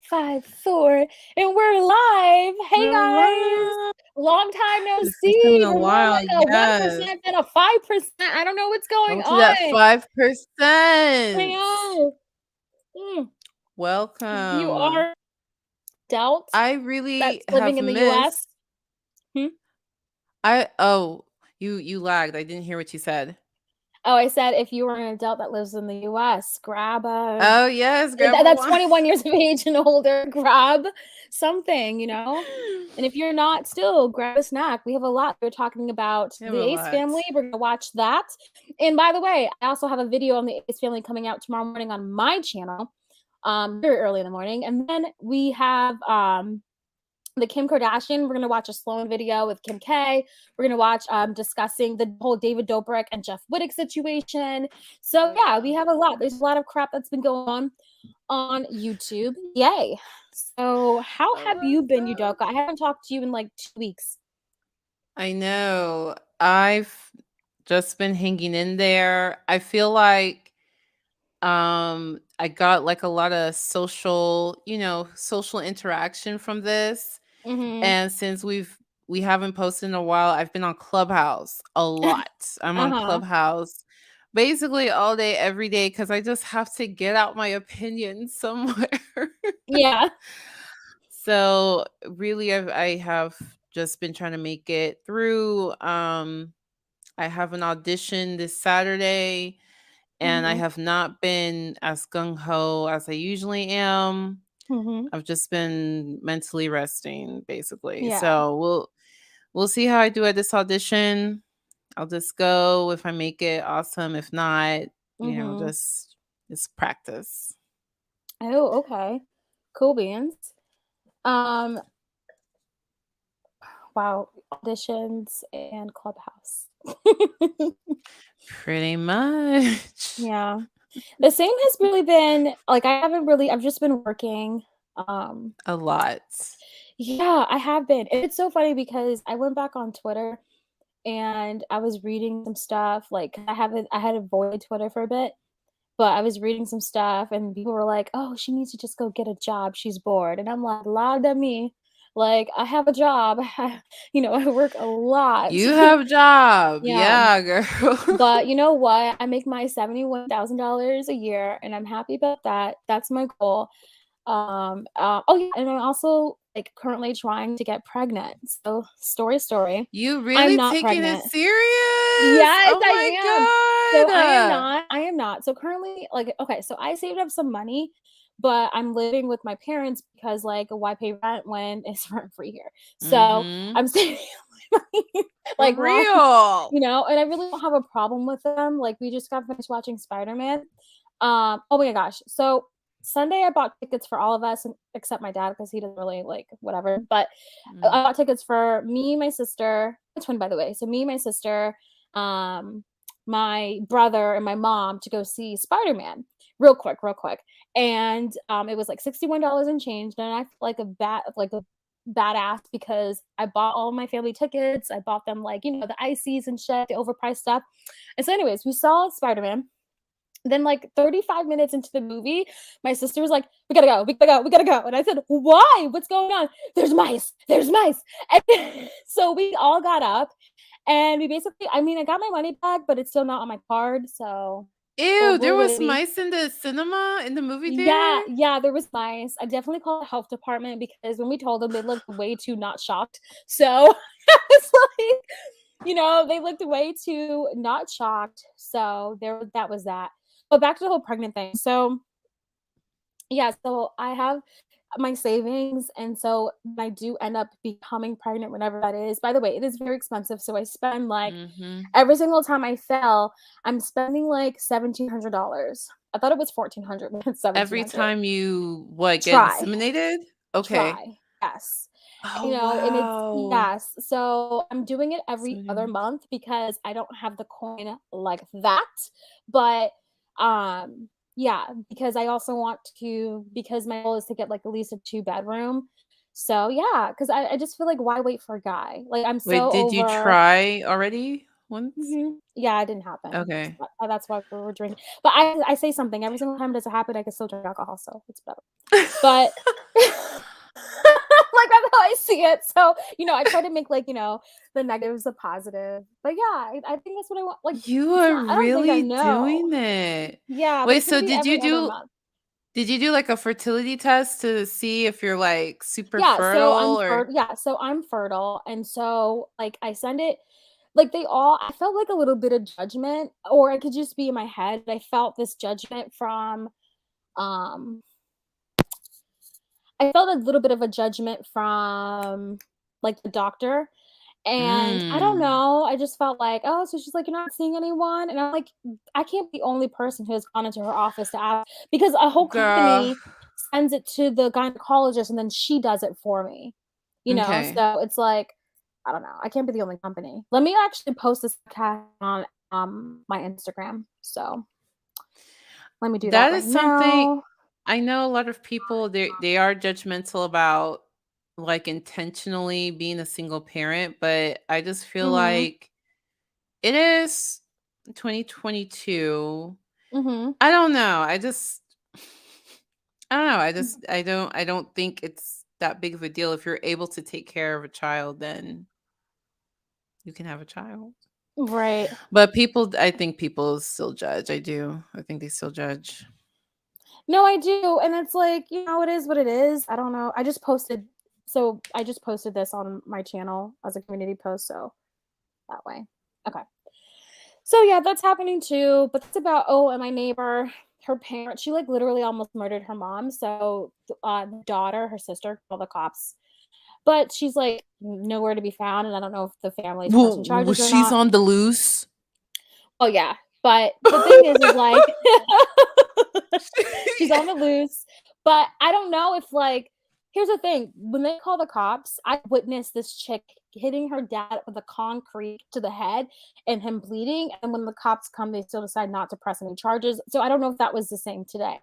5, 4, and we're live. Hey We're guys, live. long time no It's been see. a We're more while. like a Yes. 1% than a 5%. I don't know what's going Go to that on. I 5%. know. Mm, you Welcome. are adult I really that's living have in the missed. U.S. Hmm? I oh, you lagged. I didn't hear what you said. Oh, I said if you were an adult that lives in the U.S., grab a Oh yes, grab a that's wine. 21 years of age and older. Grab something. And if you're not, still grab a snack. We have a lot. We're talking about You have the a Ace lot. family. We're gonna watch that. And by the way, I also have a video on the Ace family coming out tomorrow morning on my channel, very early in the morning. And then we have the Kim Kardashian. We're gonna watch a Sloan video with Kim K. We're gonna watch discussing the whole David Dobrik and Jeff Wittick situation. So yeah, we have a lot. There's a lot of crap that's been going on YouTube. Yay. So how have you been, Awesome. Udoka? I haven't talked to you in like 2 weeks. I know. I've just been hanging in there. I feel like I got like a lot of social interaction from this. Mm-hmm. And since we haven't posted in a while, I've been on Clubhouse a lot. I'm on Uh-huh. Clubhouse basically all day every day cuz I just have to get out my opinions somewhere. Yeah. So really I have just been trying to make it through. I have an audition this Saturday and I Mm-hmm. have not been as gung ho as I usually am. Mm-hmm. I've just been mentally resting basically. Yeah. So we'll see how I do at this audition. I'll just go. If I make it, awesome. If not, Mm-hmm. just it's practice. Oh, okay. Cool beans. Um, wow, auditions and Clubhouse. Pretty much. Yeah. The same has really been like I've just been working. A lot. Yeah, I have been. It's so funny because I went back on Twitter and I was reading some stuff. Like I had avoided Twitter for a bit, but I was reading some stuff and people were like, "Oh, she needs to just go get a job. She's bored." And I'm like, "La de me." Like I have a job. I work a lot. You have a job. Yeah. Yeah, girl. But you know what? I make my $71,000 a year and I'm happy about that. That's my goal. Oh yeah, and I'm also like currently trying to get pregnant. So story. You I'm really not taking it pregnant. serious? Yes, Oh I am. So my I am god. not. I am not. So currently, like, okay, so I saved up some money, but I'm living with my parents because, like, why pay rent when it's rent free here? So Mhm. I'm saving my money, For like, real. and I really don't have a problem with them. Like, we just got finished watching Spider Man. Oh my gosh. So Sunday, I bought tickets for all of us, except my dad because he doesn't really like whatever. But Mm. I bought tickets for me, my sister, my twin, by the way. So me, my sister, um, my brother, and my mom to go see Spider Man. Real quick, and it was like $61 and change. And I feel like a badass because I bought all my family tickets. I bought them like the ices and shit, the overpriced stuff. And so, anyways, we saw Spider Man. Then, like 35 minutes into the movie, my sister was like, "We gotta go, we gotta go, we gotta go." And I said, "Why? What's going on?" "There's mice, there's mice." And so we all got up and I mean, I got my money back, but it's still not on my card. So Ew, there we'll was wait. mice in the cinema in the movie Yeah, theater? yeah, there was mice. I definitely called the health department because when we told them, they looked way too not shocked. So it's like, they looked way too not shocked. So that was that. But back to the whole pregnant thing. So yeah, so I have my savings, and so when I do end up becoming pregnant, whenever that is. By the way, it is very expensive, so I spend like Mhm. every single time I fail, I'm spending like $1,700. I thought it was 1,400, but it's Every 1,700. time you what, get Try, inseminated? Okay. try, yes. Oh, And it's wow. yes. So I'm doing it every other So month because I don't have the coin like that. But yeah, because I also want to because my goal is to get like at least a two-bedroom. So yeah, because I just feel like why wait for a guy? Like I'm wait, so did you over try already? once? Yeah, it didn't happen. Okay. That's why we were drinking. But I say something every single time it doesn't happen, I can still drink alcohol, so it's better. But like, that's how I see it. So, I try to make, like, the negatives a positive. But yeah, I think that's what I want. Like, You it's are not I don't think I really know. doing it. Yeah, but Wait, it's gonna so be every other month. did you do, like, a fertility test to see if you're, like, super fertile or So I'm fertile, and so, like, I send it like, I felt, like, a little bit of judgment, or it could just be in my head. I felt this judgment from, um I felt a little bit of a judgment from, like, the doctor, and I don't Mm. know, I just felt like, "Oh, so she's like, you're not seeing anyone?" And I'm like, I can't be the only person who has gone into her office to ask because a whole Girl. company sends it to the gynecologist, and then she does it for me, Okay. So it's like, I don't know, I can't be the only company. Let me actually post this on, my Instagram, so let me do that That right is something now. I know a lot of people, they are judgmental about, like, intentionally being a single parent, but I just feel Mhm, like it is 2022. mhm. I don't know, I don't know, I don't think it's that big of a deal. If you're able to take care of a child, then you can have a child. Right. But I think people still judge, I do. I think they still judge. No, I do, and it's like, it is what it is. I don't know. I just posted this on my channel as a community post, so that way. Okay. So yeah, that's happening too, but that's about and my neighbor, her parent, she like literally almost murdered her mom. So the daughter, her sister, called the cops. But she's like nowhere to be found, and I don't know if the family's pressing Well, charges or she's not. on the loose. Oh, yeah, but the thing is like she's on the loose, but I don't know if, like here's the thing, when they call the cops, I witnessed this chick hitting her dad with a concrete to the head and him bleeding, and when the cops come, they still decide not to press any charges, so I don't know if that was the same today.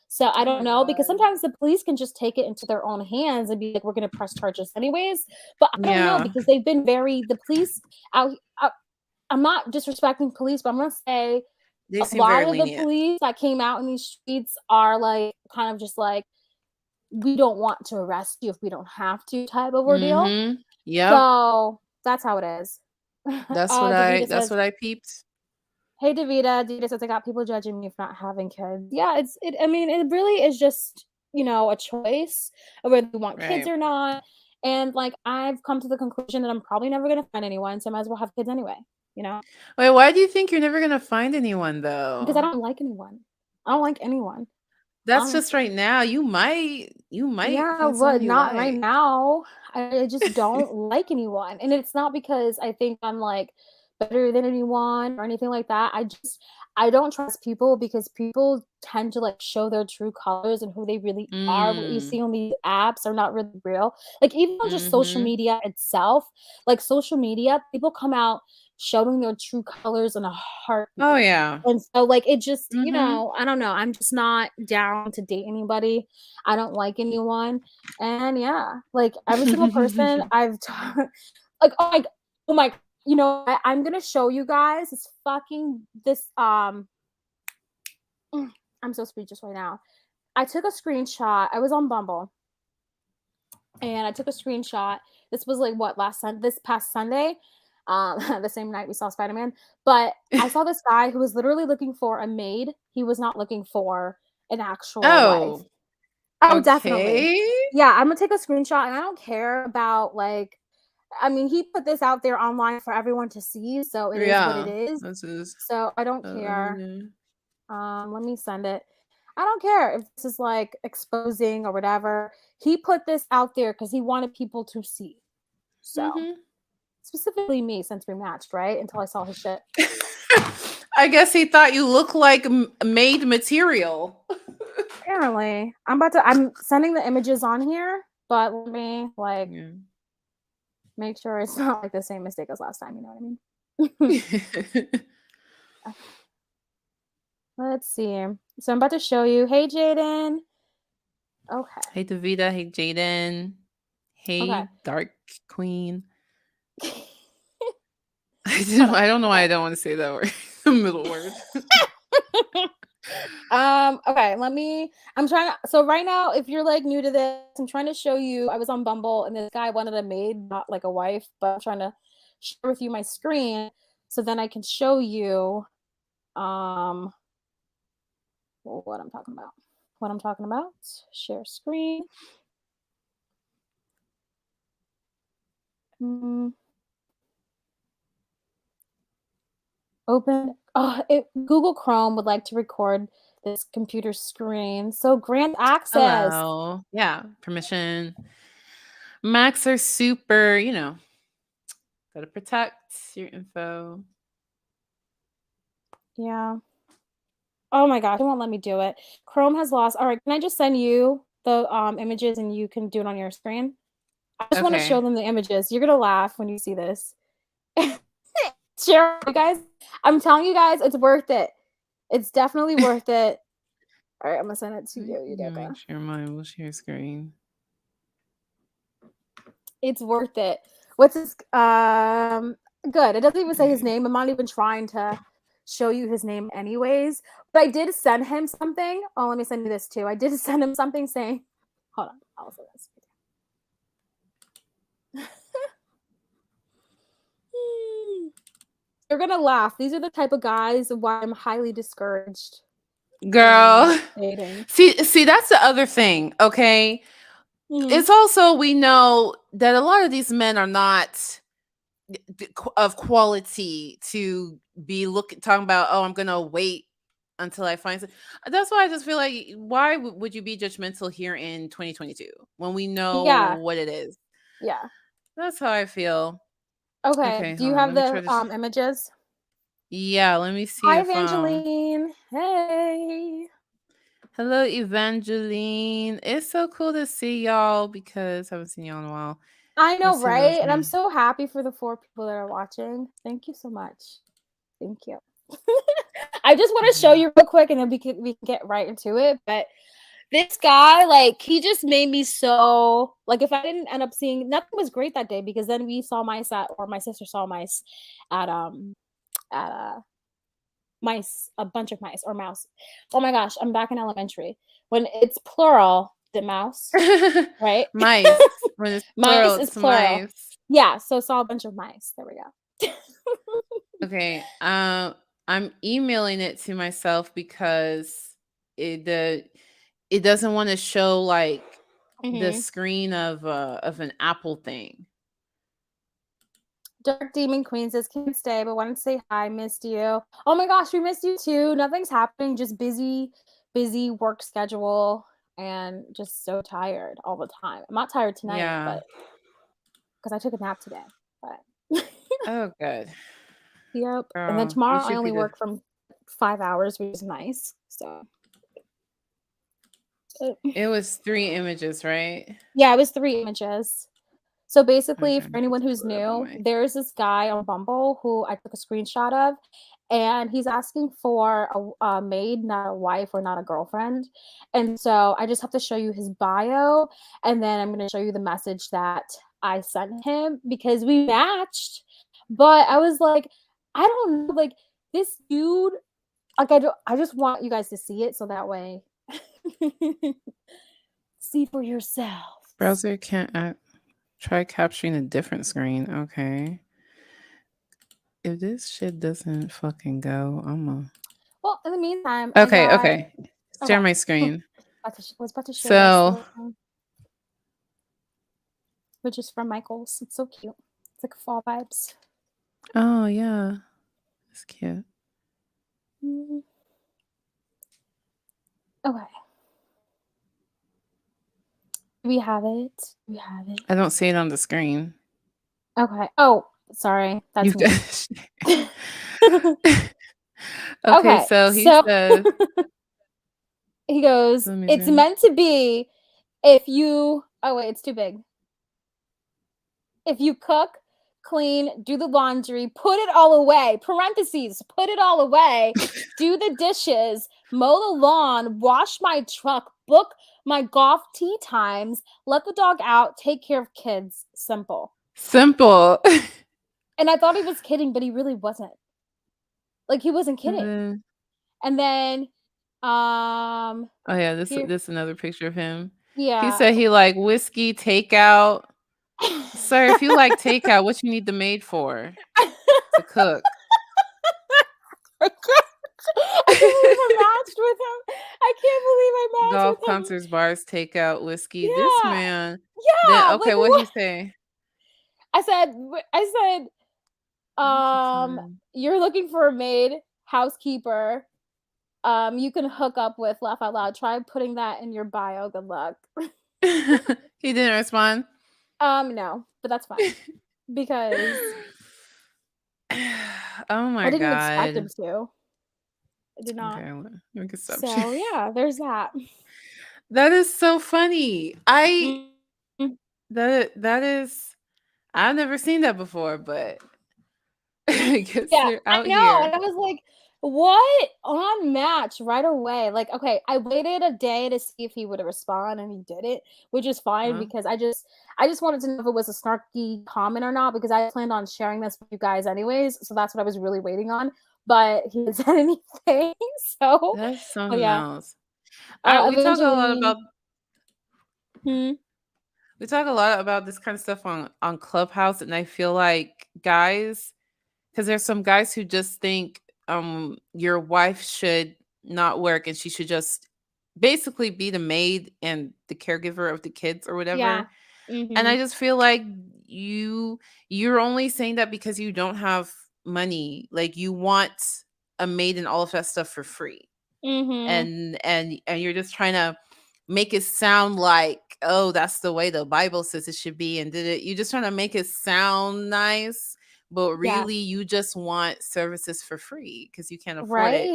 So, I Oh don't my know because god. sometimes the police can just take it into their own hands and be like, "We're gonna press charges anyways," but I don't know Yeah, because they've been very the police out I'm not disrespecting police, but I'm gonna say they a seem lot very of the lenient. police that came out in these streets are like kind of just like, we don't want to arrest you if we don't have to type of ordeal. Mhm. Yep. So that's how it is. Davita That's says, what I peeped. "Hey Davita, Davita says I got people judging me for not having kids." Yeah, I mean, it really is just, a choice of whether you want kids Right. or not. And like I've come to the conclusion that I'm probably never gonna find anyone, so I might as well have kids anyway, you know? Wait, why do you think you're never gonna find anyone Because I though? don't like anyone. I don't like anyone, That's just honestly. right now. You might Yeah, find someone but you not right like. now. I just don't like anyone, and it's not because I think I'm, like, better than anyone or anything like that. I don't trust people because people tend to, like, show their true colors and who they really are. What you Mm. see on these apps are not really real. Like, even on just social Mhm. media itself, like, social media, people come out showing their true colors in a Oh heartbeat. yeah. And so, like, it just Mhm. I don't know, I'm just not down to date anybody. I don't like anyone, and yeah, like, every single person I've like, oh my I'm gonna show you guys mm, I'm so speechless right now. I took a screenshot. I was on Bumble, and I took a screenshot. This was, like, what, this past Sunday, the same night we saw Spider-Man, but I saw this guy who was literally looking for a maid. He was not looking for an actual wife. Oh, Oh, definitely. okay. Yeah, Imma take a screenshot, and I don't care about, like I mean, he put this out there online for everyone to see, so it is what it Yeah. is. This is So, I don't I care. know. Let me send it. I don't care if this is, like, exposing or whatever. He put this out there because he wanted people to see. So, Mhm. specifically me since we matched, right? Until I saw his shit. I guess he thought you looked like made material. Apparently. I'm sending the images on here, but let me, like, Yeah. make sure it's not, like, the same mistake as last time, you know what I mean? Okay, let's see. So I'm about to show you. Hey, Jaden. Okay. Hey, Davida. Hey, Jaden. Okay. Hey, Dark Queen. Hold I on. don't know why I don't want to say that word. The middle word. Okay, I'm trying to, so right now, if you're like new to this, I'm trying to show you, I was on Bumble and this guy wanted a maid, not like a wife, but I'm trying to share with you my screen so then I can show you um what I'm talking about. What I'm talking about. Share screen. Mm, open. Oh, Google Chrome would like to record this computer screen. So grant access. Hello. Yeah, permission. Macs are super, gotta protect your info. Yeah. Oh my gosh, it won't let me do it. Chrome has lost. All right, can I just send you the images and you can do it on your screen? I just want to show Okay. them the images. You're gonna laugh when you see this. Share, you guys. I'm telling you guys, it's worth it. It's definitely worth it. All right, I'm gonna send it to you, You make Udoka. sure mine will share screen. It's worth it. What's his good. It doesn't even say his Okay. name. I'm not even trying to show you his name anyways. But I did send him something. Oh, let me send you this too. I did send him something saying, hold on, I'll send this. You're gonna laugh. These are the type of guys why I'm highly discouraged in Girl. dating. See, that's the other thing, okay? Mhm. It's also we know that a lot of these men are not of quality to be looking talking about, oh, I'm gonna wait until I find some. That's why I just feel like why would you be judgmental here in 2022 when we know Yeah, what it is? yeah. That's how I feel. Okay. Okay, Do hold you on. have Let me try the to. images? Yeah, let me see Hi, if Evangeline. Hey. Hello, Evangeline. It's so cool to see y'all because I haven't seen y'all in a while. I know, Let's see those right? And I'm names. so happy for the 4 people that are watching. Thank you so much. Thank you. I just want to show Okay. you real quick and then we can get right into it. But this guy, like, he just made me so like if I didn't end up seeing nothing was great that day because then we saw mice at or my sister saw mice at mice, a bunch of mice or mouse. Oh my gosh, I'm back in elementary. When it's plural, the mouse, right? Mice. When it's plural, Mice is it's plural. mice. Yeah, so saw a bunch of mice. There we go. Okay. I'm emailing it to myself because it doesn't want to show like the hmm screen of an Apple thing. Dark Demon Queen says, can't stay, but wanted to say hi, missed you. Oh my gosh, we missed you too. Nothing's happening, just busy work schedule and just so tired all the time. I'm not tired tonight, Yeah. but because I took a nap today. But Oh, good. yep. And then Girl, you tomorrow I should be only the work from 5 hours, which is nice. So It was 3 images, right? yeah, it was 3 images. So basically, Okay, for anyone let's who's pull it up on new, my there's this guy on Bumble who I took a screenshot of, and he's asking for a maid, not a wife or not a girlfriend. And so I just have to show you his bio, and then I'm going to show you the message that I sent him because we matched. But I was like, I don't know, like this dude, like I just want you guys to see it so that way see for yourselves. browser can't try capturing a different screen. Okay. If this shit doesn't fucking go, I'm a Well, in the meantime, I Okay, got okay. Share okay. my screen. Was about to share this So, little thing, which is from Michaels. It's so cute. It's like fall vibes. oh yeah, it's cute. Mhm. Okay, we have it. We have it. I don't see it on the screen. Okay. Oh, sorry, that's You've me. got Okay, Okay, so he so says, he goes, let me "It's see. meant to be if you." Oh wait, it's too big. If you cook, clean, do the laundry, put it all away, parentheses, put it all away, do the dishes, mow the lawn, wash my truck, book my golf tee times, let the dog out, take care of kids. Simple. Simple. And I thought he was kidding, but he really wasn't. Like, he wasn't And kidding. then And then, um, oh, yeah, here this another picture of him. He yeah. said he like whiskey takeout. Sir, if you like takeout, what you need the maid for? To cook. I can't believe I matched with him. I can't believe I matched Golf with him. concerts, bars, takeout, whiskey. This Yeah. man. Then Yeah, okay, like, what he what? say? I said, What's the time? "You're looking for a maid, housekeeper, you can hook up with" laugh out loud, "Try putting that in your bio, good luck." He didn't respond? No, but that's fine because Oh I my didn't expect him god. to. I did not. Okay, let me stop sharing. So, yeah, there's that. That is so funny. I Mhm. that is I've never seen that before, but I guess Yeah, they're I out know, here. and I was like, "What?" On Match right away. Like, okay, I waited a day to see if he would respond, and he didn't, which is fine Huh? because I just wanted to know if it was a snarky comment or not because I planned on sharing this with you guys anyways, so that's what I was really waiting on, but he didn't say anything, so That's but something yeah, else. I we talk a lot Evangeline about hmm? we talk a lot about this kind of stuff on Clubhouse, and I feel like guys, because there's some guys who just think your wife should not work and she should just basically be the maid and the caregiver of the kids or Yeah. whatever. And I Mhm. just feel like you're only saying that because you don't have money. Like you want a maid and all of that stuff for free. Mhm. And you're just trying to make it sound like, oh, that's the way the Bible says it should be, and did it you're just trying to make it sound nice, but Yes. really you just want services for free because you can't afford it.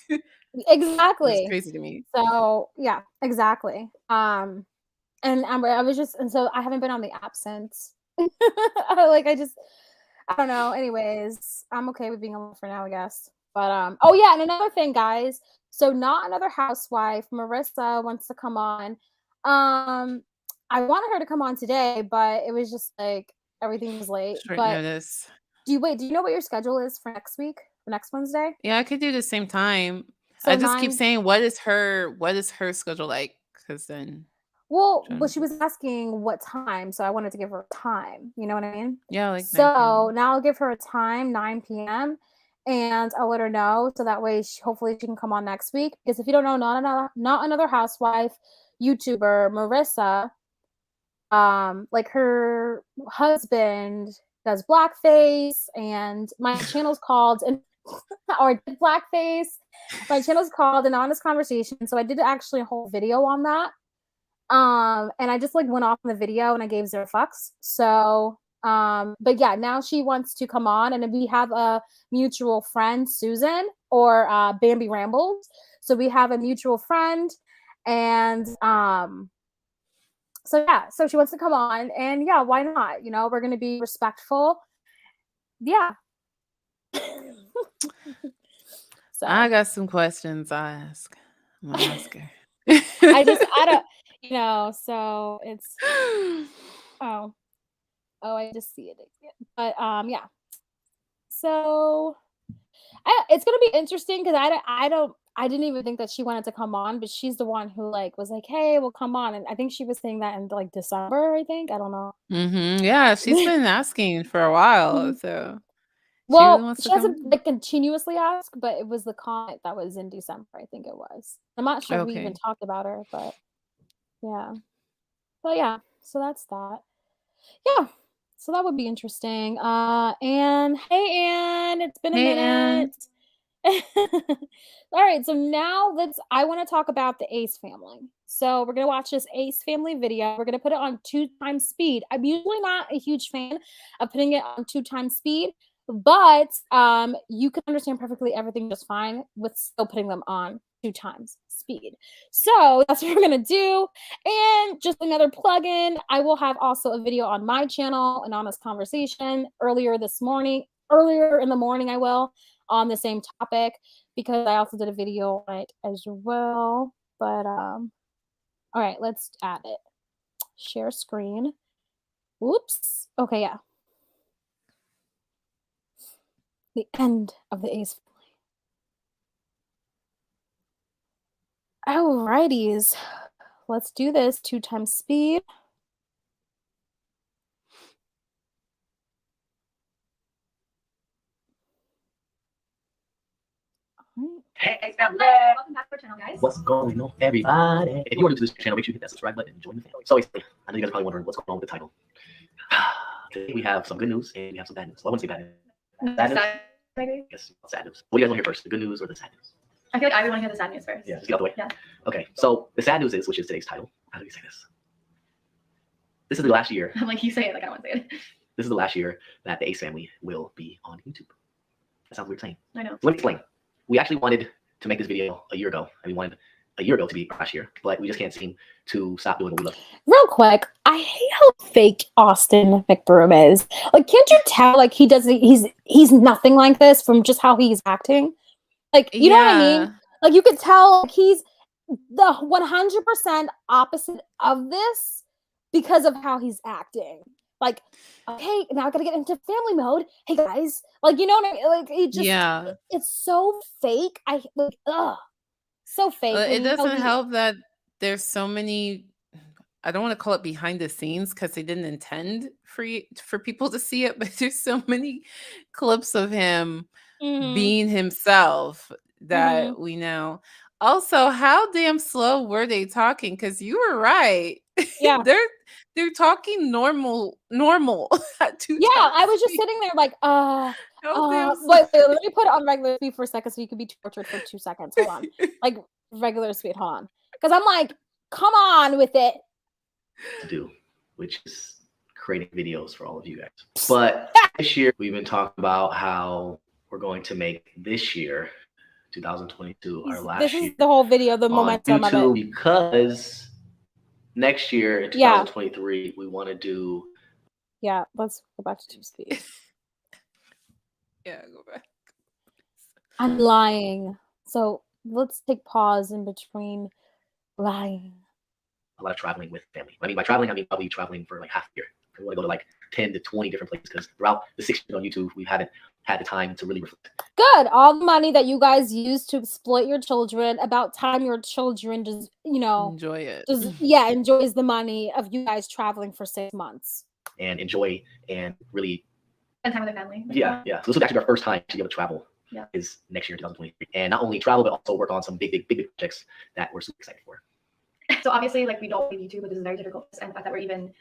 Right. It's Exactly. crazy to me. So, yeah, exactly. And I was just and so I haven't been on the app since. Like, I don't know. Anyways, I'm okay with being alone for now, I guess. But, oh, yeah, and another thing, guys. So not another housewife, Marissa wants to come on. Um, I wanted her to come on today, but it was just, like, everything was late. Short But notice. do you know what your schedule is for next week? For next Wednesday? Yeah, I could do the same time. I So just keep 9 saying, what is her schedule like? Because then well, trying she to was asking what time, so I wanted to give her a time, you know what I mean? yeah, like 9 So, p.m. now I'll give her a time, 9 p.m., and I'll let her know so that way hopefully she can come on next week, because if you don't know, not another housewife YouTuber, Marissa, like, her husband does blackface, and my channel's called and or did blackface. My channel's called An Honest Conversation, so I did actually a whole video on that. And I just like went off in the video and I gave 0 fucks. So, but yeah, now she wants to come on, and we have a mutual friend, Susan, or Bambi Rambles. So we have a mutual friend, and so yeah, so she wants to come on, and yeah, why not? We're gonna be respectful. Yeah. I So got some questions I ask. I'm gonna ask her. I don't, so it's oh I just see it again. But yeah. So it's gonna be interesting because I didn't even think that she wanted to come on, but she's the one who like was like, "Hey, we'll come on," and I think she was saying that in like December. I think I don't know. Yeah, she's been asking for a while, Mhm. so she really Well, wants to she come hasn't on. like continuously asked, but it was the comment that was in December. I think it was. I'm not sure if we even Okay. talked about her, but yeah. But yeah, so that's that. Yeah. So that would be interesting. Anne, hey Anne, it's been a Hey, minute. Ann. All right, so now I want to talk about the Ace family. So we're gonna watch this Ace family video. We're gonna put it on 2 times speed. I'm usually not a huge fan of putting it on 2 times speed, but you can understand perfectly everything just fine with still putting them on 2 times speed. So that's what we're gonna do. And just another plug-in, I will have also a video on my channel, An Honest Conversation, earlier in the morning I will, on the same topic, because I also did a video on it as well. But all right, let's add it. Share screen. Whoops. Okay, yeah. The end of the Ace family. Alrighties. Let's do this 2 times speed. Hey, welcome back to our channel, guys. What's going on, everybody? If you are new to this channel, make sure you hit that subscribe button and join the family. So, I know you guys are probably wondering what's going on with the title. Today we have some good news and we have some bad news. Well, I want to say bad news. Bad news? Maybe? Yes, sad news. What do you guys want to hear first, the good news or the sad news? I feel like I would want to hear the sad news first. Yeah, just get out the way. Yeah. Okay, so the sad news is, which is today's title. How do we say this? This is the last year. I'm like, you say it like I don't want to say it. This is the last year that the Ace family will be on YouTube. That sounds weird saying. I know. So let me explain. We actually wanted to make this video a year ago, and we wanted a year ago to be last year, but we just can't seem to stop doing what we love. Real quick, I hate how fake Austin McBroom is. Like, can't you tell? Like, he's nothing like this from just how he's acting. Like, you know what I mean? Like, you could tell like, he's the 100% opposite of this because of how he's acting. Like, okay, now I gotta get into family mode. Hey guys, like, you know what I mean? Like, it just, it's so fake. So fake. It doesn't help that there's so many. I don't want to call it behind the scenes because they didn't intend for people to see it, but there's so many clips of him being himself that we know. Also, how damn slow were they talking? Because you were right. Yeah, they're talking normal at 2 yeah, I was just sitting there like, wait, let me put it on regular speed for a second so you can be tortured for 2 seconds. Hold on. Like, regular speed, hold on. Because I'm like, come on with it. To do, which is creating videos for all of you guys. But this year, we've been talking about how we're going to make this year, 2022, our last year. This is the whole video, the momentum of it. Because next year in 2023, we want to do. Yeah, let's go back to 2 speed. Yeah, go back. I'm lying. So let's take pause in between lying. A lot of traveling with family. I mean, by traveling, I mean probably traveling for like half a year. We want to go to like 10 to 20 different places because throughout the 6 years on YouTube, we haven't had the time to really reflect. Good. All the money that you guys use to exploit your children, about time your children just, you know, enjoy it. Enjoys the money of you guys traveling for 6 months. And enjoy and really spend time with their family. Yeah. So this was actually our first time to be able to travel. Yeah. Is next year in 2023. And not only travel, but also work on some big projects that we're super excited for. So obviously, like, we don't do YouTube, but this is very difficult. And the fact that we're even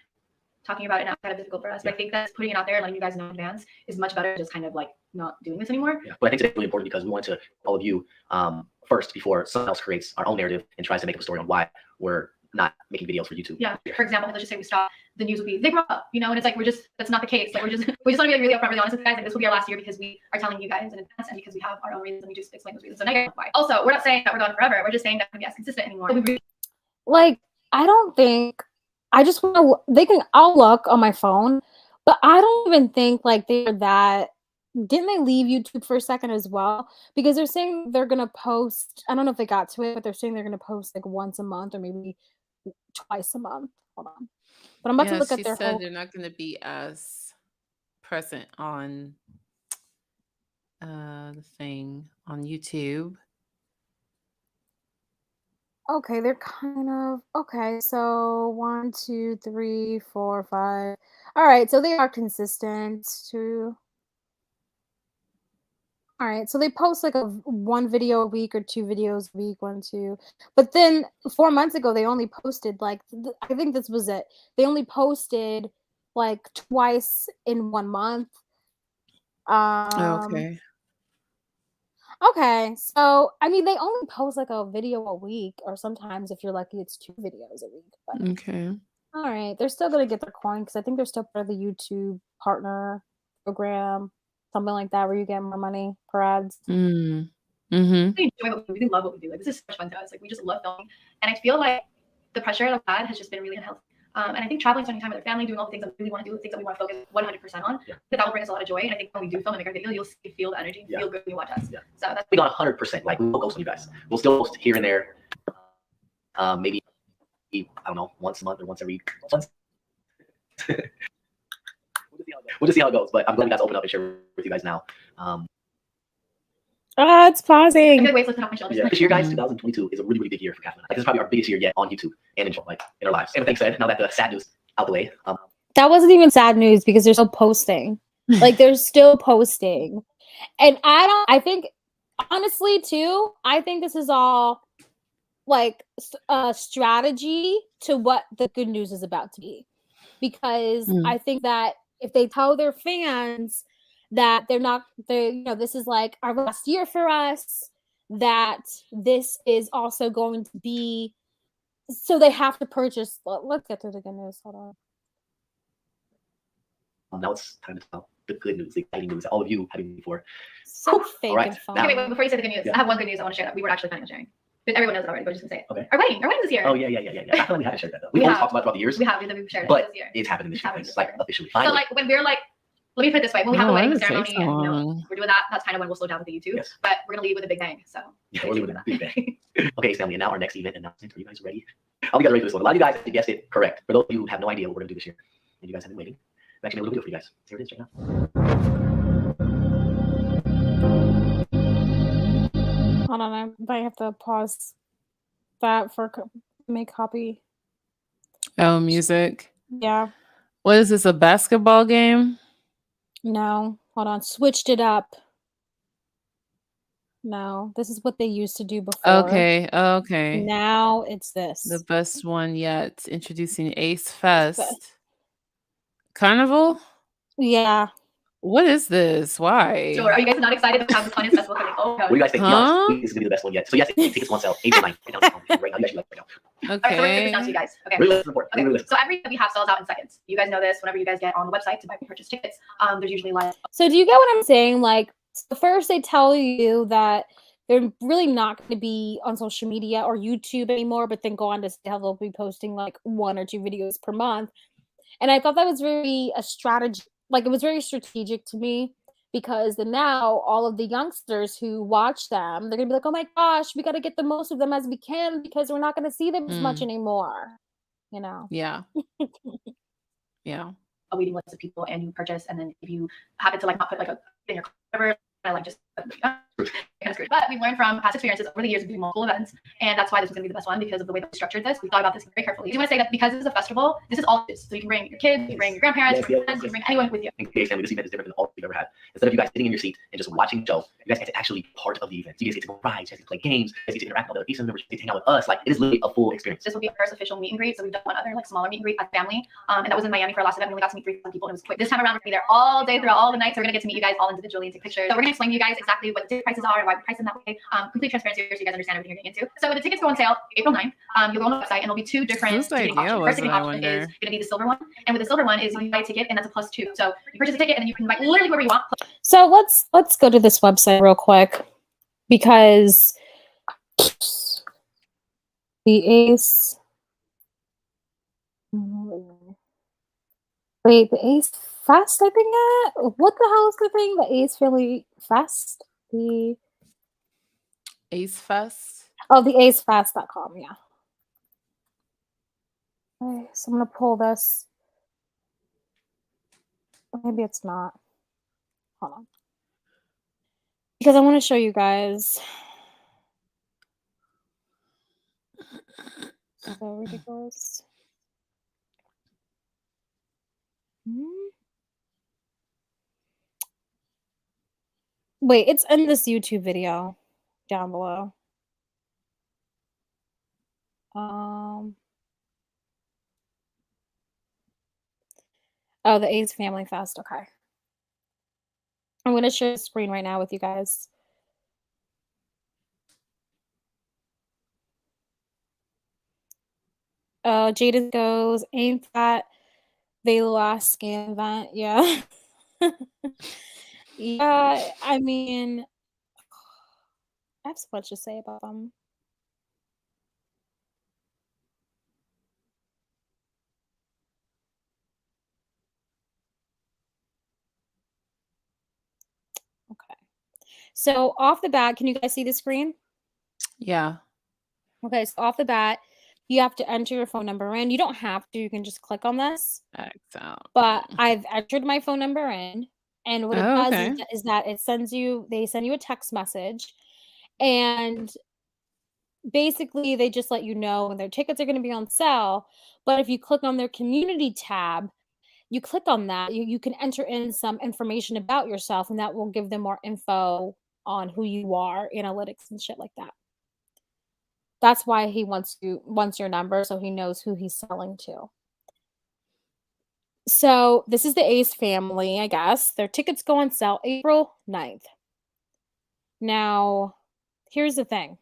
talking about it now is kind of difficult for us. But I think that putting it out there and letting you guys know in advance is much better than just kind of like not doing this anymore. Yeah. But I think today's really important because we want to all of you first before someone else creates our own narrative and tries to make up a story on why we're not making videos for YouTube. Yeah. For example, let's just say we stop, the news would be they grow up, you know, and it's like that's not the case. Like we just want to be like really upfront, really honest with you guys. Like this will be our last year because we are telling you guys in advance and because we have our own reasons and we just explain those reasons. So now why. Also, we're not saying that we're gone forever. We're just saying that we're as consistent anymore. Like, I don't think I just want to. I'll look on my phone, but I don't even think like they're that. Didn't they leave YouTube for a second as well? Because they're saying they're gonna post. I don't know if they got to it, but they're saying they're gonna post like once a month or maybe twice a month. Hold on, but I'm about to look at their whole. They're not gonna be as present on the thing on YouTube. Okay, they're kind of okay. So 1, 2, 3, 4, 5. All right, so they are consistent to. All right, so they post like 1 video a week or 2 videos a week, 1, 2. But then 4 months ago, they only posted like I think this was it. They only posted like twice in 1 month. Okay. Okay, so I mean, they only post like a video a week, or sometimes if you're lucky, it's 2 videos a week. But, okay. All right, they're still gonna get their coin because I think they're still part of the YouTube partner program, something like that, where you get more money per ads. Mm-hmm. We enjoy what we do. We love what we do. Like this is so much fun to us. Like we just love filming, and I feel like the pressure I've had has just been really unhealthy. And I think traveling, spending time with our family, doing all the things that we really want to do, the things that we want to focus 100% on, that will bring us a lot of joy. And I think when we do film and make our video, you'll feel the energy, feel good when you watch us. Yeah. So that's we got 100%. Like we will ghost on you guys. We'll still post here and there. Maybe I don't know, once a month or once every month. We'll just see how it goes. But I'm glad you guys open up and share with you guys now. Oh, it's I pausing. feel like weights lifted off my shoulders. Yeah, this year, guys, 2022 is a really, really big year for Kathleen. Like, this is probably our biggest year yet on YouTube and in our lives. And with that said, now that the sad news out the way, that wasn't even sad news because they're still posting. Like they're still posting. And I think honestly too, I think this is all like a strategy to what the good news is about to be. Because I think that if they tell their fans that this is like our last year for us, that this is also going to be, so they have to purchase. Let's get to the good news. Hold on. Now it's time to tell the good news, the exciting news that all of you have been before. So fake right. and fun. Now, wait, before you say the good news, I have one good news I want to share that we were actually planning on sharing. But everyone knows it already, but I'm just gonna say it. Okay. Our wedding this year. Oh yeah. I feel like we haven't shared that though. We've always talked about it throughout the years. We've shared it but this year. It's happening this year. It's Like officially. Finally. So like when we're like, let me put it this way: when we have the wedding ceremony, and we're doing that, that's kind of when we'll slow down with the YouTube. Yes. But we're gonna leave with a big bang. So yeah, we're leaving with a big bang. Okay, family, and now our next event announcement. Are you guys ready? I'll be ready for this one. A lot of you guys guessed it correct. For those of you who have no idea what we're gonna do this year, and you guys have been waiting, I'm actually gonna do it for you guys. Here it is right now. Hold on, I have to pause that for make copy. Oh, music. Yeah. What is this? A basketball game? No, hold on. Switched it up. No, this is what they used to do before. Okay. Now it's this. The best one yet. Introducing Ace Fest. Carnival? Yeah. What is this? Why? So are you guys not excited to have the funnest festival coming? Oh, what do you guys think? Huh? This is gonna be the best one yet. So yes, tickets on sale April 9th. Right now, right now. You guys should like right now. Okay. All right, so we're gonna break this down to you guys. Okay. Really listen important. Okay. Really listen. So everything we have sells out in seconds. You guys know this. Whenever you guys get on the website to purchase tickets, there's usually like. So do you get what I'm saying? Like, so first they tell you that they're really not going to be on social media or YouTube anymore, but then go on to say how they'll be posting like 1 or 2 videos per month. And I thought that was very a strategy. Like, it was very strategic to me. Because then now all of the youngsters who watch them, they're gonna be like, oh my gosh, we gotta get the most of them as we can because we're not gonna see them as much anymore. You know? Yeah. Yeah. A waiting list of people and you purchase, and then if you happen to like not put like a in your cover, like just kind of screwed. But we've learned from past experiences over the years of doing multiple events, and that's why this was going to be the best one because of the way that we structured this. We thought about this very carefully. I do want to say that because this is a festival, this is all so you can bring your kids, you can bring your grandparents, you can bring anyone with you. Okay, family, this event is different than all we've ever had. Instead of you guys sitting in your seat and just watching the show, you guys get to actually be part of the event. You guys get to go rides, you guys get to play games, you guys get to interact with other pieces members, you get to hang out with us. Like, it is literally a full experience. This will be our first official meet and greet. So we've done one other like smaller meet and greet as family, and that was in Miami for our last event. We only got to meet 3,000 people, and it was quick. This time around, we're gonna be there all day throughout all the nights. So we're gonna get to meet you guys all individually and take pictures. So we're gonna explain to you guys exactly what the ticket prices are and why we price them that way. Complete transparency so you guys understand everything you're getting into. So when the tickets go on sale April 9th, you'll go on the website and there'll be 2 different ticketing options. First ticketing option is going to be the silver one, and with the silver one is you buy a ticket and that's a +2. So you purchase a ticket and then you can buy literally wherever you want. So let's go to this website real quick because the Ace. Wait, the Ace Fest, I think what the hell is the thing? The Ace Philly Fest? The Ace Fest? Oh, the acefest.com, yeah. Okay, so I'm gonna pull this. Maybe it's not. Hold on. Because I want to show you guys. So ridiculous. Wait, it's in this YouTube video down below. Oh, the Ace Family Fest. Okay. I'm going to share the screen right now with you guys. Jada goes, ain't that the last scam event? Yeah. Yeah, I mean, I have so much to say about them. Okay. So off the bat, can you guys see the screen? Yeah. Okay, so off the bat, you have to enter your phone number in. You don't have to, you can just click on this. X out. But I've entered my phone number in. And what it Oh, does okay. is that they send you a text message, and basically they just let you know when their tickets are going to be on sale. But if you click on their community tab, you click on that, you can enter in some information about yourself, and that will give them more info on who you are, analytics and shit like that. That's why he wants your number, so he knows who he's selling to. So this is the Ace family, I guess. Their tickets go on sale April 9th. Now, here's the thing.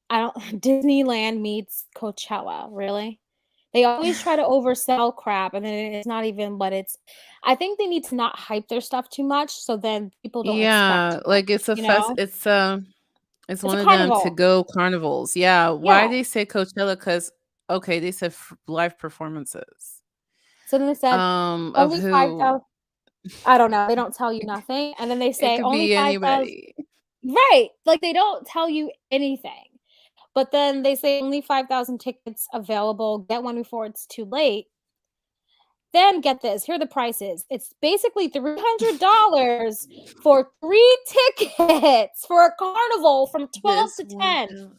I don't Disneyland meets Coachella, really? They always try to oversell crap, and then it's not even what it's. I think they need to not hype their stuff too much, so then people don't expect Yeah, too much, like it's a you fest. know? It's It's one a of them to carnival. go carnivals. Yeah. Why Yeah. they say Coachella? Because okay, they said live performances. So then they said Of only who? 5,000. I don't know. They don't tell you nothing, and then they It say could only be 5,000. anybody. Right. Like they don't tell you anything. But then they say only 5,000 tickets available. Get one before it's too late. Then get this, here are the prices. It's basically $300 for 3 tickets for a carnival from 12 This to one. 10.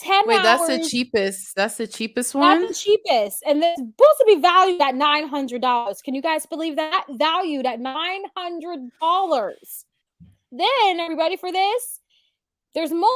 10 Wait, that's the hours. cheapest. That's the cheapest That's one. the cheapest. And it's supposed to be valued at $900. Can you guys believe that? Valued at $900. Then, are you ready for this? There's more.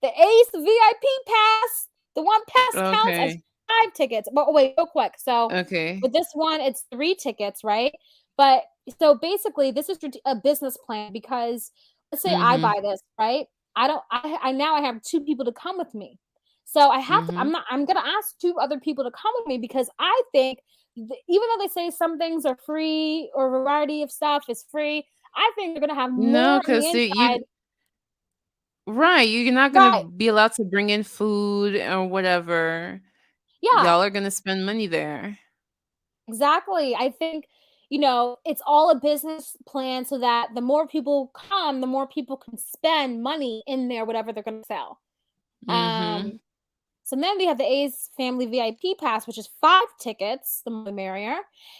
The Ace VIP pass. The one pass counts as Okay. 5 tickets. But wait, real quick. So Okay. with this one, it's 3 tickets, right? But so basically, this is a business plan because let's say I Mhm. buy this, right? I don't. I now I have 2 people to come with me. So I have to. Mhm. I'm gonna ask 2 other people to come with me because I think even though they say some things are free or a variety of stuff is free, I think they're gonna have No, more on the because inside. you right. You're not gonna Right. be allowed to bring in food or whatever. Yeah. Y'all are gonna spend money there. Exactly. I think, it's all a business plan so that the more people come, the more people can spend money in there, whatever they're going to sell. Mhm. Um, so then we have the Ace Family VIP Pass, which is 5 tickets, the more the merrier.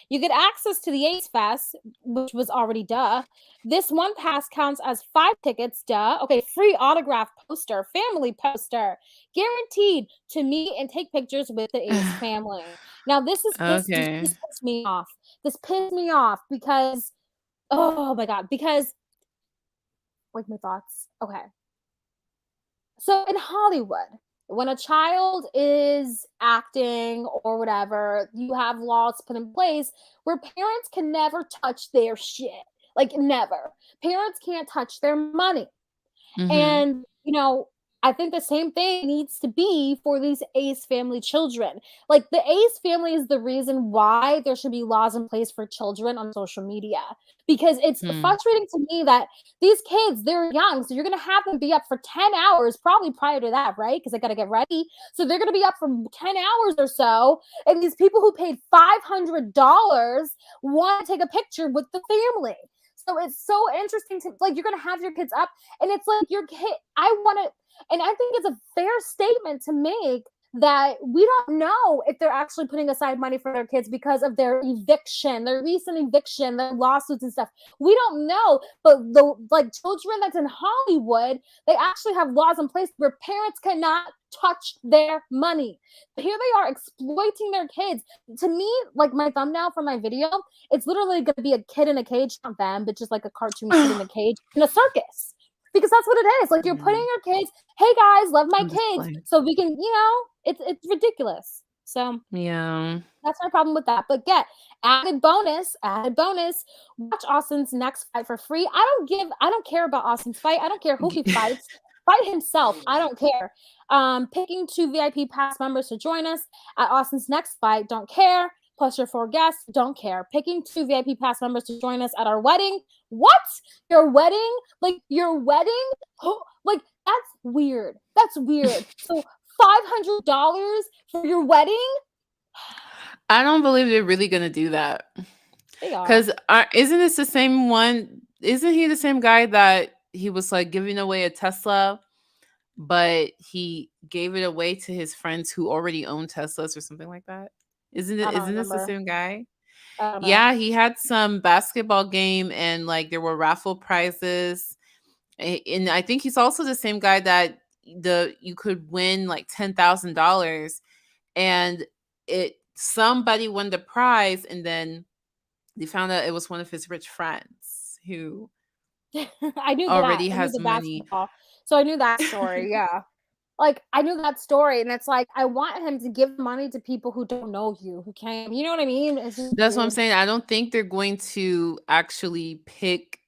You get access to the Ace Fest, which was already duh. This one pass counts as 5 tickets, duh. Okay, free autograph poster, family poster, guaranteed to meet and take pictures with the Ace family. Now this Okay. pissed me off. This pissed me off because oh my god, because like my thoughts. Okay. So in Hollywood, when a child is acting or whatever, you have laws put in place where parents can never touch their shit. Like, never. Parents can't touch their money. Mhm. And, I think the same thing needs to be for these Ace family children. Like, the Ace family is the reason why there should be laws in place for children on social media. Because it's Hmm. frustrating to me that these kids, they're young. So you're going to have them be up for 10 hours, probably prior to that, right? Because they got to get ready. So they're going to be up for 10 hours or so. And these people who paid $500 want to take a picture with the family. So it's so interesting to like, you're going to have your kids up and it's like your kid, I want to, and I think it's a fair statement to make that we don't know if they're actually putting aside money for their kids because of their eviction, their recent eviction, their lawsuits and stuff. We don't know, but the like children that's in Hollywood, they actually have laws in place where parents cannot touch their money. Here they are exploiting their kids. To me, like my thumbnail for my video, it's literally going to be a kid in a cage, not them, but just like a cartoon kid in a cage in a circus. Because that's what it is. Like you're putting Mm. your kids, hey guys, love my On kids, display. so we can, it's ridiculous. So Yeah. that's my problem with that. But added bonus, watch Austin's next fight for free. I don't care about Austin's fight. I don't care who he fights. Fight himself. I don't care. Picking 2 VIP pass members to join us at Austin's next fight. Don't care. Plus your 4 guests. Don't care. Picking 2 VIP pass members to join us at our wedding. What? Your wedding? Like your wedding? Like that's weird. That's weird. So $500 for your wedding? I don't believe they're really gonna do that. They are. Because isn't this the same one? Isn't he the same guy that he was like giving away a Tesla, but he gave it away to his friends who already own Teslas or something like that? I don't Isn't this the remember. same guy? I don't know. Yeah, he had some basketball game and like there were raffle prizes. And I think he's also the same guy that you could win like $10,000 and somebody won the prize and then they found out it was one of his rich friends who I knew that. already I knew has the money. basketball. So I knew that story. Yeah. Like I knew that story, and it's like I want him to give money to people who don't know you, who can't. You know what I mean? It's just That's what I'm weird. saying. I don't think they're going to actually pick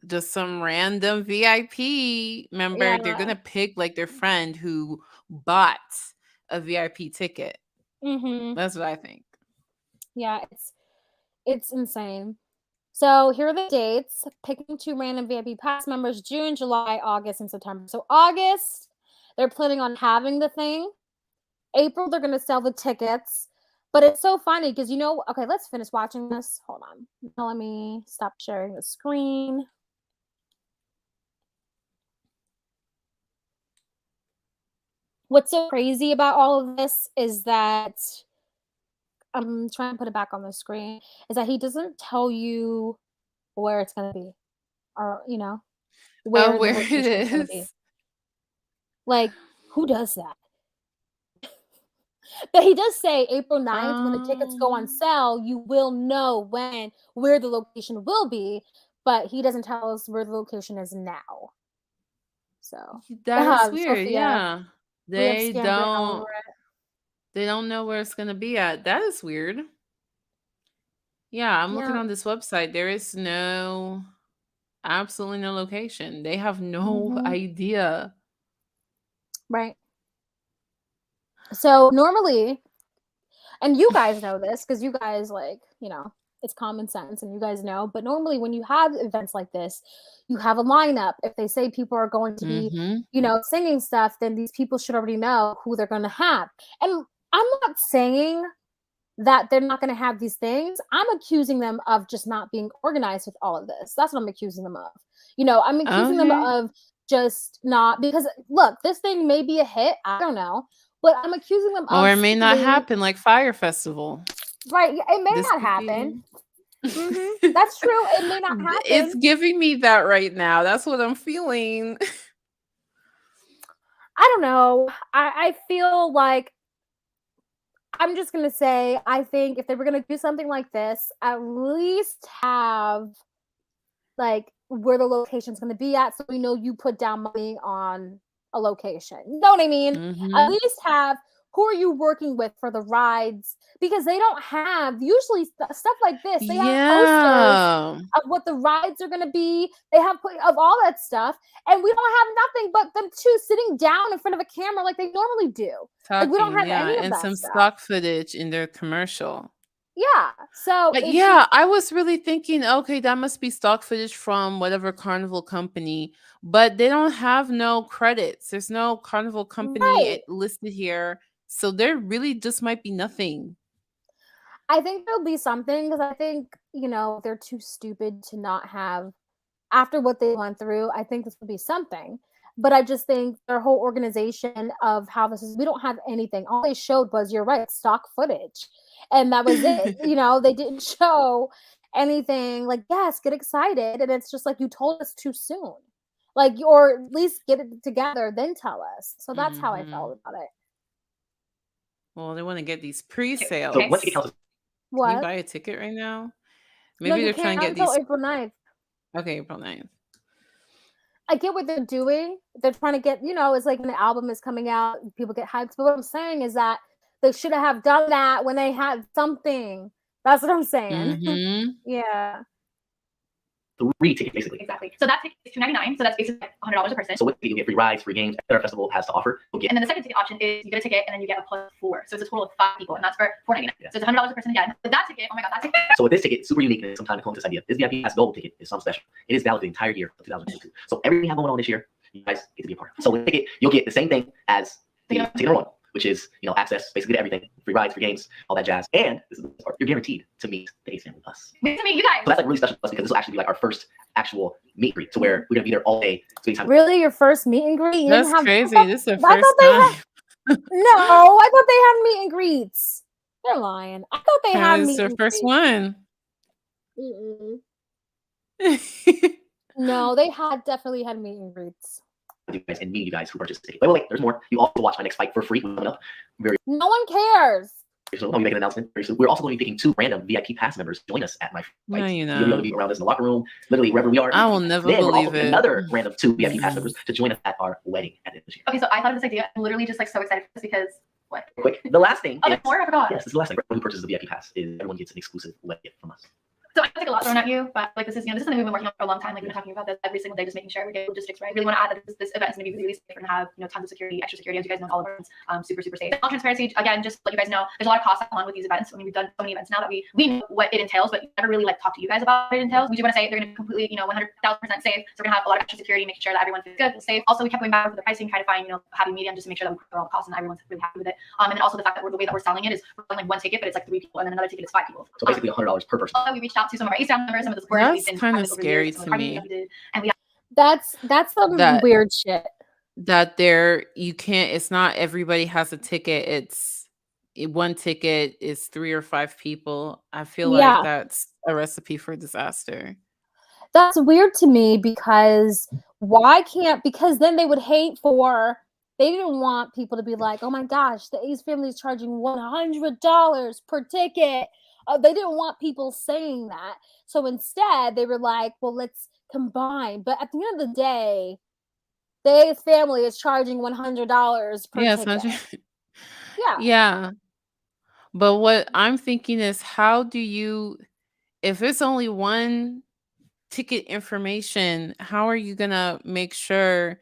just some random VIP member. They're Yeah. going to pick like their friend who bought a VIP ticket. Mm-hmm. That's what I think. Yeah, it's insane. So here are the dates. Picking 2 random VIP pass members: June, July, August, and September. So August, they're planning on having the thing. April, they're gonna sell the tickets. But it's so funny because okay, let's finish watching this. Hold on. Now let me stop sharing the screen. What's so crazy about all of this is that I'm trying to put it back on the screen, is that he doesn't tell you where it's gonna be. Or, where the Where it location is gonna be. is. Like, who does that? But he does say April 9th, when the tickets go on sale, you will know where the location will be, but he doesn't tell us where the location is now. So That is weird. Sophia, Yeah. we have They scampered all don't over it. they don't know where it's going to be at. That is weird. Yeah, I'm looking Yeah. on this website. There is absolutely no location. They have no Mhm. idea. Right. So normally, and you guys know this because you guys it's common sense and you guys know, but normally when you have events like this, you have a lineup. If they say people are going to be, Mhm. Singing stuff, then these people should already know who they're going to have. And I'm not saying that they're not going to have these things. I'm accusing them of just not being organized with all of this. That's what I'm accusing them of. I'm accusing them Okay. of just not, because look, this thing may be a hit. I don't know. But I'm accusing them Or of it may not simply, happen like Fire Festival. right, it may This not could happen. be That's true. It may not happen. It's giving me that right now. That's what I'm feeling. I don't know. I feel like, I'm just going to say, I think if they were going to do something like this, at least have like where the location's going to be at, so we know you put down money on a location. You know what I mean? At Mhm. least have, who are you working with for the rides, because they don't have usually stuff like this. They have posters Yeah. of what the rides are going to be. They have of all that stuff, and we don't have nothing but them two sitting down in front of a camera like they normally do. Like we don't Talking, have yeah, any of and that some stuff. stock footage in their commercial. Yeah. So But it's yeah, just, I was really thinking, okay, that must be stock footage from whatever carnival company, but they don't have no credits. There's no carnival company right. listed here. So there really just might be nothing. I think there'll be something, because I think, they're too stupid to not have, after what they went through, I think this will be something. But I just think their whole organization of how this is, we don't have anything. All they showed was, you're right, stock footage. And that was it. They didn't show anything like, yes, get excited. And it's just like, you told us too soon. Like, or at least get it together, then tell us. So that's how I felt about it. Well, they want to get these So pre-sales. once ticket counts, Can you What? buy a ticket right now? No, Maybe you they're trying can't to get until these. April 9th. Okay, April 9th. I get what they're doing. They're trying to get, it's like when the album is coming out, people get hyped. But what I'm saying is that they should have done that when they had something. That's what I'm saying. Mm-hmm. Yeah. 3 tickets basically. Exactly. So that ticket is $299. So that's basically like $100 a person. So with you get free rides, free games, every festival has to offer. You'll get. And then the second ticket option is you get a ticket and then you get a plus 4. So it's a total of 5 people, and that's for $499. Yeah. So it's $100 a person again. With that ticket, oh my god, that ticket. So with this ticket, super unique, and sometimes I come to this idea. This VIP Pass Gold ticket is something special. It is valid the entire year of 2022. So everything we have going on this year, you guys get to be a part of. So with the ticket, you'll get the same thing as the ticket one, which is access basically to everything, free rides, free games, all that jazz. And this is the best part, you're guaranteed to meet the Ace family with us. To meet you guys. So that's like really special to us, because this will actually be like our first actual meet and greet, to where we're gonna be there all day. So anytime. Really, your first meet and greet? You That's didn't have, crazy. This is the I first thought they time. No, I thought they had meet and greets. They're lying. I thought they had It's meet their and first greets. one. Mm-mm. No, they definitely had meet and greets. You guys and meet you guys who purchased the ticket. Wait, there's more. You also watch my next fight for free coming up very No one cares. soon. I'll be making an announcement very soon. We're also going to be picking 2 random VIP pass members to join us at my No, fights. you You'll be able to know. be around us in the locker room, literally wherever we are. I will never Then we're also believe picking it. another random 2 VIP pass members to join us at our wedding at the end of this year. Okay, so I thought of this idea. I'm literally just like so excited for this because what? Quick, the last thing. Oh, is, there's more? I forgot. yes, this is the last thing. Everyone who purchases the VIP pass is everyone gets an exclusive wedding gift from us. So I think a lot thrown at you, but like this is, this is something we've been working on for a long time. Like we've been talking about this every single day, just making sure we get logistics right. Really want to add that this event is going to be really, really safe and have tons of security, extra security. As you guys know, all of our events super safe. All transparency. Again, just to let you guys know, there's a lot of costs along with these events. I mean, we've done so many events now that we know what it entails, but we never really like talk to you guys about what it entails. We do want to say they're going to be completely 100,000% safe. So we're gonna have a lot of extra security, making sure that everyone feels good, feels safe. Also, we kept going back over the pricing, trying to find happy medium, just to make sure that we cover all the costs and everyone's really happy with it. And then also the fact that the way that we're selling it is we're selling like one ticket, but it's like 3 people, and then another ticket is 5 people. So basically $100 per person. Also, we reached out to some of our East members, some of the supporters. That's kind of scary to me. And we That's some weird shit. That you can't. It's not everybody has a ticket. It's one ticket is 3 or 5 people. I feel like that's a recipe for disaster. That's weird to me because because then they would hate they didn't want people to be like, oh my gosh, the Ace family is charging $100 per ticket. They didn't want people saying that. So instead they were like, well, let's combine. But at the end of the day, the Ace family is charging $100 per ticket. Yeah. But what I'm thinking is, how do you, if it's only one ticket information, how are you gonna make sure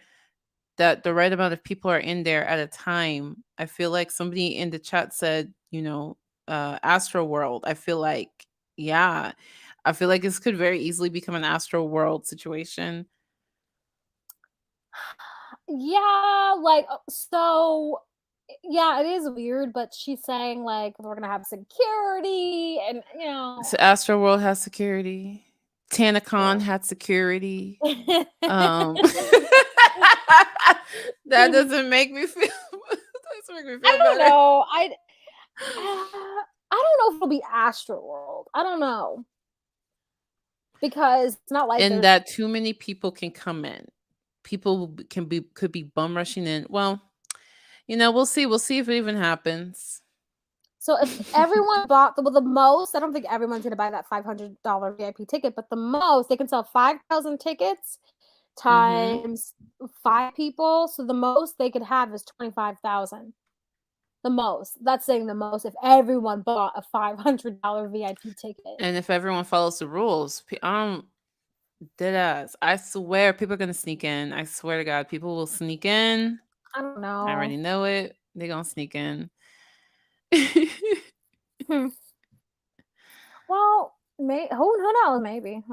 that the right amount of people are in there at a time? I feel like somebody in the chat said, Astro World. I feel like this could very easily become an Astro World situation. Yeah, like, so yeah, it is weird, but she's saying like we're gonna have security, and so Astro World has security. TanaCon had security. That doesn't make me feel. I don't know. I don't know if it'll be Astro World. I don't know, because it's not like that too many people can come in. People could be bum rushing in. Well, we'll see. We'll see if it even happens. So if everyone bought the most, I don't think everyone's gonna buy that $500 VIP ticket, but the most they can sell 5,000 tickets times 5 people. So the most they could have is 25,000. The most. That's saying the most if everyone bought a $500 VIP ticket. And if everyone follows the rules, dead ass. I swear people are gonna sneak in. I swear to God, people will sneak in. I don't know. I already know it. They're gonna sneak in. Well, who knows? Maybe.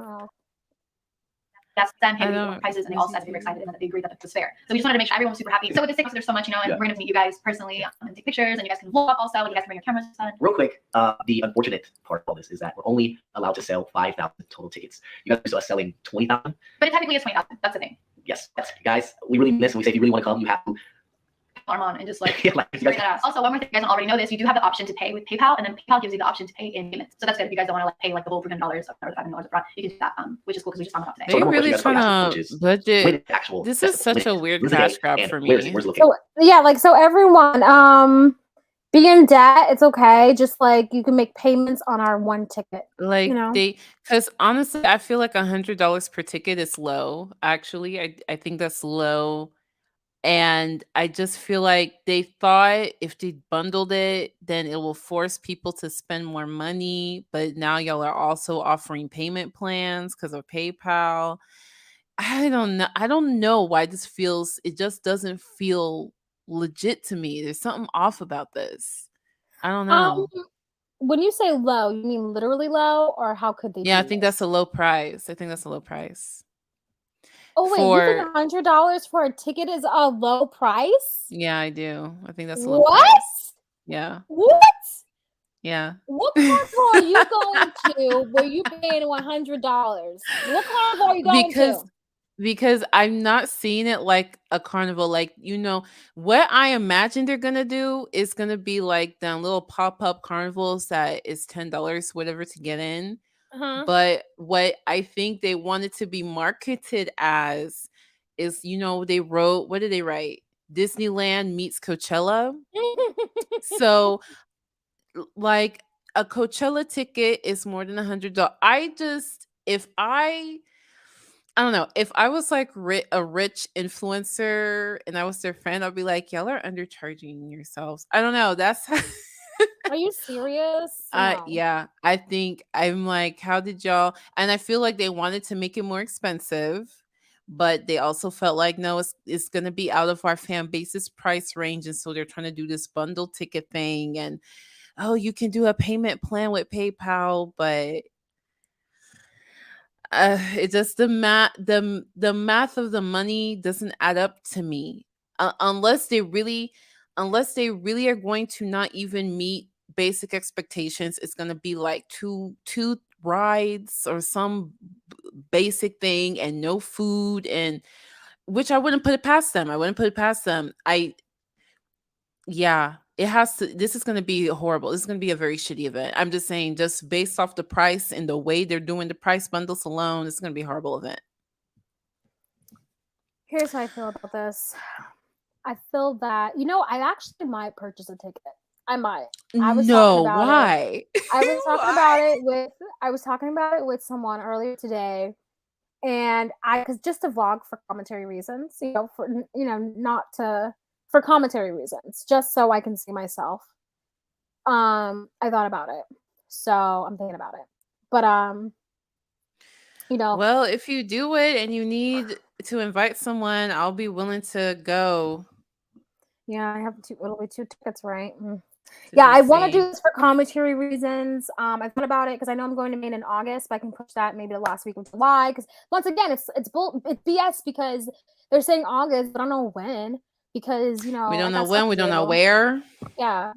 That's them hitting prices, and they all said they were excited and that they agreed that it was fair. So we just wanted to make sure everyone was super happy. So with this ticket, there's so much, and we're going to meet you guys personally and take pictures, and you guys can vlog also, and you guys can bring your cameras. Real quick, the unfortunate part of all this is that we're only allowed to sell 5,000 total tickets. You guys are selling 20,000. But it technically is 20,000. That's the thing. Yes, guys, we really mean this, and we say if you really want to come, you have to arm on and just like, that also, one more thing, you guys don't already know this, you do have the option to pay with PayPal, and then PayPal gives you the option to pay in payments. So that's good if you guys don't want to pay like the whole $300 or $500 upfront. You can do that, which is cool because we just found out today. They really trying to budget. This is such a weird cash grab for me. So everyone, be in debt, it's okay. Just like you can make payments on our one ticket. Like because honestly, I feel like $100 per ticket is low. Actually, I think that's low. And I just feel like they thought if they bundled it, then it will force people to spend more money. But now y'all are also offering payment plans because of PayPal. I don't know. I don't know why it just doesn't feel legit to me. There's something off about this. I don't know. When you say low, you mean literally low, or how could they? Yeah, I think that's a low price. Oh wait, you think $100 for a ticket is a low price? Yeah, I do. I think that's a low price. Yeah. What? Yeah. What carnival are you going to where you paying $100? What carnival are you going to? Because I'm not seeing it like a carnival. Like, what I imagine they're gonna do is gonna be like the little pop-up carnivals that is $10, whatever, to get in. Uh-huh. But what I think they wanted to be marketed as is, they wrote, what did they write? Disneyland meets Coachella. So, like, a Coachella ticket is more than $100. I don't know. If I was like a rich influencer and I was their friend, I'd be like, y'all are undercharging yourselves. I don't know. That's Are you serious? No. yeah. I think I'm like, how did y'all? And I feel like they wanted to make it more expensive, but they also felt like, no, it's gonna be out of our fan base's price range, and so they're trying to do this bundle ticket thing, and oh, you can do a payment plan with PayPal, but it just the math of the money doesn't add up to me, unless they really are going to not even meet basic expectations. It's going to be like two rides or some basic thing and no food, and which I wouldn't put it past them. Yeah, it has to. This is going to be horrible. This is going to be a very shitty event. I'm just saying, just based off the price and the way they're doing the price bundles alone, it's going to be a horrible event. Here's how I feel about this. I feel that, I actually might purchase a ticket. I might. I was talking about why? it. I was talking about it with someone earlier today, and because just to vlog for commentary reasons, for commentary reasons, just so I can see myself. I thought about it, so I'm thinking about it. But well, if you do it and you need to invite someone, I'll be willing to go. Yeah, I have it'll be 2 tickets, right? Yeah, I want to do this for commentary reasons. I thought about it because I know I'm going to Maine in August, but I can push that maybe the last week of July. Because once again, it's BS because they're saying August, but I don't know when. Because we don't know when, we don't know where. Yeah.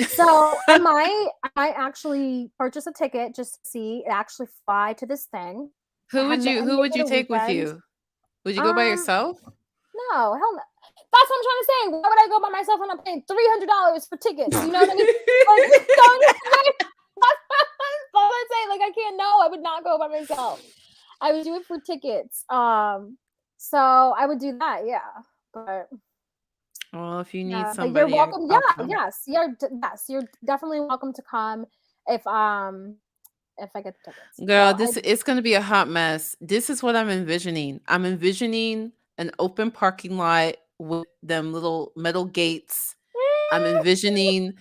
So I might actually purchase a ticket just to see, actually fly to this thing. Who would you take with you? Would you go by yourself? No, hell no. That's what I'm trying to say. Why would I go by myself when I'm paying $300 for tickets? You know what I mean? That's what I'm saying. Like, I can't. No, I would not go by myself. I would do it for tickets. So I would do that. Yeah, but. Well, if you need somebody, you're welcome. Yes, you're definitely welcome to come if I get the tickets. Girl, it's gonna be a hot mess. This is what I'm envisioning. I'm envisioning an open parking lot with them little metal gates. I'm envisioning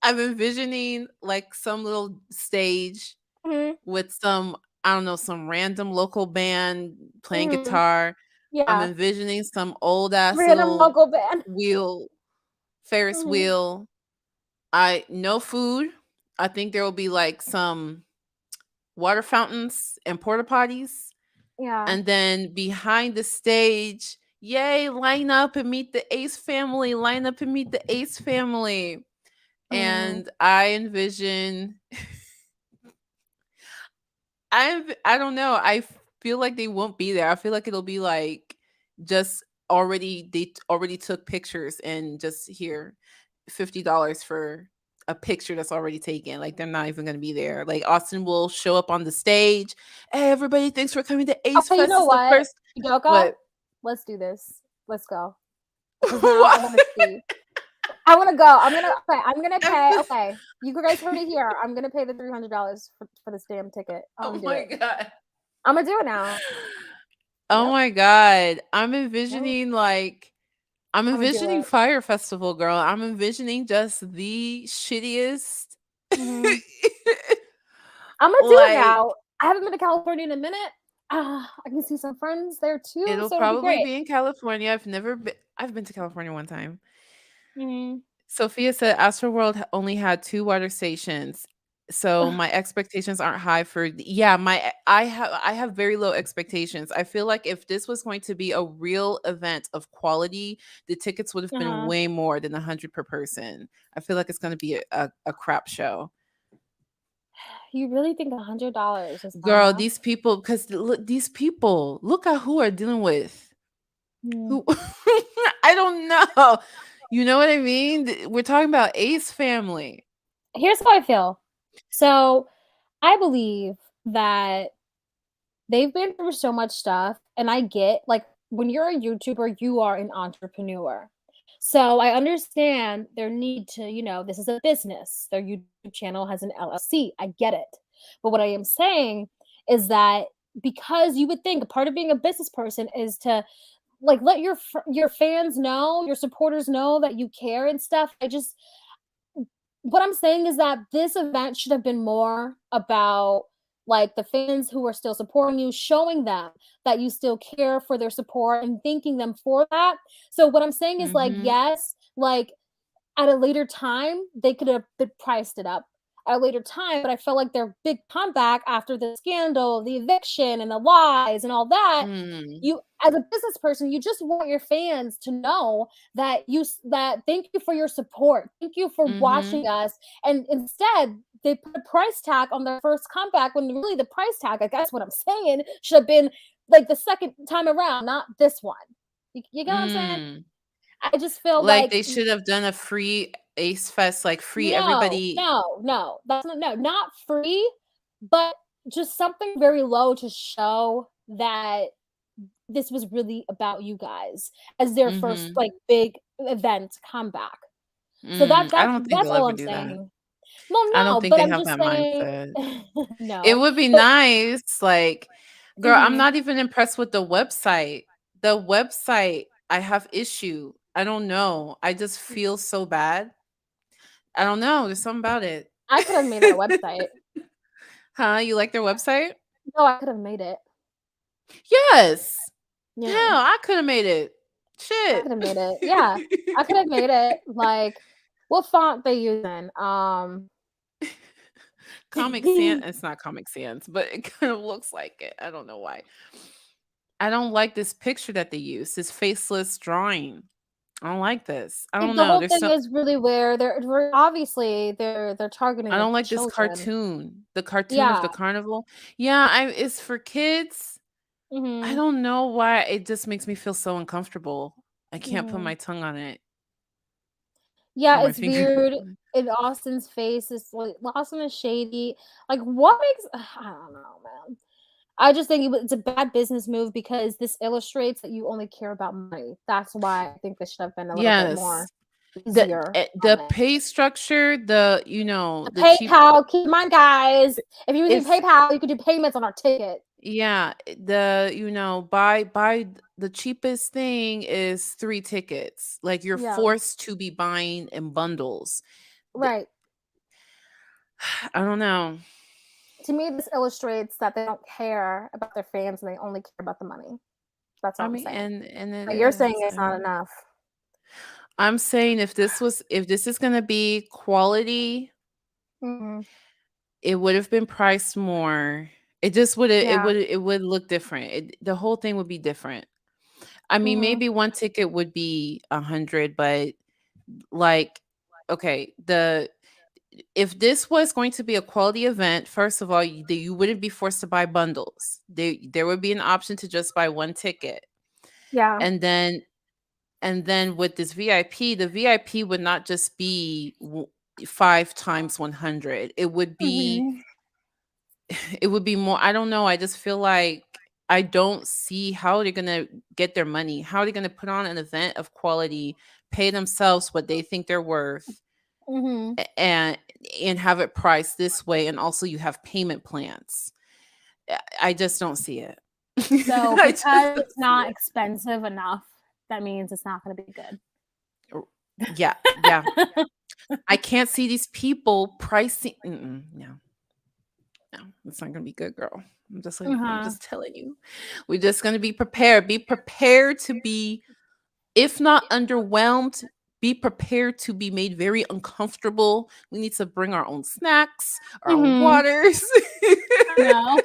I'm envisioning like some little stage with some, I don't know, some random local band playing guitar. Yeah. I'm envisioning some old ass random little local band Ferris wheel. No food. I think there will be like some water fountains and porta potties. Yeah. And then behind the stage, yay, line up and meet the Ace family. Line up and meet the Ace family. And I envision I don't know. I feel like they won't be there. I feel like it'll be like just they already took pictures and just here $50 for a picture that's already taken. Like, they're not even gonna be there. Like, Austin will show up on the stage. Hey, everybody, thanks for coming to Ace Fest. You know what? Yoko, let's do this. Let's go. I want to go. I'm gonna pay. Okay, you guys heard it here. I'm gonna pay the $300 for this damn ticket. Oh my god! I'm gonna do it now. Oh my god! I'm envisioning Fire Festival, girl. I'm envisioning just the shittiest. I'm gonna do it now. I haven't been to California in a minute. I can see some friends there too. It'll probably be in California. I've been to California one time. Sophia said Astroworld only had 2 water stations, so my expectations aren't high for. I have very low expectations. I feel like if this was going to be a real event of quality, the tickets would have been way more than 100 per person. I feel like it's going to be a crap show. You really think $100 is girl? These people, because look at who are dealing with. Who I don't know. You know what I mean? We're talking about Ace family. Here's how I feel. So I believe that they've been through so much stuff, and I get like when you're a YouTuber, you are an entrepreneur. So I understand their need to, this is a business. Their YouTube channel has an LLC. I get it. But what I am saying is that because you would think a part of being a business person is to like let your fans know, your supporters know that you care and stuff. What I'm saying is that this event should have been more about like the fans who are still supporting you, showing them that you still care for their support and thanking them for that. So what I'm saying is like, Mhm. yes, like at a later time, they could have priced it up at a later time, but I felt like their big comeback after the scandal, the eviction, and the lies and all that, Mm. you as a business person, you just want your fans to know that that thank you for your support. Thank you for Mhm. watching us. And instead, they put a price tag on their first comeback when really the price tag, I guess what I'm saying, should have been like the second time around, not this one. You get what I'm saying? Mm. I just feel Like, like they should have done a free Ace Fest, like, free no, everybody. no, no. That's not free, but just something very low to show that this was really about you guys as their first Mhm. like big event comeback. So Mm, I don't think that's they'll all ever I'm do that. saying. Well, I don't no, think but they I'm have just that saying mindset. It no. would be But nice, like, girl, I'm mhm. not even impressed with the website. The website, I have issue. I don't know. I just feel so bad. I don't know, there's something about it. I could have made that website. Huh? You like their website? No, I could have made it. Yes. Hell, Yeah. I coulda made it. I Shit. could have made it. Yeah. I could have made it like what font they using? Comic Sans, it's not Comic Sans, but it kind of looks like it. I don't know why. I don't like this picture that they use, this faceless drawing. I don't like this. I don't The know. whole There's thing some is really where obviously they're targeting I like don't like this children. cartoon. The cartoon of Yeah. the carnival. Yeah, it's for kids. I Mhm. don't know why it just makes me feel so uncomfortable. I can't put Mhm. my tongue on it or Yeah, my it's finger. weird. And Austin's face is like Austin is shady. Like what makes I don't know, man. I just think it's a bad business move because this illustrates that you only care about money. That's why I think this should have been a little bit more Yes. easier The on it. pay structure, The the cheap PayPal, keep in mind, guys, if you're using it's PayPal, you could do payments on our ticket. yeah, buy the cheapest thing is 3 tickets. Like you're Yeah, forced to be buying in bundles. The- right. I don't know. To me, this illustrates that they don't care about their fans and they only care about the money. That's I all I'm mean, saying. and it But you're saying is. it's not enough. I'm saying if this is gonna be quality, Mhm. it would have been priced more. It just would Yeah. it would look different. The whole thing would be different. I mean, Mhm. maybe one ticket would be 100, but like, okay, the if this was going to be a quality event, first of all, you wouldn't be forced to buy bundles. There would be an option to just buy one ticket, Yeah. and then with this VIP, the VIP would not just be 5 times 100. Mhm. It would be more. I don't know. I just feel like I don't see how they're gonna get their money. How are they gonna put on an event of quality, pay themselves what they think they're worth, Mhm. and have it priced this way, and also you have payment plans. I just don't see it. So I just because don't it's see not it. expensive enough, that means it's not going to be good. Yeah, yeah. I can't see these people pricing. No, no, it's not gonna be good, girl. I'm Uh-huh. just telling you. We're just gonna be prepared. Be prepared to be, if not underwhelmed, be prepared to be made very uncomfortable. We need to bring our own snacks, our own Mhm. waters, I know.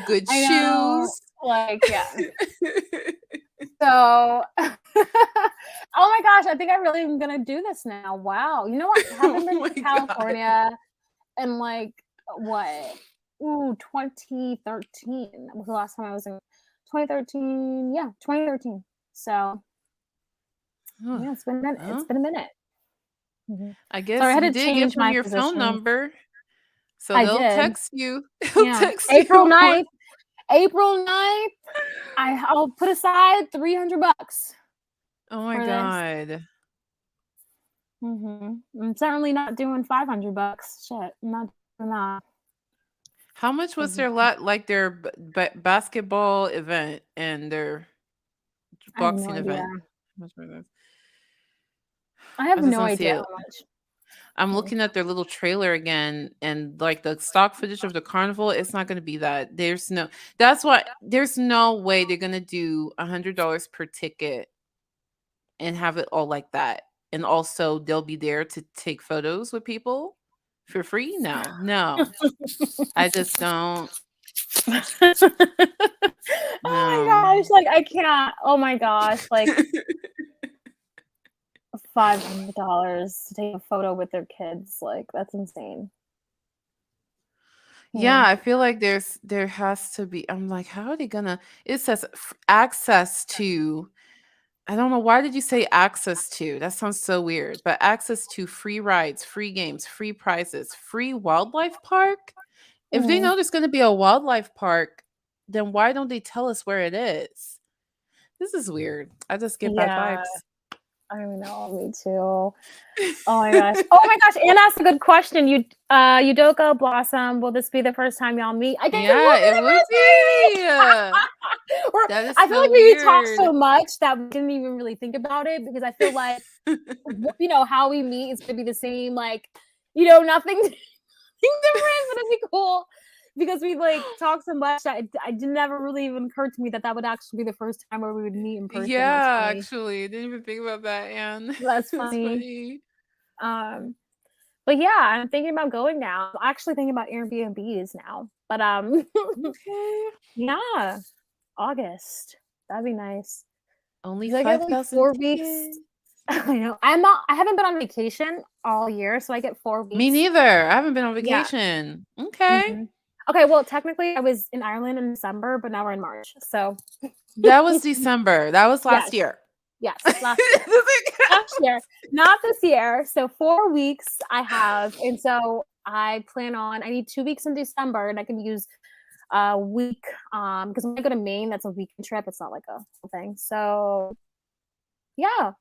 good I know. shoes. Like, yeah. So, oh my gosh, I think I really am gonna do this now. Wow. You know what? I haven't Oh been my to god. California in like what? Ooh, 2013 was the last time I was in 2013. Yeah, 2013. So Ugh, yeah, it's been a minute. It's well, been a minute. Mhm. I Sorry, I guess had you to did give change them my your phone position. number. So I they'll did. text you. They'll Yeah. text April you. 9th. April 9th. I'll put aside $300 Oh my for this. God. I'm certainly not doing $500. Shit, I'm not doing that. How much was their their basketball event and their I have no boxing idea. event? How much were those? I have I just no want to see idea it. how much. I'm looking at their little trailer again, and like the stock footage of the carnival, it's not going to be that. That's why there's no way they're going to do $100 per ticket and have it all like that. And also, they'll be there to take photos with people for free. No, I just don't. Oh my No. gosh, like I can't. Oh my gosh, like $500 to take a photo with their kids. Like that's insane. Yeah, I feel like there has to be. I'm like, how are they gonna? It says access to. I don't know, why did you say access to? That sounds so weird. But access to free rides, free games, free prizes, free wildlife park. If they Mhm. know there's going to be a wildlife park, then why don't they tell us where it is? This is weird. I just get bad Yeah, vibes. I know, me too. Oh my gosh. Oh my gosh. Anna asked a good question. Udoka Blossom, will this be the first time y'all meet? I guess Yeah, it it would will be be. the first That is I feel so like we talked weird. so much that we didn't even really think about it because I feel like how we meet is gonna be the same, like, nothing different, but it'd be cool because we like talk so much that I never really even occurred to me that would actually be the first time where we would meet in person. That's Yeah, funny. actually, I didn't even think about that, Anne. That's That's funny. funny. But yeah, I'm thinking about going now. I'm actually thinking about Airbnbs now. But Okay. yeah, August. That'd be nice. Only 'Cause I get like 5,000 4 weeks. tickets. I know. I haven't been on vacation all year, so I get 4 Me weeks. neither. I haven't been on Yeah. vacation. Okay. Mhm. Okay, well, technically I was in Ireland in December, but now we're in March. So That was December. That was last yes. year. Yes, last year. Not this year. So 4 weeks I have, and so I need 2 weeks in December, and I can use a week because when I go to Maine, that's a weekend trip. It's not like a whole thing. So yeah,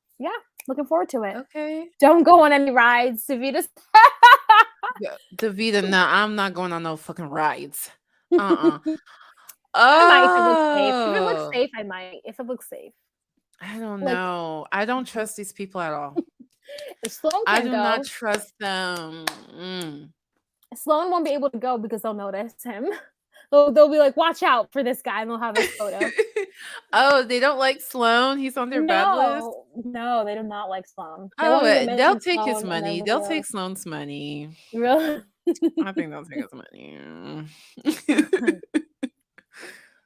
looking forward to it. Okay. Don't go on any rides, Savita. Yeah, Davida, no, I'm not going on no fucking rides. Uh-uh. I might if it looks safe. If it looks Oh, safe, I might. If it looks safe. I don't Like know. I don't trust these people at all. Sloan I can't do not go. trust them. Sloan won't be able to go because they'll notice him. They'll be like, watch out for this guy, and they'll have his photo. Oh, they don't like Sloan? He's on their bad list? No, they do not like Sloan. They Oh, won't even they'll mention take his Sloan in their money. They'll take videos. Sloan's money. Really? I think they'll take his money.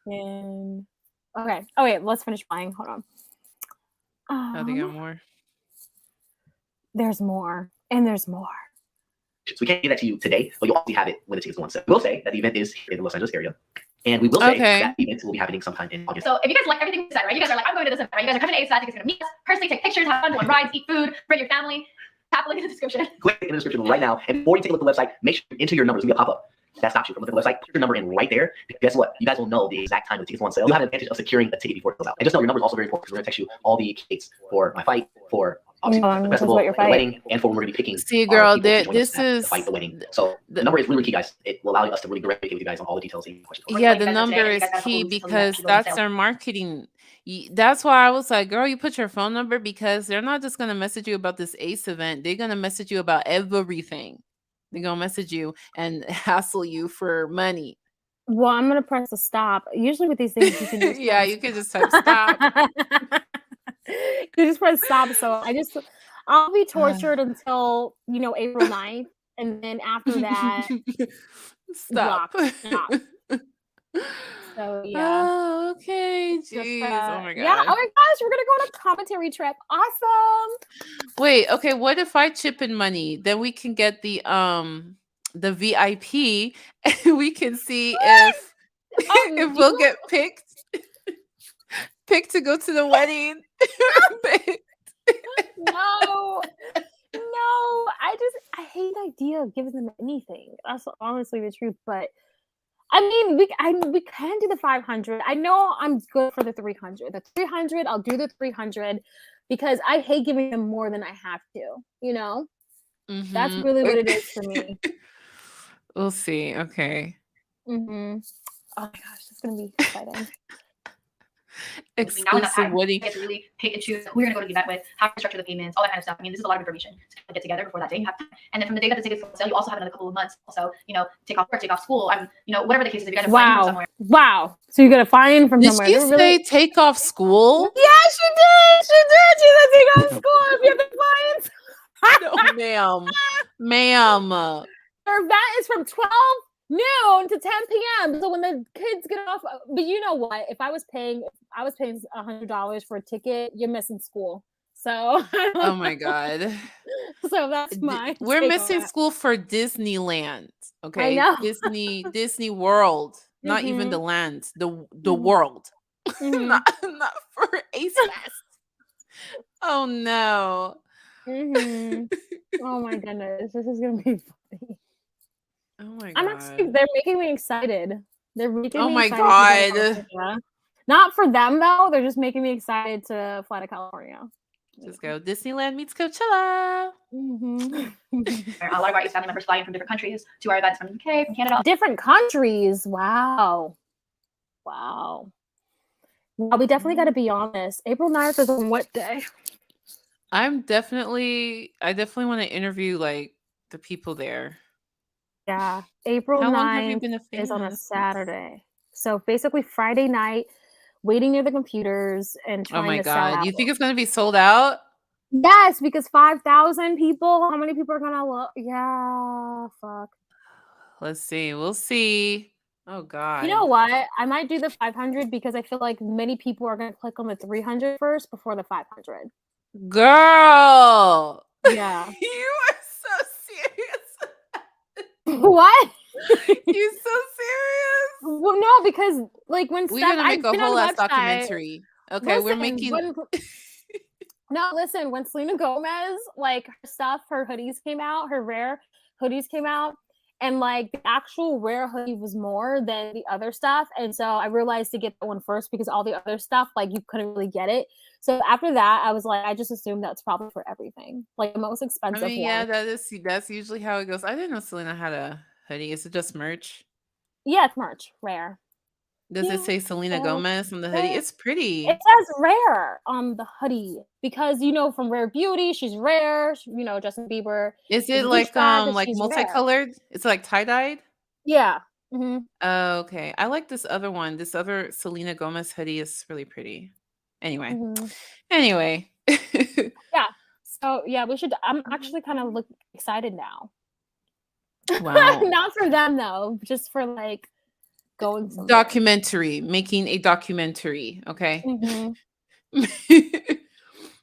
And okay. Oh wait, let's finish buying. Hold on. Oh, they got more. There's more, and there's more. So we can't give that to you today, but you'll obviously have it when the tickets go on sale. We'll say that the event is in the Los Angeles area. And we will say that the event will be happening sometime in August. So if you guys like everything we said, right? You guys are like, I'm going to this event, right? You guys are coming to ASAT, you guys are going to meet us, personally take pictures, have fun, go on rides, eat food, bring your family. Tap the link in the description. Click in the description right now. And before you take a look at the website, make sure you enter your numbers. There's going to be a pop-up that stops you from looking at the website. Put your number in right there. Guess what? You guys will know the exact time the tickets go on sale. You have an advantage of securing a ticket before it goes out. And just know your number is also very important because we're going to text you all the dates for my fight, for obviously the festival, the wedding, and for when we're going to be picking. See, girl, this is to fight the wedding. So the number is really key, guys. It will allow us to really directly with you guys on all the details and questions. Yeah, the number is key because that's their marketing. That's why I was like, girl, you put your phone number because they're not just going to message you about this ACE event. They're going to message you about everything. They're going to message you and hassle you for money. Well, I'm going to press the stop. Usually with these things, you can just yeah, you can just type stop. You just press stop. So I'll be tortured until, April 9th. And then after that, stop. So yeah. Oh, okay. Jeez. Oh my god. Yeah. Oh my gosh, we're gonna go on a commentary trip. Awesome. Wait. Okay. What if I chip in money? Then we can get the VIP, and we can see if if we'll get picked to go to the wedding. No. No, I hate the idea of giving them anything. That's honestly the truth. But I mean, we can do the 500. I know I'm good for the 300. The 300, I'll do the 300 because I hate giving them more than I have to. You know, that's Mm-hmm. really what it is for me. We'll see. Okay. Mm-hmm. Oh my gosh, that's gonna be exciting. Between now and that Exclusive time, wedding. you get to really pick and choose who you're going to go to the event with, how to structure the payments, all that kind of stuff. I mean, this is a lot of information to get together before that day. You have time. And then from the day that the tickets go on sale, you also have another couple of months. Also, take off work, take off school. Whatever the case is, if you're going to find from somewhere. Wow. So you got to find from Did somewhere. she They're say take off school? Yeah, she did. She did. She said take off school if you have the clients. No, ma'am. Our event is from 12 noon to 10 p.m. So when the kids get off, but you know what? If I was paying $100 for a ticket, you're missing school. So Oh my God. So that's my. We're take on missing that. school for Disneyland. Okay. know. Disney World. Not even the land. The Mhm. world. Mhm. not for Ace Fest. Oh no. Mhm. Oh my goodness, this is gonna be funny. Oh my I'm actually. They're making me excited. They're making Oh me my excited to go to God. California. Not for them though. They're just making me excited to fly to California. Just go. Disneyland meets Coachella. Mhm. A lot of our Ace family members fly in from different countries to our events from the UK, from Canada. Different countries. Wow. Well, we definitely got to be on this. April 9th is on what day? I definitely want to interview like the people there. Yeah, April How long have you 9th been a fan? is on a Saturday. So basically Friday night, waiting near the computers and Oh trying my to sell God. out. You think it's going to be sold out? Yes, because 5,000 people. How many people are gonna look? Yeah, fuck. Let's see. We'll see. Oh God. You know what? I might do the 500 because I feel like many people are gonna click on the 300 first before the 500. Girl. Yeah. You are so serious. What? You so serious? Well, no, because like when We're Steph, gonna make I've a been on whole the ass website. documentary. Okay, we're making. Listen, when Selena Gomez, like her stuff, her hoodies came out, her rare hoodies came out, and like the actual rare hoodie was more than the other stuff. And so I realized to get that one first because all the other stuff, like you couldn't really get it. So after that, I was like, I just assumed that's probably for everything. Like the most expensive one. Yeah, that's usually how it goes. I didn't know Selena had a hoodie. Is it just merch? Yeah, it's merch, rare. Does it say Selena Gomez on the hoodie? It's pretty. It says rare on the hoodie because from Rare Beauty, she's rare. Justin Bieber. Is it like multicolored? It's like tie-dyed? Yeah. Mm-hmm. Oh, okay. I like this other one. This other Selena Gomez hoodie is really pretty. Anyway. Mm-hmm. Anyway. Yeah. So yeah, we should. I'm actually kind of excited now. Wow. Not for them though, just for like going somewhere. Documentary, making a documentary. Okay. Mm-hmm.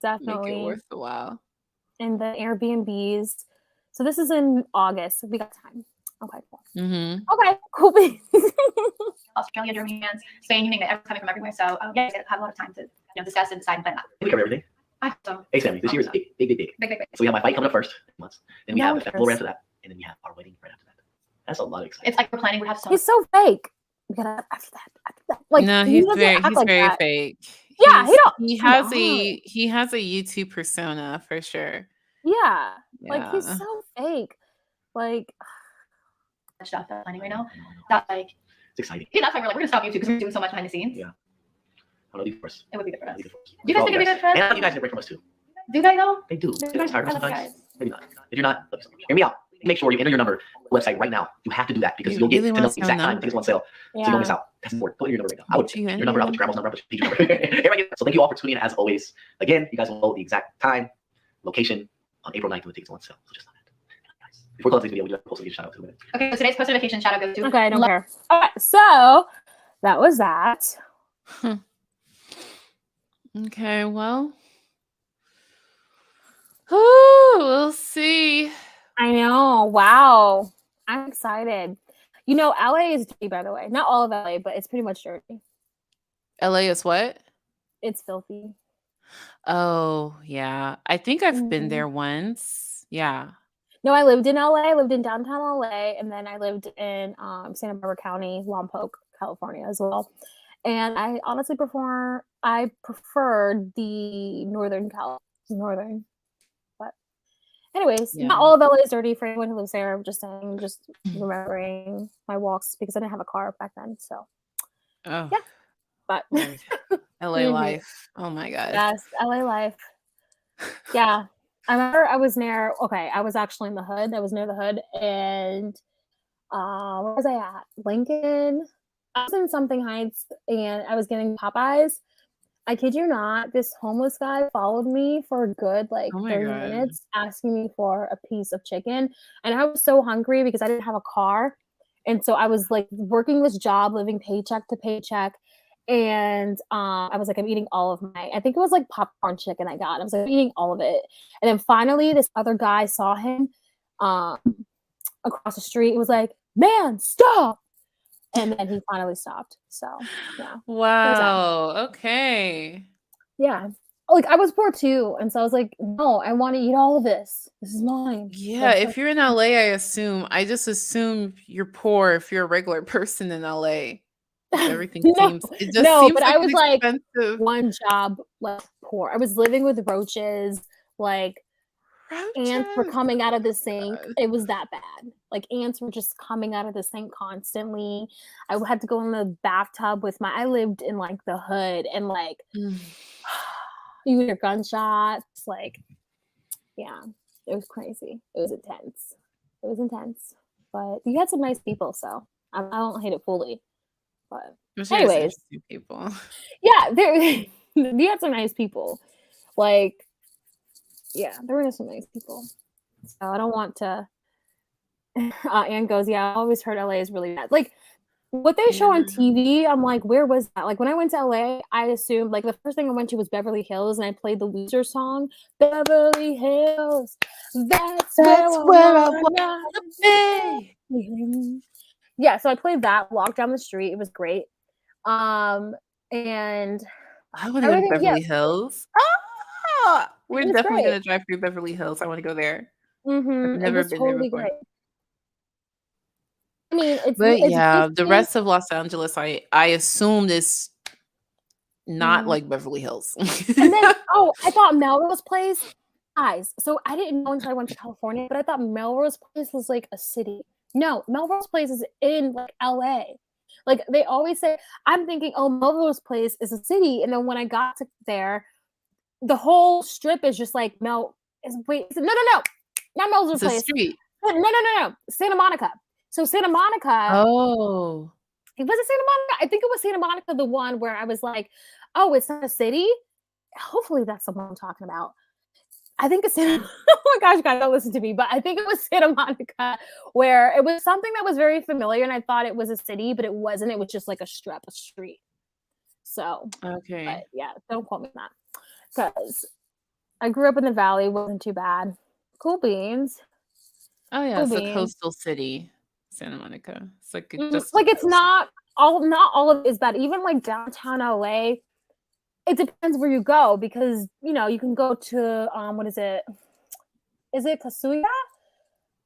Definitely. Make it worth the while. And the Airbnbs. So this is in August. So we got time. Okay, cool. Mm-hmm. Okay, cool. Australia, Germany, France, Spain, you name it. Everyone's coming from everywhere. So yeah, you have a lot of time to discuss and decide and plan that. We cover everything. I hope so. Ace family. This year is big. Big. So we have my fight coming up first, months. Then we have the festival right after that, and then we have our wedding right after that. That's a lot of excitement. It's like we're planning. We have so. He's so fake. We gotta after that. Like no, he's very that. fake. Yeah, he has a YouTube persona for sure. Yeah. Like he's so fake. Like stuff that's planning right now. That like it's exciting. Yeah, that's why we're gonna stop YouTube because we're doing so much behind the scenes. Yeah. I don't know for us. It would be good for us. Do you guys think it'd be good for us? And you guys need a break from us too. Do they though? They do. You guys tired I love you sometimes. guys. Maybe not. If you're not, hear me out. Make sure you enter your number website right now. You have to do that because You you'll get really to know want the to know exact time things on sale. So you don't miss out. That's important. Put in your number right now. I would your number, I'll put your grandma's number, I'll put your teacher's number. So thank you all for tuning in as always. Again, you guys will know the exact time, location on April 9th when the tickets are on sale. So just know that. Before we close this video, we do have to post a shout out to it. Okay, so today's post notification shout out goes to. Okay, I don't care. All right, so that was that. Okay, well. We'll see. I know. Wow. I'm excited. LA is dirty, by the way. Not all of LA, but it's pretty much dirty. LA is what? It's filthy. Oh, yeah. I think I've been there once. Yeah. No, I lived in LA. I lived in downtown LA, and then I lived in Santa Barbara County, Lompoc, California as well. And I honestly preferred the northern. But anyways, Yeah. not all of LA is dirty for anyone who lives there. I'm just saying, just remembering my walks because I didn't have a car back then. So Oh, yeah, but Lord. LA Mhm. life. Oh my God. Yes, LA life. Yeah. I remember I was I was actually in the hood. I was near the hood, and where was I at? Lincoln. I was in something Heights, and I was getting Popeyes. I kid you not, this homeless guy followed me for a good like Oh my 30 God. minutes asking me for a piece of chicken. And I was so hungry because I didn't have a car. And so I was like working this job, living paycheck to paycheck. And I was like, I'm eating all of I think it was like popcorn chicken I got. I was like, I'm eating all of it. And then finally, this other guy saw him um, across the street. He was like, man, stop. And then he finally stopped. So, yeah. Wow. Okay. Yeah. Like I was poor too. And so I was like, no, I want to eat all of this. This is mine. Yeah, if you're in LA, I just assume you're poor if you're a regular person in LA. Everything no, it just no, seems but like I an was like expensive one job like poor. I was living with roaches, like ants were roaches. coming out of the sink. God. It was that bad. Like ants were just coming out of the sink constantly. I had to go in the bathtub with I lived in like the hood and like Mm. you hear gunshots, like yeah, it was crazy. It was intense. It was intense. But you had some nice people, so I don't hate it fully. But I'm sure it's anyways, interesting people. yeah, you had some nice people. Like, yeah, there were some nice people. So I don't want to. Anne goes, yeah, I always heard LA is really bad. Like what they show on Yeah. TV, I'm like, where was that? Like when I went to LA, I assumed like the first thing I went to was Beverly Hills, and I played the Weezer song, Beverly Hills. That's where I wanna be. be. Yeah, so I played that, walked down the street. It was great. And I want to go to everything, yeah, Beverly Hills. We're it was definitely great. gonna drive through Beverly Hills. I want to go there. I've It never was been there totally before. great. I mean, But it's yeah, the basically, rest of Los Angeles, I assumed is not like Beverly Hills. and then I thought Melrose Place, guys. So I didn't know until I went to California, but I thought Melrose Place was like a city. No, Melrose Place is in like LA. Like they always say, I'm thinking, oh, Melrose Place is a city, and then when I got to there, the whole strip is just like no, not Melrose It's a Place. street. No, Santa Monica. So Santa Monica. Oh. Was it Santa Monica? I think it was Santa Monica, the one where I was like, oh, it's not a city. Hopefully that's the one I'm talking about. I think it's Santa. Oh my gosh, guys, don't listen to me. But I think it was Santa Monica, where it was something that was very familiar, and I thought it was a city, but it wasn't. It was just like a street. So, Okay. but yeah, don't quote me on that because I grew up in the valley. Wasn't too bad. Cool beans. Oh yeah, Cool it's a beans. coastal city, Santa Monica. It's like just like it's not all of it is bad. Even like downtown LA, it depends where you go because you can go to what is it? Is it Kasuya?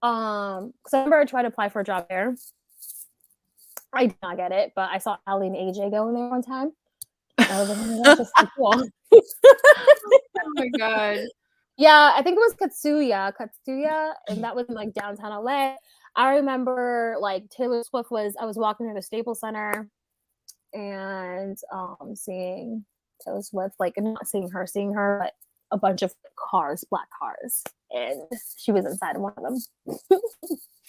Because I remember I tried to apply for a job there. I did not get it, but I saw Ali and AJ go in there one time. I was like, oh, that's just so cool. Oh my god. Yeah, I think it was Katsuya, and that was in like downtown LA. I remember like Taylor Swift I was walking through the Staples Center and seeing Taylor Swift, like not seeing her, but a bunch of cars, black cars, and she was inside of one of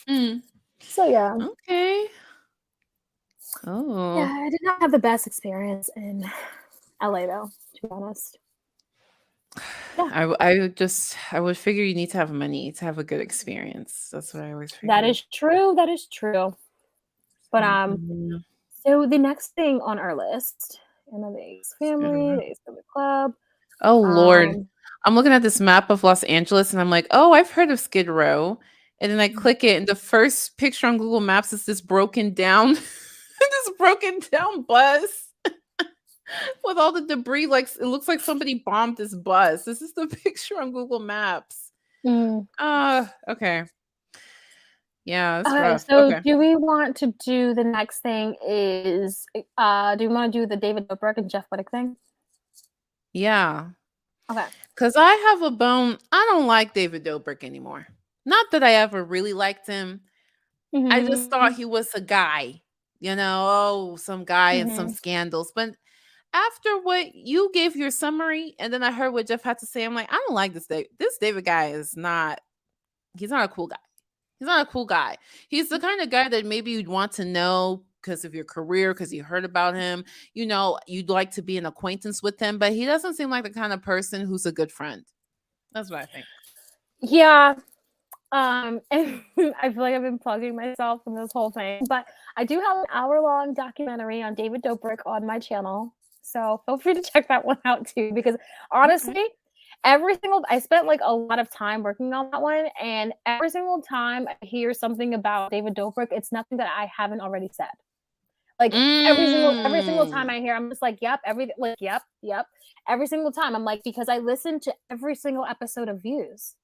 them. So yeah. Okay. Oh. Yeah, I did not have the best experience in LA though, to be honest. Yeah. I would figure you need to have money to have a good experience. That's what I always figure. That is true. But so the next thing on our list, the Ace family, the Ace family club. Oh Lord. I'm looking at this map of Los Angeles and I'm like, oh, I've heard of Skid Row. And then I click it, and the first picture on Google Maps is this broken down bus with all the debris. Like it looks like somebody bombed this bus. This is the picture on Google Maps. Mm. Okay. Yeah, that's Okay, rough. so Okay. do we want to do the next thing is, do we want to do the David Dobrik and Jeff Wittick thing? Yeah. Okay. Because I have a bone. I don't like David Dobrik anymore. Not that I ever really liked him. I just thought Mhm. he was a guy, some guy and some Mhm. scandals. But after what you gave your summary, and then I heard what Jeff had to say, I'm like, I don't like this David. This David guy is not. He's not a cool guy. He's not a cool guy. He's the kind of guy that maybe you'd want to know because of your career, because you heard about him. You'd like to be an acquaintance with him, but he doesn't seem like the kind of person who's a good friend. That's what I think. Yeah. And I feel like I've been plugging myself in this whole thing, but I do have an hour-long documentary on David Dobrik on my channel, so feel free to check that one out too. Because Okay. honestly, I spent like a lot of time working on that one, and every single time I hear something about David Dobrik, it's nothing that I haven't already said. Like every single time Mm. I hear, I'm just like, yep, yep. Every single time, I'm like, because I listened to every single episode of Views.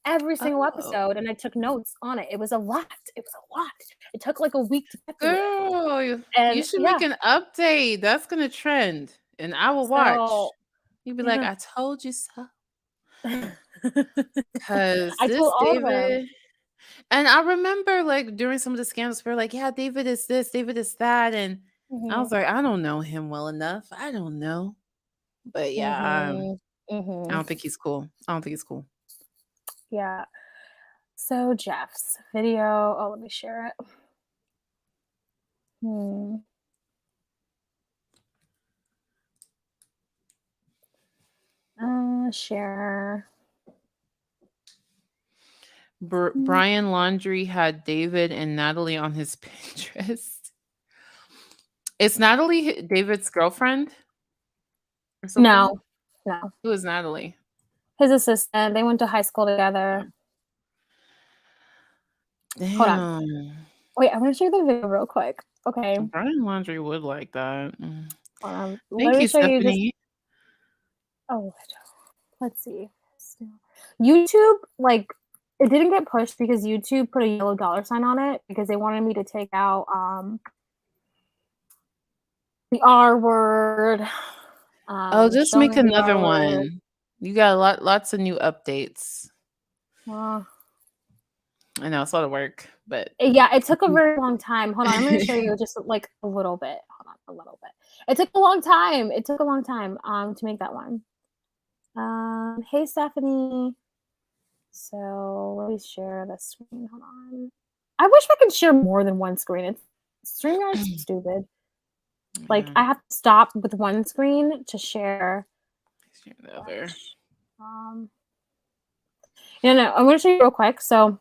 Every single Oh, episode, and I took notes on it. It was a lot. It was a lot. It took like a week to get through it. girl, you And should make yeah, an update. That's gonna trend, and I will watch. so You'd be like, yeah. I told you so. I Cause told this all of them. David, and I remember like during some of the scandals, we were like, yeah, David is this, David is that, and I was Mhm. like, I don't know him well enough. I don't know, but yeah, Mhm. I Mhm. don't think he's cool. I don't think he's cool. Yeah. So Jeff's video. Oh, let me share it. Hmm. Share. Mm. Brian Laundrie had David and Natalie on his Pinterest. Is Natalie David's girlfriend or something? No, no. Who is Natalie? His assistant. They went to high school together. Hold on. Damn. Wait, I'm gonna show you the video real quick. Okay. Brian Laundrie would like that. Hold on. Let Thank me you, show you just. Stephanie. Oh, let's see. YouTube, like, it didn't get pushed because YouTube put a yellow $ on it because they wanted me to take out the R word, Oh, just make showing the another R word. one. You got lots of new updates. Uh, I know it's a lot of work, but yeah, it took a very long time. Hold on, I'm going to show you just like a little bit. Hold on, a little bit. It took a long time. It took a long time to make that one. Hey, Stephanie. So let me share the screen. Hold on. I wish I could share more than one screen. StreamYard's stupid. Like yeah, I have to stop with one screen to share. share the other. No, I'm gonna show you real quick. So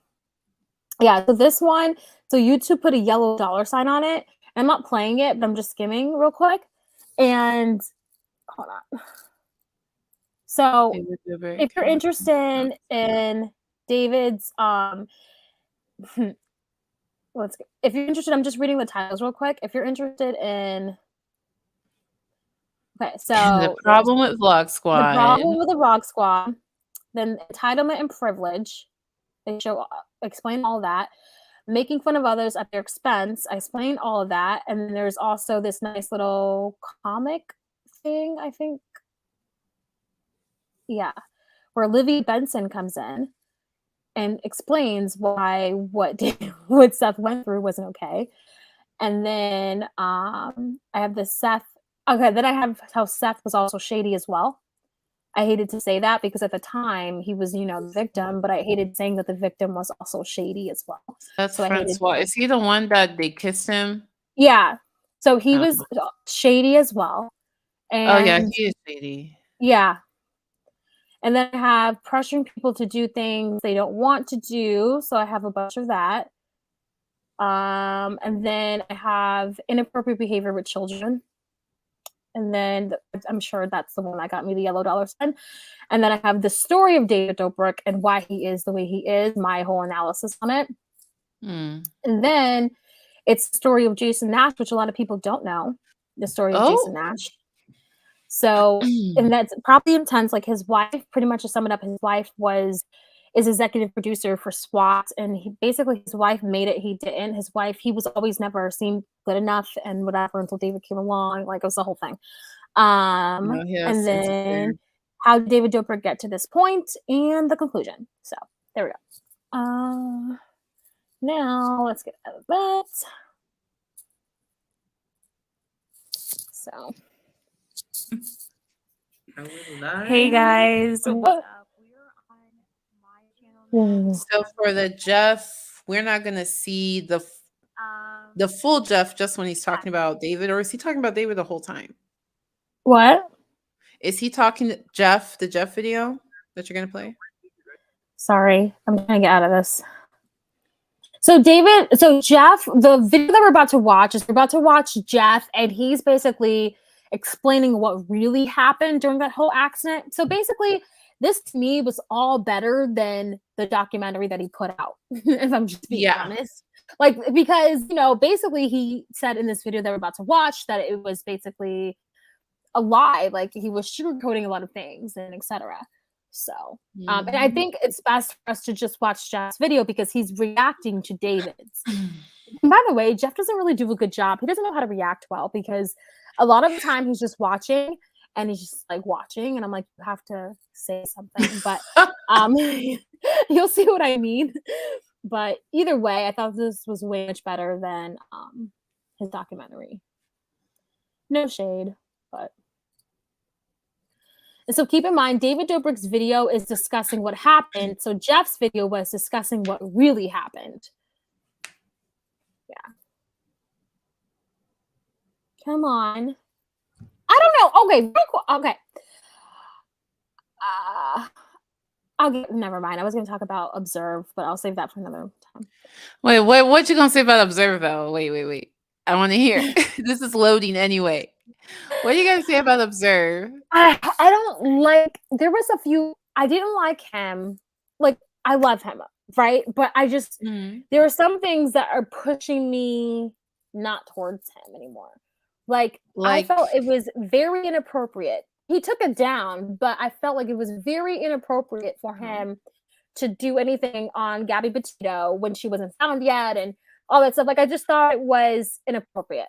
yeah, so this one, so YouTube put a yellow $ on it. I'm not playing it, but I'm just skimming real quick. And hold on. So David Dobrik. if you're interested in David's if you're interested, I'm just reading the titles real quick. If you're interested in okay, The so problem with Vlog the Squad. problem with the Rock Squad, then entitlement and privilege. They explain all that. Making fun of others at their expense. I explain all of that. And then there's also this nice little comic thing, I think. Yeah. Where Livy Benson comes in and explains why what Seth went through wasn't okay. And then I have the Seth. Okay, then I have how Seth was also shady as well. I hated to say that because at the time he was, the victim, but I hated saying that the victim was also shady as well. That's So I hated. Francois. Is he the one that they kissed him? Yeah. So he Oh, was shady as well. oh yeah, And he is shady. yeah. And then I have pressuring people to do things they don't want to do. So I have a bunch of that. And then I have inappropriate behavior with children. And then I'm sure that's the one that got me the yellow $. And then I have the story of David Dobrik and why he is the way he is, my whole analysis on it. And then it's the story of Jason Nash, which a lot of people don't know, the story of Jason Nash. So, and that's probably intense. Like his wife, pretty much to sum it up, his wife is executive producer for SWAT, and he basically his wife made it. He didn't. His wife, he was always never seemed good enough and whatever until David came along. Like it was the whole thing. No, And yes, it's fair. then how did David Dobrik get to this point and the conclusion. So there we go. Now let's get out of that. So hey guys, what? So for the Jeff, we're not gonna see the full Jeff just when he's talking about David, or is he talking about David the whole time? What? Is he talking to Jeff, the Jeff video that you're gonna play? Sorry, I'm trying to get out of this. So Jeff, the video that we're about to watch is we're about to watch Jeff, and he's basically explaining what really happened during that whole accident. So basically, this to me was all better than the documentary that he put out, if I'm just being honest. Like, because, basically he said in this video that we're about to watch that it was basically a lie. Like, he was sugarcoating a lot of things and etc. So, and I think it's best for us to just watch Jeff's video because he's reacting to David's. And by the way, Jeff doesn't really do a good job. He doesn't know how to react well because a lot of the time he's just watching and he's just like watching. And I'm like, you have to say something, but you'll see what I mean. But either way, I thought this was way much better than his documentary. No shade, but. And so keep in mind, David Dobrik's video is discussing what happened. So Jeff's video was discussing what really happened. Yeah. Come on. I don't know. Okay. Okay. Never mind. I was going to talk about Observe, but I'll save that for another time. Wait, what you going to say about Observe, though? Wait. I want to hear. This is loading anyway. What are you going to say about Observe? I don't like, there was a few, I didn't like him. Like, I love him, right? But I just, there are some things that are pushing me not towards him anymore. Like, I felt it was very inappropriate. He took it down, but I felt like it was very inappropriate for him to do anything on Gabby Petito when she wasn't found yet and all that stuff. Like, I just thought it was inappropriate.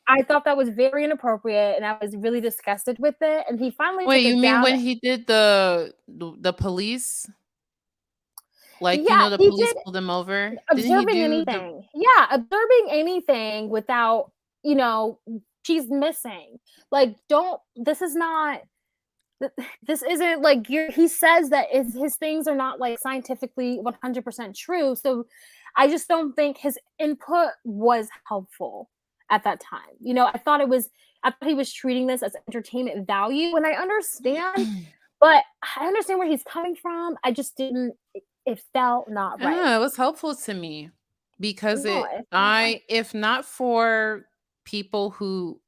I thought that was very inappropriate, and I was really disgusted with it. And he finally Wait, took it you mean down. when he did the police? Like, Yeah, the police pulled him over? Observing anything. Yeah, observing anything without, she's missing. Like, this isn't like he says that his things are not like scientifically 100% true. So I just don't think his input was helpful at that time. I thought he was treating this as entertainment value, and I understand, but I understand where he's coming from. I just didn't, it felt not right. Yeah, it was helpful to me because if not for people who,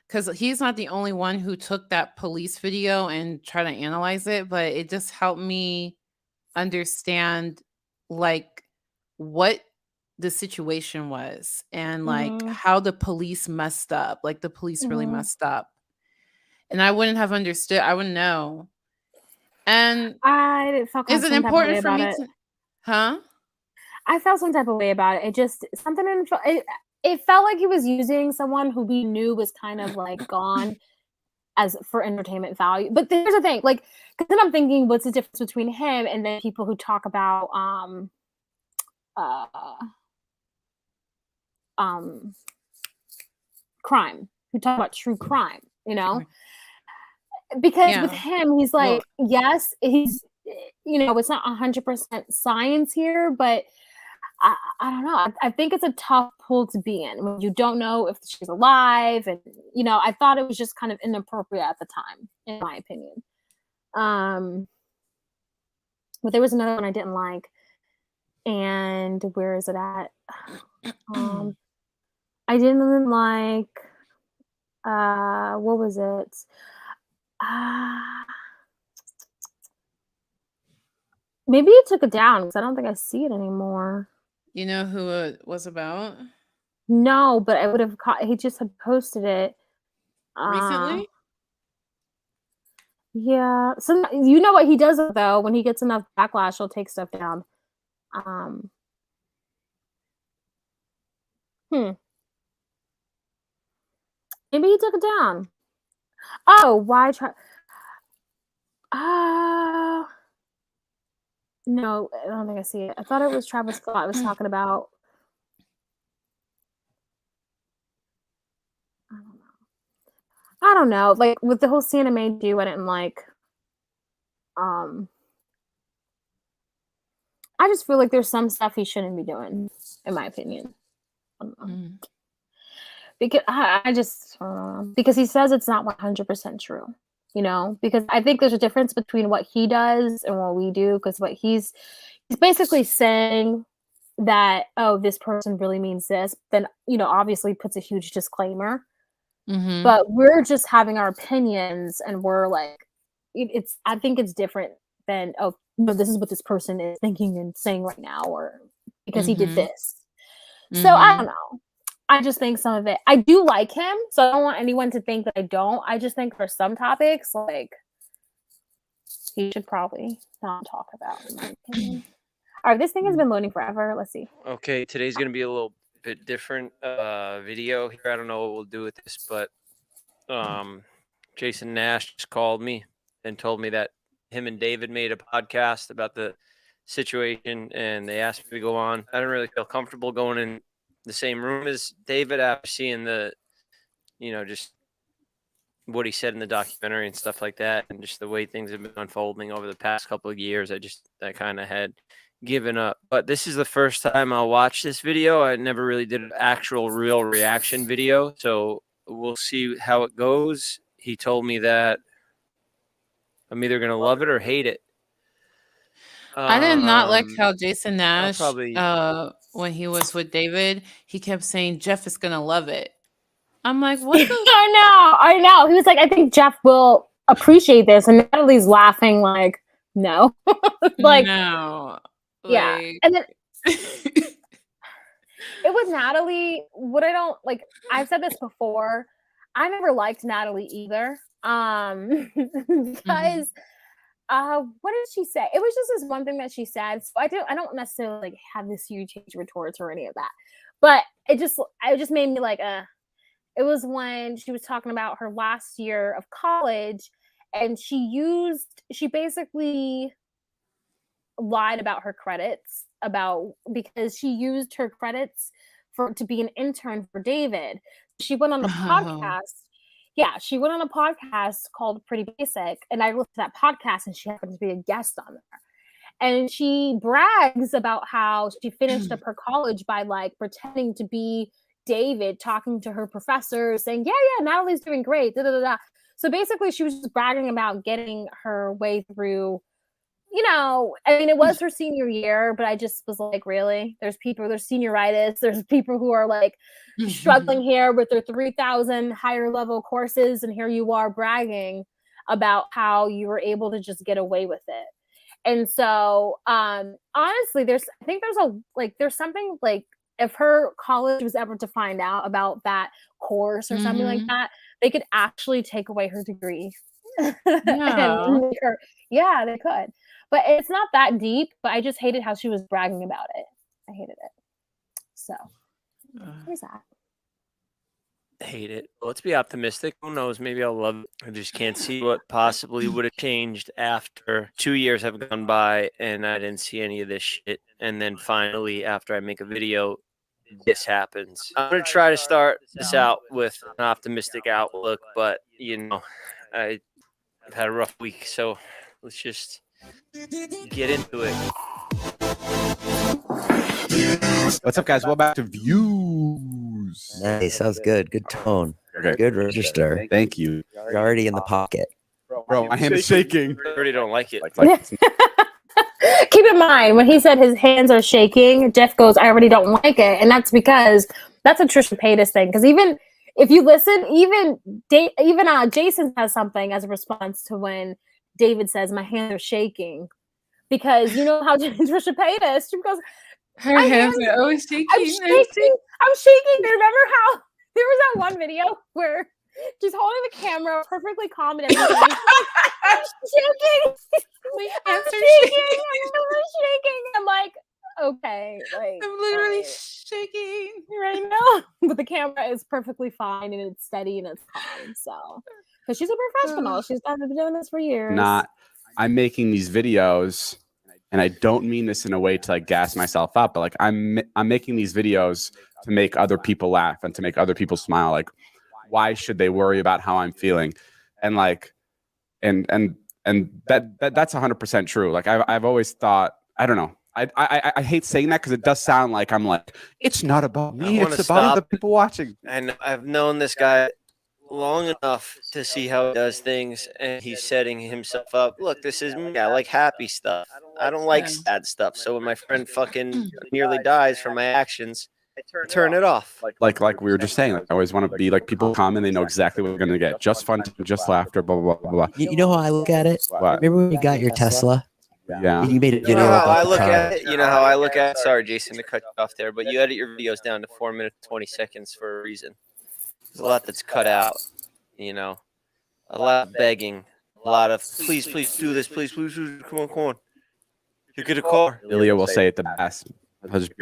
because he's not the only one who took that police video and tried to analyze it, but it just helped me understand like what the situation was and like how the police messed up. Like the police really messed up. And I wouldn't have understood. I wouldn't know. And I felt is it important for me to, I felt some type of way about it. It just something it felt like he was using someone who we knew was kind of like gone as for entertainment value. But here's the thing, like, because then I'm thinking, what's the difference between him and then people who talk about crime, who talk about true crime, because with him, he's like, yes, he's, it's not 100% science here, but I don't know. I think it's a tough pull to be in when you don't know if she's alive. And, I thought it was just kind of inappropriate at the time, in my opinion. But there was another one I didn't like. And where is it at? I didn't like, what was it? Maybe it took it down because I don't think I see it anymore. You know who it was about? No, but I would have he just had posted it recently. Yeah. So you know what he does though? When he gets enough backlash, he'll take stuff down. Um. Hmm. Maybe he took it down. Oh, why try? Uh no, I don't think I see it. I thought it was Travis Scott I was talking about. I don't know. I don't know. Like with the whole Santa May do, I didn't like. Um, I just feel like there's some stuff he shouldn't be doing, in my opinion. I don't know. Mm. Because I just because he says it's not 100% true, you know. Because I think there's a difference between what he does and what we do. Because what he's basically saying that this person really means this, then obviously puts a huge disclaimer. Mm-hmm. But we're just having our opinions, and we're like, it's. I think it's different than this is what this person is thinking and saying right now, or because he did this. So I don't know. I just think some of it. I do like him, so I don't want anyone to think that I don't. I just think for some topics, like he should probably not talk about, in my opinion. All right, this thing has been loading forever. Let's see. Okay, today's gonna be a little bit different video here. I don't know what we'll do with this, but Jason Nash just called me and told me that him and David made a podcast about the situation, and they asked me to go on. I don't really feel comfortable going in the same room as David after seeing the, just what he said in the documentary and stuff like that, and just the way things have been unfolding over the past couple of years. I kind of had given up. But this is the first time I'll watch this video. I never really did an actual real reaction video, so we'll see how it goes. He told me that I'm either gonna love it or hate it. I did not like how Jason Nash, probably- when he was with David, he kept saying Jeff is gonna love it. I'm like, what the? I know. He was like, I think Jeff will appreciate this, and Natalie's laughing like, no, like, no, yeah. like... And then it was Natalie. What I don't like, I've said this before. I never liked Natalie either, because. What did she say? It was just this one thing that she said. So I don't necessarily like have this huge hatred towards her or any of that. But it just made me like, it was when she was talking about her last year of college, and she basically lied about her credits because she used her credits to be an intern for David. She went on a podcast. Yeah, she went on a podcast called Pretty Basic, and I listened to that podcast, and she happened to be a guest on there. And she brags about how she finished up her college by like pretending to be David, talking to her professor, saying, yeah, Natalie's doing great. Da, da, da, da. So basically, she was just bragging about getting her way through. I mean, it was her senior year, but I just was like, really? There's senioritis. There's people who are like struggling here with their 3,000 higher level courses. And here you are bragging about how you were able to just get away with it. And so, honestly, there's something like if her college was ever to find out about that course or something like that, they could actually take away her degree. Yeah, they could. But it's not that deep, but I just hated how she was bragging about it. I hated it. So, there's that. Hate it. Let's be optimistic. Who knows? Maybe I'll love it. I just can't see what possibly would have changed after 2 years have gone by and I didn't see any of this shit. And then finally, after I make a video, this happens. I'm going to try to start this out with an optimistic outlook, but, I've had a rough week. So let's just get into it. What's up, guys? Welcome back to Views. Nice. Sounds good. Good tone. Okay. Good register. Thank you. You're already in the pocket. Bro, my hand is shaking. I already don't like it. Keep in mind, when he said his hands are shaking, Jeff goes, I already don't like it. And that's because that's a Trisha Paytas thing. Because even if you listen, even Jason has something as a response to when David says, my hands are shaking. Because you know how Trisha Paytas, she goes, her hands are always shaking. I'm shaking. I'm shaking. Remember how there was that one video where She's holding the camera perfectly calm and everything. I'm shaking. My I'm hands are shaking. I'm literally shaking. I'm like, okay, like I'm literally alright. shaking. Right now. But the camera is perfectly fine and it's steady and it's calm. So, because she's a professional, she's been doing this for years. I'm making these videos, and I don't mean this in a way to like gas myself up, but like I'm making these videos to make other people laugh and to make other people smile. Like, why should they worry about how I'm feeling? And like, and that's 100% true. Like I've always thought, I don't know. I hate saying that because it does sound like I'm like, it's not about me, wanna it's about the stop. people watching. And I've known this guy long enough to see how he does things, and he's setting himself up. Look, this is me. I like happy stuff. I don't like Yeah. sad stuff. So when my friend fucking nearly dies from my actions, I turn it off. Like we were just saying, like I always want to be like people come and they know exactly what they're gonna get. Just fun, just laughter, blah blah blah blah. You know how I look at it? What? Remember when you got your Tesla? Yeah. And you made a You know video how about I the look car. at it? You know how I look at it? Sorry, Jason, to cut you off there, but you edit your videos down to 4 minutes, 20 seconds for a reason. There's a lot that's cut out, you know, a lot of begging, a lot of please, please do this, please, please, come on, come on. You get a car. Ilya will say it the best.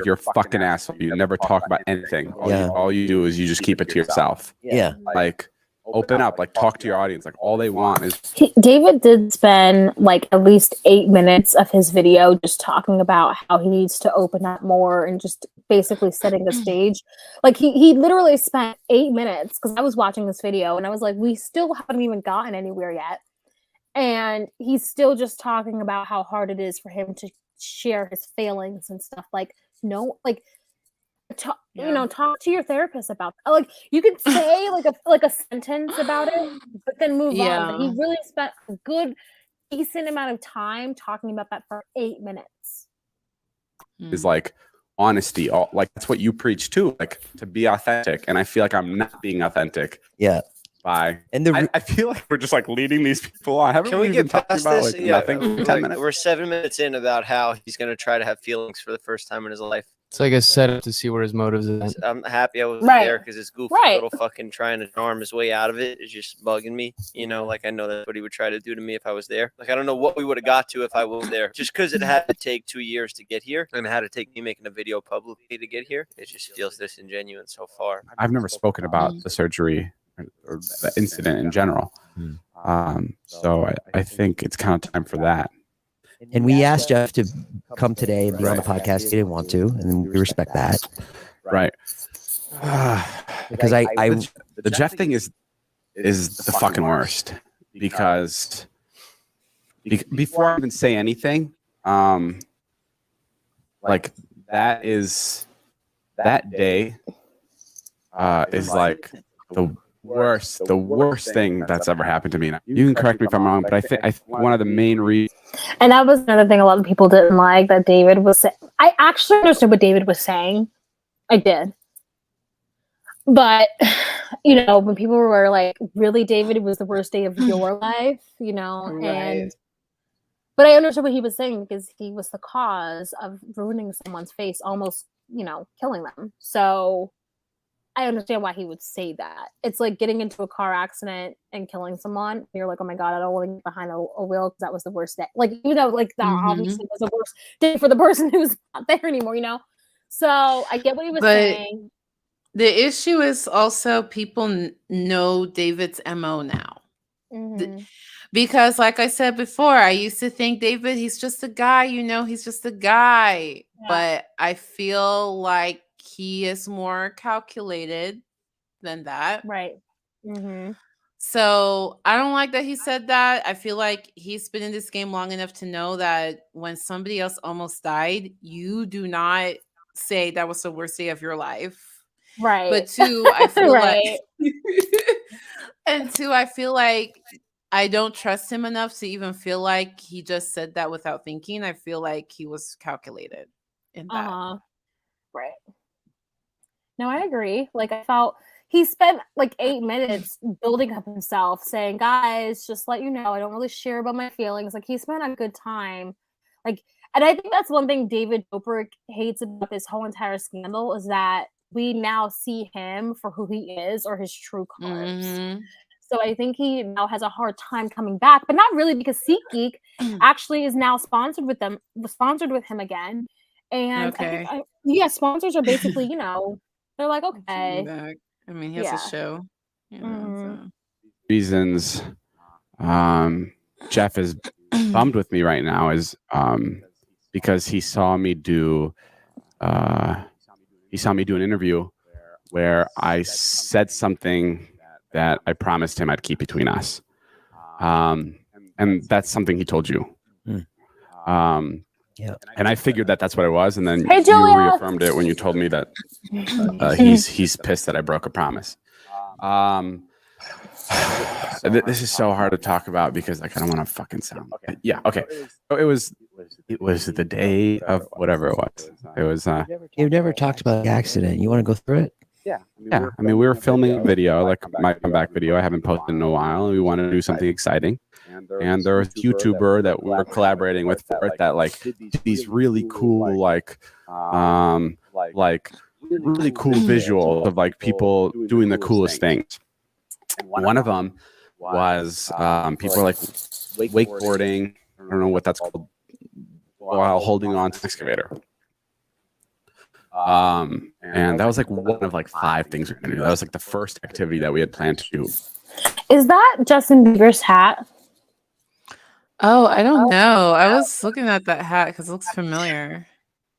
You're a fucking asshole. You never talk about anything. Yeah. All you do is you just keep it to yourself. Yeah. Like open up, like talk to your audience. Like all they want is David did spend like at least 8 minutes of his video just talking about how he needs to open up more and just basically setting the stage. Like he literally spent 8 minutes because I was watching this video and I was like, we still haven't even gotten anywhere yet. And he's still just talking about how hard it is for him to share his feelings and stuff. Like, no, like you know, talk to your therapist about that. Like you could say like a sentence about it, but then move on. But he Yeah. really spent a good decent amount of time talking about that for 8 minutes. is like honesty. All like that's what you preach too, like to be authentic. And I feel like I'm not being authentic. Yeah. By And the I feel like we're just like leading these people on. Haven't Can we been get talking past about this? like nothing for 10 minutes? We're 7 minutes in about how he's going to try to have feelings for the first time in his life. It's like a setup to see where his motives is. I'm happy I was Right. there because this goofy Right. little fucking trying to arm his way out of it is just bugging me. You know, like I know that's what he would try to do to me if I was there. Like I don't know what we would have got to if I was there. Just because it had to take 2 years to get here and it had to take me making a video publicly to get here, it just feels disingenuous so far. I've never spoken about the surgery or the incident in general. So I think it's kind of time for that. And we asked Jeff to come today and be on the podcast. He didn't want to, and we respect that. Right. Because the Jeff thing is the fucking worst because before I even say anything, like that day is like the worst thing that's ever happened to me. You can correct me if I'm wrong, but I think one of the main reasons. And that was another thing a lot of people didn't like that David was saying. I actually understood what David was saying. I did. But, you know, when people were like, really, David, it was the worst day of your life, you know? Right. But I understood what he was saying because he was the cause of ruining someone's face, almost, you know, killing them. So I understand why he would say that. It's like getting into a car accident and killing someone. You're like, oh my God, I don't want to get behind a wheel because that was the worst day. Like, you know, like that obviously was the worst day for the person who's not there anymore, you know? So I get what he was saying. The issue is also people know David's MO now. Because like I said before, I used to think David, he's just a guy, you know, he's just a guy. Yeah. But I feel like he is more calculated than that. Right. So I don't like that he said that. I feel like he's been in this game long enough to know that when somebody else almost died, you do not say that was the worst day of your life. Right. But two, I feel like and two, I feel like I don't trust him enough to even feel like he just said that without thinking. I feel like he was calculated in that. Right. No, I agree. Like I felt he spent like 8 minutes building up himself, saying, guys, just let you know, I don't really share about my feelings. Like he spent a good time. Like, and I think that's one thing David Dobrik hates about this whole entire scandal is that we now see him for who he is or his true colors. Mhm. So I think he now has a hard time coming back, but not really, because SeatGeek actually is now sponsored with him again. And Okay. sponsors are basically, they're like, Let's see okay, back. I mean, he has a yeah. show. Mhm. So. Reasons Jeff is bummed with me right now is because he saw me do an interview where I said something that I promised him I'd keep between us. And that's something he told you. Yeah. And I figured that that's what it was, and then Hey, you Julia! reaffirmed it when you told me that he's pissed that I broke a promise. This is so hard to talk about because like I don't want to fucking sound. Yeah, okay. So it was the day of whatever it was. It was. You've never talked about the accident. You want to go through it? Yeah. I mean, we were filming a video, like my comeback video. I haven't posted in a while, and we wanted to do something exciting. And there was a YouTuber that we were collaborating with for it that like did these really cool like really cool visuals of like people doing the coolest things. One of them was people are like wakeboarding. I don't know what that's called, while holding on to an excavator. And that was like one of like 5 things we were gonna do. That was like the first activity that we had planned to do. Is that Justin Bieber's hat? Oh, I don't know. I was looking at that hat because it looks familiar.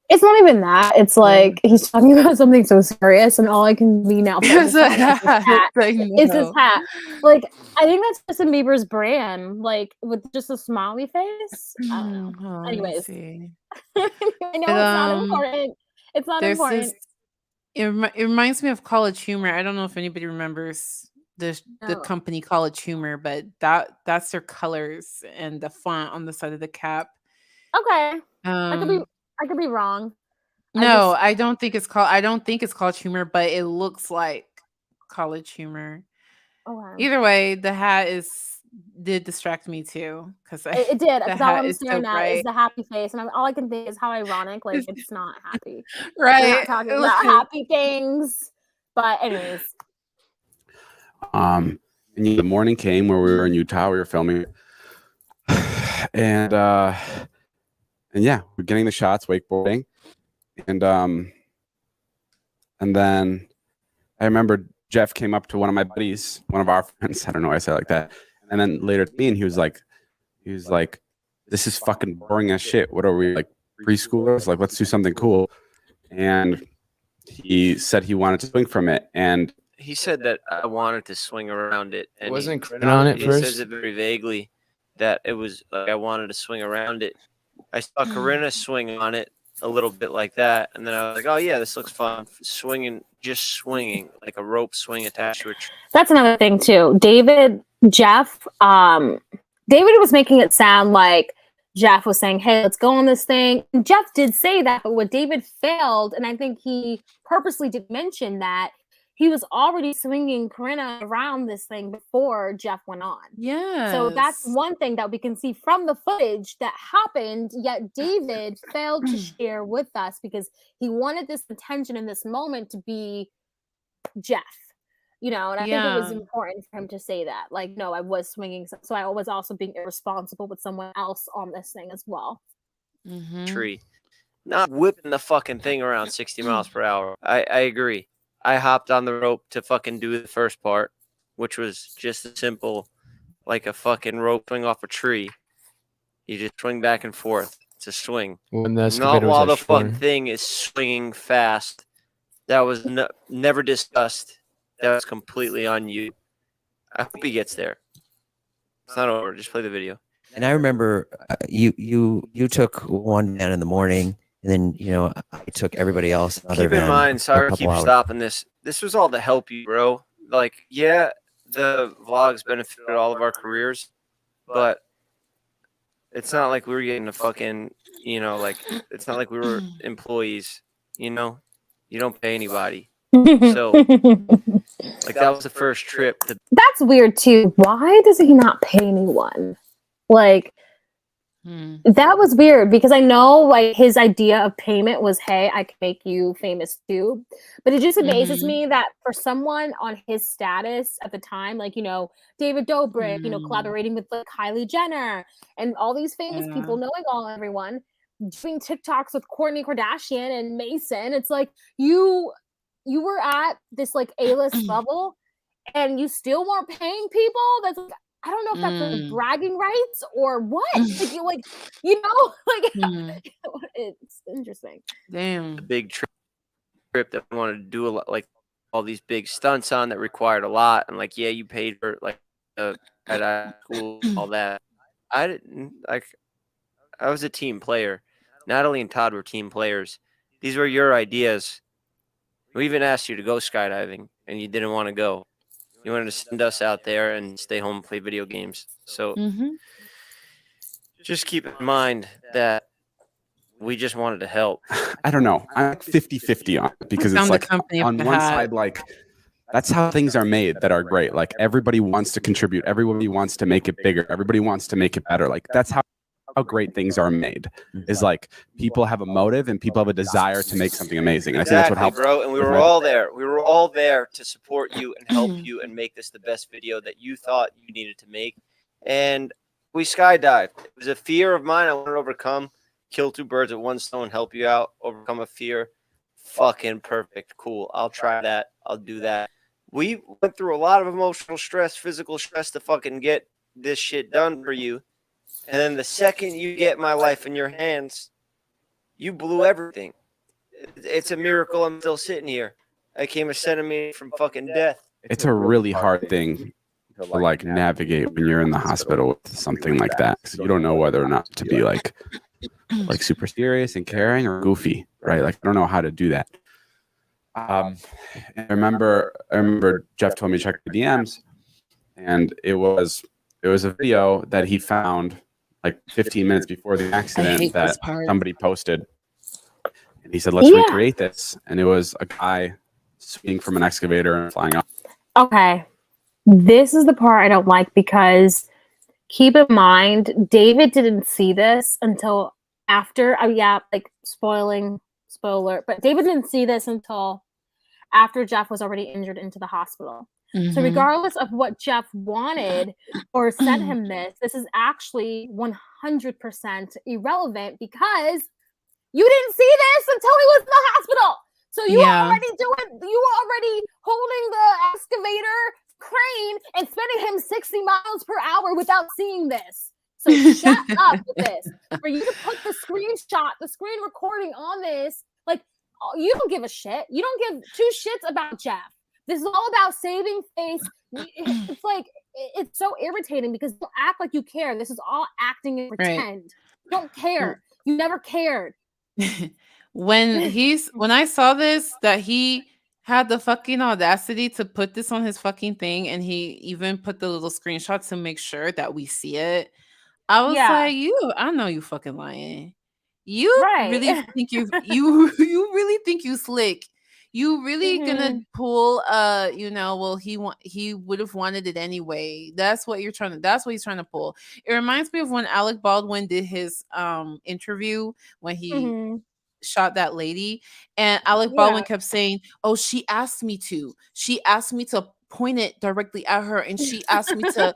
It's not even that. It's like he's talking about something so serious, and all I can be now focused on is his hat. It's his hat. Like, I think that's Justin Bieber's brand, like with just a smiley face. I don't know. Anyways, I know it's not important. It's not important. It reminds me of College Humor. I don't know if anybody remembers the company College Humor, but that's their colors and the font on the side of the cap. Okay, I could be wrong. No, I don't think it's College Humor, but it looks like College Humor. Okay. Either way, the hat did distract me too, because it did. Because all I'm staring so at is the happy face, and all I can think is how ironic. Like, it's not happy. Right? We're not talking about happy things. But anyways, and the morning came where we were in Utah. We were filming, and yeah, we're getting the shots, wakeboarding, and then I remember Jeff came up to one of my buddies, one of our friends. I don't know why I say it like that. And then later to me, and he was like, "This is fucking boring as shit. What are we, like, preschoolers? Like, let's do something cool." And he said he wanted to swing from it, and he said that I wanted to swing around it. And wasn't Corinna on it he first? says it very vaguely that it was like I wanted to swing around it. I saw Corinna swing on it a little bit like that, and then I was like, "Oh yeah, this looks fun." Swinging like a rope swing attached to a tree. That's another thing too. David was making it sound like Jeff was saying, "Hey, let's go on this thing." And Jeff did say that, but what David failed, and I think he purposely did mention that, he was already swinging Corinna around this thing before Jeff went on. Yeah. So that's one thing that we can see from the footage that happened, yet David failed to share with us because he wanted this attention in this moment to be Jeff. And I think it was important for him to say that. Like, no, I was swinging, so I was also being irresponsible with someone else on this thing as well. Tree. Not whipping the fucking thing around 60 miles per hour. I agree. I hopped on the rope to fucking do the first part, which was just a simple, like a fucking rope swing off a tree. You just swing back and forth. It's a swing. Not while the fucking thing is swinging fast. That was never discussed. That was completely on you. I hope he gets there. It's not over. Just play the video. And I remember you took one van in the morning. And then, I took everybody else. Keep in mind, sorry to keep stopping this. This was all to help you, bro. Like, yeah, the vlogs benefited all of our careers, but it's not like we were getting a fucking, it's not like we were employees, You don't pay anybody. So, like, that was the first trip. That's weird, too. Why does he not pay anyone? Like, That was weird because I know like his idea of payment was, hey, I can make you famous too. But it just amazes me that for someone on his status at the time, like, David Dobrik, collaborating with like Kylie Jenner and all these famous people, knowing everyone, doing TikToks with Kourtney Kardashian and Mason. It's like you were at this like A-list level and you still weren't paying people. That's like, I don't know if that's like bragging rights or what. Like, it's interesting. Damn. The big trip that I wanted to do a lot, like all these big stunts on that required a lot, and like, yeah, you paid for like at school, all that. I didn't like. I was a team player. Natalie and Todd were team players. These were your ideas. We even asked you to go skydiving, and you didn't want to go. You wanted to send us out there and stay home and play video games. So just keep in mind that we just wanted to help. I don't know. I'm like 50-50 on it because it's like on one side, like that's how things are made that are great. Like everybody wants to contribute. Everybody wants to make it bigger. Everybody wants to make it better. Like that's how great things are made, is like people have a motive and people have a desire to make something amazing. And I think that's what helps, bro. And we were all there. We were all there to support you and help you and make this the best video that you thought you needed to make. And we skydived. It was a fear of mine I wanted to overcome. Kill two birds with one stone, help you out, overcome a fear. Fucking perfect. Cool. I'll try that. I'll do that. We went through a lot of emotional stress, physical stress to fucking get this shit done for you. And then the second you get my life in your hands, you blew everything. It's a miracle I'm still sitting here. I came a centimeter from fucking death. It's a really hard thing to like navigate when you're in the hospital with something like that, because you don't know whether or not to be like super serious and caring or goofy, right? Like I don't know how to do that. I remember Jeff told me to check the DMs, and it was a video that he found like 15 minutes before the accident that somebody posted. And he said, let's recreate this. And it was a guy swinging from an excavator and flying up. Okay. This is the part I don't like because keep in mind, David didn't see this until after, spoiler, but David didn't see this until after Jeff was already injured into the hospital. So regardless of what Jeff wanted or sent him this is actually 100% irrelevant because you didn't see this until he was in the hospital. So you were already holding the excavator crane and spinning him 60 miles per hour without seeing this. So shut up with this. For you to put the screen recording on this, like, you don't give a shit. You don't give two shits about Jeff. This is all about saving face. It's like, it's so irritating because you act like you care. This is all acting and pretend. Right. You don't care. You never cared. When I saw this, that he had the fucking audacity to put this on his fucking thing, and he even put the little screenshots to make sure that we see it. I was like, I know you fucking lying. You really think you really think you slick. You really gonna pull he would have wanted it anyway. That's what he's trying to pull. It reminds me of when Alec Baldwin did his interview when he shot that lady, and Alec Baldwin kept saying, "Oh, she asked me to point it directly at her, and she asked me to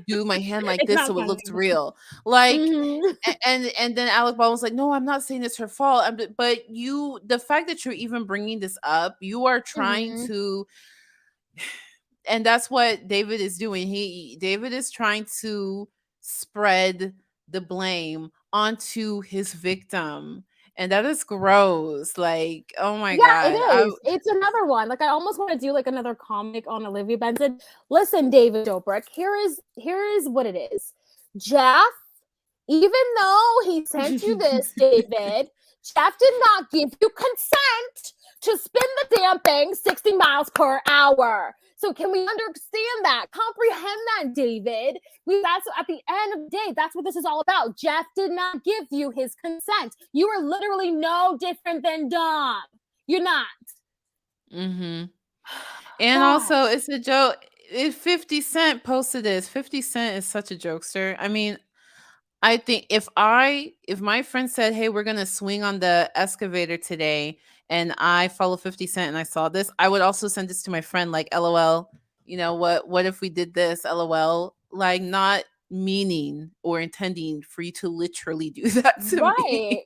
do my hand like this so it looks real." Like, and then Alec Baldwin was like, "No, I'm not saying it's her fault. But the fact that you're even bringing this up, you are trying to." And that's what David is doing. David is trying to spread the blame onto his victim. And that is gross. Like, oh my God. It is. It's another one. Like, I almost want to do like another comic on Olivia Benson. Listen, David Dobrik, here is what it is. Jeff, even though he sent you this, David, Jeff did not give you consent to spin the damn thing 60 miles per hour. So can we understand that? Comprehend that, David. That's at the end of the day, that's what this is all about. Jeff did not give you his consent. You are literally no different than Dom. You're not. And also, it's a joke. If 50 Cent posted this, 50 Cent is such a jokester. I mean, I think if my friend said, "Hey, we're gonna swing on the excavator today," and I follow 50 Cent and I saw this, I would also send this to my friend, like, "LOL." What if we did this? LOL. Like, not meaning or intending for you to literally do that to Right. me.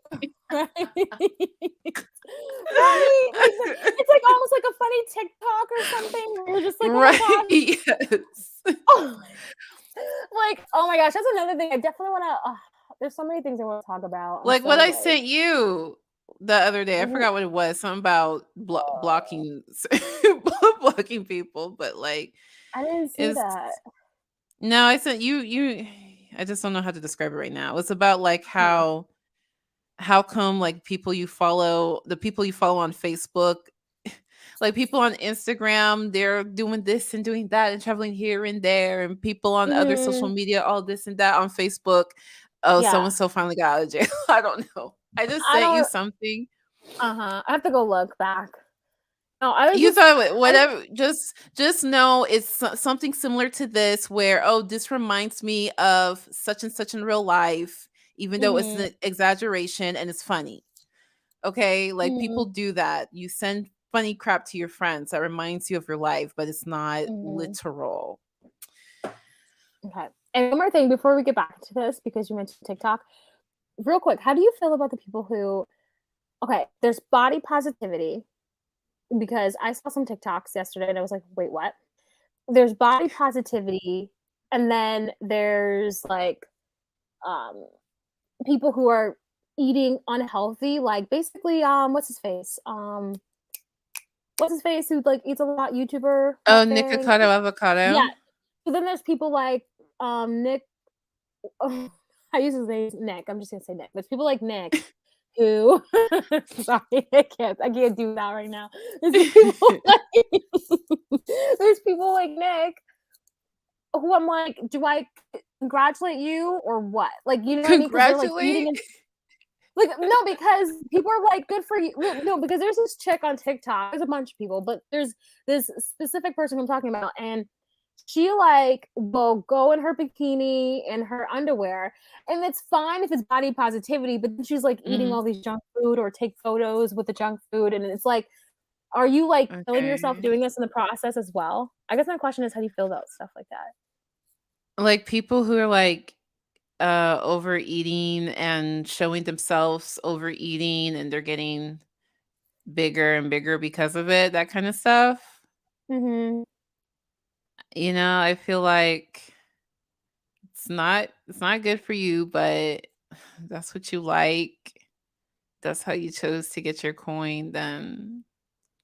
Right. Right. It's like almost like a funny TikTok or something where you're just like, oh my Right. gosh. Yes. Oh, like, oh my gosh, that's another thing. I definitely want to. There's so many things I want to talk about. I'm Like what so I like, sent you the other day. I w- forgot what it was. Something about blocking blocking people, but like I didn't see it's that. no, I sent you I just don't know how to describe it right now. It's about like Huh. how come like the people you follow on Facebook, like people on Instagram, they're doing this and doing that and traveling here and there, and people on other social Mhm. media, all this and that on Facebook. Oh, so Yeah. and so finally got out of jail. I don't know. I just I sent you don't. something. I have to go look back. No, I was You just. thought I. whatever. Just know it's something similar to this, where this reminds me of such and such in real life, even though it's Mhm. an exaggeration and it's funny. Okay, like people Mhm. do that. You send funny crap to your friends that reminds you of your life, but it's not Mhm. literal. Okay. And one more thing before we get back to this, because you mentioned TikTok, real quick, how do you feel about the people who? Okay, there's body positivity because I saw some TikToks yesterday and I was like, wait, what? There's body positivity, and then there's like um people who are eating unhealthy, like basically what's his face who like eats a lot, YouTuber Oh, that thing. Nikocado Yeah. avocado. So then there's people like Nick. I use his name Nick. I'm just gonna say Nick. There's people like Nick who sorry, I can't do that right now. There's people like there's people like Nick who I'm like, do I congratulate you or what? Like, you know what I mean? Because they're like eating Congratulate. and like no, because people are like, good for you. No, because there's this chick on TikTok. There's a bunch of people, but there's this specific person I'm talking about, and she like will go in her bikini and her underwear, and it's fine if it's body positivity, but then she's like eating Mhm. all these junk food or take photos with the junk food, and it's like, are you like killing yourself Okay. doing this in the process as well? I guess my question is, how do you feel about stuff like that? Like people who are like overeating and showing themselves overeating, and they're getting bigger and bigger because of it, that kind of stuff. Mm-hmm. I feel like it's not good for you, but that's what you like. That's how you chose to get your coin, then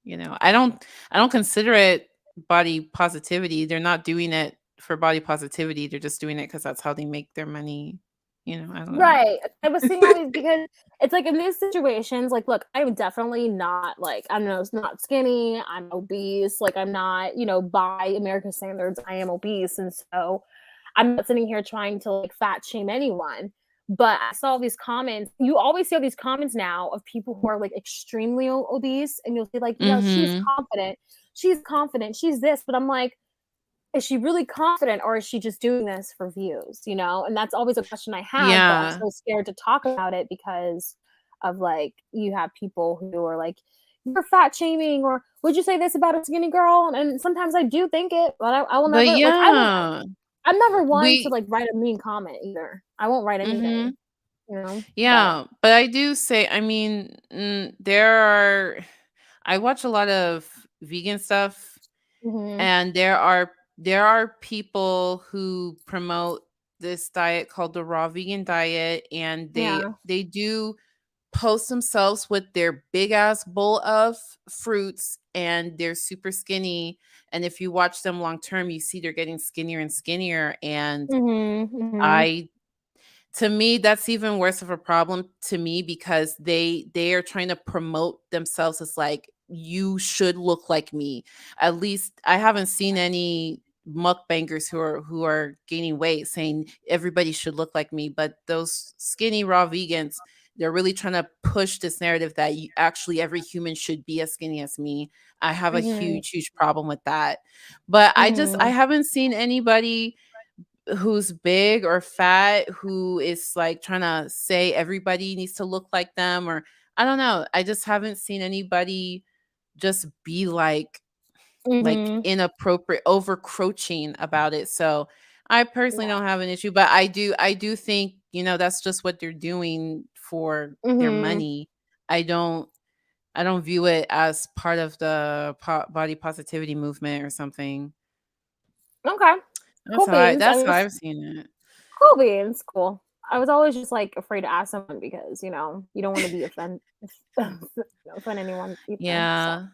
I don't consider it body positivity. They're not doing it for body positivity. They're just doing it because that's how they make their money. I don't know. Right. I was seeing all these because it's like in these situations, like, look, I'm definitely not like, I don't know, not skinny. I'm obese. Like, I'm not, by American standards, I am obese. And so I'm not sitting here trying to like fat shame anyone. But I saw these comments. You always see all these comments now of people who are like extremely obese, and you'll see like, she's Mhm. confident. She's confident. She's this. But I'm like, is she really confident or is she just doing this for views, and that's always a question I have, but I'm Yeah. so scared to talk about it because of like, you have people who are like, you're fat shaming, or would you say this about a skinny girl? And sometimes I do think it, but I will But never like, yeah, I'm never one to we like write a mean comment either. I won't write anything, mhm. but Yeah, but I do say, I mean, I watch a lot of vegan stuff, mhm, and there are people who promote this diet called the raw vegan diet, and they yeah, they do post themselves with their big ass bowl of fruits, and they're super skinny, and if you watch them long term, you see they're getting skinnier and skinnier, and mhm, mhm, I to me that's even worse of a problem to me, because they are trying to promote themselves as like, you should look like me. At least I haven't seen any mukbangers who are gaining weight saying everybody should look like me, but those skinny raw vegans, they're really trying to push this narrative that actually every human should be as skinny as me. I have a mhm, huge problem with that. But I mhm. haven't seen anybody who's big or fat who is like trying to say everybody needs to look like them, or I don't know. I just haven't seen anybody just be like Mhm. inappropriate, overcroaching about it. So I personally Yeah. don't have an issue, but I do think, that's just what they're doing for their Mhm. money. I don't view it as part of the body positivity movement or something. Okay. That's Cool how I beans. I that's mean, how I've seen it. cool beans. Cool. I was always just like afraid to ask someone because you don't want to be offend anyone either. So. Yeah.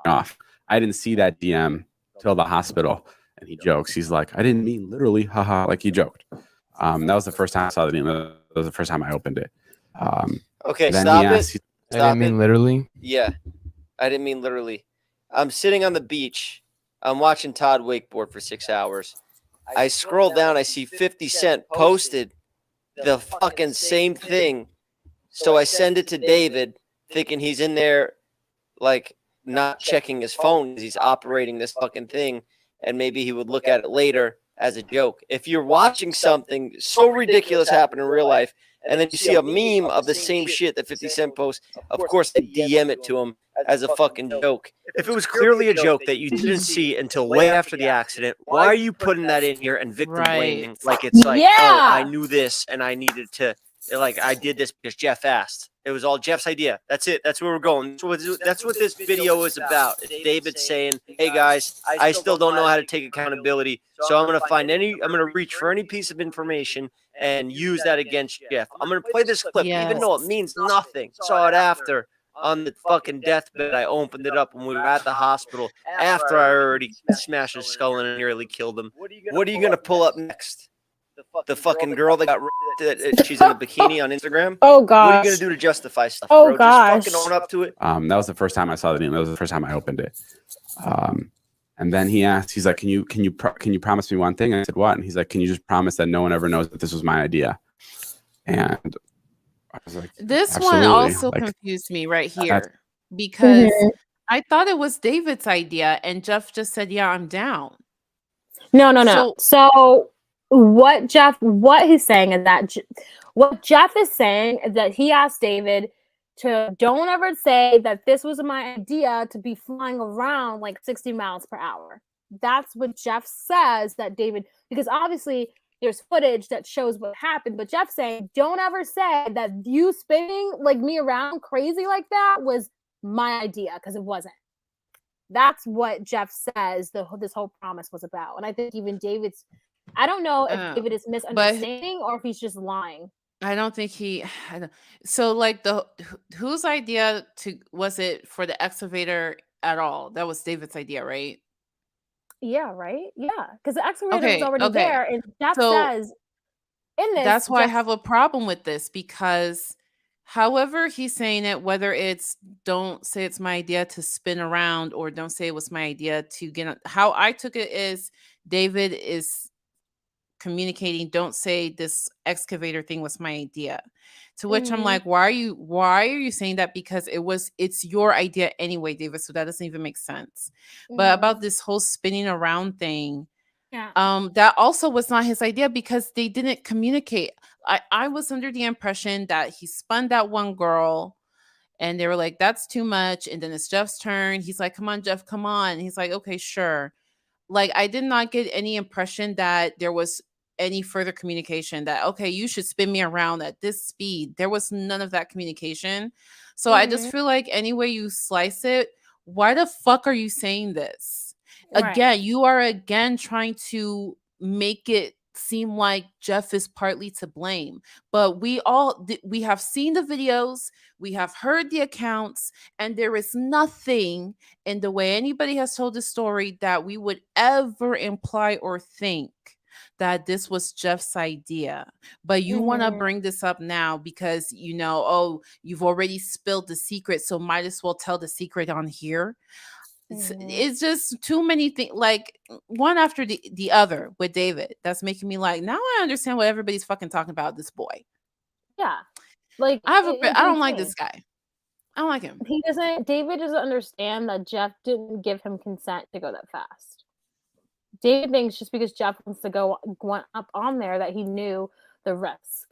Off. I didn't see that DM till the hospital, and he jokes. He's like, I didn't mean literally, haha, like he joked. That was the first time I saw the DM. That was the first time I opened it. Okay, then stop he it. asked, I didn't Stop mean it. literally. Yeah, I didn't mean literally. I'm sitting on the beach. I'm watching Todd wakeboard for 6 hours. I scroll down. I see 50 Cent posted the fucking same thing. So I send it to David, thinking he's in there, like, not checking his phone as he's operating this fucking thing, and maybe he would look at it later as a joke. If you're watching something so ridiculous happen in real life, and then you see a meme of the same shit that 50 Cent posts, of course I DM it to him as a fucking joke. If it was clearly a joke that you didn't see until way after the accident, why are you putting that in here and victim blaming? Right. Like it's like, oh, I Yeah. knew this and I needed to, like, I did this because Jeff asked. It was all Jeff's idea. That's it. That's where we're going. That's what this video is about. It's David saying, hey guys, I still don't know how to take accountability. So I'm gonna reach for any piece of information and use that against Jeff. I'm gonna play this clip, even though it means nothing. Saw it after on the fucking deathbed. I opened it up when we were at the hospital after I already smashed his skull and nearly killed him. What are you gonna pull up next? The fucking girl that got she's in a bikini on Instagram. Oh What are you gosh. gonna do to justify stuff, Oh bro? gosh. Just fucking own up to it. that was the first time I saw the DM. That was the first time I opened it. And then he asked, he's like, can you promise me one thing? And I said, what? And he's like, can you just promise that no one ever knows that this was my idea? And I was like, This one absolutely. also Like, confused me right that's- here because Mhm. I thought it was David's idea and Jeff just said, yeah, I'm down. No. So what he's saying is that what Jeff is saying is that he asked David to don't ever say that this was my idea to be flying around like 60 miles per hour. That's what Jeff says that David, because obviously there's footage that shows what happened, but Jeff's saying don't ever say that you spinning like me around crazy like that was my idea, because it wasn't. That's what Jeff says this whole promise was about. And I think even David's, I don't know if David is misunderstanding or if he's just lying. I don't think I don't, so like whose idea was it for the excavator at all? That was David's idea, right? Yeah, right? Yeah. Because the excavator was Okay, already okay. there. And Jeff So says in this, that's why I Jeff- have a problem with this, because however he's saying it, whether it's don't say it's my idea to spin around or don't say it was my idea to how I took it is David is communicating, don't say this excavator thing was my idea, to which I'm Mhm. like, why are you saying that? Because it's your idea anyway, David, so that doesn't even make sense. But about this whole spinning around thing, Yeah. that also was not his idea because they didn't communicate. I was under the impression that he spun that one girl and they were like, that's too much, and then it's Jeff's turn. He's like, come on, Jeff, come on. And he's like, okay, sure. Like, I did not get any impression that there was any further communication that, okay, you should spin me around at this speed. There was none of that communication. So I just feel like any way you slice it, why the fuck are you saying this? Right. Again, you are again trying to make it seem like Jeff is partly to blame. But we have seen the videos, we have heard the accounts, and there is nothing in the way anybody has told the story that we would ever imply or think that this was Jeff's idea. But you want to bring this up now because oh, you've already spilled the secret, so might as well tell the secret on here. It's just too many things, like one after the other with David. That's making me like, now I understand what everybody's fucking talking about this boy. Yeah. Like I don't like this guy. I don't like him. David doesn't understand that Jeff didn't give him consent to go that fast. David thinks just because Jeff wants to go up on there that he knew the risk.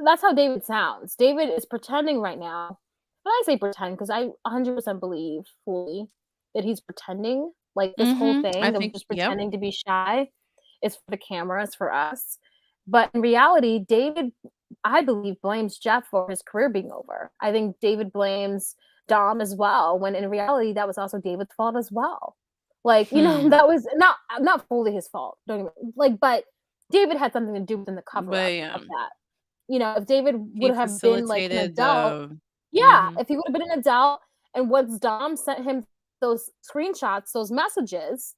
That's how David sounds. David is pretending right now. When I say pretend, because I 100% believe fully that he's pretending. Like this whole thing of just pretending to be shy is for the cameras, for us. But in reality, David, I believe, blames Jeff for his career being over. I think David blames Dom as well, when in reality, that was also David's fault as well. Like, you know, that was not fully his fault. But David had something to do with the cover up of that. You know, if David would have been like an adult, if he would have been an adult, and once Dom sent him those screenshots, those messages,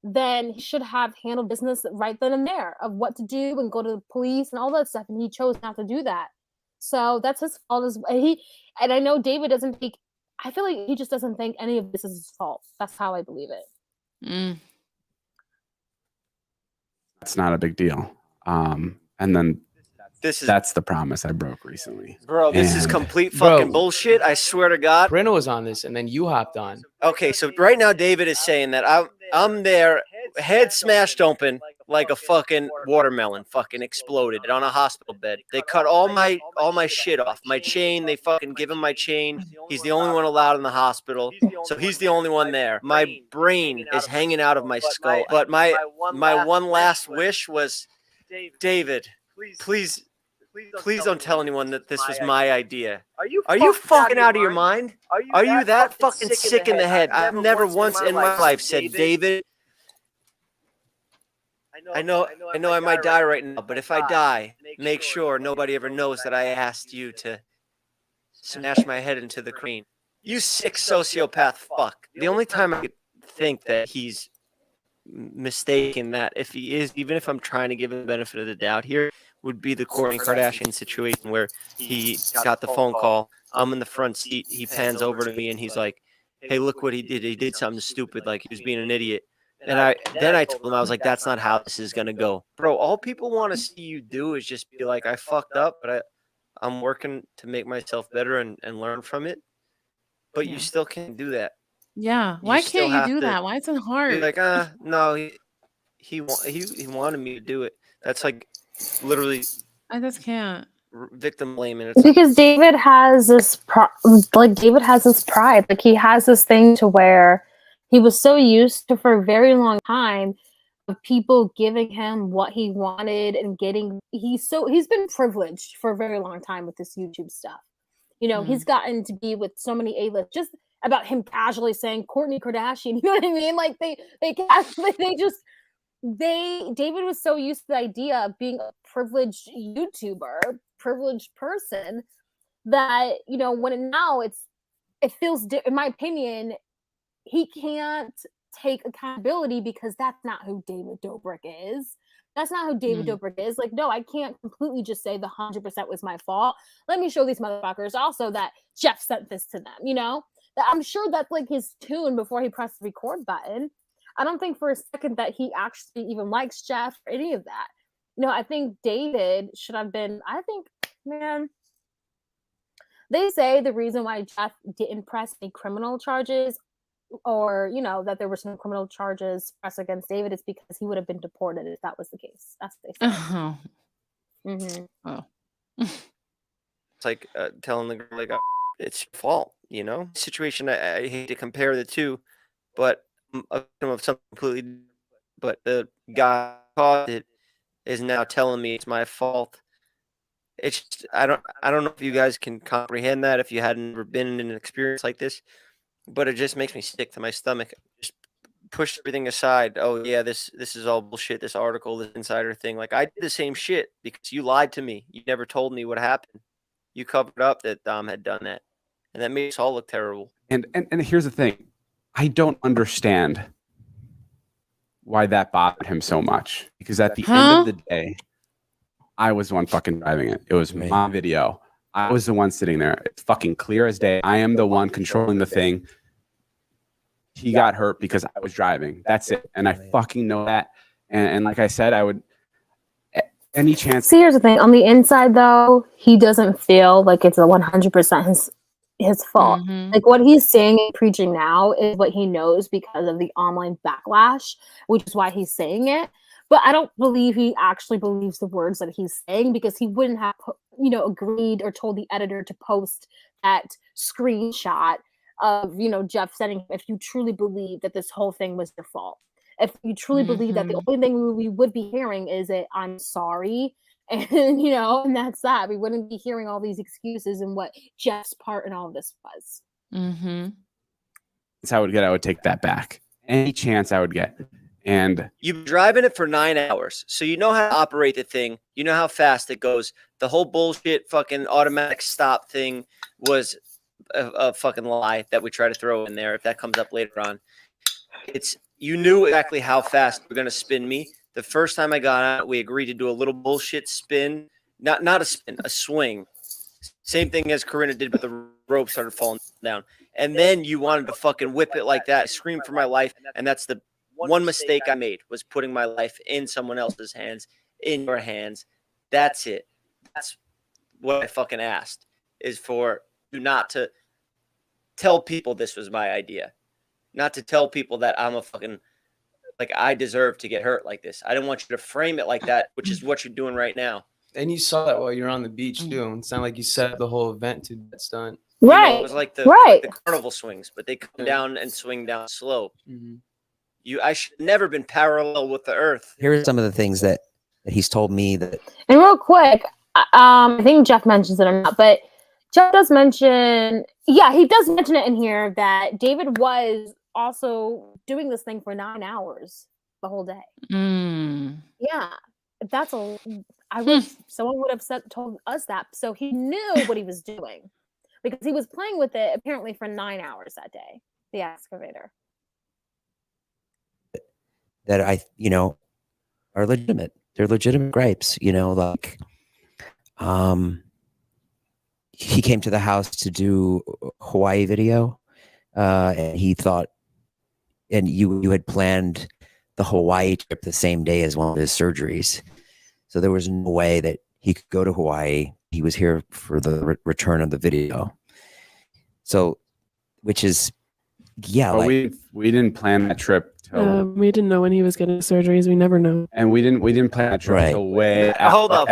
then he should have handled business right then and there of what to do and go to the police and all that stuff. And he chose not to do that. So that's his fault. And I know David doesn't think, I feel like he just doesn't think any of this is his fault. That's how I believe it. That's not a big deal. And then that's the promise I broke recently. Bro, this is complete fucking bullshit. I swear to God. Breno was on this, and then you hopped on. Okay, so right now David is saying that I'm there, head smashed open like a fucking watermelon, fucking exploded on a hospital bed. They cut all my shit off, my chain. They fucking give him my chain. He's the only one allowed in the hospital, so he's the only one there. My brain is hanging out of my skull. But my one last wish was, David, please don't tell anyone that this was my idea. Are you fucking out of your mind? Are you that fucking sick in the head? I've never once in my life said, David, I know I might die right now, but if I die, make sure nobody ever knows that I asked you to smash my head into the crane. You sick sociopath fuck. The only time I could think that he's mistaken that, if he is, even if I'm trying to give him the benefit of the doubt here, would be the Kourtney Kardashian situation where he got the phone call. I'm in the front seat. He pans over to me and he's like, hey, look what he did. He did something stupid. Like, he was being an idiot. And I told him, I was like, that's not how this is going to go. Bro, all people want to see you do is just be like, I fucked up, but I'm working to make myself better and learn from it. But you still can't do that. Yeah. Why can't you do that? Why is it hard? Like, no, he wanted me to do it. That's like literally. I just can't. Victim blaming. Because David has this David has this pride. Like, he has this thing to where he was so used to, for a very long time, of people giving him what he wanted and getting. He's been privileged for a very long time with this YouTube stuff. You know, he's gotten to be with so many A-list, just about him casually saying Kourtney Kardashian. You know what I mean? Like, David was so used to the idea of being a privileged YouTuber, privileged person, that, you know, it feels, in my opinion, he can't take accountability because that's not who David Dobrik is. That's not who David Dobrik is. Like, no, I can't completely just say the 100% was my fault. Let me show these motherfuckers also that Jeff sent this to them, you know? I'm sure that's like his tune before he pressed the record button. I don't think for a second that he actually even likes Jeff or any of that. You know, I think David should have been, man, they say the reason why Jeff didn't press any criminal charges, or, you know, that there were some criminal charges pressed against David, is because he would have been deported if that was the case. That's what they say. It's like telling the girl, like, it's your fault, you know? Situation, I hate to compare the two, but a victim of something completely, but the guy who caused it is now telling me it's my fault. It's just, I don't know if you guys can comprehend that, if you hadn't ever been in an experience like this, but it just makes me sick to my stomach. Just push everything aside. Oh yeah, this is all bullshit. This article, this insider thing. Like, I did the same shit because you lied to me. You never told me what happened. You covered up that Dom had done that, and that made us all look terrible. And here's the thing, I don't understand why that bothered him so much, because at the end of the day, I was the one fucking driving it. It was my video. I was the one sitting there. It's fucking clear as day. I am the one controlling the thing. He got hurt because I was driving. That's it. And I fucking know that. And like I said, I would, any chance. See, here's the thing. On the inside, though, he doesn't feel like it's a 100% his fault. Mhm. Like what he's saying and preaching now is what he knows because of the online backlash, which is why he's saying it. But I don't believe he actually believes the words that he's saying, because he wouldn't have, agreed or told the editor to post that screenshot of, Jeff sending, if you truly believe that this whole thing was your fault. If you truly believe that the Mhm. only thing we would be hearing is a I'm sorry, and and that's that. We wouldn't be hearing all these excuses and what Jeff's part in all of this was. Mhm. That's how I would get. I would take that back. Any chance I would get. And You've been driving it for 9 hours, so you know how to operate the thing. You know how fast it goes. The whole bullshit fucking automatic stop thing was a fucking lie that we try to throw in there if that comes up later on. You knew exactly how fast you were going to spin me. The first time I got out, we agreed to do a little bullshit spin. Not a spin, a swing. Same thing as Corinna did, but the rope started falling down. And then you wanted to fucking whip it like that, scream for my life. And that's the one mistake I made, was putting my life in someone else's hands, in your hands. That's it. That's what I fucking asked, is for you not to tell people this was my idea. Not to tell people that I'm a fucking, like, I deserve to get hurt like this. I didn't want you to frame it like that, which is what you're doing right now. And you saw that while you're on the beach too. It's not like you set up the whole event to that stunt. Right. It was like the carnival swings, but they come down and swing down slow. I should never been parallel with the earth. Here are some of the things that he's told me that. And real quick, I think Jeff mentions it or not, but Jeff does mention, he does mention it in here that David was also doing this thing for 9 hours the whole day. Mm. Yeah, I wish someone would have told us that, so he knew what he was doing, because he was playing with it apparently for 9 hours that day, the excavator. That are legitimate. They're legitimate gripes, like he came to the house to do a Hawaii video, and he thought, and you had planned the Hawaii trip the same day as one of his surgeries. So there was no way that he could go to Hawaii. He was here for the return of the video. So, which is, we didn't plan that trip. We didn't know when he was getting surgeries. We never know. And we didn't plan that trip until way Hold up.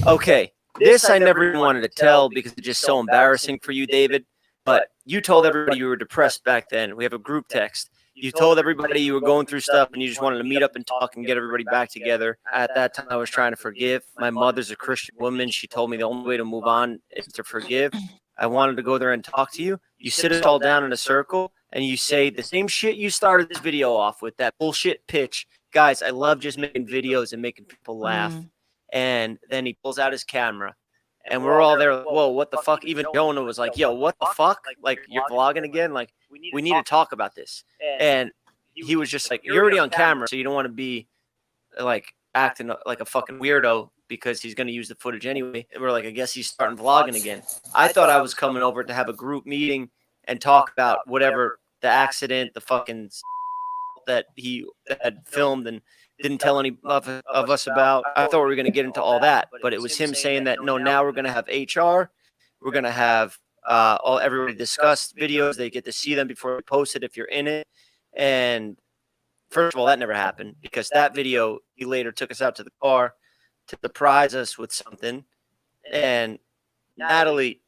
Okay, this I never even wanted to tell because it's just so embarrassing for you, David. But you told everybody you were depressed back then. We have a group text. You told everybody you were going through stuff and you just wanted to meet up and talk and get everybody back together. At that time, I was trying to forgive. My mother's a Christian woman. She told me the only way to move on is to forgive. I wanted to go there and talk to you. You sit us all down in a circle and you say the same shit you started this video off with, that bullshit pitch. Guys, I love just making videos and making people laugh. And then he pulls out his camera. And we're all there, like, whoa, what the fuck? Even Jonah was like, yo, what the fuck? Like, you're vlogging again? Like, we need to talk about this. And he was just like, you're already on camera, so you don't want to be, like, acting like a fucking weirdo because he's going to use the footage anyway. And we're like, I guess he's starting vlogging again. I thought I was coming over to have a group meeting and talk about whatever the accident, the fucking that he had filmed and didn't tell any of us about. I thought we were going to get into all that, but it was him saying that, no, now we're going to have HR. We're going to have everybody discuss videos. They get to see them before we post it if you're in it. And first of all, that never happened because that video, he later took us out to the car to surprise us with something. And Natalie,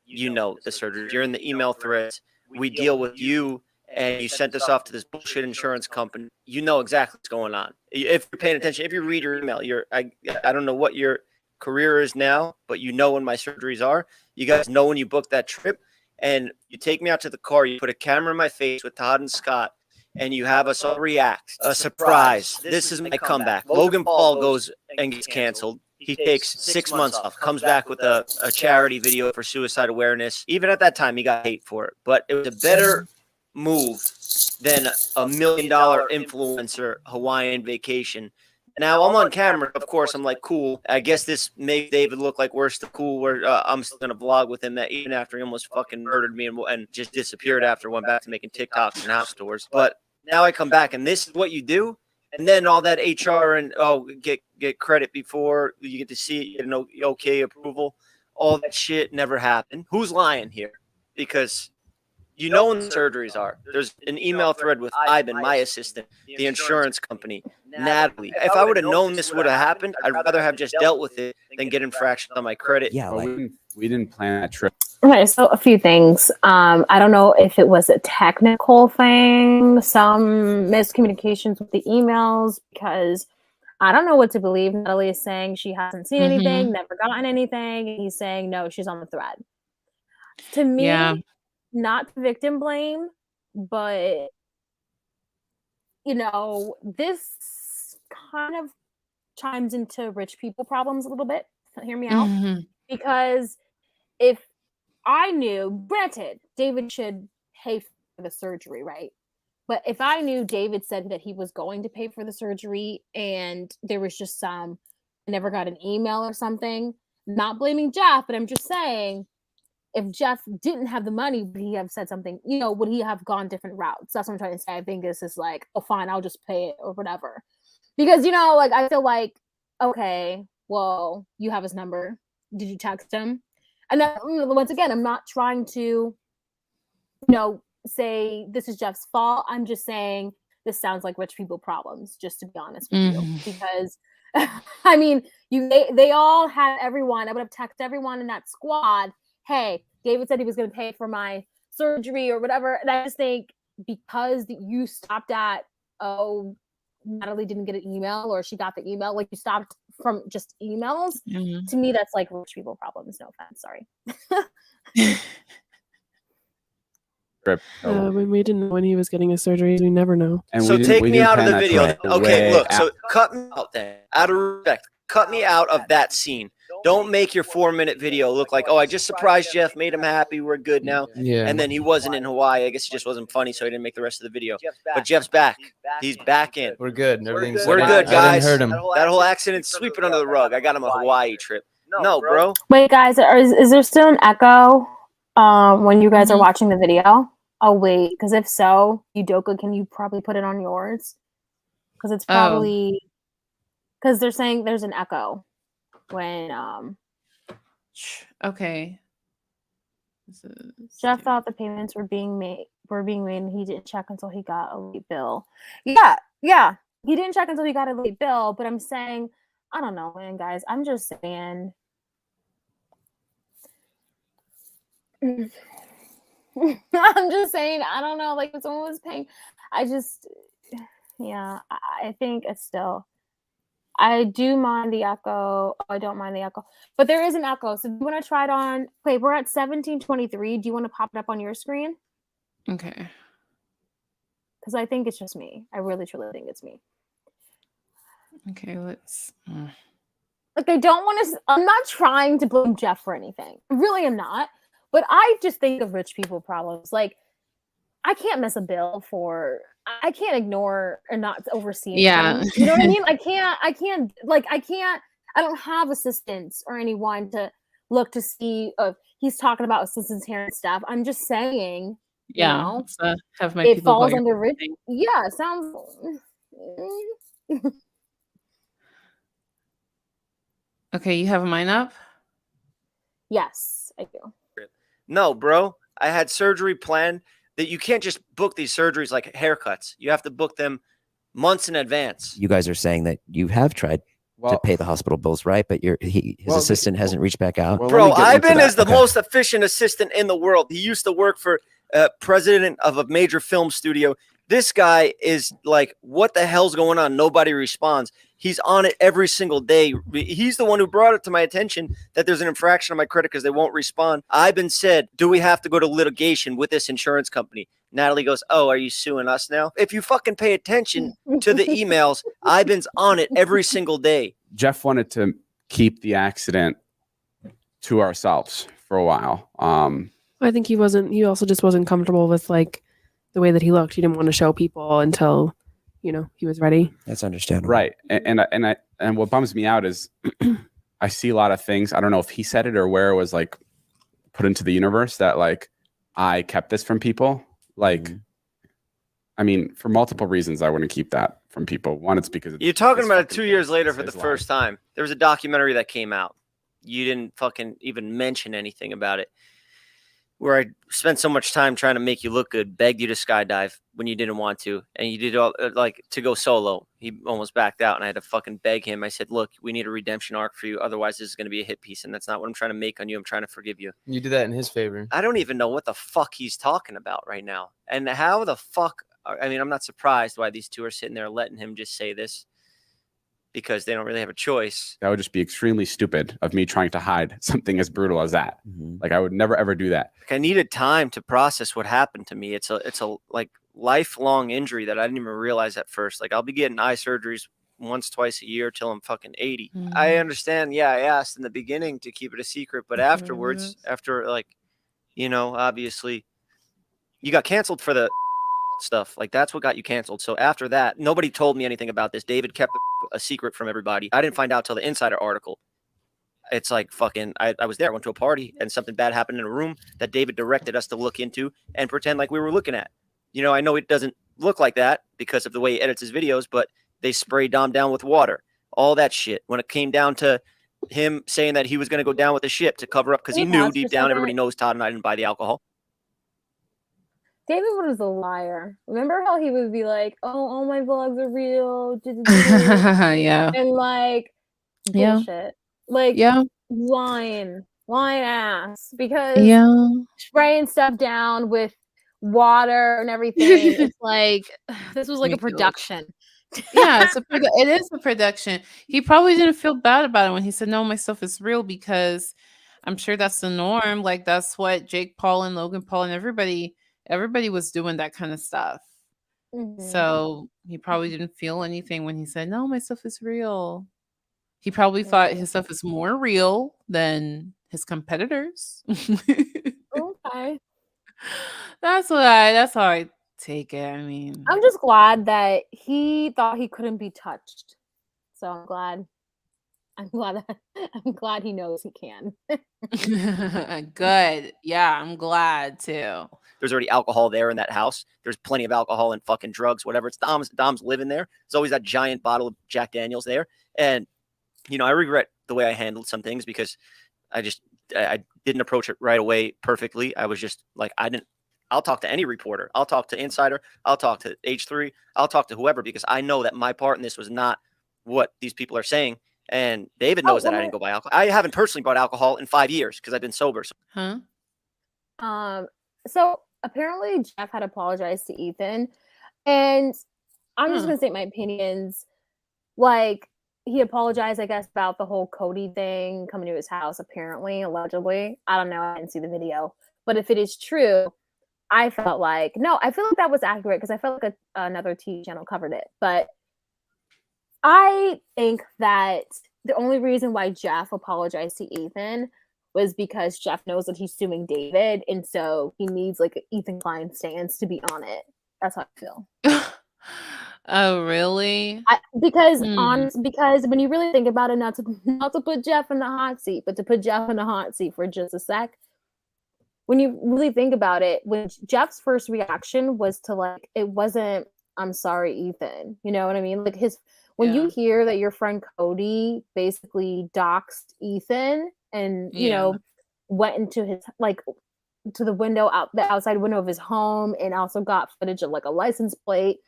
you know the surgery. You're in the email threads. We deal with you. And you sent us off to this bullshit insurance company. You know exactly what's going on. If you're paying attention, if you read your email, I don't know what your career is now, but you know when my surgeries are. You guys know when you booked that trip. And you take me out to the car. You put a camera in my face with Todd and Scott. And you have us all react. A surprise. This is my comeback. Logan Paul goes and gets canceled. He takes 6 months off, comes back with a charity video for suicide awareness. Even at that time, he got hate for it. But it was a better move than $1 million influencer Hawaiian vacation. Now I'm on camera, of course. I'm like, cool. I guess this made David look like we're still cool. Where I'm still gonna vlog with him, that even after he almost fucking murdered me and just disappeared after, went back to making TikToks and house tours. But now I come back and this is what you do, and then all that HR and get credit before you get to see it, okay approval. all that shit never happened. Who's lying here? Because you know when the surgeries are. There's an email thread with Ivan, my assistant, the insurance company, Natalie. If I would have known this would have happened, I'd rather have just dealt with it than get infractions on my credit. Yeah, Well, like we didn't plan that trip. Okay, so a few things. I don't know if it was a technical thing, some miscommunications with the emails, because I don't know what to believe. Natalie is saying she hasn't seen anything, never gotten anything. And he's saying, no, she's on the thread. To me, Yeah. not to victim blame, but, you know, this kind of chimes into rich people problems a little bit. Hear me out. Mhm. Because if I knew, granted, David should pay for the surgery, right? But if I knew David said that he was going to pay for the surgery and there was just I never got an email or something, not blaming Jeff, but I'm just saying, if Jeff didn't have the money, would he have said something, you know, would he have gone different routes? That's what I'm trying to say. I think this is like, oh, fine, I'll just pay it or whatever. Because, you know, like, I feel like, okay, well, you have his number. Did you text him? And then, once again, I'm not trying to, you know, say this is Jeff's fault. I'm just saying this sounds like rich people problems, just to be honest with you. Because, I mean, they all had everyone. I would have texted everyone in that squad, hey, David said he was going to pay for my surgery or whatever. And I just think because you stopped at, oh, Natalie didn't get an email or she got the email, like you stopped from just emails, to me, that's like rich people problems. No offense. Sorry. When we didn't know when he was getting his surgeries, we never know. And So take me out of the video. trip Okay, way look. So out. cut me out then. Out of respect, cut me out of that scene. Don't make your 4-minute video look like, oh, I just surprised Jeff, made him happy, we're good now. Yeah. And then he wasn't in Hawaii. I guess he just wasn't funny, so he didn't make the rest of the video. But Jeff's back. He's back in. We're good. Everything's We're I good, didn't guys. hurt him. That whole accident, sweep it under the rug. I got him a Hawaii trip. No, bro. Wait, guys, is there still an echo when you guys are watching the video? Oh, wait, because if so, Udoka, can you probably put it on yours? Because it's probably because they're saying there's an echo when Okay. Jeff thought the payments were being made and he didn't check until he got a late bill. Yeah, he didn't check until he got a late bill. But I'm saying, I don't know, man, guys. I'm just saying. I'm just saying, I don't know, like if someone was paying, I think it's still, I do mind the echo. I don't mind the echo, but there is an echo. So do you want to try it on? Wait, we're at 1723. Do you want to pop it up on your screen? Okay. Because I think it's just me. I really, truly think it's me. Okay, let's. Like, I don't want to, I'm not trying to blame Jeff for anything. I really am not. But I just think of rich people problems. Like, I can't miss a bill I can't ignore or not oversee anything. Yeah. You know what I mean? I don't have assistants or anyone to look to see if he's talking about assistants here and stuff. I'm just saying, Yeah. you know, So have my it people falls call under your rich. thing. Yeah, it sounds. Okay, you have mine up? Yes, I do. No, bro. I had surgery planned that you can't just book these surgeries like haircuts. You have to book them months in advance. you guys are saying that you have tried to pay the hospital bills, right? But his assistant hasn't reached back out. Bro, Ivan is the most efficient assistant in the world. He used to work for president of a major film studio. This guy is like, what the hell's going on? Nobody responds. He's on it every single day. He's the one who brought it to my attention that there's an infraction on my credit because they won't respond. Ivan said, do we have to go to litigation with this insurance company? Natalie goes, oh, are you suing us now? If you fucking pay attention to the emails, Ivan's on it every single day. Jeff wanted to keep the accident to ourselves for a while. I think he also just wasn't comfortable with like the way that he looked. He didn't want to show people until, he was ready. That's understandable. Right. And what bums me out is I see a lot of things. I don't know if he said it or where it was like put into the universe that like I kept this from people. Like, I mean, for multiple reasons, I wouldn't keep that from people. One, it's because you're talking about it 2 years later for the first time. There was a documentary that came out. you didn't fucking even mention anything about it. Where I spent so much time trying to make you look good, begged you to skydive when you didn't want to, and you did all like to go solo. He almost backed out, and I had to fucking beg him. I said, "Look, we need a redemption arc for you. Otherwise, this is going to be a hit piece, and that's not what I'm trying to make on you. I'm trying to forgive you." You did that in his favor. I don't even know what the fuck he's talking about right now, and how the fuck. I mean, I'm not surprised why these two are sitting there letting him just say this, because they don't really have a choice. That would just be extremely stupid of me trying to hide something as brutal as that. Like I would never ever do that. Like, I needed time to process what happened to me. It's a like lifelong injury that I didn't even realize at first. Like I'll be getting eye surgeries once, twice a year till I'm fucking 80. I understand. Yeah, I asked in the beginning to keep it a secret, but afterwards, after like, you know, obviously you got canceled for the stuff. Like that's what got you canceled. So after that, nobody told me anything about this. David kept a secret from everybody. I didn't find out till the Insider article. It's like fucking, I was there, I went to a party and something bad happened in a room that David directed us to look into and pretend like we were looking at. You know, I know it doesn't look like that because of the way he edits his videos, but they spray Dom down with water, all that shit. When it came down to him saying that he was going to go down with the ship to cover up, because he knew deep down, everybody knows Todd and I didn't buy the alcohol. David was a liar. Remember how he would be like, "Oh, all my vlogs are real," Yeah. and like bullshit, like lying ass, because spraying stuff down with water and everything. It's like this was like a production. Yeah, it is a production. He probably didn't feel bad about it when he said, "No, my stuff is real," because I'm sure that's the norm. Like that's what Jake Paul and Logan Paul and everybody was doing that kind of stuff. So he probably didn't feel anything when he said, "No, my stuff is real." He probably thought his stuff is more real than his competitors. Okay. That's how I take it. I mean, I'm just glad that he thought he couldn't be touched. So I'm glad he knows he can. Good. Yeah, I'm glad too. There's already alcohol there in that house. There's plenty of alcohol and fucking drugs, whatever. It's Dom's living there. There's always that giant bottle of Jack Daniels there. And, you know, I regret the way I handled some things because I didn't approach it right away perfectly. I was just like, I'll talk to any reporter. I'll talk to Insider. I'll talk to H3. I'll talk to whoever, because I know that my part in this was not what these people are saying. And David knows that I didn't go buy alcohol. I haven't personally bought alcohol in 5 years because I've been sober. So apparently Jeff had apologized to Ethan, and I'm just gonna state my opinions. Like, he apologized, I guess, about the whole Cody thing coming to his house, apparently, allegedly. I don't know. I didn't see the video. But if it is true, I feel like that was accurate because I felt like another TV channel covered it. But I think that the only reason why Jeff apologized to Ethan was because Jeff knows that he's suing David, and so he needs like an Ethan Klein stance to be on it. That's how I feel. Oh, really? Because when you really think about it, not to put Jeff in the hot seat, but to put Jeff in the hot seat for just a sec. When you really think about it, when Jeff's first reaction was to like, it wasn't, "I'm sorry, Ethan." You know what I mean? Like when you hear that your friend Cody basically doxed Ethan and, you know, went into his, like, to the outside window of his home, and also got footage of like a license plate,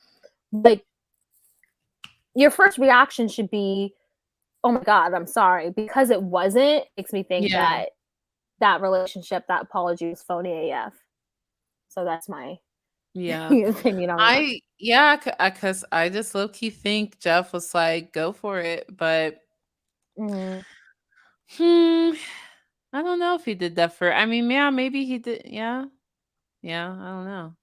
like, your first reaction should be, "Oh my God, I'm sorry." Because it wasn't, makes me think that relationship, that apology was phony AF. So that's my opinion on that. Because I just low-key think Jeff was like, "Go for it," but I don't know if he did that for. I mean, maybe he did. I don't know.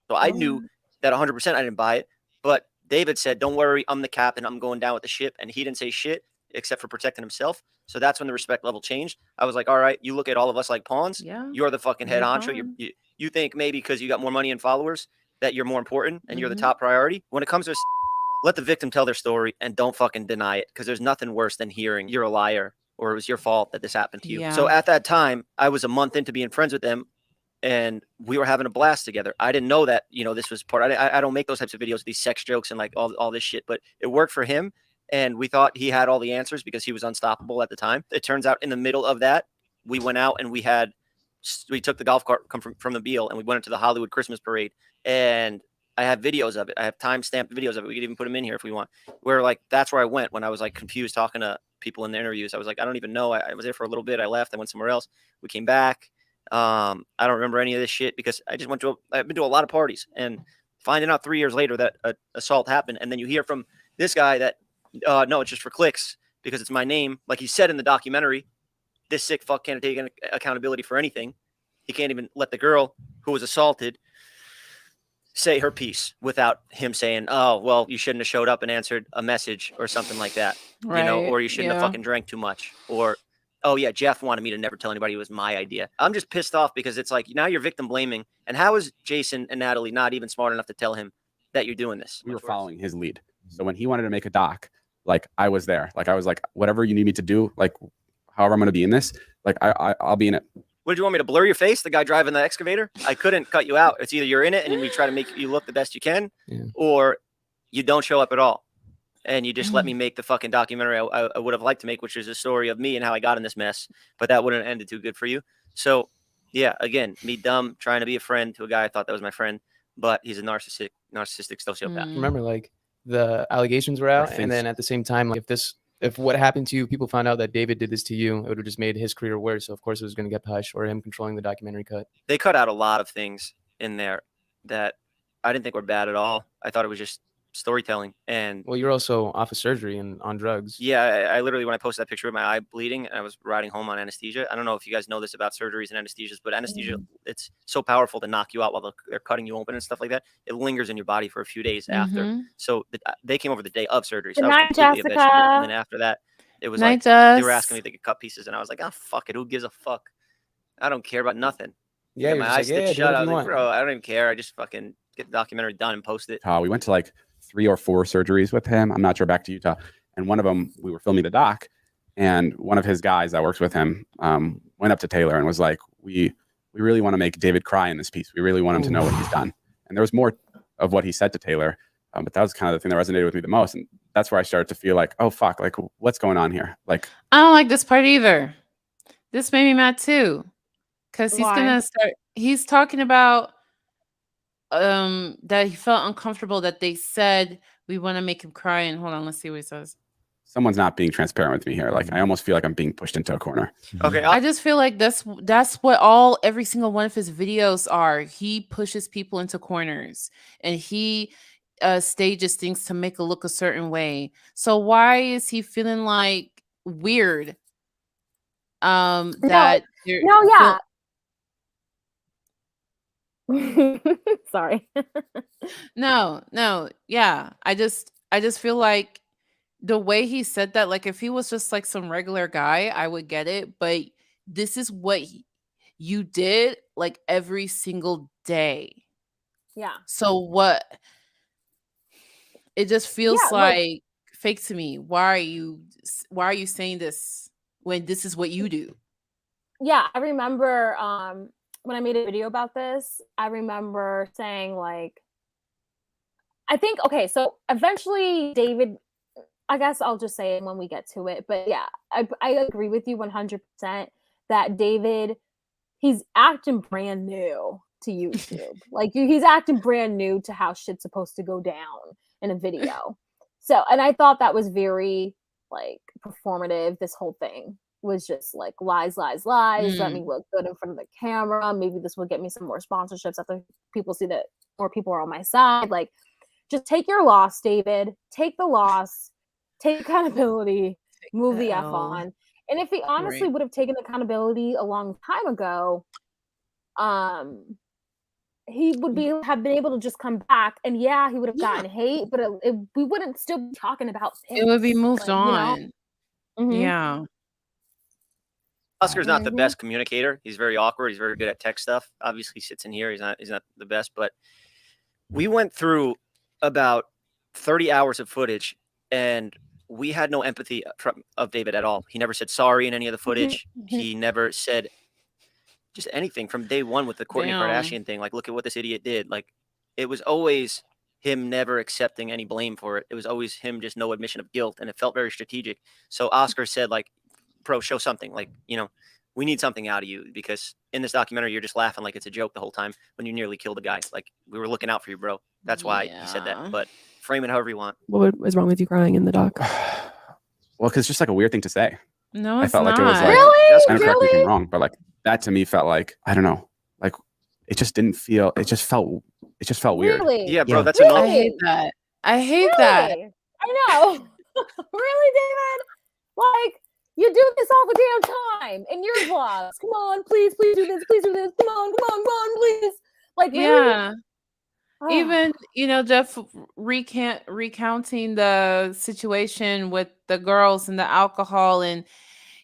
So I knew that 100% I didn't buy it, but David said, "Don't worry, I'm the captain. I'm going down with the ship," and he didn't say shit except for protecting himself. So that's when the respect level changed. I was like, "All right, you look at all of us like pawns. You're the fucking head honcho. You think maybe because you got more money and followers that you're more important and you're the top priority. When it comes to let the victim tell their story and don't fucking deny it, because there's nothing worse than hearing you're a liar or it was your fault that this happened to you." So at that time, I was a month into being friends with them, and we were having a blast together. I didn't know that, you know, this was part. I don't make those types of videos, these sex jokes and like all this shit, but it worked for him. and we thought he had all the answers because he was unstoppable at the time. It turns out in the middle of that, we went out and we took the golf cart from the Beale and we went into the Hollywood Christmas parade, and I have videos of it. I have time-stamped videos of it. We could even put them in here if we want. Where like that's where I went when I was like confused talking to people in the interviews. I was like, I don't even know. I was there for a little bit. I left. I went somewhere else. We came back. I don't remember any of this shit because I've been to a lot of parties, and finding out 3 years later that an assault happened, and then you hear from this guy that no, it's just for clicks because it's my name. Like he said in the documentary, this sick fuck can't take accountability for anything. He can't even let the girl who was assaulted say her piece without him saying, oh, well, you shouldn't have showed up and answered a message or something like that, Right. you know, or you shouldn't have fucking drank too much, or, oh yeah, Jeff wanted me to never tell anybody it was my idea. I'm just pissed off because it's like, now you're victim blaming. And how is Jason and Natalie not even smart enough to tell him that you're doing this? We were following his lead. So when he wanted to make a doc, like I was there. Like I was like, whatever you need me to do, like however I'm going to be in this, like I'll be in it. What did you want me to blur your face? The guy driving the excavator? I couldn't cut you out. It's either you're in it and we try to make you look the best you can, or you don't show up at all. And you just let me make the fucking documentary I would have liked to make, which is a story of me and how I got in this mess. But that wouldn't have ended too good for you. So, yeah, again, me dumb, trying to be a friend to a guy I thought that was my friend, but he's a narcissistic sociopath. Remember, like the allegations were out, and then at the same time, like if what happened to you, people found out that David did this to you, it would have just made his career worse. So of course it was going to get hush, or him controlling the documentary cut. They cut out a lot of things in there that I didn't think were bad at all. I thought it was just storytelling. And well, you're also off of surgery and on drugs. Yeah, I literally, when I posted that picture of my eye bleeding, I was riding home on anesthesia. I don't know if you guys know this about surgeries and anesthesias, but anesthesia, it's so powerful to knock you out while they're cutting you open and stuff like that. It lingers in your body for a few days after. So they came over the day of surgery. So I was completely a vegetable. And then after that, it was like they were asking me if they could cut pieces, and I was like, oh, fuck it. Who gives a fuck? I don't care about nothing. Yeah, my eyes stitched shut. I was like, bro, I don't even care. I just fucking get the documentary done and post it. We went to like 3 or 4 surgeries with him. I'm not sure, back to Utah. And one of them, we were filming the doc, and one of his guys that works with him went up to Taylor and was like, we really want to make David cry in this piece. We really want him to know what he's done. And there was more of what he said to Taylor, but that was kind of the thing that resonated with me the most. And that's where I started to feel like, oh, fuck, like what's going on here? Like, I don't like this part either. This made me mad too. Because he's talking about that he felt uncomfortable that they said we want to make him cry. And hold on, let's see what he says. Someone's not being transparent with me here. Like, I almost feel like I'm being pushed into a corner. Okay, I just feel like that's what every single one of his videos are. He pushes people into corners, and he stages things to make it look a certain way. So why is he feeling like weird? Sorry. No. Yeah. I just feel like the way he said that, like if he was just like some regular guy, I would get it. But this is what you did like every single day. Yeah. So what? It just feels like fake to me. Why are you saying this when this is what you do? Yeah, I remember when I made a video about this, I remember saying like, I think, okay, so eventually David, I guess I'll just say it when we get to it, but yeah, I agree with you 100% that David, he's acting brand new to YouTube. Like he's acting brand new to how shit's supposed to go down in a video. So, and I thought that was very like performative. This whole thing was just like lies. Let me look good in front of the camera. Maybe this will get me some more sponsorships after people see that more people are on my side. Like, just take your loss, David. Take the loss. Take accountability. Move the F on. And if he honestly would have taken accountability a long time ago, he would have been able to just come back, and yeah, he would have gotten hate, but we wouldn't still be talking about this. It would be moved on. You know? Yeah. Oscar's not the best communicator. He's very awkward. He's very good at tech stuff. Obviously, he sits in here. He's not the best, but we went through about 30 hours of footage, and we had no empathy of David at all. He never said sorry in any of the footage. He never said just anything from day one with the Kourtney Kardashian thing. Like, look at what this idiot did. Like, it was always him never accepting any blame for it. It was always him, just no admission of guilt, and it felt very strategic. So Oscar said, like, bro, show something. Like, we need something out of you, because in this documentary, you're just laughing like it's a joke the whole time when you nearly killed a guy. Like, we were looking out for you, bro. That's why he said Yeah. that. But frame it however you want. What was wrong with you crying in the doc? Well, because it's just like a weird thing to say. No, I it's felt not. like it was like, Really? and correct me if Really? I'm wrong, but like that to me felt like, I don't know, like it just didn't feel, it just felt weird. Really? Yeah, bro, Yeah. that's I annoying. hate that. I hate that. Really? I know. Really, David? Like, you do this all the damn time in your vlogs. Come on, please do this. Please do this. Come on, please. Like, really? Yeah. Ah. Even, Jeff recounting the situation with the girls and the alcohol, and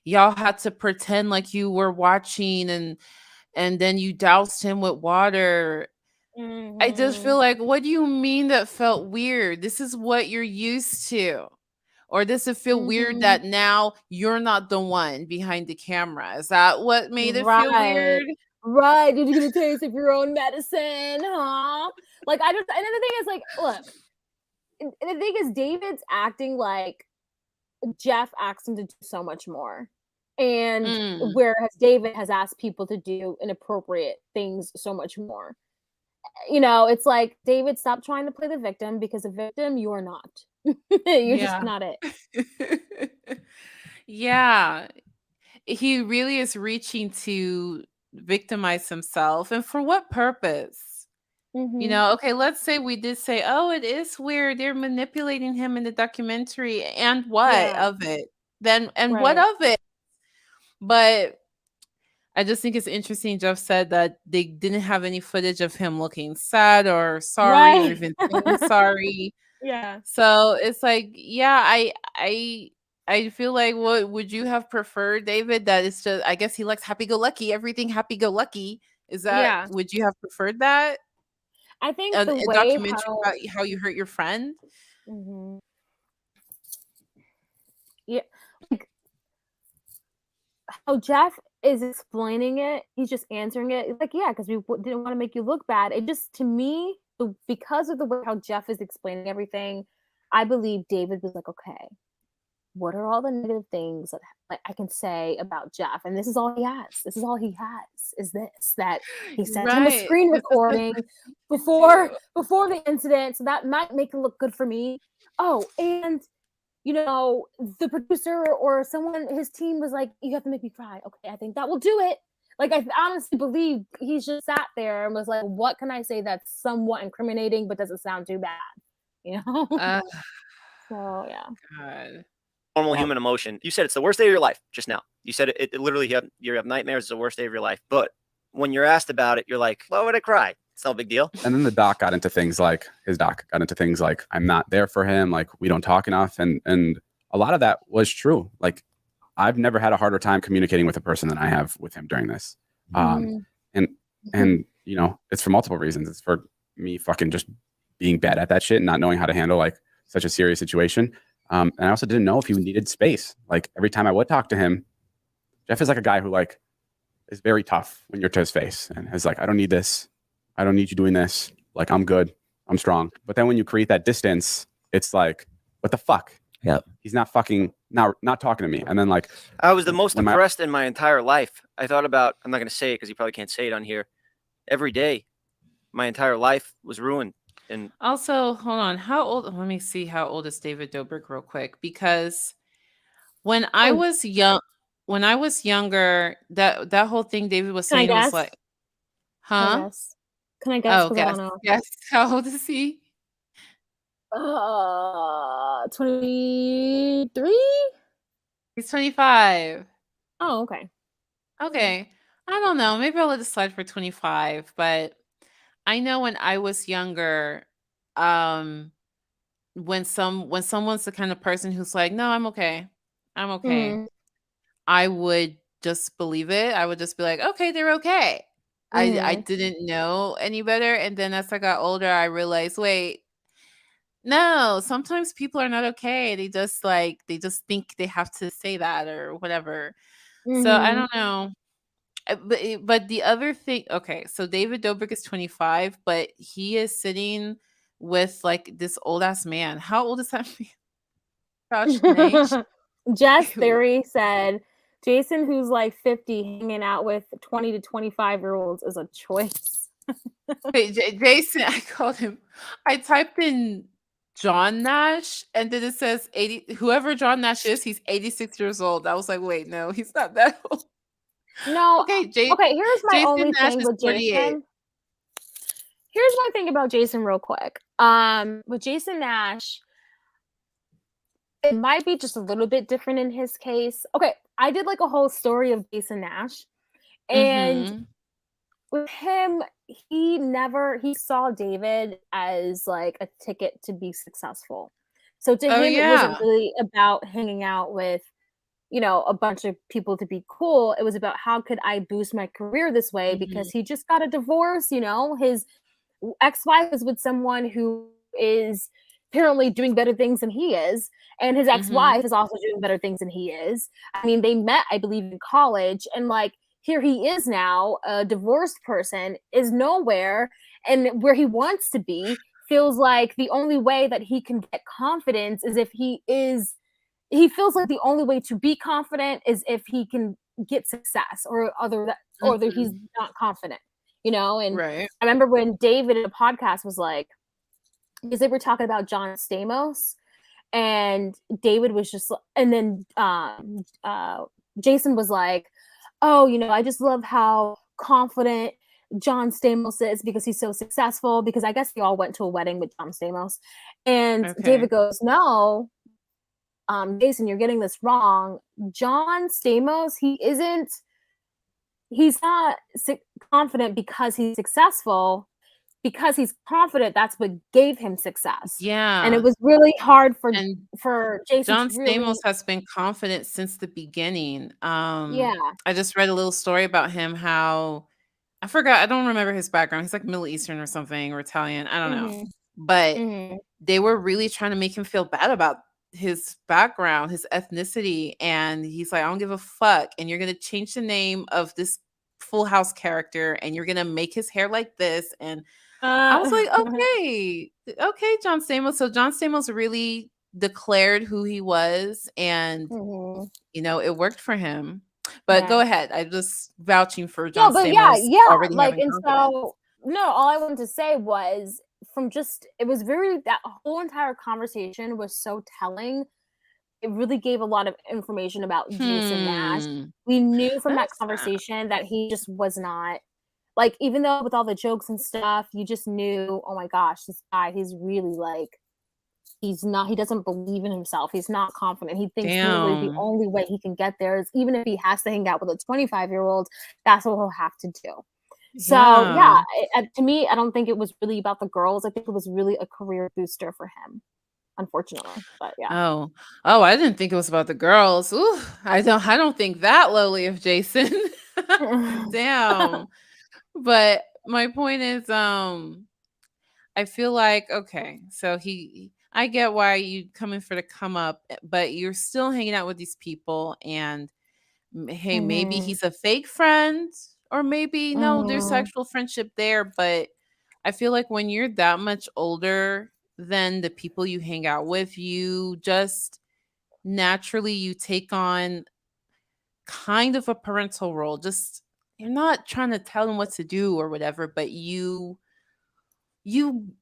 y'all had to pretend like you were watching, and then you doused him with water. I just feel like, what do you mean that felt weird? This is what you're used to. Or does it feel weird that now you're not the one behind the camera? Is that what made it feel weird? Right. Did you get a taste of your own medicine? Huh? Like, and then the thing is, like, look, and the thing is, David's acting like Jeff asked him to do so much more. And whereas David has asked people to do inappropriate things so much more. It's like, David, stop trying to play the victim, because a victim you're not. You're just not it. Yeah. He really is reaching to victimize himself. And for what purpose? Okay, let's say we did say, oh, it is weird. They're manipulating him in the documentary. And what of it? Then, and what of it? But I just think it's interesting. Jeff said that they didn't have any footage of him looking sad or sorry or even saying sorry. Yeah. So it's like, yeah, I feel like, what would you have preferred, David? That it's just, I guess he likes happy-go-lucky, everything happy-go-lucky. Is that, would you have preferred that? I think A the way documentary about how you hurt your friend? Yeah, like how Jeff is explaining it, he's just answering it. Like, yeah, because we didn't want to make you look bad. It just, to me, because of the way how Jeff is explaining everything, I believe David was like, okay, what are all the negative things that I can say about Jeff? And this is all he has. This is all he has, is this, that he sent him a screen recording before the incident. So that might make it look good for me. Oh, and the producer or someone, his team was like, you have to make me cry. Okay, I think that will do it. Like, I honestly believe he's just sat there and was like, what can I say that's somewhat incriminating but doesn't sound too bad? So, yeah. God. Normal human emotion. You said it's the worst day of your life just now. You said it literally, you have nightmares. It's the worst day of your life. But when you're asked about it, you're like, why would I cry? It's no big deal. And then the doc got into things like, I'm not there for him. Like, we don't talk enough. And a lot of that was true. Like, I've never had a harder time communicating with a person than I have with him during this. And it's for multiple reasons. It's for me fucking just being bad at that shit and not knowing how to handle like such a serious situation. And I also didn't know if he needed space. Like, every time I would talk to him, Jeff is like a guy who like is very tough when you're to his face and is like, I don't need this. I don't need you doing this. Like, I'm good. I'm strong. But then when you create that distance, it's like, what the fuck? Yeah. He's not talking to me. And then like, I was the most depressed in my entire life. I thought about, I'm not going to say it because you probably can't say it on here. Every day, my entire life was ruined. And also, hold on. How old? Let me see. How old is David Dobrik real quick? Because when I was younger, that whole thing David was saying was like, huh? Can I guess? Oh, guess. Yes. How old is he? 23? He's 25. Oh, okay. Okay. I don't know. Maybe I'll let it slide for 25. But I know when I was younger, when someone's the kind of person who's like, no, I'm okay. I'm okay. I would just believe it. I would just be like, okay, they're okay. I didn't know any better. And then as I got older, I realized, wait, no, sometimes people are not okay. They just think they have to say that or whatever. So I don't know. But the other thing, okay, so David Dobrik is 25, but he is sitting with like this old ass man. How old is that man? Gosh, Nash. Jess Theory said Jason, who's like 50, hanging out with 20 to 25-year-olds is a choice. Hey, Jason, I called him. I typed in John Nash, and then it says 80. Whoever John Nash is, he's 86 years old. I was like, wait, no, he's not that old. No. Okay, Okay, here's my Jason only Nash thing is with 48. Jason. Here's my thing about Jason real quick. With Jason Nash, it might be just a little bit different in his case. Okay, I did like a whole story of Jason Nash, and Mhm. with him, he saw David as like a ticket to be successful. So to Oh him, it wasn't yeah. really about hanging out with, a bunch of people to be cool. It was about how could I boost my career this way, because Mhm. he just got a divorce, his ex-wife is with someone who is apparently doing better things than he is, and his Mhm. ex-wife is also doing better things than he is. I mean, they met, I believe, in college, and like here he is now, a divorced person, is nowhere, and where he wants to be feels like the only way that he can get confidence is if he feels like the only way to be confident is if he can get success, or that he's Mhm. not confident, and Right. I remember when David in a podcast was like, because they were talking about John Stamos, and David was just, and then Jason was like, oh, I just love how confident John Stamos is because he's so successful, because I guess they all went to a wedding with John Stamos. And Okay. David goes, no, Jason, you're getting this wrong. John Stamos, he's not confident because he's successful. Because he's confident, that's what gave him success. And it Yeah. was really hard And for Jason John to really, Stamos has been confident since the beginning. yeah. I just read a little story about him, how I forgot, I don't remember his background. He's like Middle Eastern or something, or Italian. I don't know. Mhm. But Mhm. they were really trying to make him feel bad about his background, his ethnicity. And he's like, I don't give a fuck. And you're going to change the name of this Full House character, and you're going to make his hair like this. And I was like, okay, John Stamos. So John Stamos really declared who he was, and Mhm. it worked for him. But go Yeah. ahead. I'm just vouching for No, John but Stamos already like, having and confidence. so, no, all I wanted to say was, it was that whole entire conversation was so telling. It really gave a lot of information about Jason Nash. We knew from that That's conversation that he just was not, like, even though with all the jokes and stuff, you just knew, oh my gosh, this guy, he's really like, he doesn't believe in himself. He's not confident. He thinks literally the damn. only way he can get there is, even if he has to hang out with a 25-year-old, that's what he'll have to do. So Yeah. to me, I don't think it was really about the girls. I think it was really a career booster for him, unfortunately. But yeah. Oh, I didn't think it was about the girls. Ooh, I don't think that lowly of Jason. Damn. But my point is, I feel like, okay, so I get why you coming for the come up, but you're still hanging out with these people, and hey, maybe Mhm. he's a fake friend, or maybe no, there's Mhm. actual friendship there. But I feel like when you're that much older than the people you hang out with, you just naturally you take on kind of a parental role. Just, you're not trying to tell them what to do or whatever, but you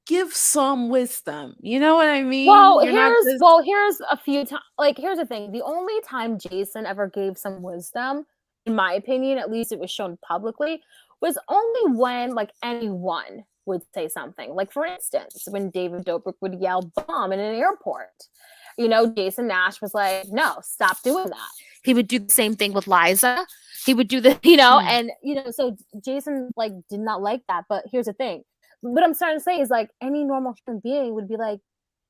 give some wisdom. You know what I mean? You're not just Here's a few times. Like, here's the thing: the only time Jason ever gave some wisdom, in my opinion, at least it was shown publicly, was only when like anyone would say something. Like, for instance, when David Dobrik would yell "bomb" in an airport. Jason Nash was like, "No, stop doing that." He would do the same thing with Liza. He would do the, and so Jason like did not like that. But here's the thing: what I'm starting to say is, like, any normal human being would be like,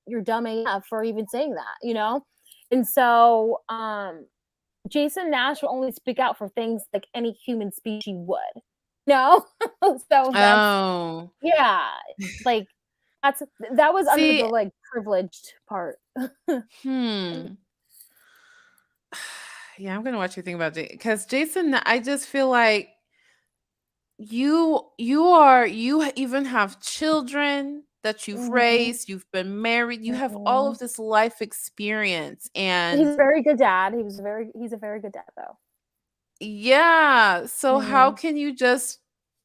you're dumb AF for even saying that. And so Jason Nash will only speak out for things like any human species would. No. So that's, oh. yeah, like, that was under See, the like privileged part. hmm. Yeah, I'm gonna watch you think about it, because Jason, I just feel like you even have children, that you've Mhm. raised, you've been married, you have all Mhm. of this life experience, He's and a very good dad. He's a very good dad though. yeah, so how Mhm. can you just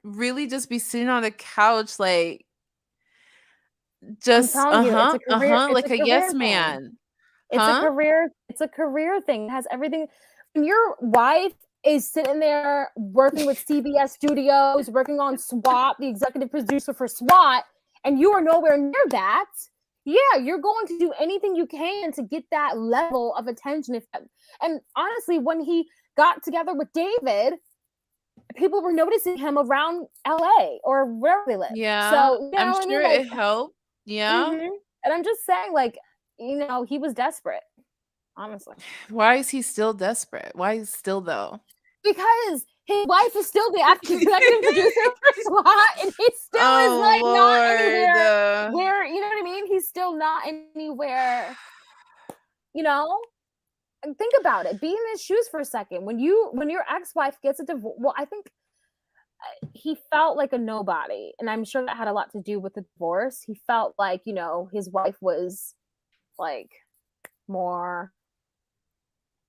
really just be sitting on the couch like I'm just telling you, it's a like a yes career thing. man? It's a Huh? career thing. It has everything. When your wife is sitting there working with CBS Studios, working on SWAT, the executive producer for SWAT, and you are nowhere near that, yeah, you're going to do anything you can to get that level of attention. And honestly, when he got together with David, people were noticing him around LA or wherever they live. Yeah, So, you I'm know what I sure mean? Like, it helped. Yeah. mhm. And I'm just saying, like, he was desperate, honestly. Why is he still desperate? Why is still though? Because his wife is still the executive producer for SWAT, and he still is Oh like not Lord. anywhere where, you know what I mean? He's still not anywhere, you know? And think about it. Be in his shoes for a second. When your ex-wife gets a divorce, well, I think he felt like a nobody, and I'm sure that had a lot to do with the divorce. He felt like, his wife was like more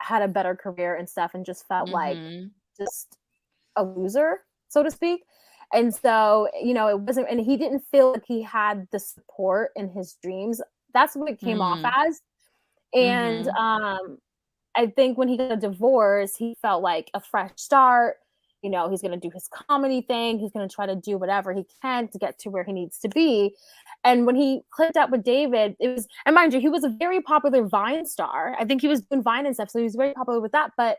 had a better career and stuff, and just felt like Mhm. just a loser, so to speak. And so, it wasn't, and he didn't feel like he had the support in his dreams. That's what it came off Mm. as. And Mhm. I think when he got a divorce, he felt like a fresh start. He's going to do his comedy thing. He's going to try to do whatever he can to get to where he needs to be. And when he clicked up with David, and mind you, he was a very popular Vine star. I think he was doing Vine and stuff, so he was very popular with that. But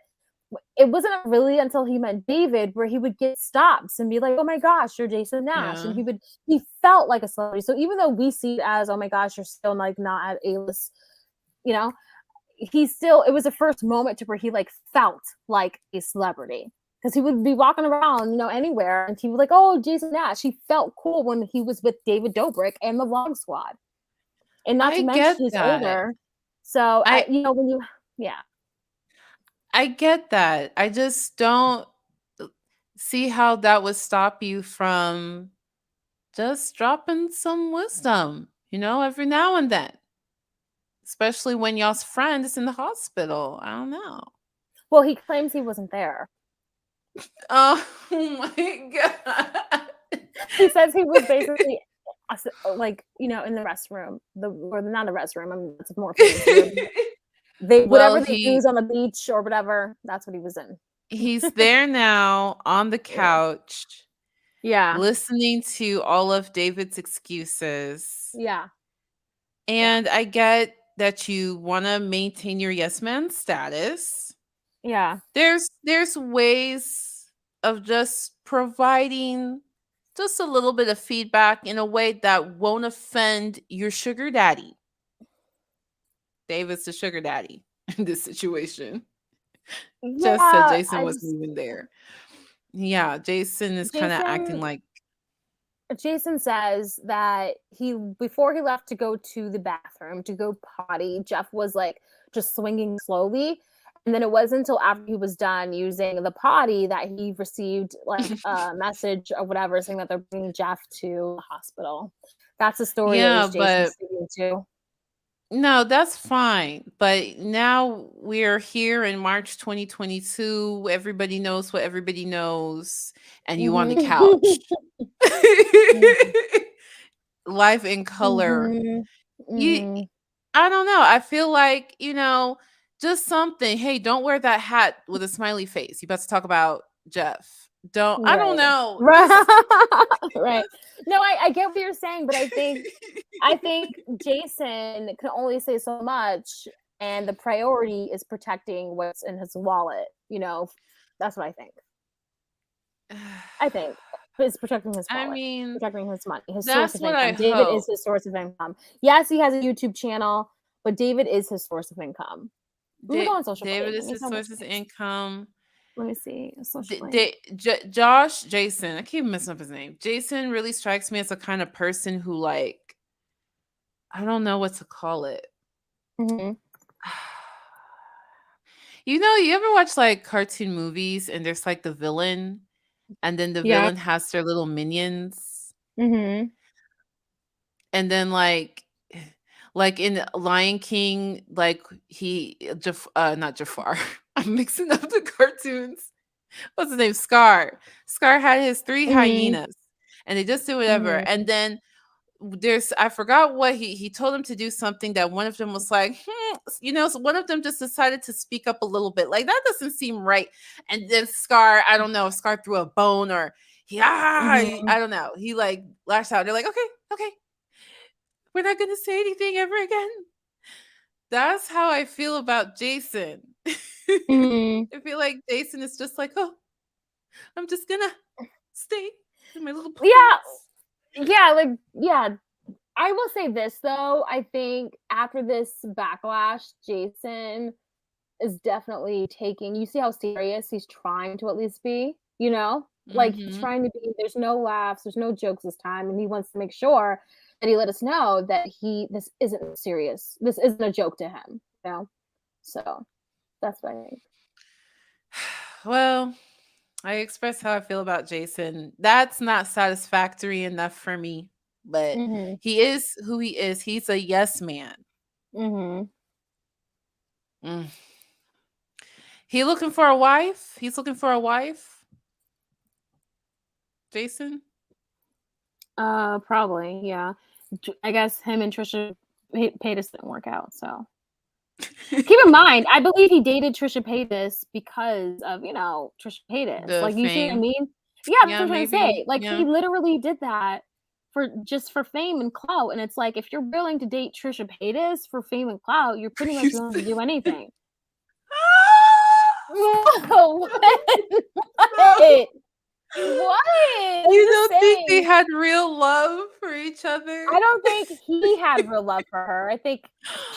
it wasn't really until he met David where he would get stops and be like, "Oh my gosh, you're Jason Nash," Yeah. and he felt like a celebrity. So even though we see it as, "Oh my gosh, you're still like not at A-list," you know, it was the first moment to where he like felt like a celebrity, because he would be walking around, anywhere, and he was like, "Oh, Jason Nash." He felt cool when he was with David Dobrik and the Vlog Squad, and not I to mention get he's that. older. So I yeah. I get that. I just don't see how that would stop you from just dropping some wisdom, every now and then. Especially when y'all's friend is in the hospital. I don't know. Well, he claims he wasn't there. Oh my god. He says he was basically like, in the restroom, or not the restroom. I mean, that's more fancy. Well, Whatever they use on the beach or whatever, that's what he was in. he's there now on the Yeah. couch, Yeah. listening to all of David's excuses. Yeah. And I get that you want to maintain your yes man status. Yeah. There's ways of just providing just a little bit of feedback in a way that won't offend your sugar daddy. David's the sugar daddy in this situation. Just said Yeah. Jason wasn't even there. Yeah, Jason is kind of acting like Jason says that before he left to go to the bathroom to go potty, Jeff was like just swinging slowly. And then it wasn't until after he was done using the potty that he received like a message or whatever saying that they're bringing Jeff to the hospital. That's the story, at yeah, least Jason's but sticking to. no, that's fine. But now we're here in March 2022. Everybody knows what everybody knows, and you on the couch. Life in color. Mhm. You Mhm. I don't know. I feel like, just something. Hey, don't wear that hat with a smiley face. You about to talk about Jeff. I don't Right. know. Right. No, I get what you're saying, but I think Jason can only say so much, and the priority is protecting what's in his wallet. That's what I think. I think is protecting his I wallet, mean, protecting his money, his source that's of what I income. David is hope. his source of income. Yes, he has a YouTube channel, but David is his source of income. Let me go on social David blade. is his source of income. Let me see social blade. Jason, I keep messing up his name. Jason really strikes me as the kind of person who, like, I don't know what to call it. Mhm. You ever watch like cartoon movies and there's like the villain, and then the Yeah. villain has their little minions? Mhm. and then like in Lion King, like not Jafar. I'm mixing up the cartoons. What's his name? Scar. Scar had his 3 hyenas, and they just did whatever. And then I forgot what he told him to do something that one of them was like, so one of them just decided to speak up a little bit. Like, that doesn't seem right. And then Scar, I don't know if Scar threw a bone or I don't know. He like lashed out. They're like, okay. We're not gonna say anything ever again. That's how I feel about Jason. I feel like Jason is just like, oh, I'm just gonna stay in my little place. Yeah. I will say this though. I think after this backlash, Jason is definitely taking. You see how serious he's trying to at least be. Like he's trying to be. There's no laughs. There's no jokes this time, and he wants to make sure that he let us know that this isn't serious. This isn't a joke to him. So that's what I think. Well, I express how I feel about Jason. That's not satisfactory enough for me, but he is who he is. He's a yes man. He looking for a wife? He's looking for a wife? Jason? Probably, yeah. I guess him and Trisha Paytas didn't work out, so. Keep in mind, I believe he dated Trisha Paytas because of, Trisha Paytas. The like, you see what I fame. mean? Yeah, that's what I'm trying to say. Like, he literally did that for fame and clout. And it's like, if you're willing to date Trisha Paytas for fame and clout, you're pretty much willing to do anything. What? You don't think they had real love for each other? I don't think he had real love for her. I think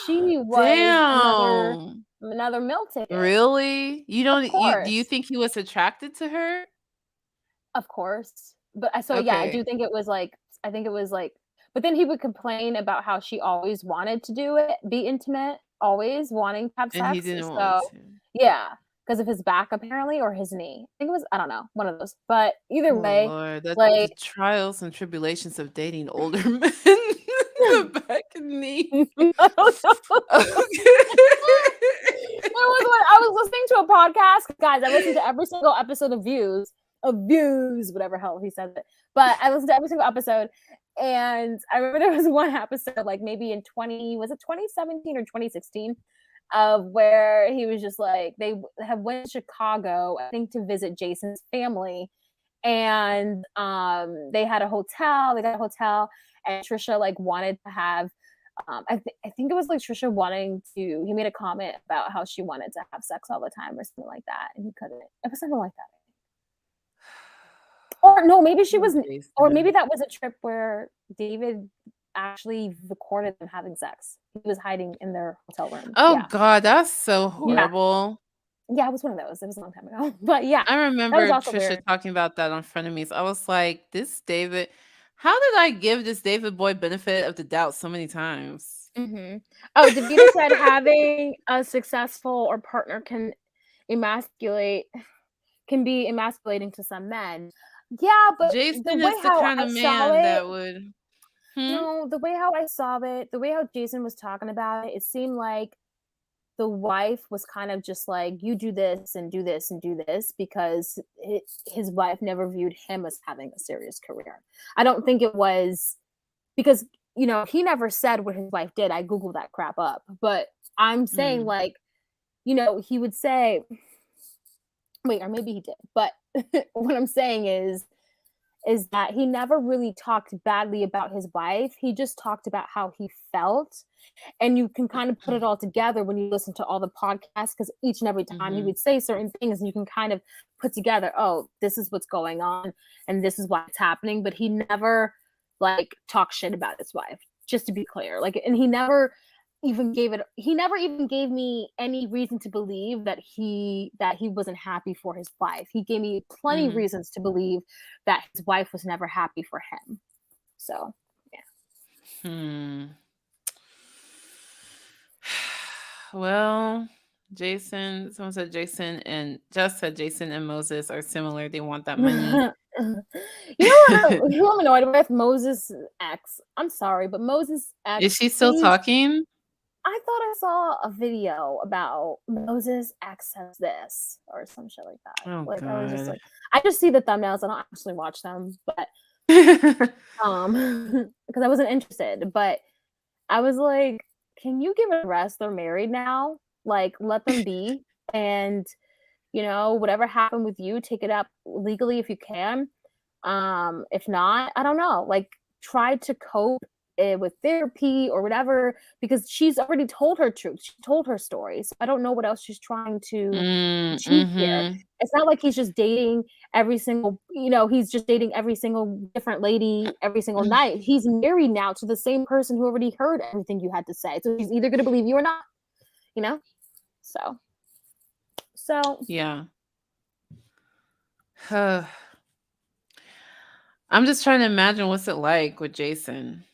she was another mill ticket. Really? You don't? Do you think he was attracted to her? Of course, but yeah, I do think it was like. I think it was like. But then he would complain about how she always wanted to be intimate, always wanting to have sex. And he didn't want to. Yeah. Because of his back, apparently, or his knee. I think it was, I don't know, one of those. But either way, Lord, that's the trials and tribulations of dating older men. The back and knee. I was listening to a podcast, guys. I listened to every single episode of Views, whatever hell he said it. But I listened to every single episode, and I remember there was one episode, like maybe in 2017 or 2016. Of where he was just like, they have went to Chicago, I think, to visit Jason's family, and they got a hotel, and Trisha like wanted to have, I think it was like Trisha he made a comment about how she wanted to have sex all the time or something like that, and he couldn't. It was something like that. Or no, maybe or maybe that was a trip where David actually recorded them having sex. He was hiding in their hotel room. Oh God, that's so horrible. Yeah, it was one of those. It was a long time ago. But yeah, I remember Trisha talking about that on Frenemies. I was like, this David, how did I give this David boy benefit of the doubt so many times? Oh, Davida said having a successful or partner can be emasculating to some men. Yeah, but Jason is the kind of man that would. No, the way how I saw it, the way how Jason was talking about it, it seemed like the wife was kind of just like, you do this and do this and do this, because his wife never viewed him as having a serious career. I don't think it was because, he never said what his wife did. I Googled that crap up. But I'm saying like, he would say, wait, or maybe he did. But what I'm saying is that he never really talked badly about his wife. He just talked about how he felt. And you can kind of put it all together when you listen to all the podcasts, because each and every time he would say certain things, and you can kind of put together, oh, this is what's going on and this is why it's happening. But he never like talked shit about his wife, just to be clear. Like, and he never even gave me any reason to believe that he wasn't happy for his wife. He gave me plenty of reasons to believe that his wife was never happy for him. So yeah. Well, someone said Jason and Just said Jason and Moses are similar. They want that money. You know what? Who I'm annoyed with? Moses X. I'm sorry, but Moses X. Is she still talking? I thought I saw a video about Moses X says this or some shit like that. Oh, like I was just God. like, I just see the thumbnails. I don't actually watch them, but because I wasn't interested. But I was like, can you give it a rest? They're married now. Like, let them be. And whatever happened with you, take it up legally if you can. If not, I don't know. Like, try to cope with therapy or whatever, because she's already told her truth. She told her story. So I don't know what else she's trying to achieve here. It's not like he's just dating every single, he's just dating every single different lady every single night. He's married now to the same person who already heard everything you had to say. So he's either going to believe you or not, So yeah. I'm just trying to imagine what's it like with Jason.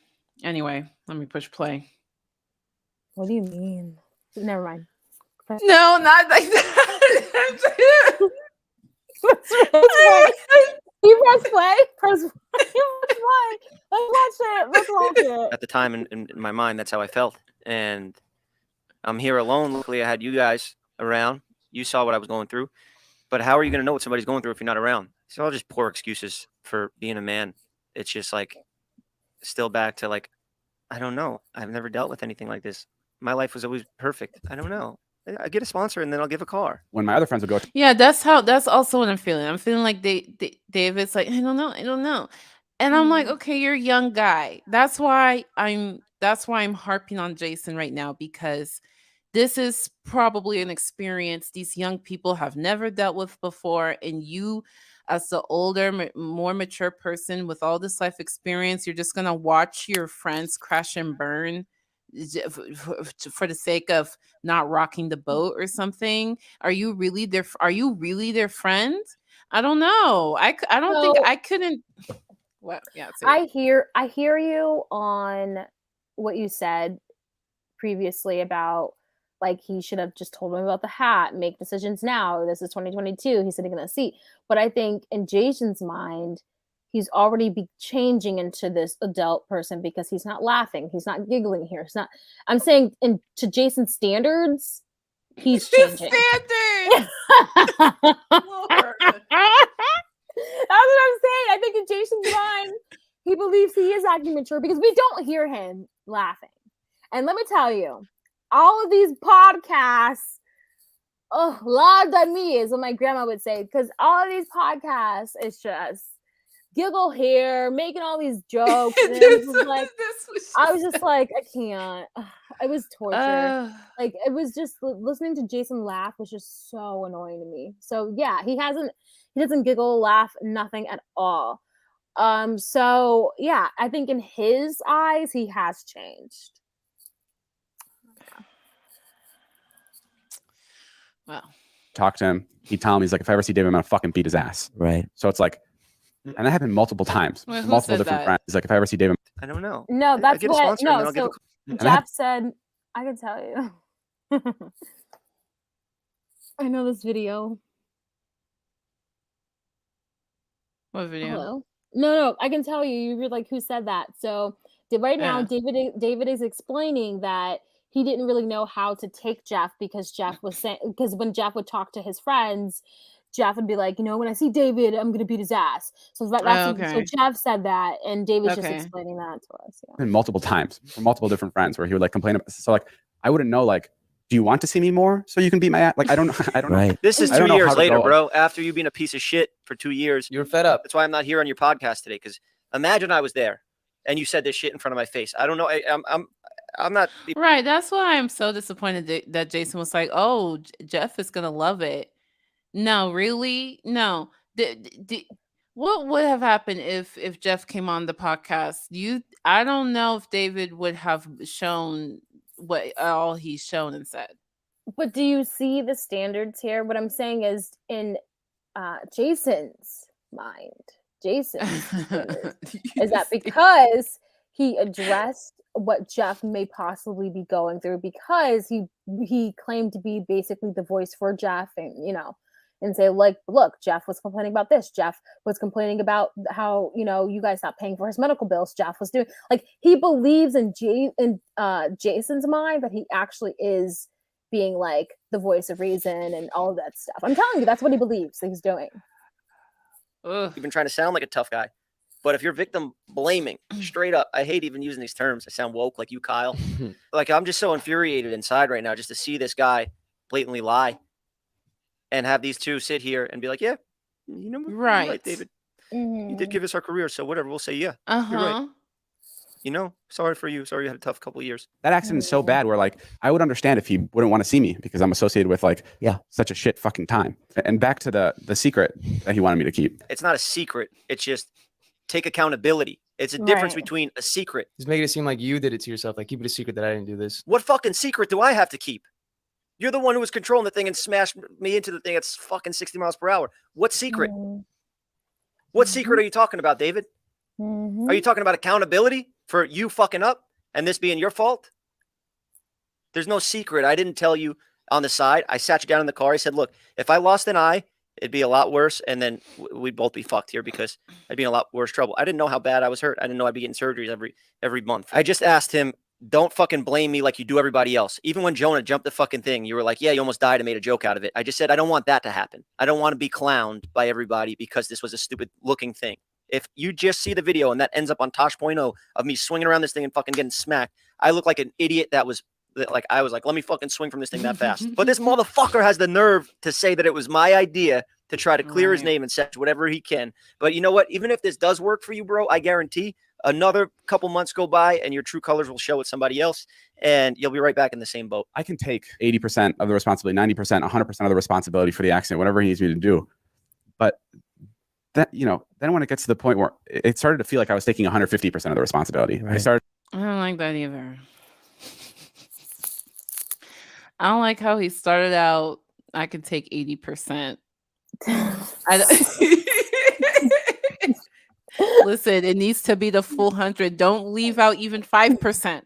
Anyway, let me push play. What do you mean? Never mind. No, not like that. You press play? Press play. Let's watch it. At the time, in my mind, that's how I felt. And I'm here alone. Luckily, I had you guys around. You saw what I was going through. But how are you going to know what somebody's going through if you're not around? It's all just poor excuses for being a man. It's just like, still back to like, I don't know. I've never dealt with anything like this. My life was always perfect. I don't know. I get a sponsor and then I'll give a car. When my other friends would go, yeah, that's also what I'm feeling. I'm feeling like David's like, I don't know. And I'm like, okay, you're a young guy. That's why I'm harping on Jason right now, because this is probably an experience these young people have never dealt with before. And you, as the older, more mature person with all this life experience, you're just going to watch your friends crash and burn for the sake of not rocking the boat or something. Are you really their friend? I don't know. I don't think I couldn't. Well, yeah. I hear you on what you said previously about, like, he should have just told him about the hat, make decisions now. This is 2022. He's sitting in the seat. But I think in Jason's mind, he's already changing into this adult person because he's not laughing. He's not giggling here. I'm saying to Jason's standards, he's changing. Standards! That's what I'm saying. I think in Jason's mind, he believes he is acting mature because we don't hear him laughing. And let me tell you, all of these podcasts, la de mi is what my grandma would say, because all of these podcasts is just giggle here, making all these jokes. And I was just like, I can't. It was torture. Like, it was just listening to Jason laugh was just so annoying to me. So yeah, he doesn't giggle, laugh, nothing at all. So yeah, I think in his eyes, he has changed. Well, talk to him. He'd tell him, he's like, if I ever see David, I'm gonna fucking beat his ass. Right. So it's like, and that happened multiple times. Wait, who multiple said different that? friends. He's like, if I ever see David, I don't know. No, I that's get a what. sponsor and then No, I'll give a so car. Jeff said, I can tell you. I know this video. what video? Hello? No, I can tell you. You're like, who said that? So right now, David is explaining that he didn't really know how to take Jeff because because when Jeff would talk to his friends, Jeff would be like, when I see David, I'm gonna beat his ass. So so Jeff said that, and David's just explaining that to us. Yeah. and multiple times from multiple different friends where he would like complain about. So like, I wouldn't know, like, do you want to see me more so you can beat my ass? Like, I don't know. Right. This is 2 years later, bro. After you being a piece of shit for 2 years, You're fed up. That's why I'm not here on your podcast today. Because imagine I was there and you said this shit in front of my face. I don't know. I'm not right. That's why I'm so disappointed that Jason was like, "Oh, Jeff is gonna love it." No, really, no. What would have happened if Jeff came on the podcast? I don't know if David would have shown what all he's shown and said. But do you see the standards here? What I'm saying is, in Jason's mind, Jason's standards is that because he addressed what Jeff may possibly be going through, because he claimed to be basically the voice for Jeff, and and say, like, look, Jeff was complaining about this. Jeff was complaining about how, you guys not paying for his medical bills. Jeff was doing, like, he believes in Jason's mind that he actually is being like the voice of reason and all of that stuff. I'm telling you, that's what he believes that he's doing. You've been trying to sound like a tough guy. But if you're victim blaming straight up, I hate even using these terms. I sound woke like you, Kyle. Like, I'm just so infuriated inside right now just to see this guy blatantly lie and have these two sit here and be like, yeah, you're right, David. You did give us our career. So whatever, we'll say, yeah, you're right. Sorry for you. Sorry you had a tough couple of years. That accident is so bad where like I would understand if he wouldn't want to see me because I'm associated with like such a shit fucking time. And back to the secret that he wanted me to keep. It's not a secret. It's just take accountability. It's a difference between a secret. He's making it seem like you did it to yourself. Like, keep it a secret that I didn't do this. What fucking secret do I have to keep? You're the one who was controlling the thing and smashed me into the thing at fucking 60 miles per hour. What secret? What secret are you talking about, David? Are you talking about accountability for you fucking up and this being your fault? There's no secret. I didn't tell you on the side. I sat you down in the car. I said, look, if I lost an eye, it'd be a lot worse. And then we'd both be fucked here because I'd be in a lot worse trouble. I didn't know how bad I was hurt. I didn't know I'd be getting surgeries every month. I just asked him, don't fucking blame me like you do everybody else. Even when Jonah jumped the fucking thing, you were like, yeah, you almost died and made a joke out of it. I just said, I don't want that to happen. I don't want to be clowned by everybody because this was a stupid looking thing. If you just see the video and that ends up on Tosh.0 of me swinging around this thing and fucking getting smacked, I look like an idiot I was like, let me fucking swing from this thing that fast. But this motherfucker has the nerve to say that it was my idea to try to clear his name and say whatever he can. But you know what? Even if this does work for you, bro, I guarantee another couple months go by and your true colors will show with somebody else and you'll be right back in the same boat. I can take 80% of the responsibility, 90%, 100% of the responsibility for the accident, whatever he needs me to do. But that, then when it gets to the point where it started to feel like I was taking 150% of the responsibility. Right. I don't like that either. I don't like how he started out. I can take 80%. Listen, it needs to be the full 100. Don't leave out even 5%.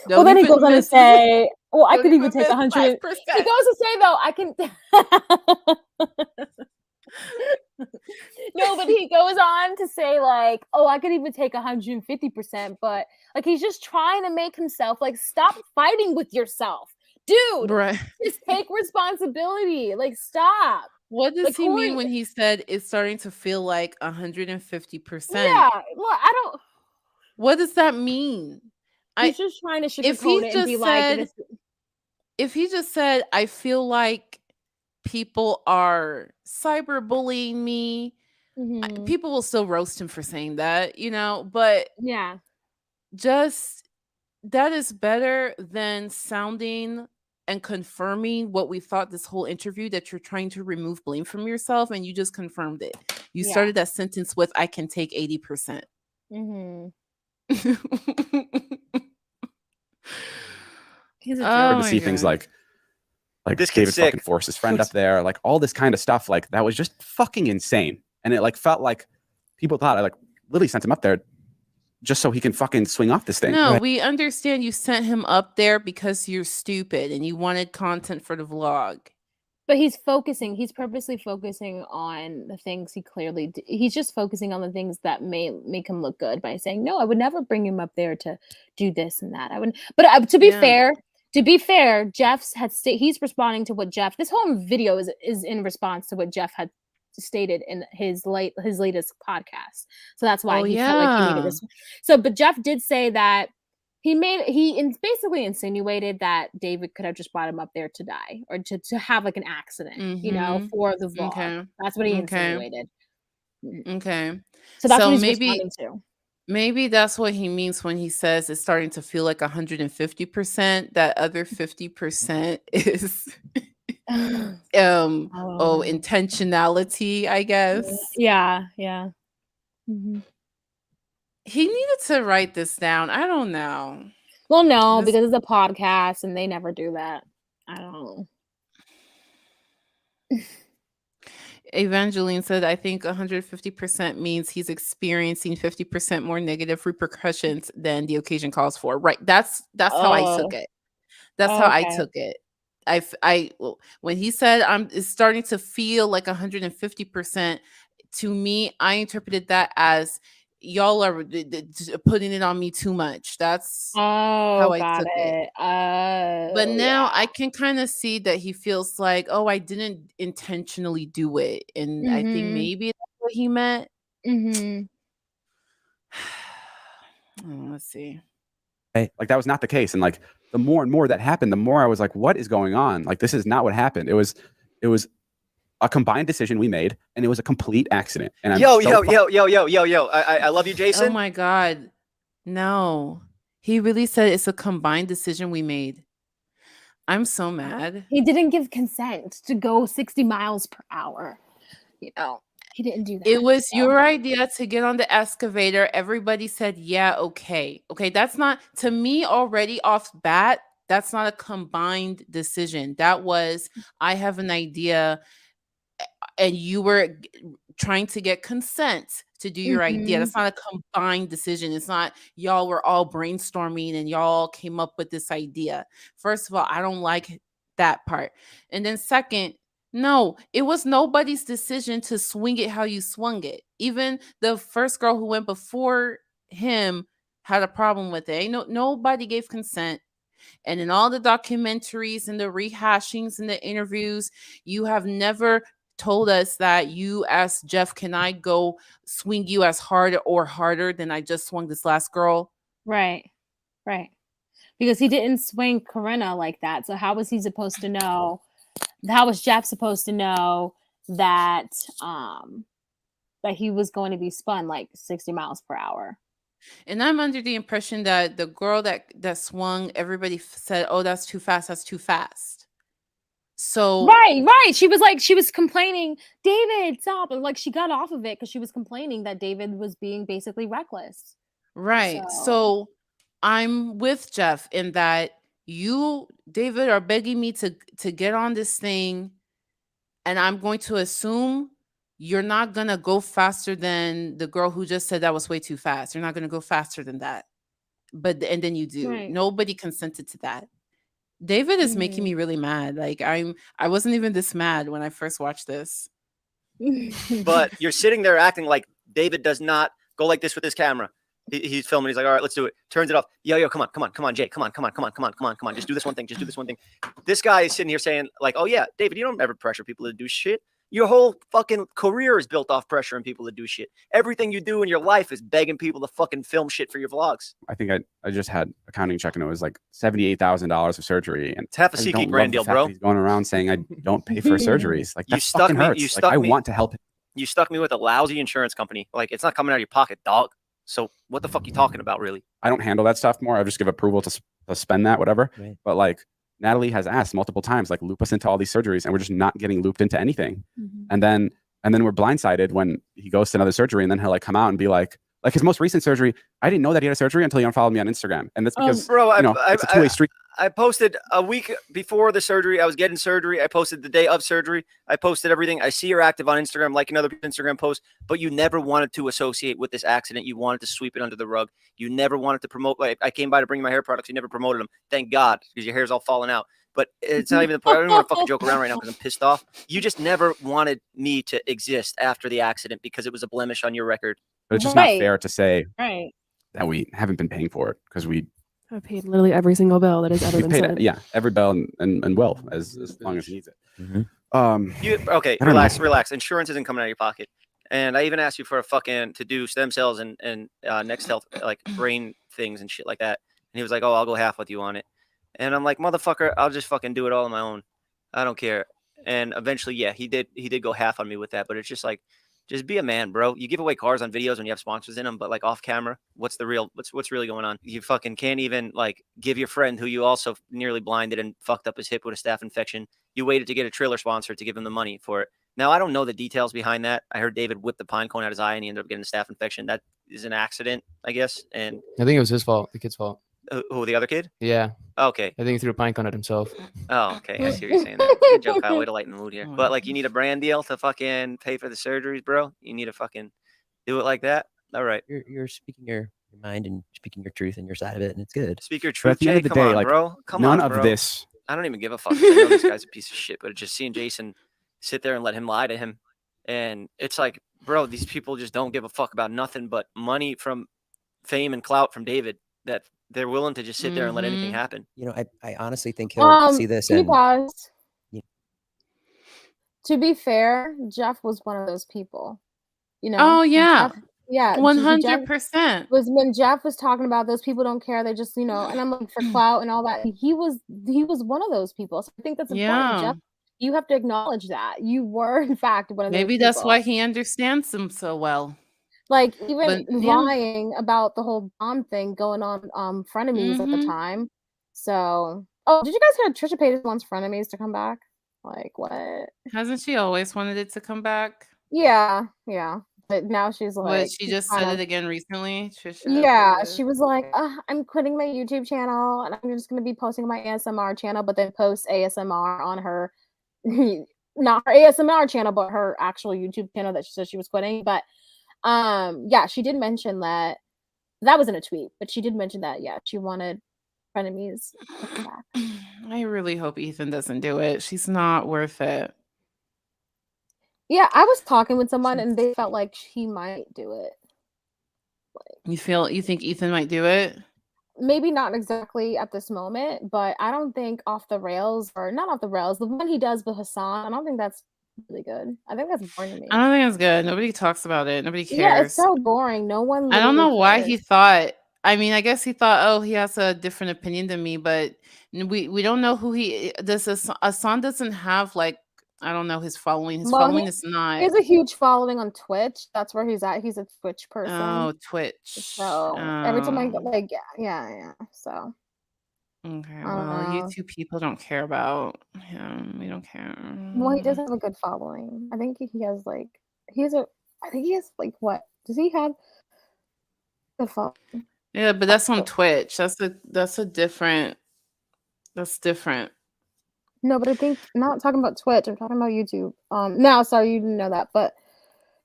Well, then he goes on to say, well, I could even take 100. 5%. He goes to say, though, I can. No, but he goes on to say, like, oh, I could even take 150%. But like, he's just trying to make himself like, stop fighting with yourself, dude. Right. Just take responsibility. Like, stop. What does he mean when he said it's starting to feel like 150%? Yeah, well, I don't. What does that mean? He's just trying to sugarcoat it and be like, if he just said, I feel like people are cyberbullying me, people will still roast him for saying that, but yeah, just that is better than sounding and confirming what we thought this whole interview, that you're trying to remove blame from yourself, and you just confirmed it. You started that sentence with, I can take 80%. He's a to see things like this David fucking forced his friend up there, like all this kind of stuff, like that was just fucking insane. And it like felt like people thought I like literally sent him up there just so he can fucking swing off this thing. No, we understand you sent him up there because you're stupid and you wanted content for the vlog. But he's purposely focusing on the things he's just focusing on the things that may make him look good by saying, no, I would never bring him up there to do this and that. I wouldn't. But to be fair, he's responding to what Jeff, this whole video is in response to what Jeff had stated in his latest podcast. So that's why he felt like he needed this. So, but Jeff did say that he basically insinuated that David could have just brought him up there to die or to have like an accident, for the vlog. Okay. That's what he insinuated. Okay. So that's what he's responding to. Maybe that's what he means when he says it's starting to feel like 150%. That other 50% is intentionality, I guess. Yeah. He needed to write this down. I don't know. Well, no, because it's a podcast and they never do that. I don't know. Evangeline said, I think 150% means he's experiencing 50% more negative repercussions than the occasion calls for. Right. That's how I took it. That's how I took it. when he said it's starting to feel like 150%, to me, I interpreted that as y'all are putting it on me too much. That's how I got took it. it. But Oh, now yeah. I can kind of see that he feels like, oh, I didn't intentionally do it. And I think maybe that's what he meant. Let's see. Like that was not the case. And like the more and more that happened, the more I was like, what is going on? Like this is not what happened. It was a combined decision we made, and it was a complete accident. And yo. I love you, Jason. Oh my God. No. He really said it's a combined decision we made. I'm so mad. He didn't give consent to go 60 miles per hour. You know, he didn't do that. It was your idea to get on the excavator. Everybody said, yeah, okay. Okay, that's not, to me already off bat, that's not a combined decision. That was, I have an idea, and you were trying to get consent to do your idea. That's not a combined decision. It's not y'all were all brainstorming and y'all came up with this idea. First of all, I don't like that part. And then second, no, it was nobody's decision to swing it how you swung it. Even the first girl who went before him had a problem with it. Nobody gave consent. And in all the documentaries and the rehashings and the interviews, you have never told us that you asked Jeff, can I go swing you as hard or harder than I just swung this last girl? Right. Because he didn't swing Corinna like that. So how was he supposed to know? How was Jeff supposed to know that that he was going to be spun like 60 miles per hour? And I'm under the impression that the girl that swung, everybody said, oh, that's too fast. That's too fast. So right. She was complaining, David, stop. Like she got off of it because she was complaining that David was being basically reckless. Right. So I'm with Jeff in that you, David, are begging me to get on this thing, and I'm going to assume you're not gonna go faster than the girl who just said that was way too fast. You're not gonna go faster than that. And then you do. Right. Nobody consented to that. David is making me really mad. Like I wasn't even this mad when I first watched this. But you're sitting there acting like David does not go like this with his camera. He's filming. He's like, all right, let's do it. Turns it off. Yo, come on, Jay. Come on. Just do this one thing. This guy is sitting here saying like, oh yeah, David, you don't ever pressure people to do shit. Your whole fucking career is built off pressuring people to do shit. Everything you do in your life is begging people to fucking film shit for your vlogs. I think I just had accounting check, and it was like $78,000 of surgery. And it's half a SeatGeek brand deal, bro. He's going around saying I don't pay for surgeries. Like that fucking hurts. Like, I want to help him. You stuck me with a lousy insurance company. Like it's not coming out of your pocket, dog. So what the fuck are you talking about, really? I don't handle that stuff more. I just give approval to spend that, whatever. Right. But like Natalie has asked multiple times, like loop us into all these surgeries, and we're just not getting looped into anything. And then we're blindsided when he goes to another surgery, and then he'll like come out and be like his most recent surgery, I didn't know that he had a surgery until he unfollowed me on Instagram. And that's because, bro, it's a two-way street. I posted a week before the surgery. I was getting surgery. I posted the day of surgery. I posted everything. I see you're active on Instagram, liking other Instagram posts, but you never wanted to associate with this accident. You wanted to sweep it under the rug. You never wanted to promote. Like I came by to bring my hair products. You never promoted them. Thank God, because your hair's all falling out. But it's not even the point. I don't want to fucking joke around right now because I'm pissed off. You just never wanted me to exist after the accident because it was a blemish on your record. But it's just not fair to say that we haven't been paying for it because we have paid literally every single bill that has ever been sent. Yeah, every bill and will as long as he needs it. Relax. Insurance isn't coming out of your pocket. And I even asked you for a fucking to do stem cells and next health, like brain things and shit like that. And he was like, oh, I'll go half with you on it. And I'm like, motherfucker, I'll just fucking do it all on my own. I don't care. And eventually, yeah, he did go half on me with that. But it's just like, just be a man, bro. You give away cars on videos when you have sponsors in them, but like off camera, what's really going on? You fucking can't even like give your friend who you also nearly blinded and fucked up his hip with a staph infection. You waited to get a trailer sponsor to give him the money for it. Now, I don't know the details behind that. I heard David whipped the pine cone out his eye and he ended up getting a staph infection. That is an accident, I guess. And I think it was his fault, the kid's fault. Who, the other kid? Yeah. Okay. I think he threw a pine cone at himself. Oh, okay. I see what you're saying. That's a good joke, Kyle. Way to lighten the mood here. But like, you need a brand deal to fucking pay for the surgeries, bro. You need to fucking do it like that. All right. You're speaking your mind and speaking your truth and your side of it, and it's good. Speak your truth, at the end of the day, bro. None of this I don't even give a fuck. 'Cause I know this guy's a piece of shit, but just seeing Jason sit there and let him lie to him, and it's like, bro, these people just don't give a fuck about nothing but money from fame and clout from David. That they're willing to just sit there and let anything happen. You know, I honestly think he'll see this Can you and pause? Yeah. To be fair, Jeff was one of those people. You know? Oh yeah. Jeff, yeah. Jeff 100%. was when Jeff was talking about those people don't care, they just, you know, and I'm like for clout and all that. He was one of those people. So I think that's important. Yeah. Jeff, you have to acknowledge that. You were in fact one of those Maybe people. that's why he understands them so well. Like even But, yeah. lying about the whole Dom thing going on frenemies at the time. So did you guys hear Trisha Paytas wants frenemies to come back? Like what? Hasn't she always wanted it to come back? Yeah. But now she's What, like she just said it again recently? Trisha Yeah, Paytas? she was like, I'm quitting my YouTube channel and I'm just gonna be posting my ASMR channel, but then post ASMR on her not her ASMR channel, but her actual YouTube channel that she said she was quitting. But yeah, she did mention that was in a tweet, but she did mention that she wanted frenemies to come back. I really hope Ethan doesn't do it. She's not worth it. Yeah, I was talking with someone and they felt like he might do it. You think Ethan might do it? Maybe not exactly at this moment, but I don't think off the rails, or not off the rails, the one he does with Hassan, I don't think that's really good. I think that's boring to me. I don't think it's good. Nobody talks about it. Nobody cares. Yeah, it's so boring. No one. I don't know why cares. he thought. I mean, I guess he thought, oh, he has a different opinion than me, but we don't know who he. Hassan doesn't have like, I don't know, his following. His following is not. He has a huge following on Twitch. That's where he's at. He's a Twitch person. Oh, Twitch. So every time I like, yeah. So. Okay, well, YouTube people don't care about him. We don't care. Well, he does have a good following. I think he has like what? Does he have a following? Yeah, but that's on Twitch. That's different. That's different. No, but I think I'm not talking about Twitch. I'm talking about YouTube. Now, sorry, you didn't know that, but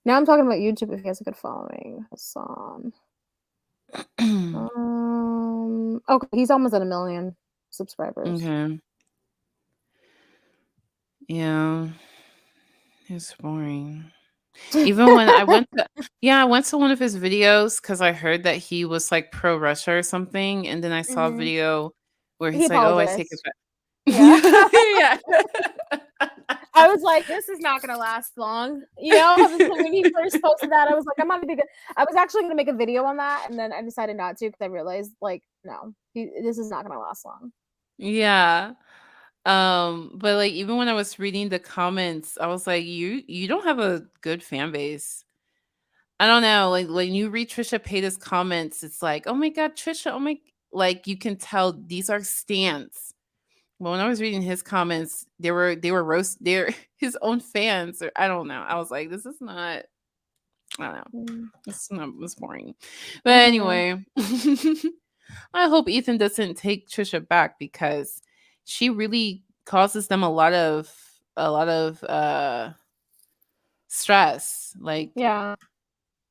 now I'm talking about YouTube. If he has a good following, Hassan. Okay, he's almost at 1 million subscribers. Okay. Yeah, it's boring. Even when I went to one of his videos because I heard that he was like pro Russia or something, and then I saw a video where he's like, "Oh, I take it back." Yeah. I was like, this is not gonna last long. You know, when he first posted that, I was like, I'm not gonna be good. I was actually gonna make a video on that, and then I decided not to because I realized, like, no, this is not gonna last long. Yeah. But like even when I was reading the comments, I was like, you don't have a good fan base. I don't know. Like when you read Trisha Paytas' comments, it's like, oh my god, Trisha, oh my, like you can tell these are stans. Well, when I was reading his comments, they were they're his own fans, or I don't know. I was like, this is not. I don't know. It's boring. But anyway, I hope Ethan doesn't take Trisha back because she really causes them a lot of stress. Like, yeah.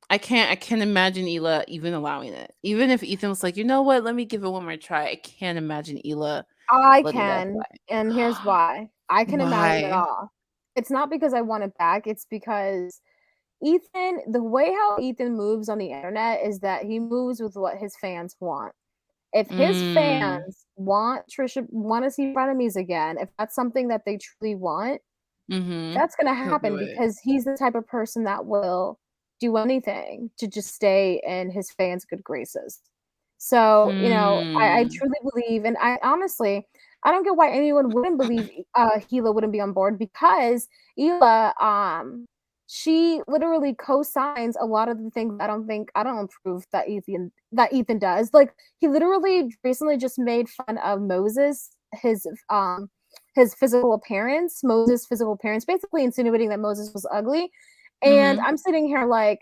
I can't imagine Hila even allowing it. Even if Ethan was like, you know what, let me give it one more try. I can't imagine Hila. I can, and here's why. I can imagine it Why? all. It's not because I want it back. It's because Ethan, the way how Ethan moves on the internet is that he moves with what his fans want. If his fans want to see frenemies again, if that's something that they truly want, that's gonna happen because he's the type of person that will do anything to just stay in his fans' good graces. So, you know, I truly believe, and I honestly, I don't get why anyone wouldn't believe Hila wouldn't be on board, because Hila, she literally co-signs a lot of the things I don't approve that Ethan does. Like, he literally recently just made fun of Moses, his physical appearance, basically insinuating that Moses was ugly. And I'm sitting here like,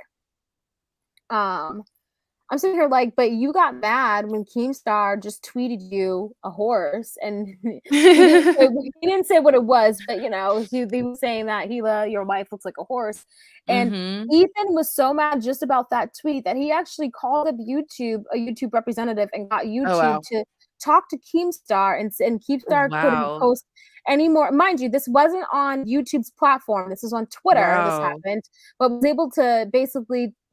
but you got mad when Keemstar just tweeted you a horse, and he didn't say what it was, but you know, he was saying that Hila, your wife looks like a horse. And Ethan was so mad just about that tweet that he actually called up a YouTube representative and got YouTube talk to Keemstar, and Keemstar couldn't Wow. post anymore. Mind you, this wasn't on YouTube's platform. This is on Twitter. This Wow. happened, but was able to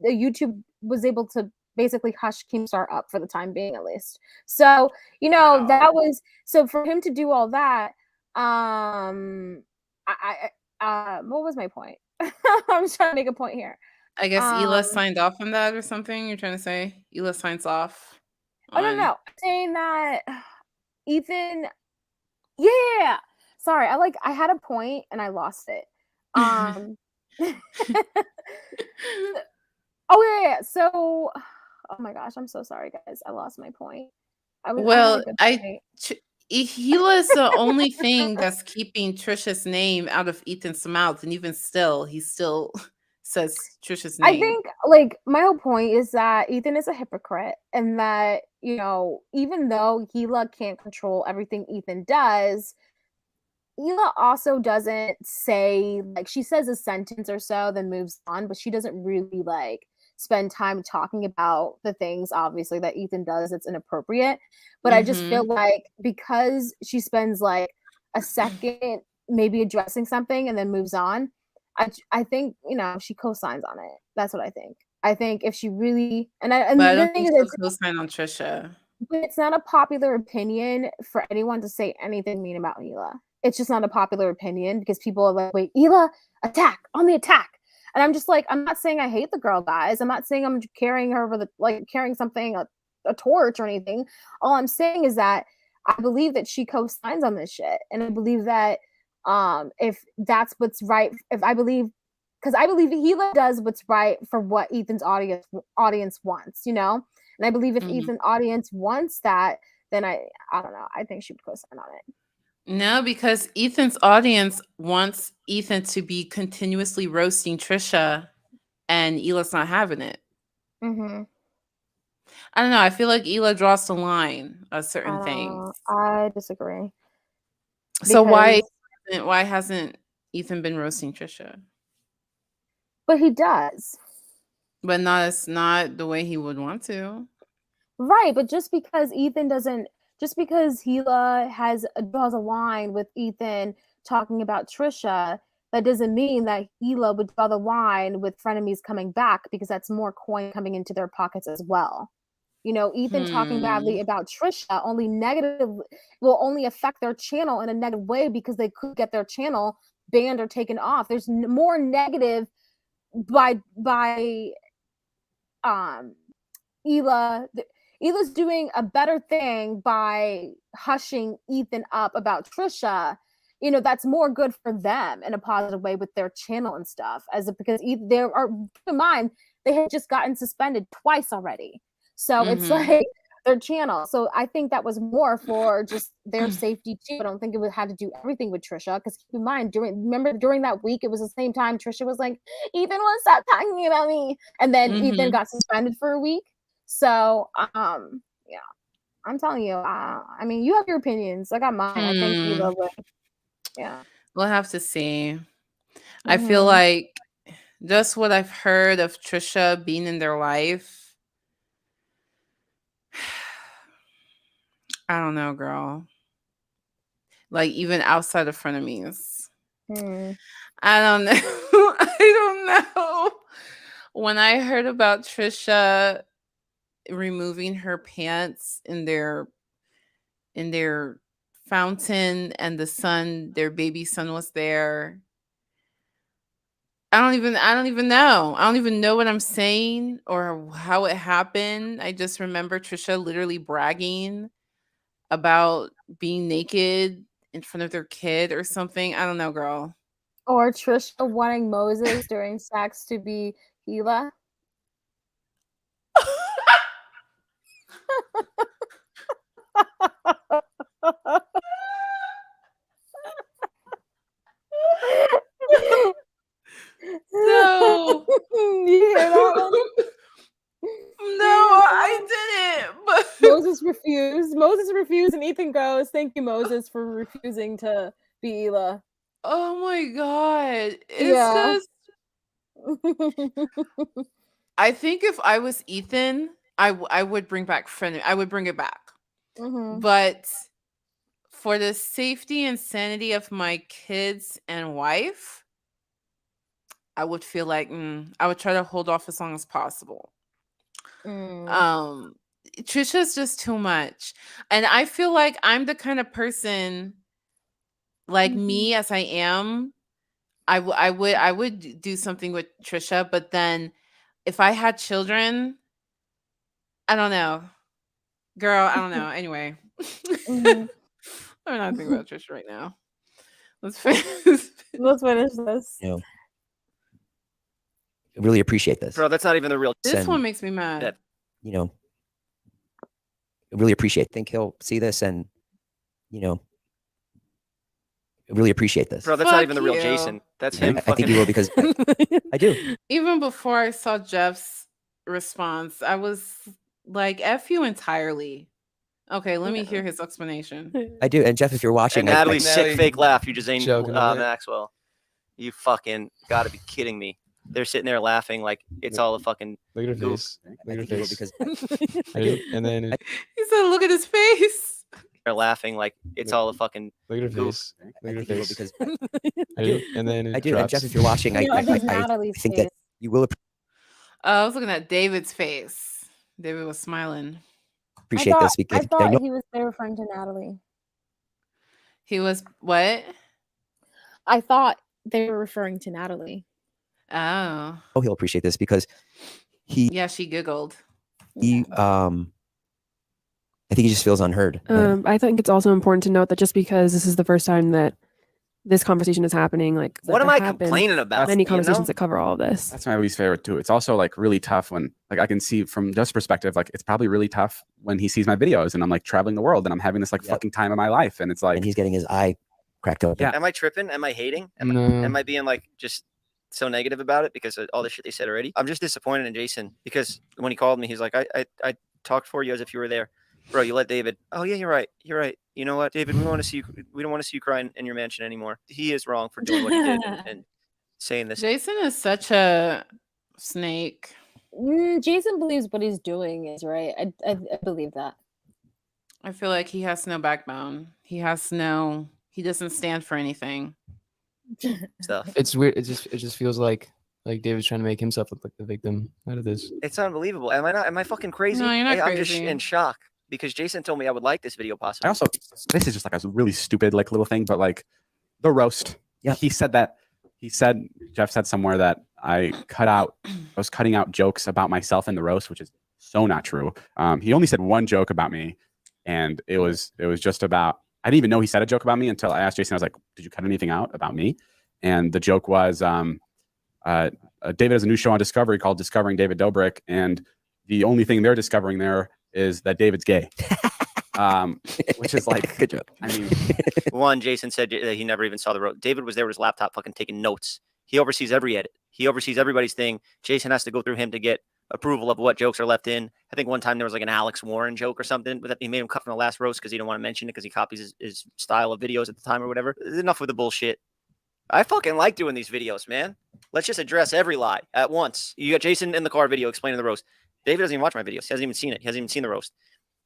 YouTube was able to basically hush Keemstar up for the time being, at least. So, Wow. that was so for him to do all that. What was my point? I'm just trying to make a point here. I guess Hila signed off on that or something. You're trying to say Hila signs off. Oh no, I'm saying that Ethan. Yeah. Sorry, I had a point and I lost it. Oh yeah. So, oh my gosh, I'm so sorry, guys. I lost my point. Well, Hila is the only thing that's keeping Trisha's name out of Ethan's mouth, and even still, he still says Trisha's name. I think my whole point is that Ethan is a hypocrite, and that even though Hila can't control everything Ethan does, Hila also doesn't say, she says a sentence or so, then moves on, but she doesn't really spend time talking about the things obviously that Ethan does that's inappropriate. But I just feel like because she spends a second maybe addressing something and then moves on, I think she co-signs on it. That's what I think. I think if she really but I don't think she'll co-sign on Trisha. But it's not a popular opinion for anyone to say anything mean about Hila. It's just not a popular opinion because people are like, wait, Hila, attack, on the attack. And I'm just like, I'm not saying I hate the girl, guys. I'm not saying I'm carrying her with carrying something, a torch or anything. All I'm saying is that I believe that she co-signs on this shit. And I believe that if that's what's right, because I believe Hila does what's right for what Ethan's audience wants, And I believe if Ethan's audience wants that, then I don't know. I think she would co-sign on it. No, because Ethan's audience wants Ethan to be continuously roasting Trisha, and Hila's not having it. Mm-hmm. I don't know. I feel like Hila draws the line of certain things. I disagree. So why hasn't Ethan been roasting Trisha? But he does. But it's not the way he would want to. Right, but just because Hila draws a line with Ethan talking about Trisha, that doesn't mean that Hila would draw the line with frenemies coming back, because that's more coin coming into their pockets as well. Ethan talking badly about Trisha will only affect their channel in a negative way, because they could get their channel banned or taken off. There's more negative by Hila's doing a better thing by hushing Ethan up about Trisha. That's more good for them in a positive way with their channel and stuff, because keep in mind, they had just gotten suspended twice already. So it's their channel. So I think that was more for just their safety too. I don't think it had to do everything with Trisha, because keep in mind, during that week, it was the same time Trisha was like, Ethan won't stop talking about me. And then Ethan got suspended for a week. So, yeah, I'm telling you, I mean, you have your opinions. I got mine. I think you love it. Yeah. We'll have to see. I feel like just what I've heard of Trisha being in their life, I don't know, girl. Even outside of frenemies. I don't know. I don't know. When I heard about Trisha removing her pants in their fountain, and their baby son was there, I don't even know. I don't even know what I'm saying or how it happened. I just remember Trisha literally bragging about being naked in front of their kid or something. I don't know, girl. Or Trisha wanting Moses during sex to be Hila. No. You hear that one? No, I didn't. But Moses refused, and Ethan goes, "Thank you, Moses, for refusing to be Hila." Oh my god. It's just I think if I was Ethan, I would bring back friend. I would bring it back. But for the safety and sanity of my kids and wife, I would feel like I would try to hold off as long as possible. Trisha's just too much. And I feel like I'm the kind of person, like me as I am, I would do something with Trisha, but then if I had children, I don't know. Girl, I don't know. Anyway. I'm not thinking about Trisha right now. Let's finish this. You know, I really appreciate this. Bro, that's not even the real. This one makes me mad. That, you know, I really appreciate. Think he'll see this, and you know, I really appreciate this. Bro, that's not even the real Jason. That's him. I think he will because I do. Even before I saw Jeff's response, I was like, F you entirely. Okay, let me hear his explanation. I do. And Jeff, if you're watching, and Natalie's sick fake laugh, you just ain't Joking, Maxwell. You fucking gotta be kidding me. They're sitting there laughing like it's all a fucking. Look at her goof. face. Look at her face. Because and then He said, "Look at his face." They're laughing like it's all a fucking. Look at her goof. face. Look at her face. because and then I do. And Jeff, if you're watching, I think that you will I was looking at David's face. David was smiling. appreciate this because I thought he was there referring to Natalie. He was what? I thought they were referring to Natalie. Oh, he'll appreciate this because yeah, she giggled. I think he just feels unheard. I think it's also important to note that just because this is the first time that this conversation is happening, like what am I complaining about? Many conversations that cover all of this. That's my least favorite too. It's also like really tough when like I can see from Jeff's perspective, like it's probably really tough when he sees my videos and I'm like traveling the world and I'm having this like fucking time of my life and it's like and he's getting his eye cracked open. Yeah. Am I tripping? Am I hating? No. Am I being like just so negative about it because of all the shit they said already? I'm just disappointed in Jason because when he called me, he's like, I talked for you as if you were there. Bro, you let David. Oh yeah, you're right. You're right. You know what, David? We want to see you. We don't want to see you crying in your mansion anymore. He is wrong for doing what he did and saying this. Jason is such a snake. Jason believes what he's doing is right. I believe that. I feel like he has no backbone. He doesn't stand for anything. Stuff. It's weird. It just feels like David's trying to make himself look like the victim out of this. It's unbelievable. Am I not? Am I fucking crazy? No, you're not I'm just crazy. in shock because Jason told me I would like this video possibly. I also this is just like a really stupid like little thing, but like the roast. Yeah. Jeff said somewhere that I was cutting out jokes about myself in the roast, which is so not true. He only said one joke about me, and it was just about I didn't even know he said a joke about me until I asked Jason. I was like, "Did you cut anything out about me?" And the joke was, David has a new show on Discovery called Discovering David Dobrik, and the only thing they're discovering there is that David's gay. Which is like, good joke. I mean, one, Jason said that he never even saw the road. David was there with his laptop fucking taking notes. He oversees every edit. He oversees everybody's thing. Jason has to go through him to get approval of what jokes are left in. I think one time there was like an Alex Warren joke or something, but he made him cut from the last roast because he didn't want to mention it because he copies his style of videos at the time or whatever. Enough with the bullshit. I fucking like doing these videos, man. Let's just address every lie at once. You got Jason in the car video explaining the roast. David doesn't even watch my videos. He hasn't even seen it. He hasn't even seen the roast.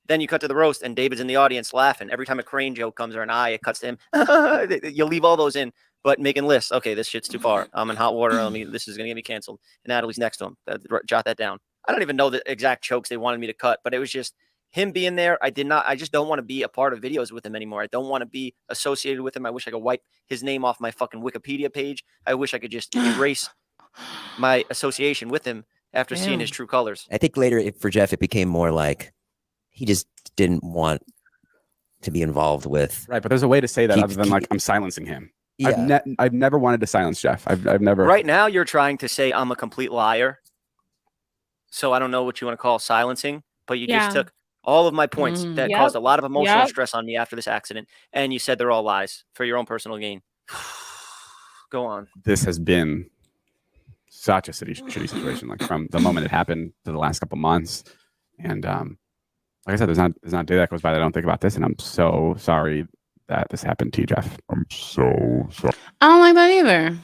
Then you cut to the roast, and David's in the audience laughing. Every time a crane joke comes or an eye, it cuts to him. You leave all those in, but making lists. Okay, this shit's too far. I'm in hot water. This is going to get me canceled. And Natalie's next to him. Jot that down. I don't even know the exact jokes they wanted me to cut, but it was just him being there. I just don't want to be a part of videos with him anymore. I don't want to be associated with him. I wish I could wipe his name off my fucking Wikipedia page. I wish I could just erase my association with him after seeing his true colors. I think later for Jeff, it became more like he just didn't want to be involved with. Right, but there's a way to say that other than like I'm silencing him. Yeah. I've never wanted to silence Jeff. I've never. Right now, you're trying to say I'm a complete liar. So I don't know what you want to call silencing, but you just took all of my points that caused a lot of emotional stress on me after this accident, and you said they're all lies for your own personal gain. Go on. This has been such a shitty situation, like from the moment it happened to the last couple months, and like I said, there's not a day that goes by that I don't think about this, and I'm so sorry that this happened to you, Jeff. I'm so sorry. I don't like that either.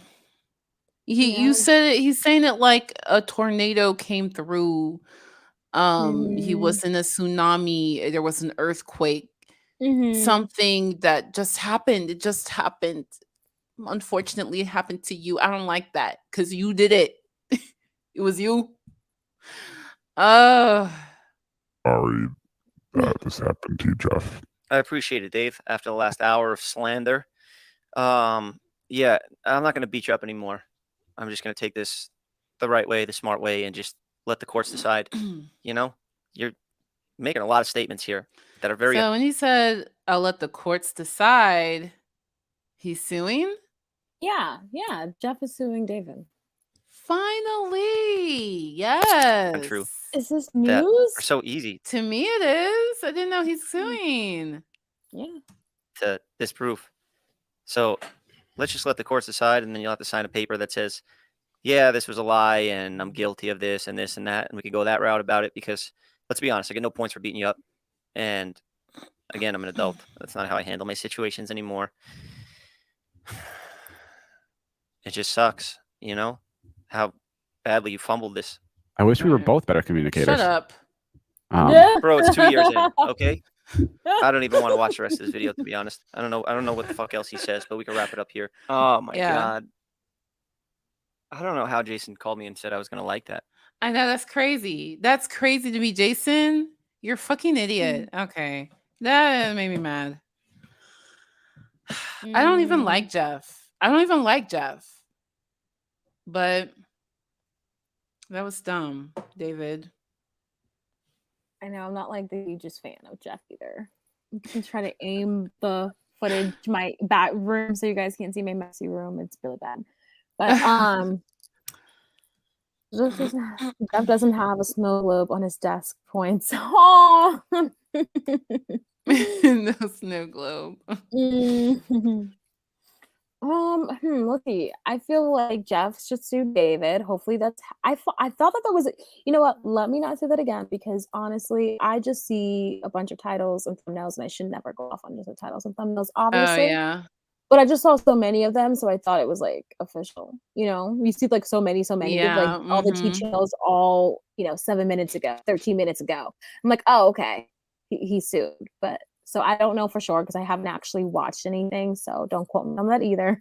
You said it. He's saying it like a tornado came through He was in a tsunami. There was an earthquake. Something that just happened. It just happened. Unfortunately, it happened to you. I don't like that because you did it. It was you. Sorry that this happened to you, Jeff. I appreciate it, Dave. After the last hour of slander, yeah, I'm not going to beat you up anymore. I'm just going to take this the right way, the smart way, and just let the courts decide. You know, you're making a lot of statements here that are very. So when he said, "I'll let the courts decide," he's suing. Yeah. Jeff is suing David. Finally, yes. Untrue. Is this That news? are so easy To me, it is. I didn't know he's suing. Yeah. to disprove. So let's just let the courts decide, and then you'll have to sign a paper that says, yeah, this was a lie, and I'm guilty of this and this and that, and we can go that route about it. Because let's be honest, I get no points for beating you up, and again, I'm an adult. That's not how I handle my situations anymore. It just sucks, you know, how badly you fumbled this. I wish we were both better communicators. Shut up. Bro, it's 2 years in, okay? I don't even want to watch the rest of this video, to be honest. I don't know what the fuck else he says, but we can wrap it up here. Oh my God. I don't know how Jason called me and said I was gonna like that. I know, that's crazy. That's crazy to me, Jason. You're a fucking idiot. Okay. That made me mad. I don't even like Jeff. But that was dumb, David. I know, I'm not like the hugest fan of Jeff either. I'm just trying to aim the footage to my back room so you guys can't see my messy room. It's really bad. But Jeff doesn't have a snow globe on his desk points. Oh No snow globe. Let's see. I feel like Jeff should sue David. Hopefully that's I thought that was, you know what? Let me not say that again, because honestly, I just see a bunch of titles and thumbnails, and I should never go off on just the titles and thumbnails, obviously. Oh yeah. But I just saw so many of them, so I thought it was like official. You know, you see like so many, Yeah, like all the channels, all 7 minutes ago, 13 minutes ago. I'm like, oh, okay, he sued, but. So I don't know for sure because I haven't actually watched anything. So don't quote me on that either.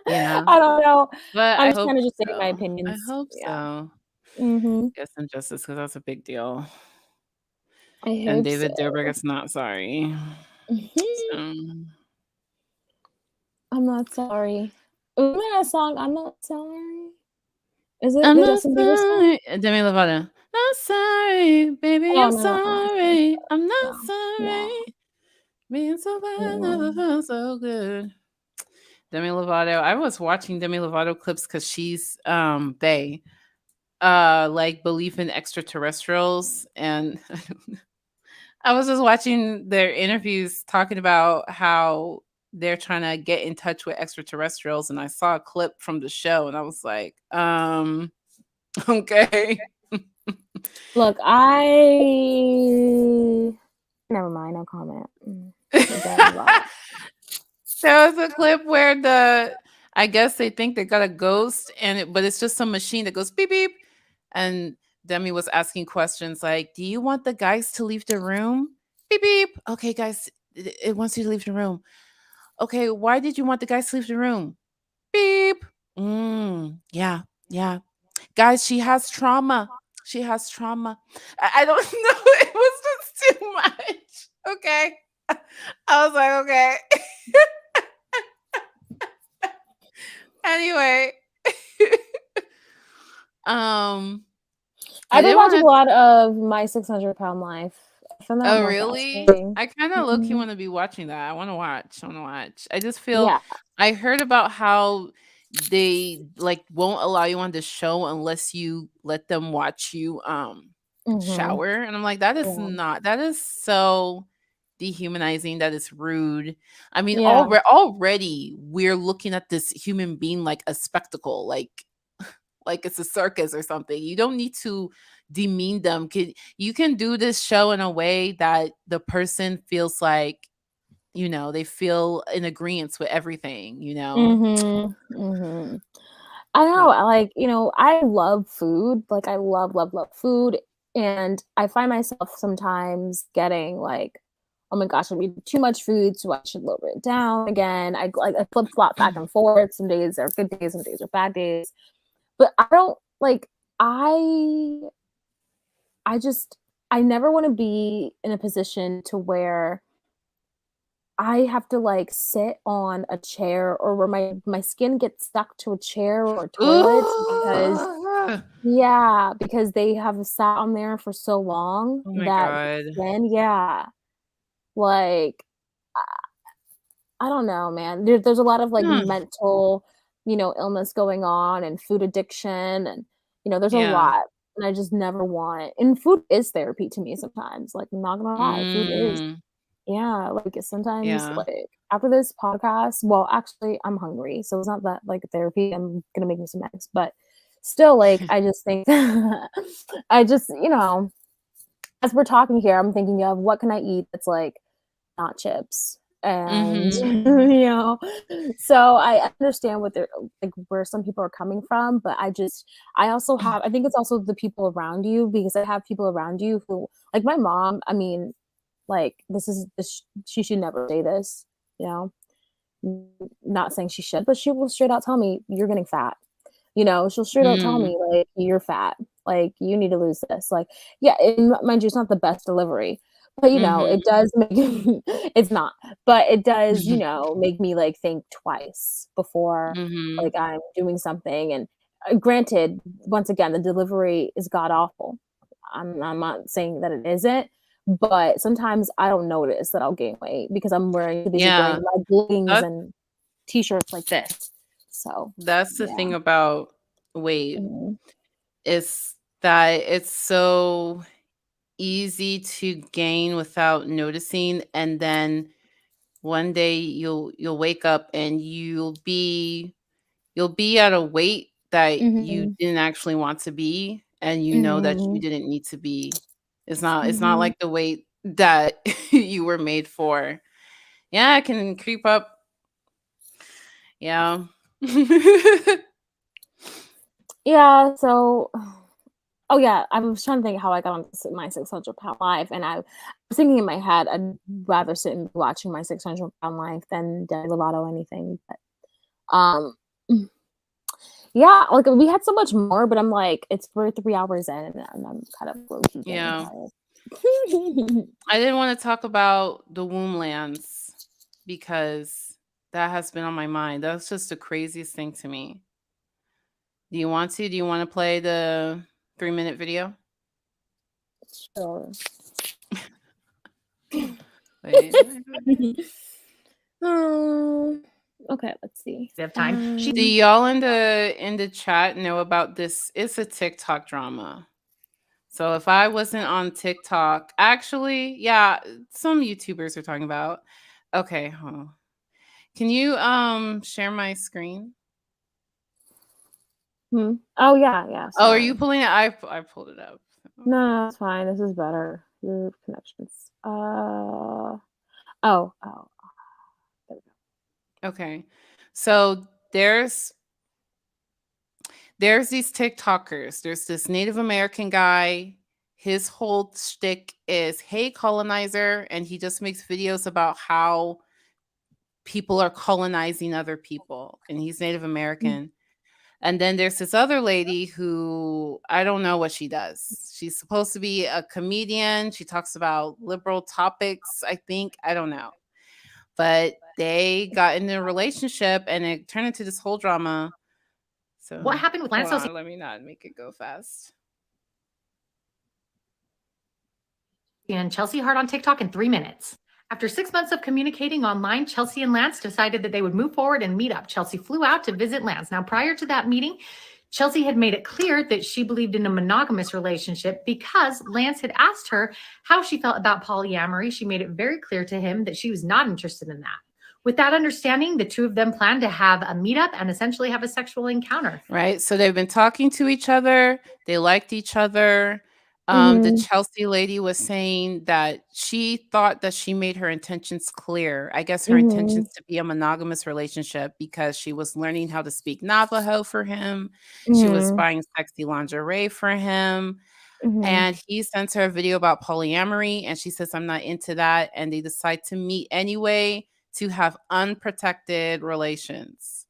Yeah. I don't know. But I'm I just hope kind of just saying so. my opinions. I hope Yeah. so. Get some justice because that's a big deal. I hope And David so. Dobrik is not sorry. So. I'm not sorry. Isn't that a song? I'm not sorry. Is it I'm the not Justin Bieber song? sorry. Demi Lovato. Not sorry, baby. Oh, I'm no. sorry. I'm not No. sorry. Being so bad never felt so good. Demi Lovato. I was watching Demi Lovato clips because she's they like belief in extraterrestrials, and I was just watching their interviews talking about how they're trying to get in touch with extraterrestrials, and I saw a clip from the show and I was like, okay. Look, never mind, no comment. There was a clip where I guess they think they got a ghost, but it's just some machine that goes beep beep, and Demi was asking questions like, "Do you want the guys to leave the room?" Beep beep. Okay, guys, it wants you to leave the room. Okay, why did you want the guys to leave the room? Beep. Yeah. Guys, she has trauma. I don't know. It was just too much. Okay. I was like, okay. Anyway. I've been watching a lot of My 600-Pound Life. Oh, really? I kind of low-key want to be watching that. I want to watch. I just feel I heard about how they like won't allow you on the show unless you let them watch you shower, and I'm like, that is so dehumanizing. That is rude. I mean, already we're looking at this human being like a spectacle, like it's a circus or something. You don't need to demean them. You can do this show in a way that the person feels like, they feel in agreement with everything, I don't know, I love food. Like I love food. And I find myself sometimes getting like, oh my gosh, I'm eating too much food, so I should lower it down again. I flip flop back and forth. Some days are good days, some days are bad days. But I don't like I just I never want to be in a position to where I have to like sit on a chair or where my skin gets stuck to a chair or a toilet because Ooh. yeah, because they have sat on there for so long Oh my that God. then yeah, like I don't know, man. There's a lot of like Hmm. mental, illness going on and food addiction and there's a Yeah. lot. And I just never want and food is therapy to me sometimes. Like I'm not gonna lie. Food is Mm. yeah, like sometimes Yeah. like after this podcast, well actually I'm hungry, so it's not that like therapy. I'm gonna make me some eggs, but still like I just think I just, as we're talking here, I'm thinking of what can I eat that's like not chips and Mhm. so I understand what they're like where some people are coming from, but I also have I think it's also the people around you because I have people around you who like my mom, I mean, like she should never say this, you know not saying she should, but she will straight out tell me you're getting fat. She'll straight out tell Mm. me like you're fat, like you need to lose this. Like, yeah, mind you, it's not the best delivery, but Mhm. it does make it's not, but it does, make me like think twice before Mhm. like I'm doing something. And granted, once again, the delivery is god awful. I'm not saying that it isn't, but sometimes I don't notice that I'll gain weight because I'm too busy Yeah. wearing leggings That and t-shirts like this. So that's the yeah. thing about weight Mhm. is that it's so easy to gain without noticing, and then one day you'll wake up and you'll be at a weight that you Mhm. didn't actually want to be, and you know that you Mhm. didn't need to be. It's not Mhm. like the weight that you were made for. Yeah, it can creep up. Yeah. Yeah, so oh yeah, I was trying to think how I got on my 600-pound life, and I was thinking in my head I'd rather sit and be watching my 600-pound life than Demi Lovato anything. But yeah, like we had so much more, but I'm like, we're 3 hours in, and I'm kind of low-key getting Yeah. tired. I didn't want to talk about the womb lands because that has been on my mind. That's just the craziest thing to me. Do you want to? Do you want to play the 3-minute video? Sure. Wait. Oh, okay, let's see. They have time. Do y'all in the chat know about this? It's a TikTok drama. So if I wasn't on TikTok, actually, yeah, some YouTubers are talking about. Okay, hold on. Can you share my screen? Oh yeah, Oh, are you sorry. pulling it? I pulled it up. No, it's fine. This is better. Your connections. Oh. There we go. Okay. So there's these TikTokers. There's this Native American guy. His whole shtick is, hey, colonizer, and he just makes videos about how people are colonizing other people, and he's Native American. And then there's this other lady who I don't know what she does. She's supposed to be a comedian. She talks about liberal topics, I think. I don't know. But they got in a relationship and it turned into this whole drama. So What happened with Lance? hold on, let me not make it go fast. And Chelsea Hart on TikTok in 3 minutes. After 6 months of communicating online, Chelsea and Lance decided that they would move forward and meet up. Chelsea flew out to visit Lance. Now, prior to that meeting, Chelsea had made it clear that she believed in a monogamous relationship because Lance had asked her how she felt about polyamory. She made it very clear to him that she was not interested in that. With that understanding, the two of them planned to have a meetup and essentially have a sexual encounter. Right. So they've been talking to each other. They liked each other. The Mhm. Chelsea lady was saying that she thought that she made her intentions clear. I guess her Mhm. intentions to be a monogamous relationship because she was learning how to speak Navajo for him. She was Mhm. buying sexy lingerie for him. And he sends her a video about polyamory, and she says, I'm not into that. And they decide to meet anyway to have unprotected relations.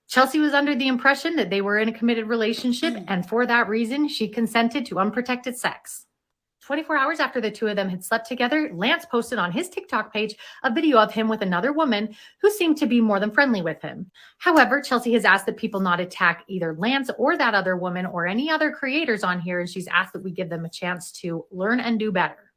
Chelsea was under the impression that they were in a committed relationship, and for that reason, she consented to unprotected sex. 24 hours after the two of them had slept together, Lance posted on his TikTok page a video of him with another woman who seemed to be more than friendly with him. However, Chelsea has asked that people not attack either Lance or that other woman or any other creators on here, and she's asked that we give them a chance to learn and do better.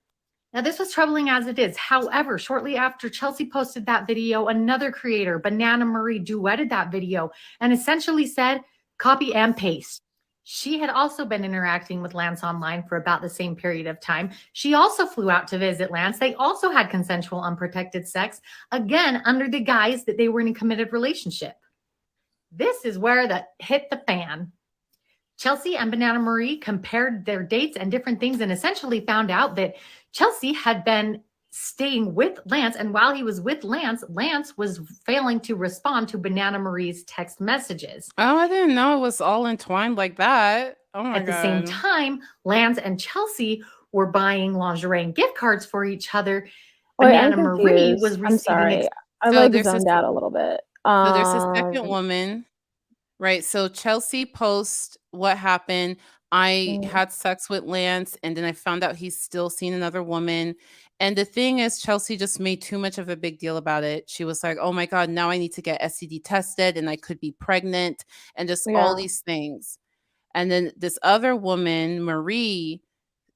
Now, this was troubling as it is. However, shortly after Chelsea posted that video, another creator, Banana Marie, duetted that video and essentially said, copy and paste. She had also been interacting with Lance online for about the same period of time. She also flew out to visit Lance. They also had consensual, unprotected sex, again, under the guise that they were in a committed relationship. This is where the hit the fan. Chelsea and Banana Marie compared their dates and different things and essentially found out that Chelsea had been staying with Lance, and while he was with Lance, Lance was failing to respond to Banana Marie's text messages. Oh, I didn't know it was all entwined like that. Oh my God. At the same time, Lance and Chelsea were buying lingerie and gift cards for each other. Banana Marie was receiving. I'm sorry. I So like there's zoned out a little bit. So there's a second woman, right? So Chelsea posts what happened. I had sex with Lance, and then I found out he's still seeing another woman. And the thing is, Chelsea just made too much of a big deal about it. She was like, oh my God, now I need to get STD tested and I could be pregnant and just all these things. And then this other woman, Marie,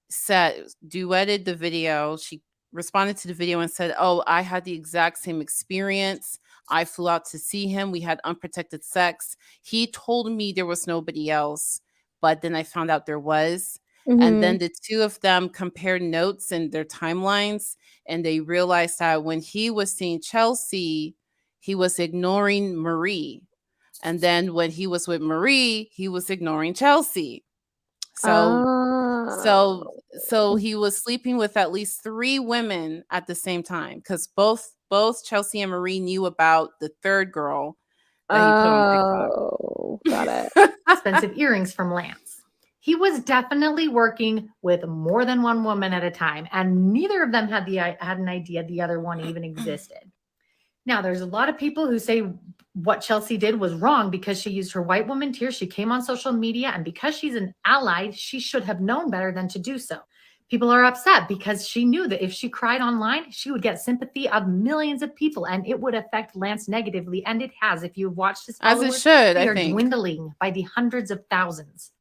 duetted the video. She responded to the video and said, oh, I had the exact same experience. I flew out to see him. We had unprotected sex. He told me there was nobody else, but then I found out there was. And then the two of them compared notes and their timelines, and they realized that when he was seeing Chelsea, he was ignoring Marie. And then when he was with Marie, he was ignoring Chelsea. So he was sleeping with at least 3 women at the same time, because both Chelsea and Marie knew about the third girl that he put on TikTok. Got it. Expensive earrings from Lance. He was definitely working with more than one woman at a time, and neither of them had an idea the other one even existed. Now, there's a lot of people who say what Chelsea did was wrong because she used her white woman tears. She came on social media, and because she's an ally, she should have known better than to do so. People are upset because she knew that if she cried online, she would get sympathy of millions of people, and it would affect Lance negatively. And it has. If you've watched his followers, as it should, they I are think, dwindling by the hundreds of thousands.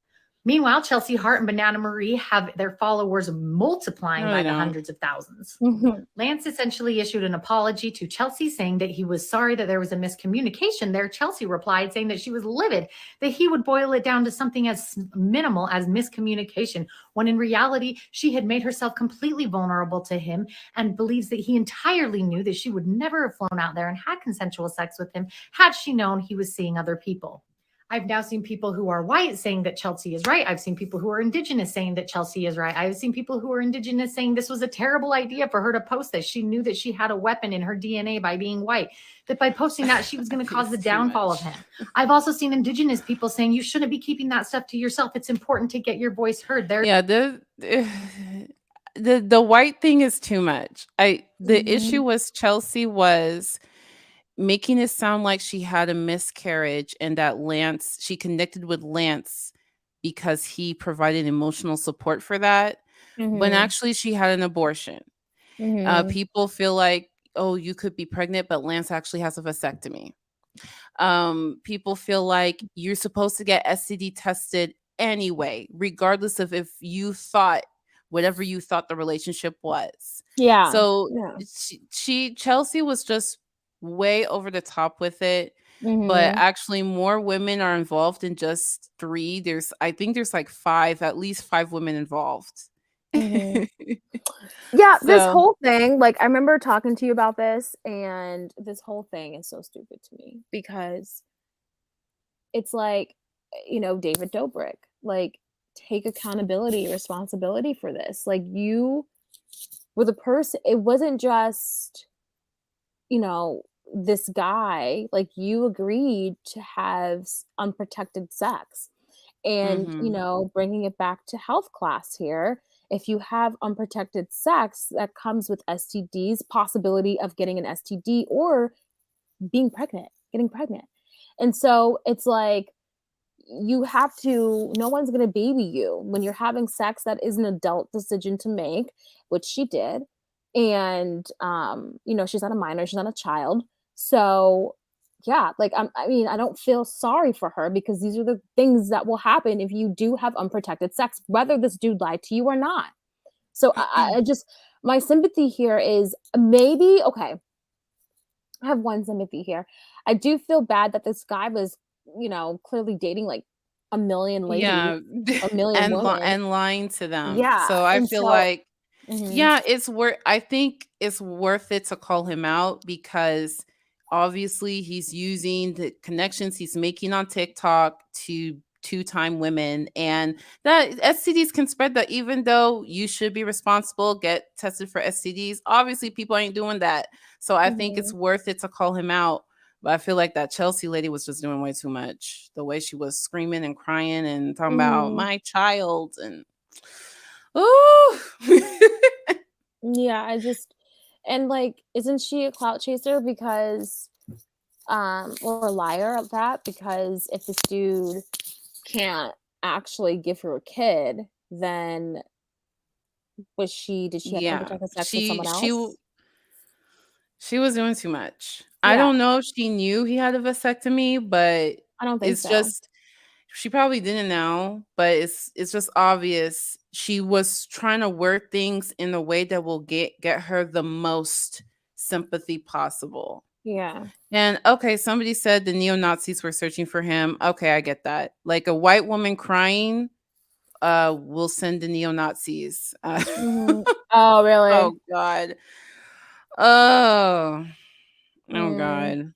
Meanwhile, Chelsea Hart and Banana Marie have their followers multiplying by the hundreds of thousands. Lance essentially issued an apology to Chelsea, saying that he was sorry that there was a miscommunication there. Chelsea replied saying that she was livid, that he would boil it down to something as minimal as miscommunication, when in reality, she had made herself completely vulnerable to him and believes that he entirely knew that she would never have flown out there and had consensual sex with him had she known he was seeing other people. I've now seen people who are white saying that Chelsea is right. I've seen people who are indigenous saying that Chelsea is right. I've seen people who are indigenous saying this was a terrible idea for her to post this. She knew that she had a weapon in her DNA by being white, that by posting that, she was going to cause the downfall of him. I've also seen indigenous people saying you shouldn't be keeping that stuff to yourself. It's important to get your voice heard. The white thing is too much. The issue was Chelsea was making it sound like she had a miscarriage and that she connected with Lance because he provided emotional support for that. When actually she had an abortion. People feel like, oh, you could be pregnant, but Lance actually has a vasectomy. People feel like you're supposed to get STD tested anyway, regardless of if you thought whatever you thought the relationship was. So Chelsea was just way over the top with it, but actually more women are involved than just 3. I think there's like 5, at least 5 women involved. This whole thing, like I remember talking to you about this, and this whole thing is so stupid to me because it's like, David Dobrik, like, take accountability, responsibility for this. Like, you were the person. It wasn't just this guy. Like, you agreed to have unprotected sex, And, you Mhm. know, bringing it back to health class here, if you have unprotected sex, that comes with STDs, possibility of getting an STD or being pregnant, getting pregnant. And so it's like you have to, no one's going to baby you when you're having sex. That is an adult decision to make, which she did. And you know, she's not a minor, she's not a child. So yeah, like I mean, I don't feel sorry for her because these are the things that will happen if you do have unprotected sex, whether this dude lied to you or not. So I just, my sympathy here is maybe okay. I have one sympathy here. I do feel bad that this guy was, you know, clearly dating like a million ladies, Yeah, a million women. and lying to them. Yeah, So I and feel so like, mhm, yeah, it's worth. I think it's worth it to call him out because obviously he's using the connections he's making on TikTok to two-time women, and that STDs can spread. That even though you should be responsible, get tested for STDs. Obviously, people ain't doing that. So I think it's mhm, worth it to call him out. But I feel like that Chelsea lady was just doing way too much. The way she was screaming and crying and talking about mhm. my child and oh Yeah, I just, and like, isn't she a clout chaser because or a liar at that? Because if this dude can't actually give her a kid, then did she have yeah. unprotected sex with She someone she else? she was doing too much. I Yeah, don't know if she knew he had a vasectomy, but I don't think it's so. just she probably didn't know, but it's just obvious she was trying to word things in a way that will get her the most sympathy possible. Yeah. And okay, somebody said the neo-Nazis were searching for him. Okay, I get that. Like a white woman crying, will send the neo-Nazis. Mhm. Oh, really? Oh God. Oh, oh Mm, God.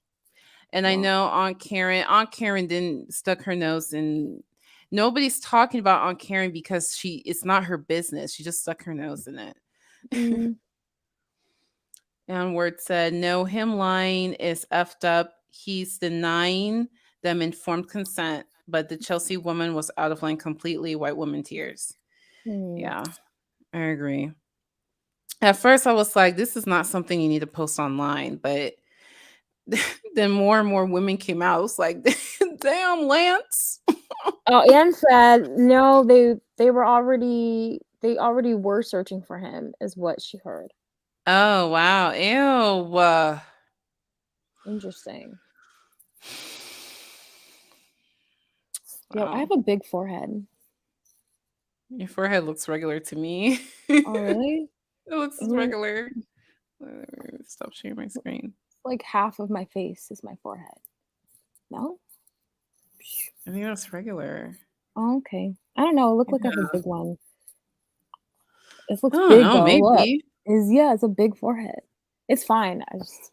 And I well, know Aunt Karen didn't stuck her nose in. Nobody's talking about Aunt Karen because it's not her business. She just stuck her nose in it. mm, And Word said, no, him lying is effed up. He's denying them informed consent, but the Chelsea woman was out of line completely. White woman tears. mm. Yeah, I agree. At first, I was like, this is not something you need to post online, but then more and more women came out. I was like, damn, Lance. Oh, Anne said no, they already were searching for him, is what she heard. Oh, wow. Ew. Interesting. Yo, I Wow. have a big forehead. Your forehead looks regular to me. Oh, really? It looks Mhm. regular. Stop sharing my screen. Like half of my face is my forehead. No? I think that's regular. Oh, okay. I don't know. It looked like I have a Yeah. big one. It I looks don't big know. though. Look. Maybe. It's a big forehead. It's fine. I just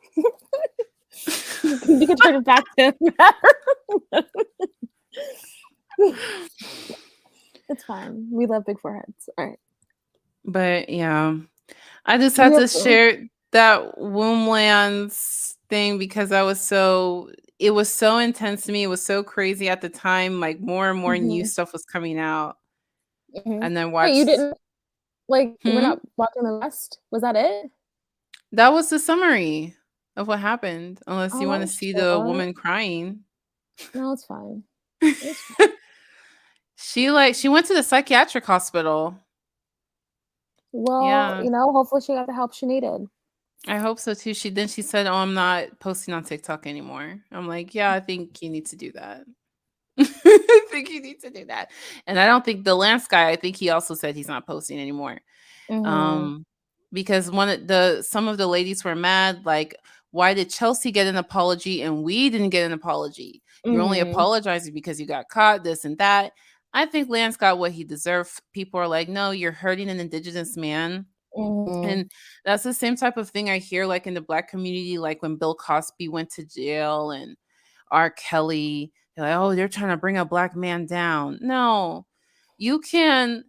you can turn it back to It's fine. We love big foreheads. All right. But yeah, I just We had to have to. share that Womblands thing because it was so intense to me. It was so crazy at the time. Like more and more new Mhm, stuff was coming out. mhm. And then Wait, you watched didn't like we're hmm? not watching the rest? Was that it? That was the summary of what happened. Unless Oh, you that want to was see the short. woman crying. No, it's fine. It's fine. She went to the psychiatric hospital. Well, Yeah. hopefully she got the help she needed. I hope so too. She said, "Oh, I'm not posting on TikTok anymore." I'm like, "Yeah, I think you need to do that." I think you need to do that. And I don't think the Lance guy, I think he also said he's not posting anymore. Mhm, Um, because some of the ladies were mad, like, why did Chelsea get an apology and we didn't get an apology? You're only mhm, apologizing because you got caught, this and that. I think Lance got what he deserved. People are like, no, you're hurting an indigenous man. mhm, And that's the same type of thing I hear like in the Black community, like when Bill Cosby went to jail and R. Kelly, they're like, oh, they're trying to bring a Black man down. No, you can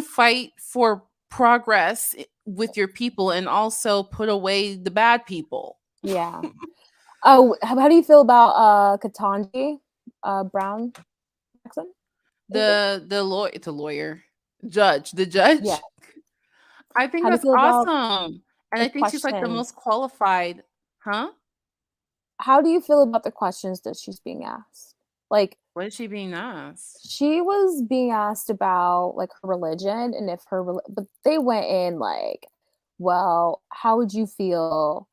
fight for progress with your people and also put away the bad people. yeah. Oh, how do you feel about Ketanji Brown Jackson? the lawyer, the judge. Yeah. I think How do you that's feel about awesome, and the I think she's like the questions? most qualified, huh? How do you feel about the questions that she's being asked? Like, What is she being asked? she was being asked about like her religion and if but they went in like, well, how would you feel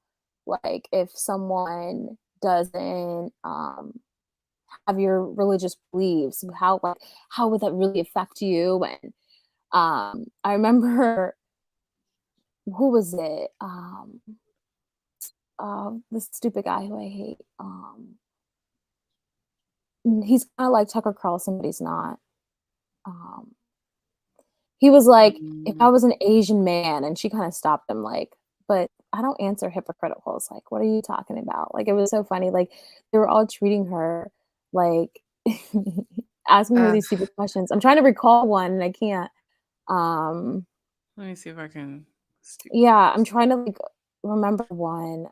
like if someone doesn't have your religious beliefs? How would that really affect you? And I remember who was it? This stupid guy who I hate. He's kind of like Tucker Carlson, but he's not. Um, he was like, if I Mm. was an Asian man, and she kind of stopped him, like, but I don't answer hypocritical. It's like, what are you talking about? Like, it was so funny. Like, they were all treating her like asking her Uh, these stupid questions. I'm trying to recall one and I can't. Let me see if I can. Yeah, I'm trying to like remember one.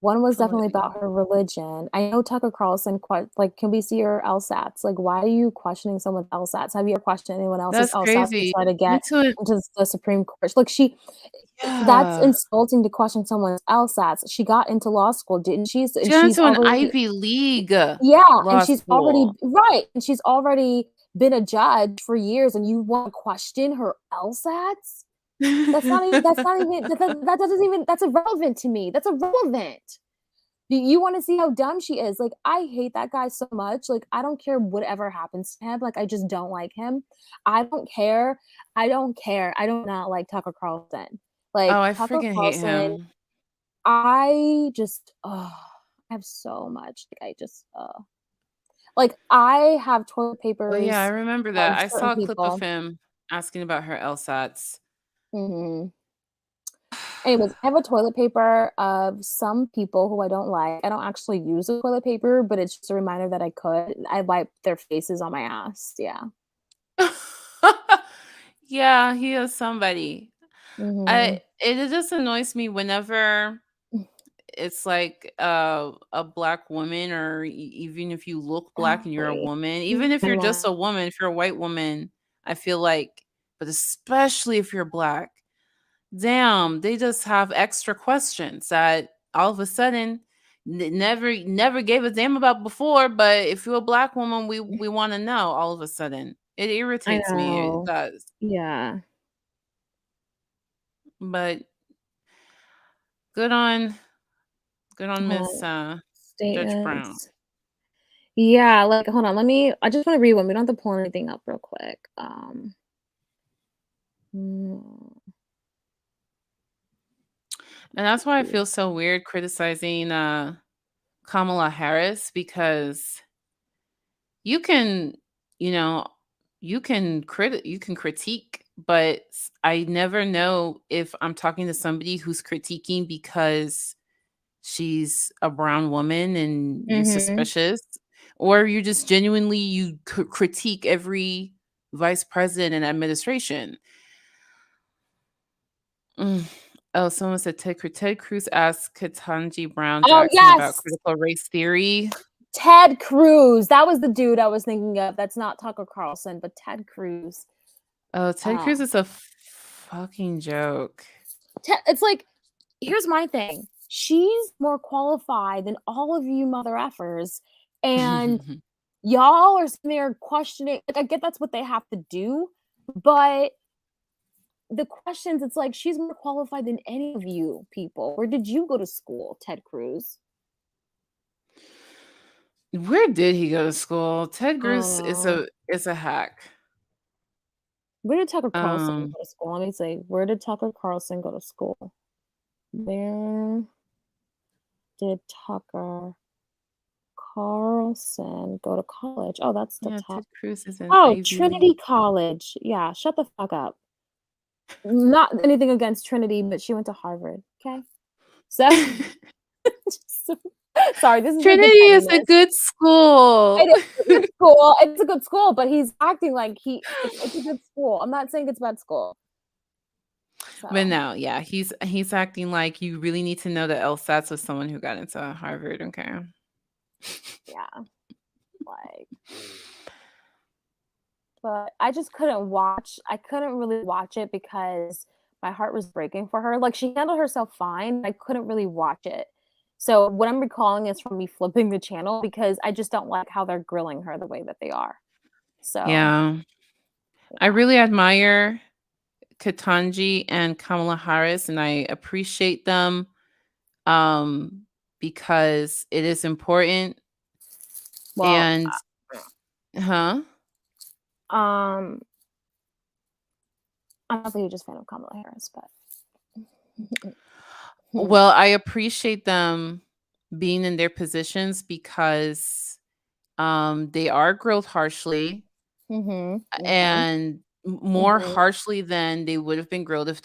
One was definitely about her religion. I know Tucker Carlson like, can we see your LSATs? Like, why are you questioning someone's LSATs? Have you ever questioned anyone else's That's LSATs to crazy. try to Went get to it. into the Supreme Court? Like, that's Yeah. insulting to question someone's LSATs. She got into law school, didn't she? And She went she's to an already, Ivy League yeah, law and she's already, school. right, and she's already been a judge for years, and you want to question her LSATs? That's irrelevant to me. That's irrelevant. You want to see how dumb she is. Like, I hate that guy so much. Like, I don't care whatever happens to him. Like, I just don't like him. I don't care. I do not like Tucker Carlson. Like, Oh, I Tucker freaking hate Carlson, him. I just, I have so much. Like, I have toilet Oh yeah, I papers remember that. of I certain saw a clip of people. him asking about her LSATs. hmm Anyways, I have a toilet paper of some people who I don't like. I don't actually use the toilet paper, but it's just a reminder that I could. I wipe their faces on my ass. Yeah. Yeah, he is somebody. hmm It just annoys me whenever it's like a black woman, or even if you look black and you're a Exactly. woman, even if I you're just know. a woman, if you're a white woman, I feel like, but especially if you're black, damn, they just have extra questions that all of a sudden never gave a damn about before, but if you're a black woman, we want to know all of a sudden. It I irritates me. It know. does. Yeah. But good on Miss Judge Brown. Statements. Yeah, like, hold on. I just want to read one. We don't have to pull anything up real quick. Mm, And that's why I feel so weird criticizing Kamala Harris, because you can, you know, you can critique, but I never know if I'm talking to somebody who's critiquing because she's a brown woman and you're mhm. suspicious, or you just genuinely critique every vice president and administration. Mm. Oh, someone said Ted Cruz asked Ketanji Brown Oh, Jackson about yes. critical race theory. Ted Cruz. That was the dude I was thinking of. That's not Tucker Carlson, but Ted Cruz. Oh, Ted Uh, Cruz is a fucking joke. it's like, here's my thing. She's more qualified than all of you mother effers, and y'all are sitting there questioning. Like, I get that's what they have to do, but the questions, it's like she's more qualified than any of you people. Where did you go to school, Ted Cruz? Where did he go to school? Ted I don't Cruz know. is a hack. Where did Tucker Carlson Um, go to school? Let me say, where did Tucker Carlson go to school? Where did Tucker Carlson go to college? Oh, that's the yeah, top. Ted Cruz is an Oh, Ivy Trinity League. College. Yeah, shut the fuck up. Not anything against Trinity, but she went to Harvard. Okay. So, sorry, this is like the Trinity is a pettiness. good school. It is a good school. It's a good school, but he's acting like it's a good school. I'm not saying it's a bad school. But So, no, yeah, he's acting like you really need to know the LSATs of someone who got into Harvard. Okay. yeah. like, but I just couldn't watch. I couldn't really watch it because my heart was breaking for her. Like, she handled herself fine. I couldn't really watch it. So what I'm recalling is from me flipping the channel because I just don't like how they're grilling her the way that they are. So Yeah. I really admire Ketanji and Kamala Harris, and I appreciate them because it is important. well, And I'm not the hugest fan of Kamala Harris, but well, I appreciate them being in their positions because they are grilled harshly and more harshly than they would have been grilled if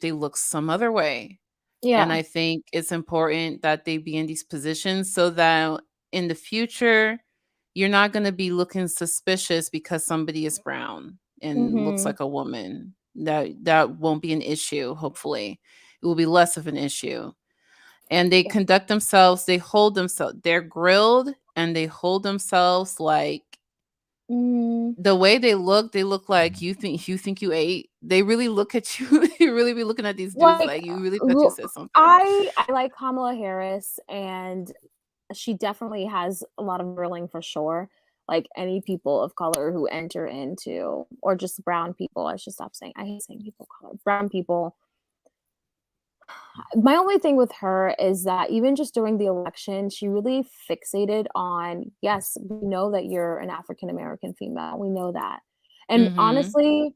they looked some other way. And I think it's important that they be in these positions so that in the future you're not going to be looking suspicious because somebody is brown and looks like a woman. That won't be an issue. Hopefully it will be less of an issue. And they conduct themselves, they hold themselves, they're grilled and they hold themselves like the way they look like you think you ate. They really look at you. They really be looking at these dudes like you really thought you said something. I like Kamala Harris, and she definitely has a lot of grilling for sure. Like any people of color who enter into, or just brown people, I should stop saying, I hate saying people of color, brown people. My only thing with her is that even just during the election, she really fixated on, yes, we know that you're an African American female. We know that. And honestly,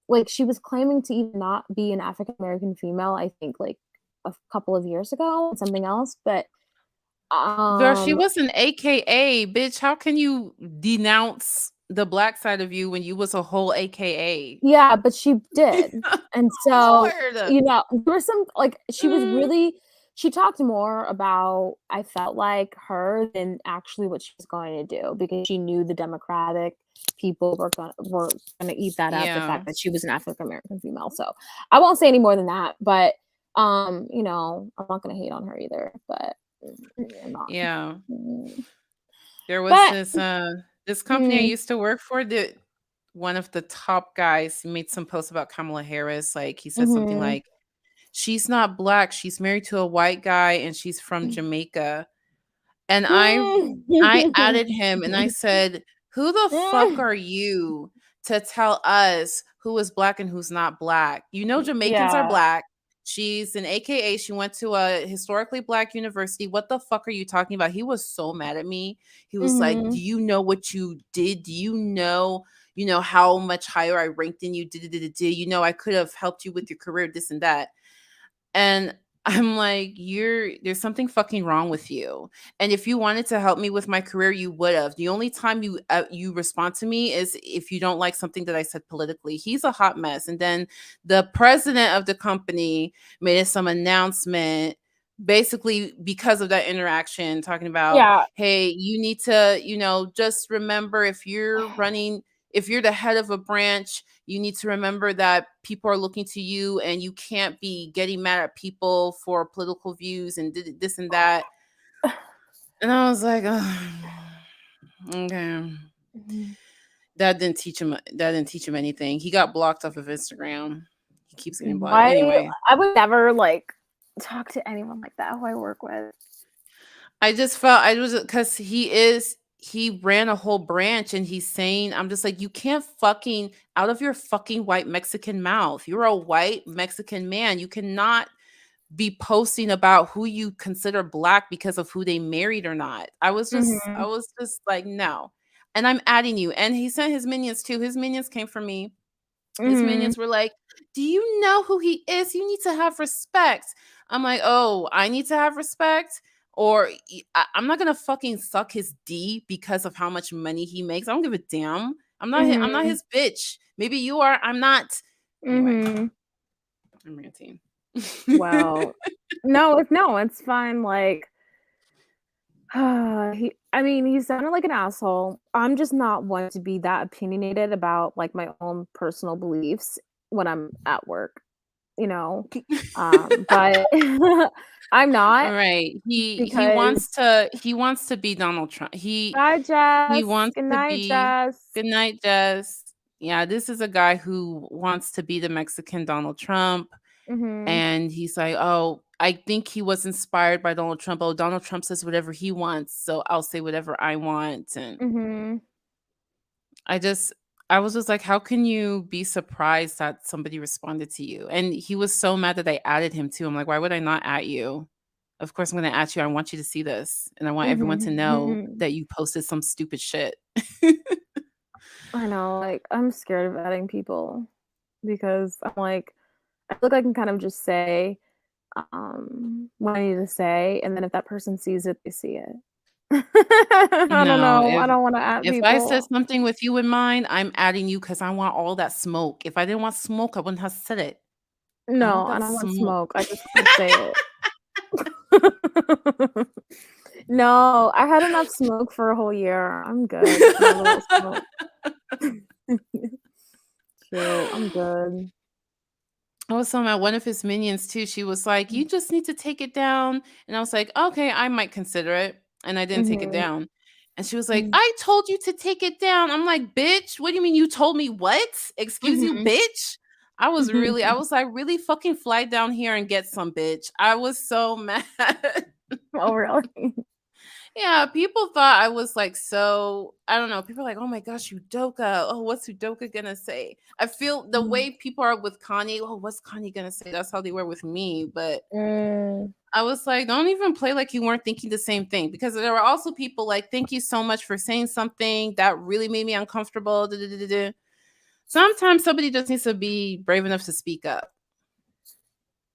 like, she was claiming to even not be an African American female, I think, like a couple of years ago, something else. But girl, she was an AKA, bitch. How can you denounce the black side of you when you was a whole AKA? Yeah, but she did. And so, Lord. you know, there was some, like, she was really, she talked more about, I felt like, her than actually what she was going to do, because she knew the Democratic people were gonna eat that up, the fact that she was an African American female. So I won't say any more than that, but you know, I'm not gonna hate on her either, but I'm not. Yeah. There was this company I used to work for, that one of the top guys made some posts about Kamala Harris. Like, he said something like, she's not black, she's married to a white guy and she's from Jamaica. And I added him and I said, who the fuck are you to tell us who is black and who's not black? You know, Jamaicans are black. She's an AKA. She went to a historically black university. What the fuck are you talking about? He was so mad at me. He was like, do you know what you did? Do you know how much higher I ranked than you? You know, I could have helped you with your career, this and that. And I'm like, there's something fucking wrong with you. And if you wanted to help me with my career, you would have. The only time you respond to me is if you don't like something that I said politically. He's a hot mess. And then the president of the company made some announcement, basically because of that interaction, talking about, hey, you need to, just remember, if you're the head of a branch, you need to remember that people are looking to you and you can't be getting mad at people for political views and this and that. And I was like, oh, okay. That didn't teach him anything. He got blocked off of Instagram. He keeps getting blocked. Anyway, I would never talk to anyone like that who I work with. I just felt because he ran a whole branch and he's saying, I'm just like, you can't fucking, out of your fucking white Mexican mouth, you're a white Mexican man. You cannot be posting about who you consider black because of who they married or not. I was just like, no. And I'm adding you. And he sent his minions too. His minions came for me. His minions were like, do you know who he is? You need to have respect. I'm like, oh, I need to have respect? Or I'm not gonna fucking suck his D because of how much money he makes. I don't give a damn. I'm not his bitch. Maybe you are. I'm not. Anyway, I'm ranting. Well, no, it's fine. Like, he sounded like an asshole. I'm just not one to be that opinionated about like my own personal beliefs when I'm at work. you know, but I'm not Right. He because wants to be Donald Trump. Bye, He Jess. wants Good to night, be Jess. Good night, Jess. Yeah, this is a guy who wants to be the Mexican Donald Trump. And he's like, oh, I think he was inspired by Donald Trump. Oh, Donald Trump says whatever he wants, so I'll say whatever I want. And I was just like, how can you be surprised that somebody responded to you? And he was so mad that I added him too. I'm like, why would I not at you? Of course, I'm going to at you. I want you to see this. And I want everyone to know that you posted some stupid shit. I know. Like, I'm scared of adding people because I'm like, I feel like I can kind of just say what I need to say. And then if that person sees it, they see it. I don't No, know. I don't want to add if I people. said something with you in mind, I'm adding you because I want all that smoke. If I didn't want smoke, I wouldn't have said it. No, I don't want smoke. I just want to say it. No, I had enough smoke for a whole year. I'm good. True, I'm good. I was talking about one of his minions too. She was like, you just need to take it down. And I was like, okay, I might consider it. And I didn't take it down. And she was like, I told you to take it down. I'm like, bitch, what do you mean you told me what? Excuse you, bitch? I was like, really fucking fly down here and get some, bitch. I was so mad. Oh, really? Yeah, people thought I was like, so I don't know. People are like, oh my gosh, Udoka. Oh, what's Udoka gonna say? I feel the way people are with Kanye. Oh, what's Kanye gonna say? That's how they were with me. But I was like, don't even play like you weren't thinking the same thing, because there were also people like, thank you so much for saying something that really made me uncomfortable. Sometimes somebody just needs to be brave enough to speak up.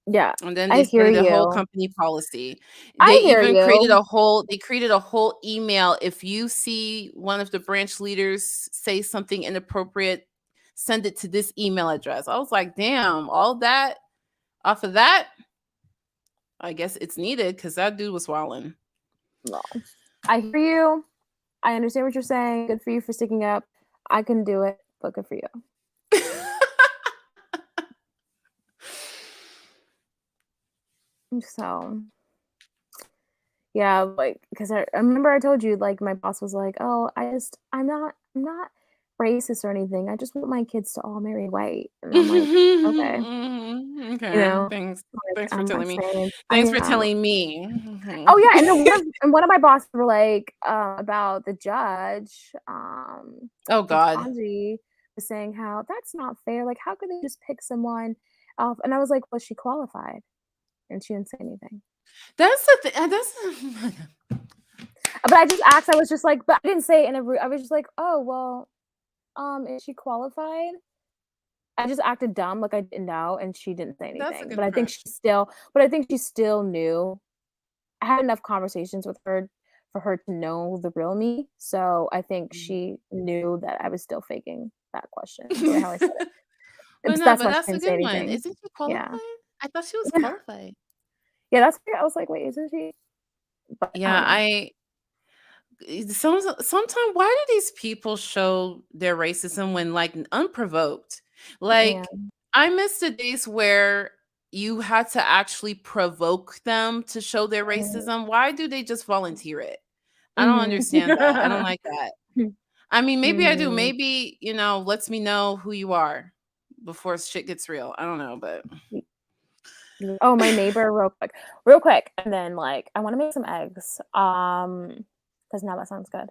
Yeah, and then I they hear started a whole you. company policy. I They hear even you. created a whole email. If you see one of the branch leaders say something inappropriate, send it to this email address. I was like, damn, all that off of that. I guess it's needed because that dude was wilding. No, I hear you. I understand what you're saying. Good for you for sticking up. I couldn't do it, but good for you. So, yeah, like, because I remember I told you, like, my boss was like, "Oh, I'm not racist or anything. I just want my kids to all marry white." And I'm like, "Okay, Okay, you know, thanks like, for I'm telling not me. saying Thanks for telling me. Oh yeah, and then one of my bosses were like about the judge. Oh God. Angie was saying how that's not fair. Like, how could they just pick someone off? And I was like, was she qualified? And she didn't say anything. That's the thing. But I just asked. I was just like, but I didn't say it in a. I was just like, oh well, is she qualified? I just acted dumb, like I didn't know, and she didn't say That's a anything. good But I think she still knew. I had enough conversations with her for her to know the real me. So I think she knew that I was still faking that question, the way how I said it. But That's no, why she but that's a didn't say good one. anything. Isn't she qualified? Yeah. I thought she was Yeah. qualified. Yeah, that's why I was like, wait, isn't she? But Yeah, sometimes why do these people show their racism when like unprovoked? Like, Yeah. I miss the days where you had to actually provoke them to show their racism. Why do they just volunteer it? I don't understand that. I don't like that. I mean, maybe I do. Maybe, lets me know who you are before shit gets real. I don't know, but Oh, my neighbor, real quick, and then like I want to make some eggs. Because now that sounds good.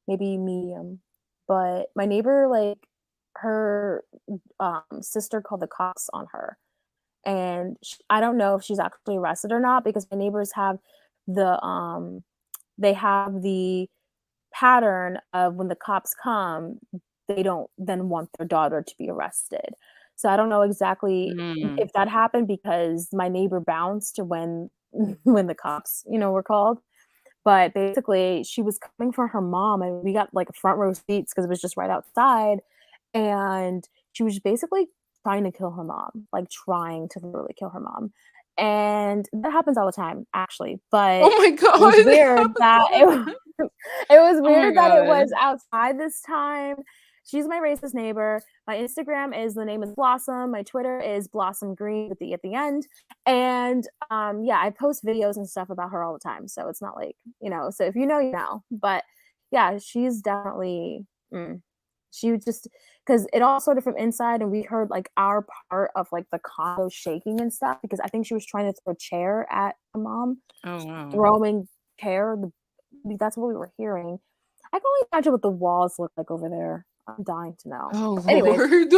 Maybe medium. But my neighbor, like, her sister called the cops on her, and I don't know if she's actually arrested or not, because my neighbors have the they have the pattern of when the cops come, they don't then want their daughter to be arrested. So I don't know exactly if that happened because my neighbor bounced when the cops, were called. But basically, she was coming for her mom, and we got like front row seats because it was just right outside. And she was basically trying to kill her mom, like trying to literally kill her mom. And that happens all the time, actually. But oh my God, it was weird that it was my weird that it God. was outside this time. she's my racist neighbor. My Instagram is, the name is Blossom. My Twitter is Blossom Green at the end. And yeah, I post videos and stuff about her all the time. So it's not like, you know, so if you know, you know. But yeah, she's definitely she would just, because it all started from inside, and we heard like our part of like the condo shaking and stuff, because I think she was trying to throw a chair at my mom. Oh wow. Throwing chair. That's what we were hearing. I can only imagine what the walls look like over there. I'm dying to know. Oh Anyways, Lord.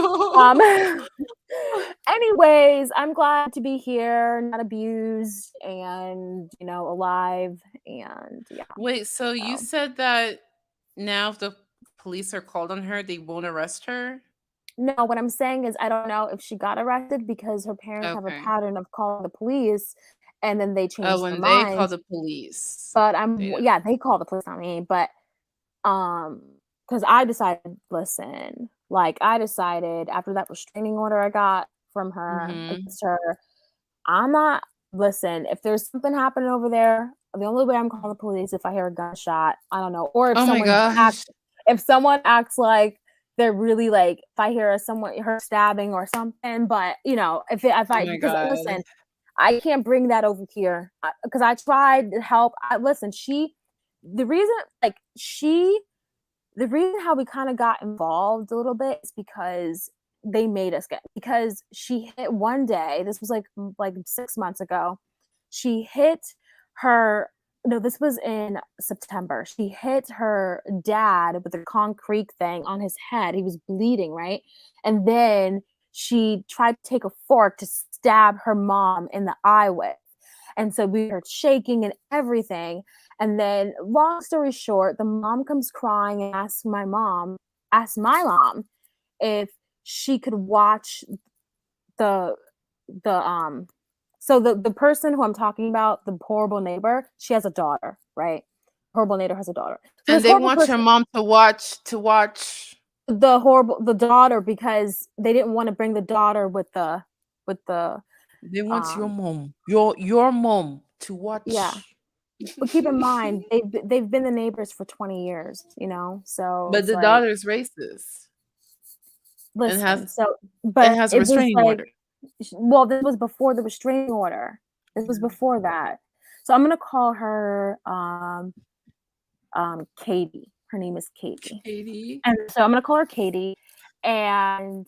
anyways, I'm glad to be here, not abused, and you know, alive, and yeah. Wait, so you said that now if the police are called on her, they won't arrest her? No, what I'm saying is I don't know if she got arrested, because her parents have a Okay. pattern of calling the police, and then they change Oh, their when they call minds. the police. But Yeah. they call the police on me, but because I decided, listen, like I decided after that restraining order I got from her against her, I'm not, listen, if there's something happening over there, the only way I'm calling the police if I hear a gunshot, I don't know, or if Oh my gosh. if someone acts like they're really like, if I hear her stabbing or something, but you know, if Oh I, my because God. listen, I can't bring that over here, because I tried to help. Listen, the reason how we kind of got involved a little bit is because they made us because she hit one day, this was like 6 months ago, she hit her, no, this was in September, she hit her dad with a concrete thing on his head. He was bleeding, right? And then she tried to take a fork to stab her mom in the eye with. And so we were shaking and everything. And then, long story short, the mom comes crying and asks my mom if she could watch the so the person who I'm talking about, the horrible neighbor, she has a daughter, right? Horrible neighbor has a daughter. So And they want your mom to watch the daughter, because they didn't want to bring the daughter with the they want your mom, your mom to watch. Yeah. But keep in mind, they've been the neighbors for 20 years, you know. So But it's the like, daughter's racist. listen, has but a it was restraining like, order. well, this was before the restraining order. This was before that. So I'm gonna call her Katie. Her name is Katie. Katie. And so I'm gonna call her Katie. And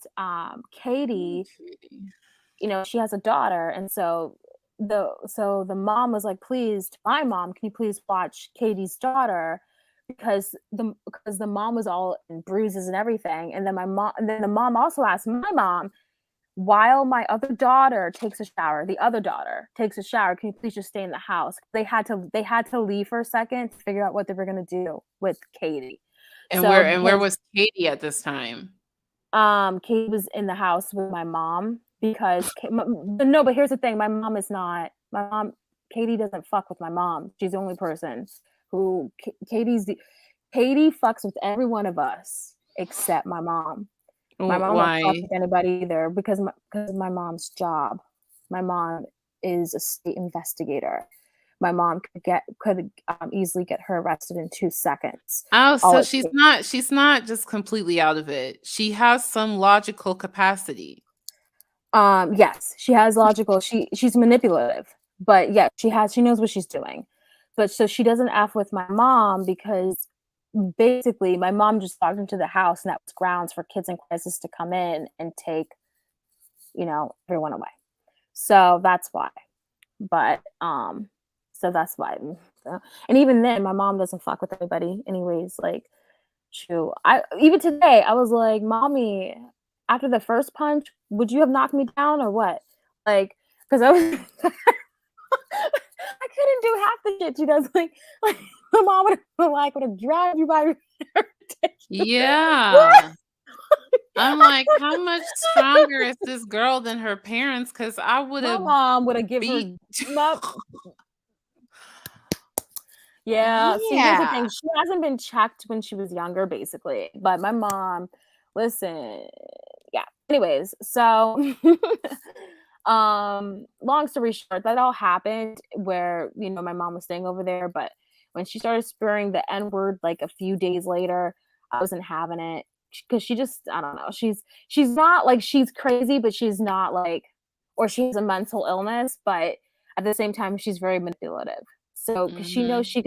Katie, you know, she has a daughter, and so the mom was like, please, to my mom, can you please watch Katie's daughter, because the mom was all in bruises and everything. And then the mom also asked my mom, while my other daughter takes a shower, the other daughter takes a shower, can you please just stay in the house? They had to leave for a second to figure out what they were gonna do with Katie. And So where was Katie at this time? Katie was in the house with my mom, because no, but here's the thing, Katie doesn't fuck with my mom. She's the only person who Katie fucks with every one of us except my mom. My mom Why? don't fuck with anybody either, because my mom's job. My mom is a state investigator. My mom could easily get her arrested in 2 seconds. Oh, so she's not just completely out of it. She has some logical capacity. Yes, she has logical. She's manipulative, but yeah, she knows what she's doing. But so she doesn't F with my mom, because basically my mom just walked into the house, and that was grounds for Kids in Crisis to come in and take, you know, everyone away. So that's why. But so that's why. And even then, my mom doesn't fuck with anybody anyways. Like, even today I was like, mommy, after the first punch, would you have knocked me down or what? Like, because I was I couldn't do half the shit she does. Like my mom would have dragged you by your hair. Yeah. I'm like, how much stronger is this girl than her parents? Because I would have. My mom would have given her. Yeah. See, here's the thing. She hasn't been checked when she was younger, basically. But my mom, listen, yeah. Anyways, so long story short, that all happened where, you know, my mom was staying over there, but when she started spewing the N-word like a few days later, I wasn't having it. because she just, I don't know, she's not like she's crazy, but she's not like, or she has a mental illness, but at the same time she's very manipulative. So because she knows she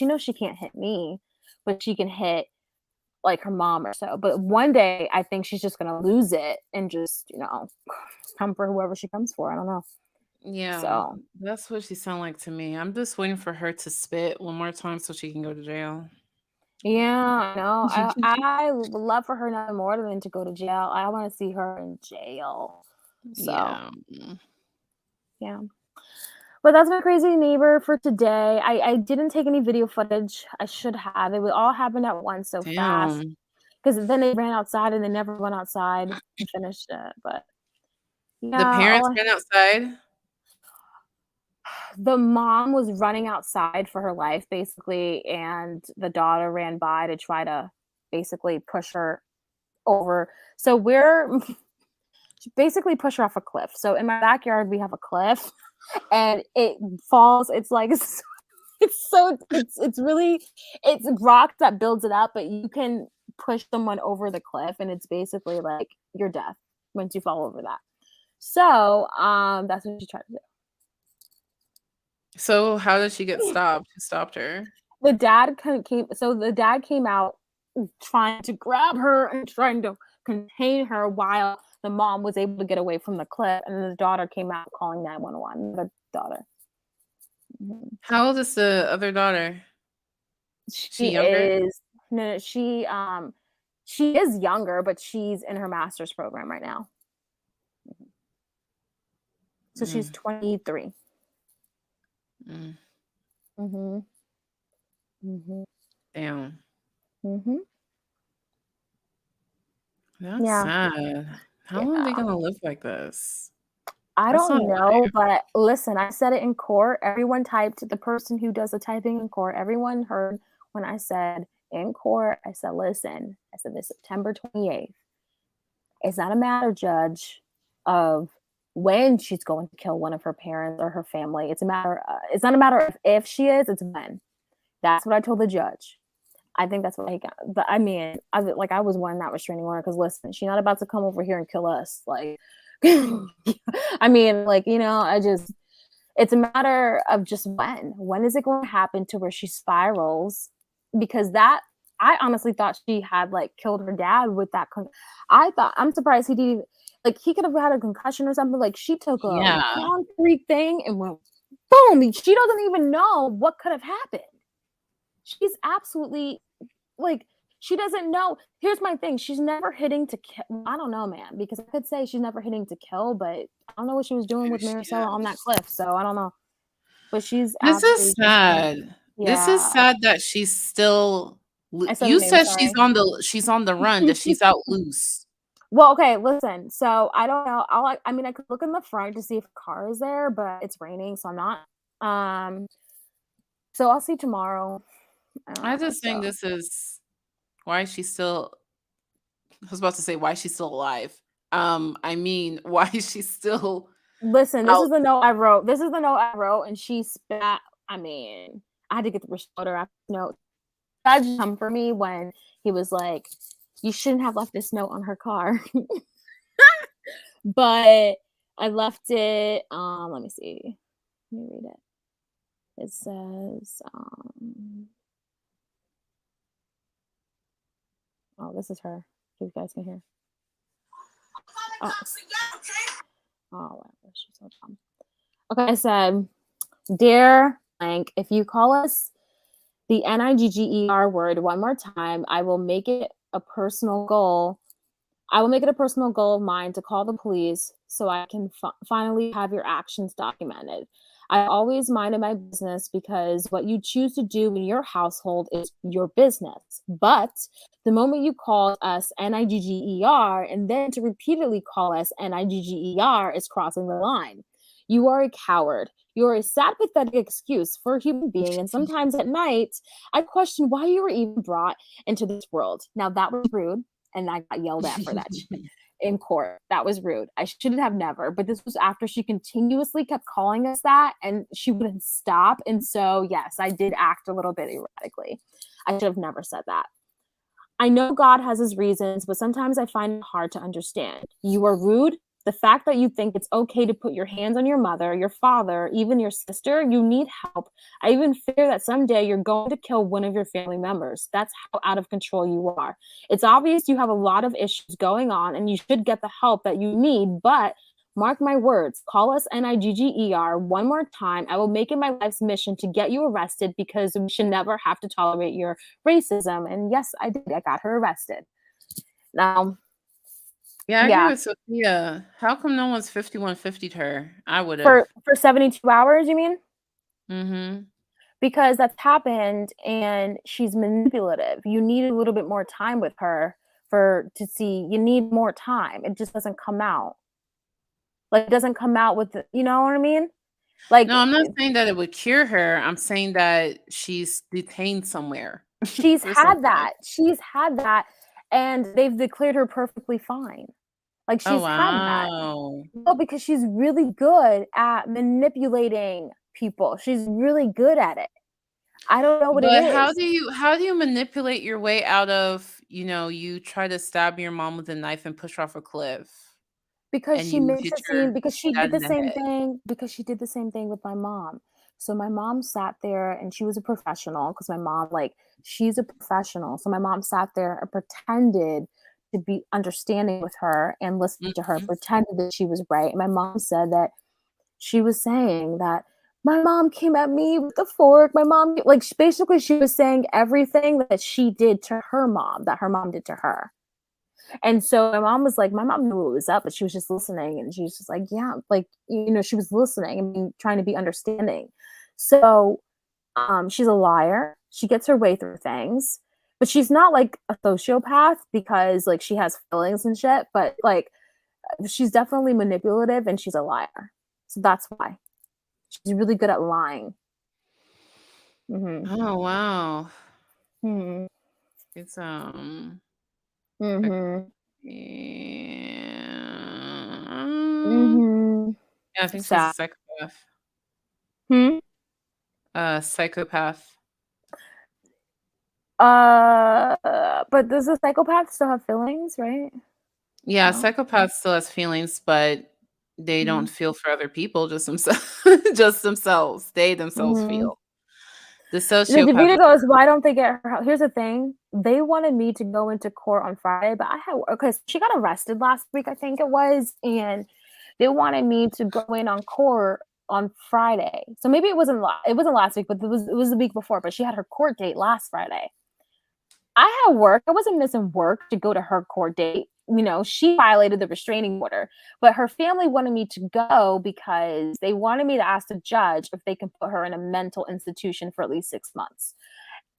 knows she can't hit me, but she can hit like her mom or so. But one day I think she's just gonna lose it and just, come for whoever she comes for. I don't know. Yeah, So that's what she sound like to me. I'm just waiting for her to spit one more time so she can go to jail. yeah, no, I would love for her nothing more than to go to jail. I want to see her in jail. So yeah. But that's my crazy neighbor for today. I didn't take any video footage. I should have. It all happened at once so fast. Damn. Because then they ran outside and they never went outside and finished it. But The yeah, parents ran outside? the mom was running outside for her life, basically, and the daughter ran by to try to basically push her over. So basically push her off a cliff. So in my backyard, we have a cliff, and it falls. It's like it's really rocks that builds it up, but you can push someone over the cliff, and it's basically like your death once you fall over that. So that's what she tried to do. So how did she get stopped? Who stopped her? The dad came out trying to grab her and trying to contain her while the mom was able to get away from the cliff, and then the daughter came out calling 911. The daughter. How old is the other daughter? She younger? she is younger, but she's in her master's program right now. So she's 23. Mm. Damn. That's sad. How long are they gonna live like this? I That's don't not know, life. but listen, I said it in court. Everyone typed, the person who does the typing in court, everyone heard when I said in court, I said, listen, I said this September 28th. It's not a matter, Judge, of when she's going to kill one of her parents or her family. It's not a matter of if she is, it's when. That's what I told the judge. I think that's what I got. But I mean, I was one that was training order because listen, she's not about to come over here and kill us. Like, I mean, it's a matter of just when. When is it going to happen to where she spirals? Because I honestly thought she had killed her dad with that. I'm surprised he didn't. He could have had a concussion or something. Like she took a concrete thing and went boom. She doesn't even know what could have happened. She's absolutely she doesn't know. Here's my thing. She's never hitting to kill. I don't know, man, because I could say she's never hitting to kill, but I don't know what she was doing with Maricela on that cliff. So I don't know. But she's This is sad. This is sad that she's still. You said she's on the run, that she's out loose. Well, okay, listen. So I don't know. I could look in the front to see if a car is there, but it's raining, so I'm not. So I'll see tomorrow. I just think this is why she's still. I was about to say why she's still alive. I mean, why she's still. Listen, this is the note I wrote. And she spat. I mean, I had to get the reporter after the note. That come for me when he was like, "You shouldn't have left this note on her car." But I left it. Let me see. Let me read it. It says, oh, this is her. You guys can hear. Oh, whatever. She's so dumb. Okay, I said, dear blank, if you call us the NIGGER word one more time, I will make it a personal goal. I will make it a personal goal of mine to call the police so I can finally have your actions documented. I always minded my business because what you choose to do in your household is your business. But the moment you call us NIGGER and then to repeatedly call us NIGGER is crossing the line. You are a coward. You are a sad, pathetic excuse for a human being. And sometimes at night, I question why you were even brought into this world. Now, that was rude. And I got yelled at for that shit in court. That was rude. I shouldn't have never. But this was after she continuously kept calling us that and she wouldn't stop. And so, yes, I did act a little bit erratically. I should have never said that. I know God has his reasons, but sometimes I find it hard to understand. You are rude. The fact that you think it's okay to put your hands on your mother, your father, even your sister, you need help. I even fear that someday you're going to kill one of your family members. That's how out of control you are. It's obvious you have a lot of issues going on and you should get the help that you need, but mark my words, call us NIGGER one more time. I will make it my life's mission to get you arrested because we should never have to tolerate your racism. And yes, I did. I got her arrested. Now, Yeah, I agree with Sophia. How come no one's 5150'd her? I would have. For 72 hours, you mean? Mm-hmm. Because that's happened and she's manipulative. You need a little bit more time with her to see. You need more time. It just doesn't come out. Like, it doesn't come out with you know what I mean? Like, no, I'm not saying that it would cure her. I'm saying that she's detained somewhere. She's had that. She's had that, and they've declared her perfectly fine. Like, she's had that. No, because she's really good at manipulating people. She's really good at it. I don't know what it is. But how do you manipulate your way out of, you try to stab your mom with a knife and push her off a cliff? Because she makes it seem, because she did the same thing, because she did the same thing with my mom. So my mom sat there and she was a professional because my mom, she's a professional. So my mom sat there and pretended to be understanding with her and listening to her, pretended that she was right. And my mom said that she was saying that my mom came at me with a fork. My mom, basically she was saying everything that she did to her mom, that her mom did to her. And so my mom was like, my mom knew what was up, but she was just listening. And she was just like, yeah, she was listening and trying to be understanding. So she's a liar. She gets her way through things, but she's not like a sociopath because she has feelings and shit, but she's definitely manipulative and she's a liar. So that's why. She's really good at lying. Mm-hmm. Oh, wow. Mm-hmm. It's, Mm-hmm. Mm-hmm. Yeah, I think she's a psychopath. Psychopath. But does a psychopath still have feelings, right? Yeah, psychopaths still has feelings, but they don't feel for other people, just themselves. Just themselves. They themselves feel. The sociopath. The video goes, why don't they get her? Here's the thing. They wanted me to go into court on Friday, but because she got arrested last week, I think it was, and they wanted me to go in on court on Friday. So maybe it wasn't last week, but it was the week before. But she had her court date last Friday. I had work. I wasn't missing work to go to her court date. She violated the restraining order, but her family wanted me to go because they wanted me to ask the judge if they can put her in a mental institution for at least 6 months.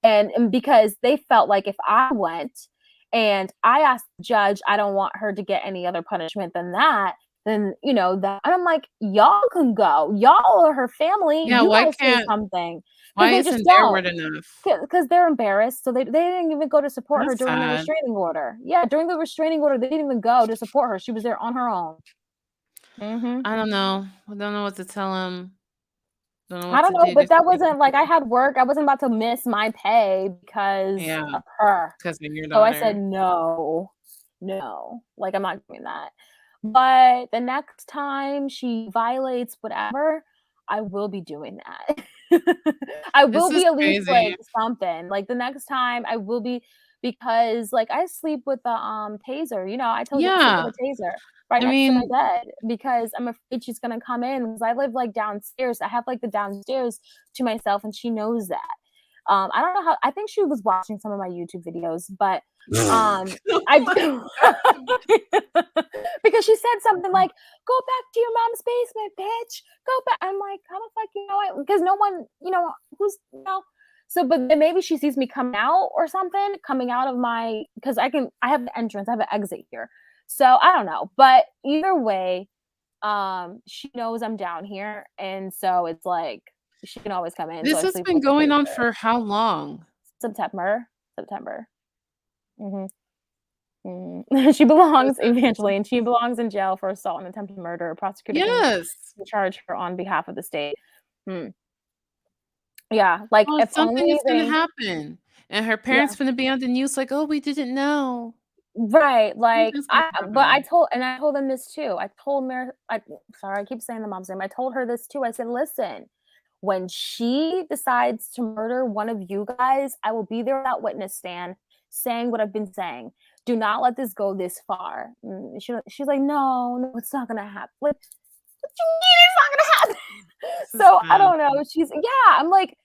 And because they felt like if I went and I asked the judge, I don't want her to get any other punishment than that, then, that. And I'm like, y'all can go. Y'all are her family. Yeah, you guys say something. Why isn't their word enough? Because they're embarrassed. So they didn't even go to support her during the restraining order. Yeah, during the restraining order, they didn't even go to support her. She was there on her own. Mm-hmm. I don't know. I don't know what to tell him. I don't know, but that wasn't I had work. I wasn't about to miss my pay because of her. Because of your So daughter. I said, no, I'm not doing that. But the next time she violates whatever, I will be doing that. I will be at least something. The next time I will be, because I sleep with the taser. I told you I sleep with a taser right next to my bed because I'm afraid she's gonna come in because I live downstairs. I have the downstairs to myself, and she knows that. I don't know how. I think she was watching some of my YouTube videos, but I do because she said something like, "Go back to your mom's basement, bitch. Go back." I'm like, "How the fuck because no one, who's So, but then maybe she sees me coming out or something, coming out of because I have the entrance, I have an exit here. So I don't know, but either way, she knows I'm down here, and so it's she can always come in. This has been going on for how long? September. Mm-hmm. She belongs, Evangeline. She belongs in jail for assault and attempted murder. A prosecutor can charge her on behalf of the state. Yeah, if something is going to happen. And her parents gonna be on the news like, "Oh, we didn't know." Right, like, That's gonna but I happen. told them this too. I told Mer sorry, I keep saying the mom's name. I told her this too. I said, "Listen, when she decides to murder one of you guys, I will be there without witness stand saying what I've been saying. Do not let this go this far." She's like, "No, no, it's not gonna happen." Like, what you mean it's not gonna happen? This is So I don't bad. know. I'm like,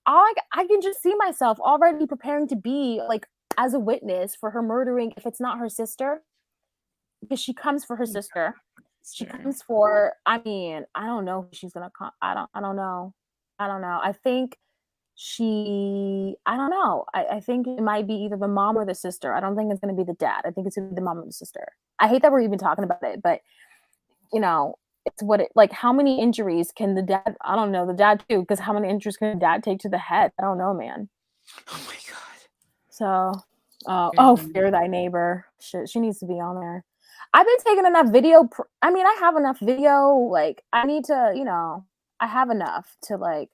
I can just see myself already preparing to be like as a witness for her murdering if it's not her sister, because she comes for her sister. She Sure. comes for, I mean, I don't know who she's gonna come. I don't know. I don't know. I think I don't know. I think it might be either the mom or the sister. I don't think it's gonna be the dad. I think it's gonna be the mom or the sister. I hate that we're even talking about it, but you know, it's what it like. How many injuries can the dad? I don't know, the dad too, because how many injuries can the dad take to the head? I don't know, man. Oh my god. So, Crazy. fear thy neighbor. She needs to be on there. I've been taking enough video. I mean, I have enough video. Like, I need to, I have enough to like,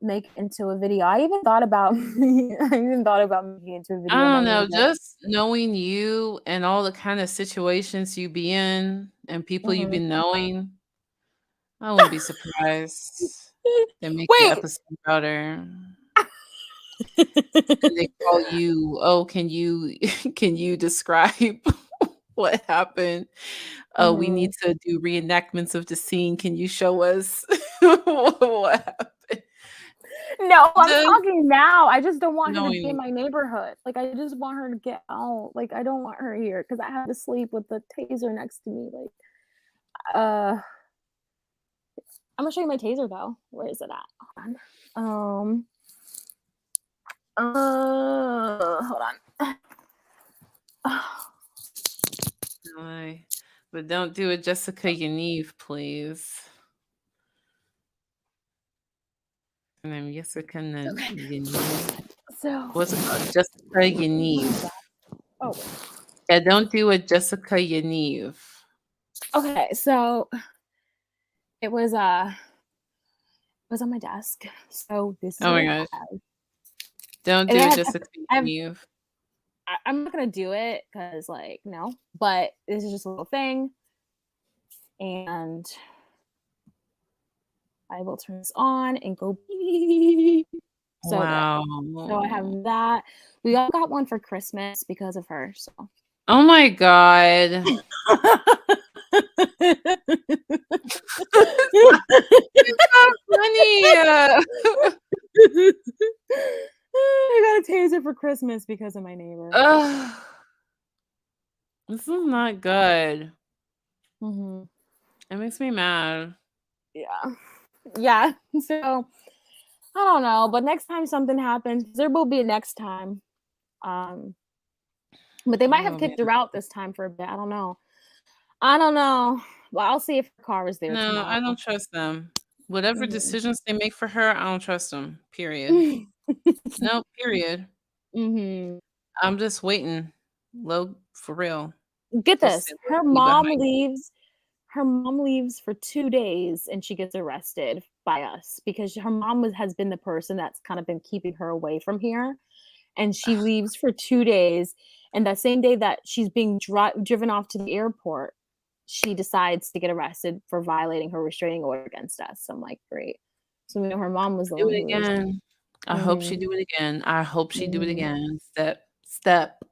make into a video. I even thought about, I even thought about making it into a I video. don't Not know, even like, just knowing you and all the kind of situations you be in and people you be knowing, I wouldn't be surprised. They make the wait. episode about her. And they call you, "Oh, can you can you describe what happened? Oh, we need to do reenactments of the scene. Can you show us what happened?" No, I'm Just talking now. I just don't want her to be in knowing my neighborhood. Like, I just want her to get out. Like, I don't want her here because I have to sleep with the taser next to me. Like, I'm gonna show you my taser though. Where is it at? Hold on. Hold on. but don't do it, Jessica Yaniv, please. Her name Jessica Yaniv. So What's it called? Jessica Yaniv. Oh. Yeah, don't do it, Jessica Yaniv. Okay, so it was on my desk. So this is Oh what my I gosh. have. Don't do And it, Jessica Yaniv. I'm not gonna do it because like no, but this is just a little thing. And I will turn this on and go beep. So Wow. good. So I have that. We all got one for Christmas because of her. So Oh my god. It's so funny. I got a taser for Christmas because of my neighbor. Ugh. This is not good. It makes me mad. Yeah. So I don't know, but next time something happens, there will be a next time. But they might have kicked her out this time for a bit. I don't know. Well, I'll see if her car is there No, tomorrow. I don't trust them. Whatever decisions they make for her, I don't trust them. Period. No, period. I'm just waiting. Low for real. Get Just this. say, Her "Look, be mom behind me." leaves for 2 days and she gets arrested by us because her mom has been the person that's kind of been keeping her away from here. And she leaves for 2 days. And that same day that she's being driven off to the airport, she decides to get arrested for violating her restraining order against us. So I'm like, great. So we know her mom was the Do one it who was. again. I hope she do it again. I hope she do it again. Step.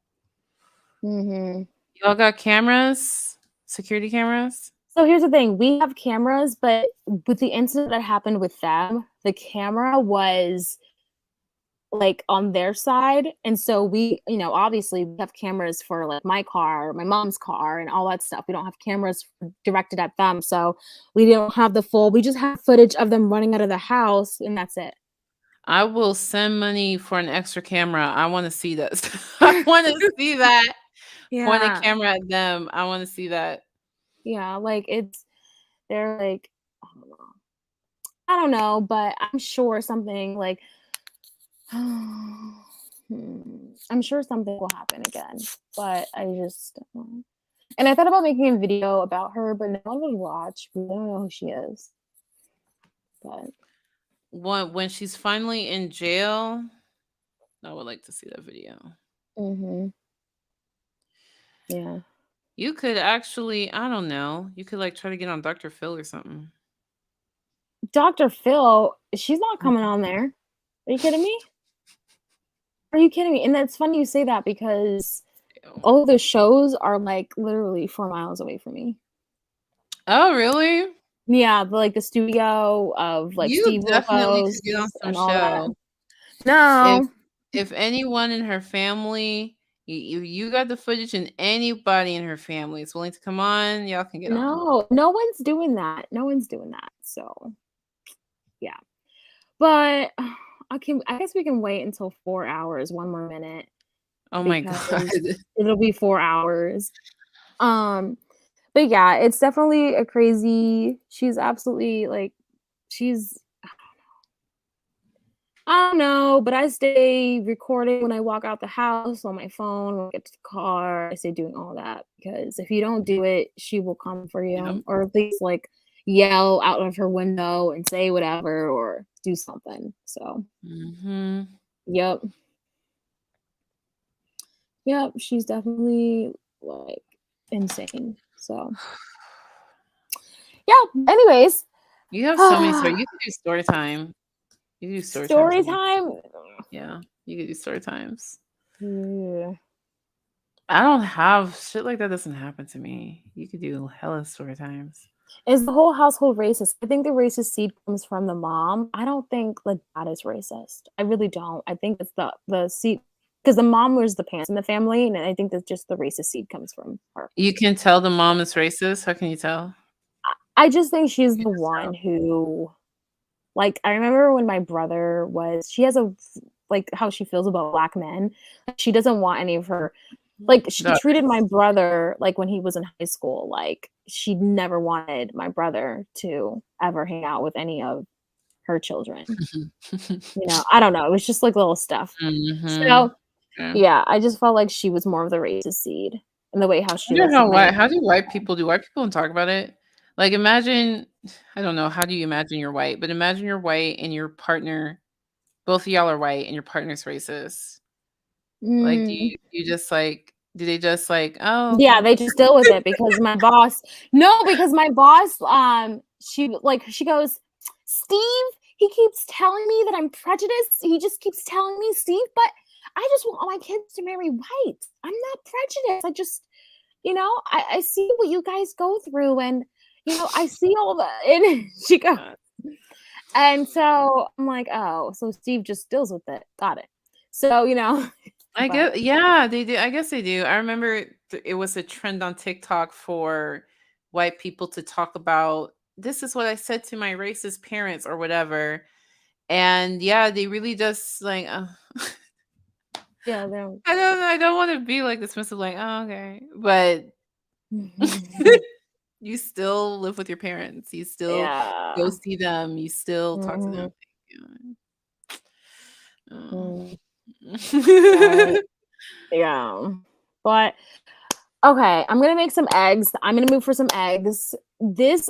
Y'all got cameras? Security cameras? So here's the thing. We have cameras, but with the incident that happened with them, the camera was like on their side. And so we, obviously we have cameras for like my car, my mom's car and all that stuff. We don't have cameras directed at them. So we don't have we just have footage of them running out of the house and that's it. I will send money for an extra camera. I want to see this. I want to see that. Point a camera at them. I want to see that. Yeah, like they're like, I don't know, but I'm sure something like, I'm sure something will happen again, but I just don't know. And I thought about making a video about her, but no one would watch. We don't know who she is. But when she's finally in jail, I would like to see that video. Mm-hmm. Yeah. You could actually, I don't know. You could like try to get on Dr. Phil or something. Dr. Phil, she's not coming on there. Are you kidding me? Are you kidding me? And that's funny you say that because all of the shows are like literally 4 miles away from me. Oh, really? Yeah, the studio of like You Steve definitely Wilkos could get on some and all that. show. No, If anyone in her family, you got the footage, and anybody in her family is willing to come on, y'all can get on. no one's doing that. No one's doing that. So, yeah. But I guess we can wait until 4 hours, 1 more minute. Oh my god. It'll be 4 hours. But yeah, it's definitely a crazy. She's absolutely like, she's. I don't know, but I stay recording when I walk out the house on my phone, when I get to the car. I stay doing all that because if you don't do it, she will come for you, or at least like yell out of her window and say whatever or do something. So, yep. Yep, she's definitely like insane. So, yeah. Anyways, You have so many stories. You can do story time. You can do story time. Yeah, you can do story times. Yeah. I don't have shit like that. Doesn't happen to me. You could do hella story times. Is the whole household racist? I think the racist seed comes from the mom. I don't think the dad is racist. I really don't. I think it's the seed, because the mom wears the pants in the family, and I think that's just the racist seed comes from her. You can tell the mom is racist. How can you tell? I just think she's the one who, like, I remember when my brother she has like how she feels about black men. She doesn't want any of her, like, she treated my brother like when he was in high school, like she never wanted my brother to ever hang out with any of her children. I don't know. It was just like little stuff. So yeah, I just felt like she was more of the racist seed in the way how she looks at my. How do white people don't talk about it? Like, imagine, I don't know, how do you imagine you're white? But imagine you're white and your partner, both of y'all are white and your partner's racist. Like, do they just like, oh, yeah, they just deal with it because my boss, she goes, Steve, he keeps telling me that I'm prejudiced. He just keeps telling me, Steve, but I just want my kids to marry white. I'm not prejudiced. I just, I see what you guys go through, and I see all the, and she goes, and so I'm like, oh, so Steve just deals with it. Got it. So, I guess, yeah, they do. I guess they do. I remember it was a trend on TikTok for white people to talk about, this is what I said to my racist parents or whatever. And yeah, they really just like, yeah, I don't want to be like dismissive, like, oh, okay. But you still live with your parents. You still go see them. You still talk to them. Yeah. But okay, I'm gonna make some eggs. I'm gonna move for some eggs.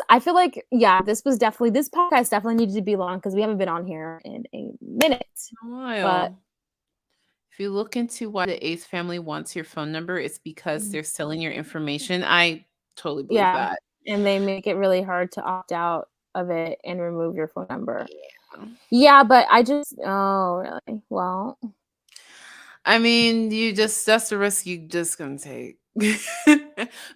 I feel like, this podcast definitely needed to be long because we haven't been on here in a minute. But if you look into why the Ace family wants your phone number, it's because they're selling your information. I totally believe that. And they make it really hard to opt out of it and remove your phone number. Yeah, but I just, oh, really? Well, I mean, that's the risk you just gonna take.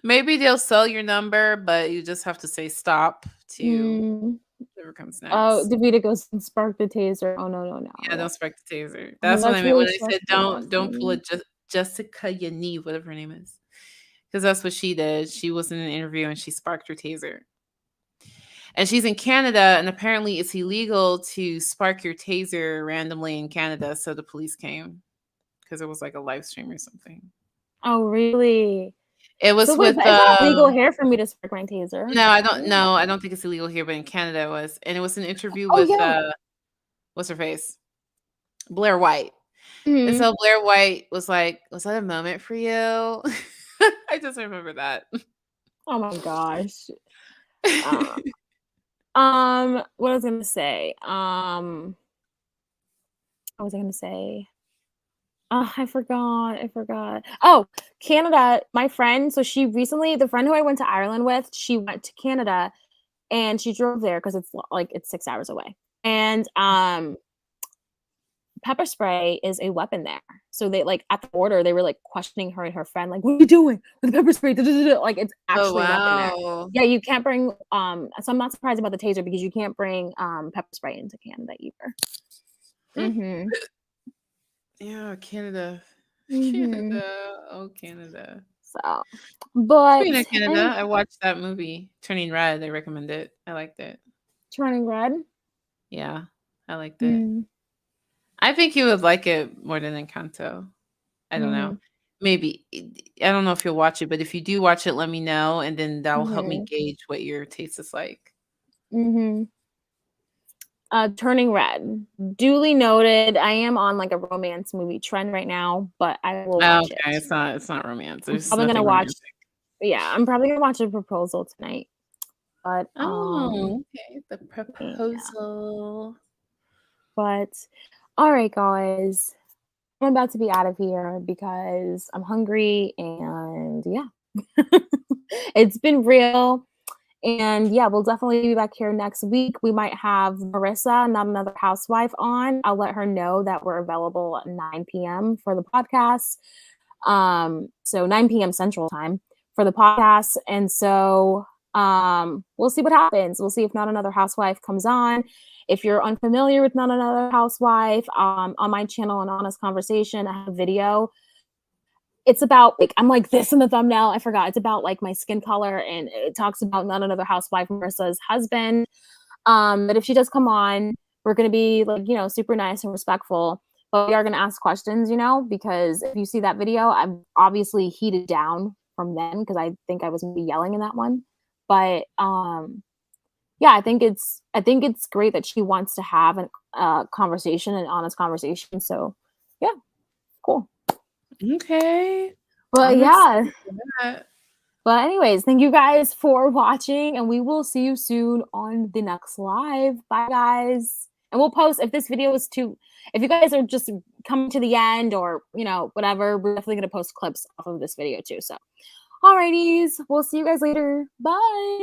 Maybe they'll sell your number, but you just have to say stop to whatever comes next. Oh, Davida goes and spark the taser. Oh, no. Yeah, don't spark the taser. That's what I meant when I said don't pull it. Jessica Yaniv, whatever her name is, because that's what she did. She was in an interview and she sparked her taser. And she's in Canada, and apparently it's illegal to spark your taser randomly in Canada. So the police came because it was like a live stream or something. Oh, really? It was it's not legal here for me to spark my taser. No, I don't know. I don't think it's illegal here, but in Canada it was. And it was an interview with what's her face? Blair White. And so Blair White was like, was that a moment for you? I just remember that. Oh my gosh. What was I gonna say? Oh, I forgot. Oh, Canada, my friend. So she recently, the friend who I went to Ireland with, she went to Canada and she drove there because it's 6 hours away. And pepper spray is a weapon there. So they like at the border, they were like questioning her and her friend, like, what are you doing with the pepper spray? Like it's actually a weapon there. wow. Yeah, you can't bring so I'm not surprised about the taser because you can't bring pepper spray into Canada either. Mm-hmm. Yeah, Canada. Mm-hmm. Canada. Oh, Canada. So but Speaking of Canada, I watched that movie, Turning Red. I recommend it. I liked it. Turning Red. Yeah, I liked it. I think you would like it more than Encanto. I don't know. Maybe I don't know if you'll watch it, but if you do watch it, let me know, and then that'll help me gauge what your taste is like. Turning Red. Duly noted. I am on like a romance movie trend right now, but I will watch Okay, it. it's not romance. There's I'm probably gonna nothing watch. romantic. Yeah, I'm probably gonna watch A Proposal tonight. But Oh, okay. The proposal. but all right, guys. I'm about to be out of here because I'm hungry and yeah. It's been real. And yeah, we'll definitely be back here next week. We might have Marissa, not another housewife, on. I'll let her know that we're available at 9 p.m. for the podcast. So 9 p.m. Central Time for the podcast. And so we'll see what happens. We'll see if Not Another Housewife comes on. If you're unfamiliar with Not Another Housewife, on my channel, An Honest Conversation, I have a video. It's about like I'm like this in the thumbnail. I forgot. It's about like my skin color, and it talks about Not Another Housewife, Marissa's husband. But if she does come on, we're gonna be like, super nice and respectful. But we are gonna ask questions, because if you see that video, I'm obviously heated down from then because I think I was maybe yelling in that one. But yeah, I think it's great that she wants to have a conversation, an honest conversation. So yeah, cool. Okay. Well, yeah. That. But anyways, thank you guys for watching, and we will see you soon on the next live. Bye, guys. And we'll post if this video is if you guys are just coming to the end or, whatever, we're definitely going to post clips off of this video too. So, alrighties. We'll see you guys later. Bye.